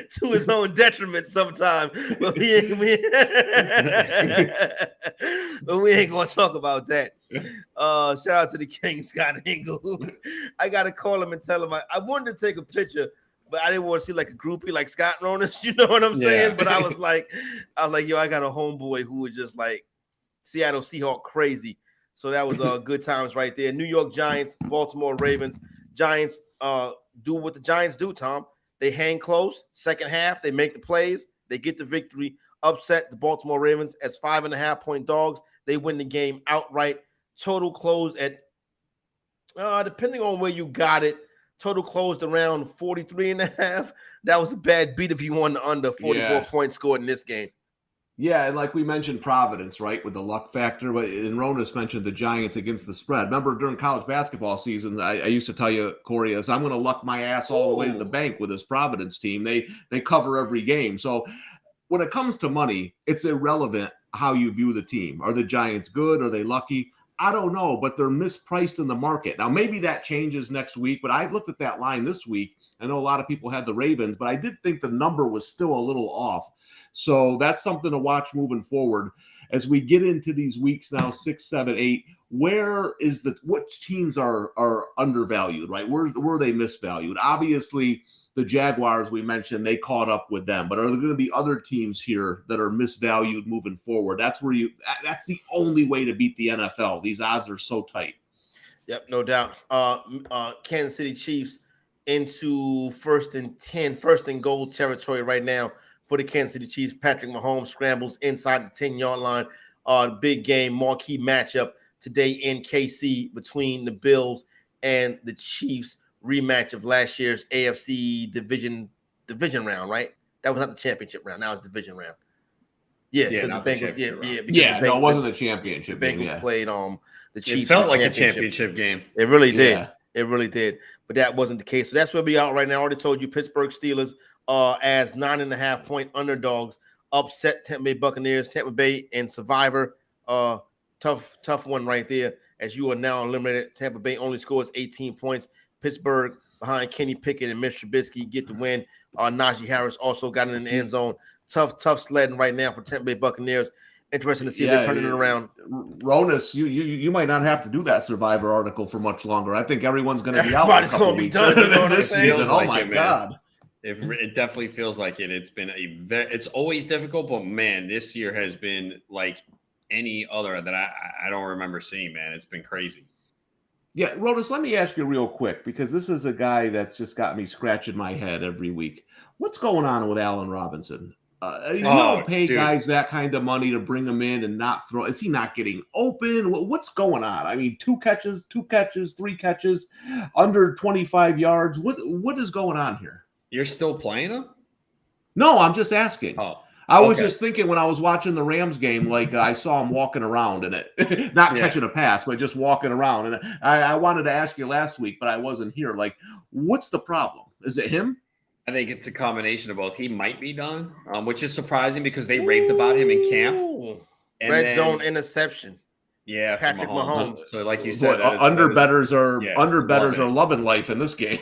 To his own detriment sometimes. But we ain't going to talk about that. Shout out to the King, Scott Engel. I got to call him and tell him I wanted to take a picture, but I didn't want to see like a groupie like Scott Ronas. You know what I'm saying? But I was like, yo, I got a homeboy who was just like Seattle Seahawk crazy. So that was good times right there. New York Giants, Baltimore Ravens. Giants do what the Giants do, Tom. They hang close. Second half, they make the plays. They get the victory. Upset the Baltimore Ravens as 5.5-point dogs. They win the game outright. Total closed at, depending on where you got it, total closed around 43.5. That was a bad beat if you won the under 44 points scored in this game. Yeah, and like we mentioned Providence, right, with the luck factor. But and Ronas mentioned the Giants against the spread. Remember during college basketball season, I used to tell you, Corey, I'm going to luck my ass all the way to the bank with this Providence team. They cover every game. So when it comes to money, it's irrelevant how you view the team. Are the Giants good? Are they lucky? I don't know, but they're mispriced in the market. Now, maybe that changes next week, but I looked at that line this week. I know a lot of people had the Ravens, but I did think the number was still a little off. So that's something to watch moving forward as we get into these weeks now, 6, 7, 8. Which teams are undervalued, right? Where are they misvalued? Obviously, the Jaguars we mentioned, they caught up with them. But are there going to be other teams here that are misvalued moving forward? That's the only way to beat the NFL. These odds are so tight. Yep, no doubt. Kansas City Chiefs into first and goal territory right now for the Kansas City Chiefs. Patrick Mahomes scrambles inside the 10-yard line. Big game, marquee matchup today in KC between the Bills and the Chiefs. Rematch of last year's AFC division round, right? That was not the championship round. Now it's division round. Yeah, because the Bengals. No, it wasn't the championship. The Bengals played the Chiefs. It felt like a championship game. It really did. Yeah. It really did. But that wasn't the case. So that's where we are right now. I already told you Pittsburgh Steelers as 9.5-point underdogs upset Tampa Bay Buccaneers. Tampa Bay and Survivor. Tough one right there. As you are now eliminated. Tampa Bay only scores 18 points. Pittsburgh behind Kenny Pickett and Mitch Trubisky get the win. Najee Harris also got in the end zone. Tough sledding right now for Tampa Bay Buccaneers. Interesting to see if they're turning it around. Ronus, you might not have to do that Survivor article for much longer. I think everyone's going to be out. Everybody's going to be done. You know this season. Oh my God! It definitely feels like it. It's been it's always difficult, but man, this year has been like any other that I don't remember seeing. Man, it's been crazy. Yeah, Ronus, let me ask you real quick, because this is a guy that's just got me scratching my head every week. What's going on with Allen Robinson? You don't pay guys that kind of money to bring them in and not throw. Is he not getting open? What's going on? I mean, 2 catches, 3 catches, under 25 yards. What is going on here? You're still playing him? No, I'm just asking. Oh. I was just thinking when I was watching the Rams game, like I saw him walking around in it, not catching a pass, but just walking around. And I wanted to ask you last week, but I wasn't here. Like, what's the problem? Is it him? I think it's a combination of both. He might be done, which is surprising because they raved about him in camp. Red zone interception. Yeah, Patrick Mahomes. So, like you said, underbettors are loving life in this game.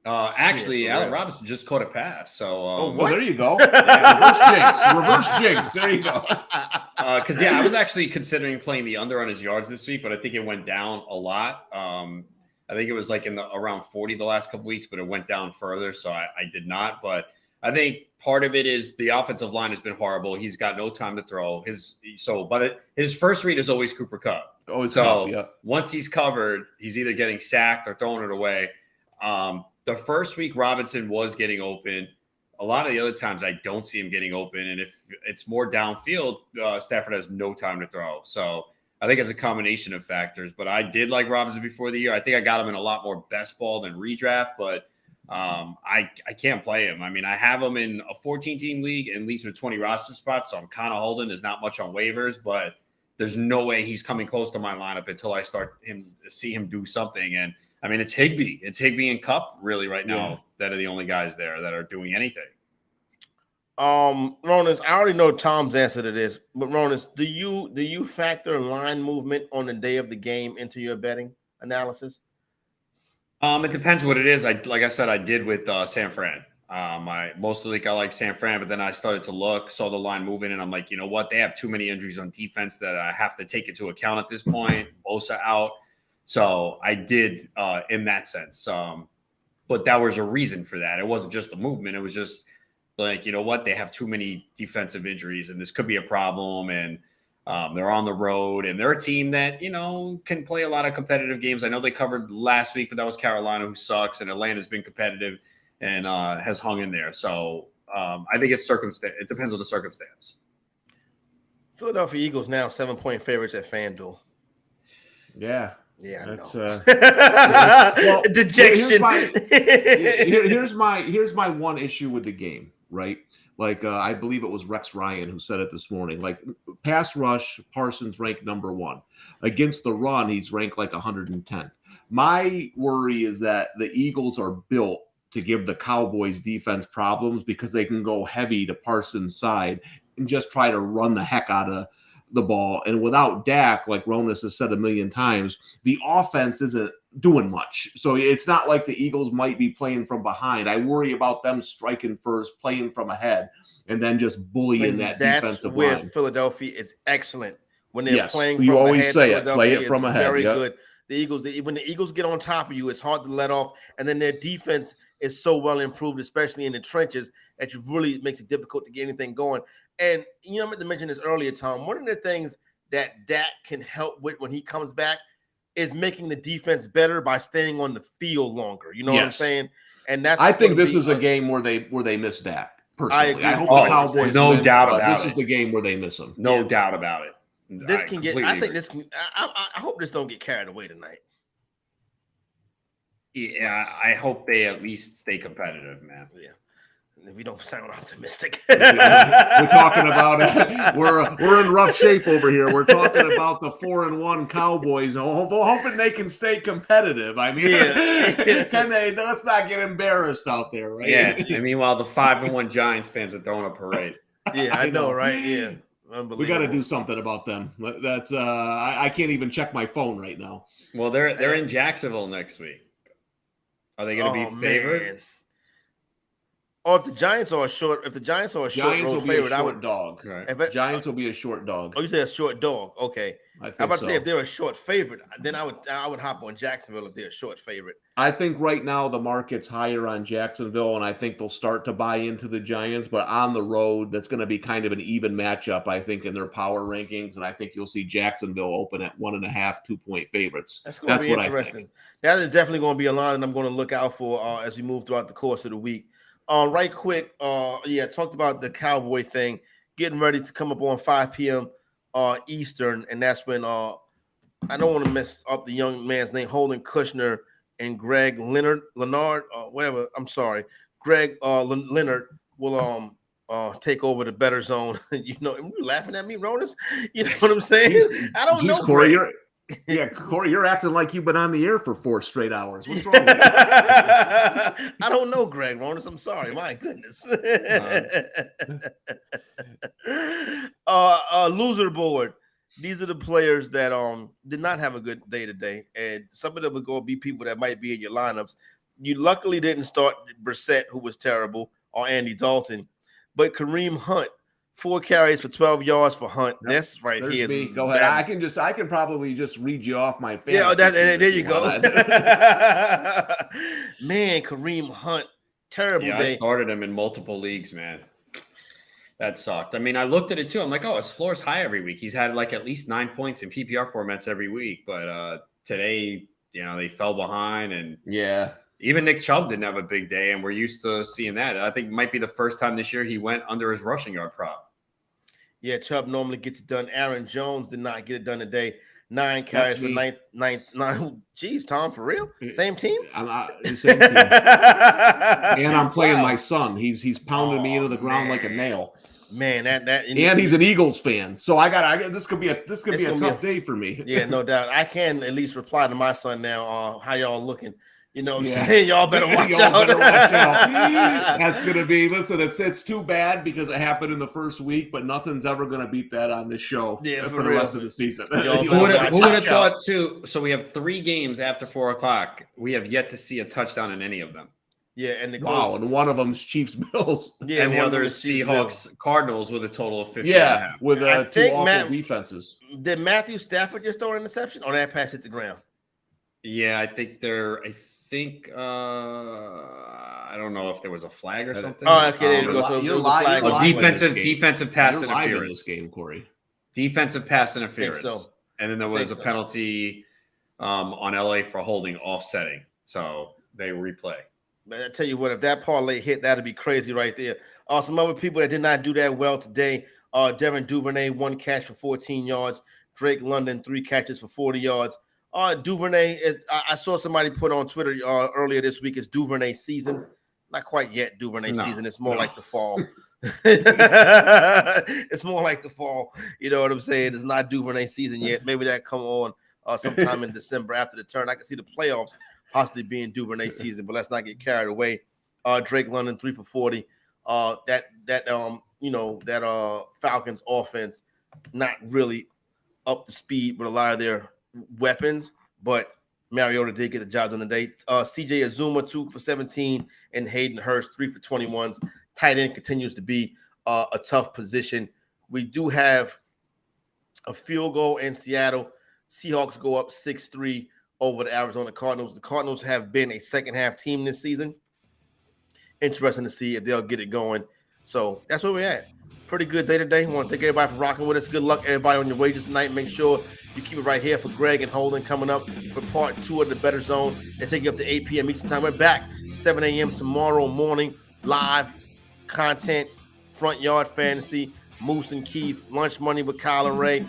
Actually, Allen Robinson just caught a pass. So, well, there you go. Reverse jinx. There you go. Because I was actually considering playing the under on his yards this week, but I think it went down a lot. I think it was like around 40 the last couple weeks, but it went down further, so I did not. But I think part of it is the offensive line has been horrible. He's got no time to throw. His first read is always Cooper Kupp. Once he's covered, he's either getting sacked or throwing it away. The first week, Robinson was getting open. A lot of the other times, I don't see him getting open. And if it's more downfield, Stafford has no time to throw. So I think it's a combination of factors. But I did like Robinson before the year. I think I got him in a lot more best ball than redraft. But I can't play him. I mean, I have him in a 14-team league and leagues with 20 roster spots. So I'm kind of holding. There's not much on waivers. But there's no way he's coming close to my lineup until I see him do something. And I mean, it's Higbee. It's Higbee and Kupp really right now that are the only guys there that are doing anything. Ronus, I already know Tom's answer to this, but Ronus, do you factor line movement on the day of the game into your betting analysis? It depends what it is. Like I said, I did with San Fran. Most of the week I like San Fran, but then I started to saw the line moving, and I'm like, you know what? They have too many injuries on defense that I have to take into account at this point. Bosa out. So I did in that sense. But that was a reason for that. It wasn't just the movement. It was just like, you know what? They have too many defensive injuries, and this could be a problem. And they're on the road, and they're a team that, can play a lot of competitive games. I know they covered last week, but that was Carolina, who sucks, and Atlanta's been competitive and has hung in there. So I think it's circumstance. It depends on the circumstance. Philadelphia Eagles now 7-point favorites at FanDuel. Yeah. Yeah, that's dejection. Here's my one issue with the game, right? Like I believe it was Rex Ryan who said it this morning. Like pass rush, Parsons ranked number 1. Against the run, he's ranked like 110th. My worry is that the Eagles are built to give the Cowboys defense problems because they can go heavy to Parsons' side and just try to run the heck out of the ball. And without Dak, like Ronus has said a million times, the offense isn't doing much. So it's not like the Eagles might be playing from behind. I worry about them striking first, playing from ahead, and then just bullying that defensive line. That's where Philadelphia is excellent. When they're playing from you always ahead, say it. Play it from ahead. Very good. The Eagles, when the Eagles get on top of you, it's hard to let off. And then their defense is so well improved, especially in the trenches, that it really makes it difficult to get anything going. And, you know, I meant to mention this earlier, Tom. One of the things that Dak can help with when he comes back is making the defense better by staying on the field longer. You know what I'm saying? And I think this is a game where they miss Dak. Personally, I hope the Cowboys no win, doubt but about this it. is the game where they miss him. No doubt about it. This can get. I think this can. I hope this don't get carried away tonight. Yeah, I hope they at least stay competitive, man. Yeah. We don't sound optimistic. We're talking about it. We're in rough shape over here. We're talking about the 4-1 Cowboys, hoping they can stay competitive. I mean, can they? Let's not get embarrassed out there, right? Yeah. And meanwhile, the 5-1 Giants fans are throwing a parade. Yeah, I know, right? Yeah, we got to do something about them. That's I can't even check my phone right now. Well, they're in Jacksonville next week. Are they going to be favored? Man. Or if the Giants are a short road favorite, I would dog. Right. Giants will be a short dog. Oh, you say a short dog? Okay. I think I'm about to so. say if they're a short favorite, then I would hop on Jacksonville if they're a short favorite. I think right now the market's higher on Jacksonville, and I think they'll start to buy into the Giants. But on the road, that's going to be kind of an even matchup, I think, in their power rankings. And I think you'll see Jacksonville open at 1.5, 2-point favorites. That's going to be interesting. I think. That is definitely going to be a line that I'm going to look out for as we move throughout the course of the week. Right quick, talked about the Cowboy thing, getting ready to come up on 5 p.m. Eastern, and that's when I don't want to mess up the young man's name, Holden Kushner and Greg Leonard, whatever. I'm sorry, Greg Leonard will take over the Bettor Zone. You know, you laughing at me, Ronas? You know what I'm saying? I don't know, Corey. Corey, you're acting like you've been on the air for 4 straight hours. What's wrong with you? I don't know, Greg Ronas. I'm sorry. My goodness. Loser board. These are the players that did not have a good day today, and some of them are going to be people that might be in your lineups. You luckily didn't start Brissett, who was terrible, or Andy Dalton, but Kareem Hunt. 4 carries for 12 yards for Hunt. Yep. That's right. There's here. Me. Go ahead. I can probably just read you off my fantasy. Yeah, there you go. Man, Kareem Hunt, terrible day. I started him in multiple leagues, man. That sucked. I mean, I looked at it too. I'm like, oh, his floor's high every week. He's had like at least 9 points in PPR formats every week. But today, they fell behind, and even Nick Chubb didn't have a big day, and we're used to seeing that. I think it might be the first time this year he went under his rushing yard prop. Yeah, Chubb normally gets it done. Aaron Jones did not get it done today. 9 carries for nine. Geez, Tom, for real? Same team? The same team. And I'm playing my son. He's pounding me into the ground like a nail. Man, and he's an Eagles fan, so I got. This could be a tough day for me. Yeah, no doubt. I can at least reply to my son now. How y'all looking? You know what I'm saying? Y'all better watch out. That's going to be, listen, it's too bad because it happened in the first week, but nothing's ever going to beat that on this show for the rest of the season. Who would have thought, too? So we have 3 games after 4 o'clock. We have yet to see a touchdown in any of them. Yeah, and and one of them's Chiefs Bills. Yeah, and the other is Seahawks Cardinals with a total of 50. With 2 awful defenses. Did Matthew Stafford just throw an interception, or that pass hit the ground? Yeah, I think I don't know if there was a flag or something. Oh, okay, there you go. So you're lying. Defensive pass interference. In this game, Corey. Defensive pass interference. So. And then there was a penalty on LA for holding offsetting. So they replay. Man, I tell you what, if that parlay hit, that'd be crazy right there. Some other people that did not do that well today. Devin Duvernay, 1 catch for 14 yards. Drake London, 3 catches for 40 yards. Duvernay, I saw somebody put on Twitter earlier this week, it's Duvernay season. Not quite yet Duvernay season. It's more like the fall. It's more like the fall. You know what I'm saying? It's not Duvernay season yet. Maybe that come on sometime in December after the turn. I can see the playoffs possibly being Duvernay season, but let's not get carried away. Drake London, 3 for 40. That Falcons offense not really up to speed with a lot of their weapons, but Mariota did get the job done today. CJ Azuma, 2 for 17, and Hayden Hurst, 3 for 21s. Tight end continues to be a tough position. We do have a field goal in Seattle. Seahawks go up 6-3 over the Arizona Cardinals. The Cardinals have been a second half team this season. interesting to see if they'll get it going. So that's where we're at. Pretty good day today. I want to thank everybody for rocking with us. Good luck, everybody, on your wages tonight. Make sure you keep it right here for Greg and Holden coming up for part 2 of the Bettor Zone. They take you up to 8 p.m. Eastern time. We're back 7 a.m. tomorrow morning. Live content, Front Yard Fantasy, Moose and Keith, Lunch Money with Kyle and Ray,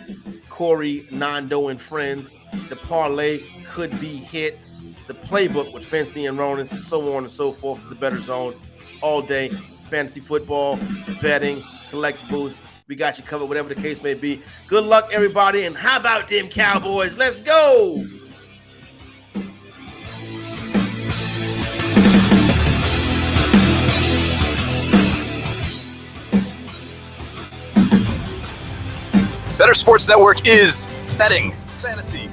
Corey, Nando, and friends. The parlay could be hit. The playbook with Fensley and Ronan, so on and so forth. The Bettor Zone all day. Fantasy football, betting, collectibles. We got you covered, whatever the case may be. Good luck, everybody. And how about them Cowboys? Let's go. Bettor Sports Network is betting, fantasy,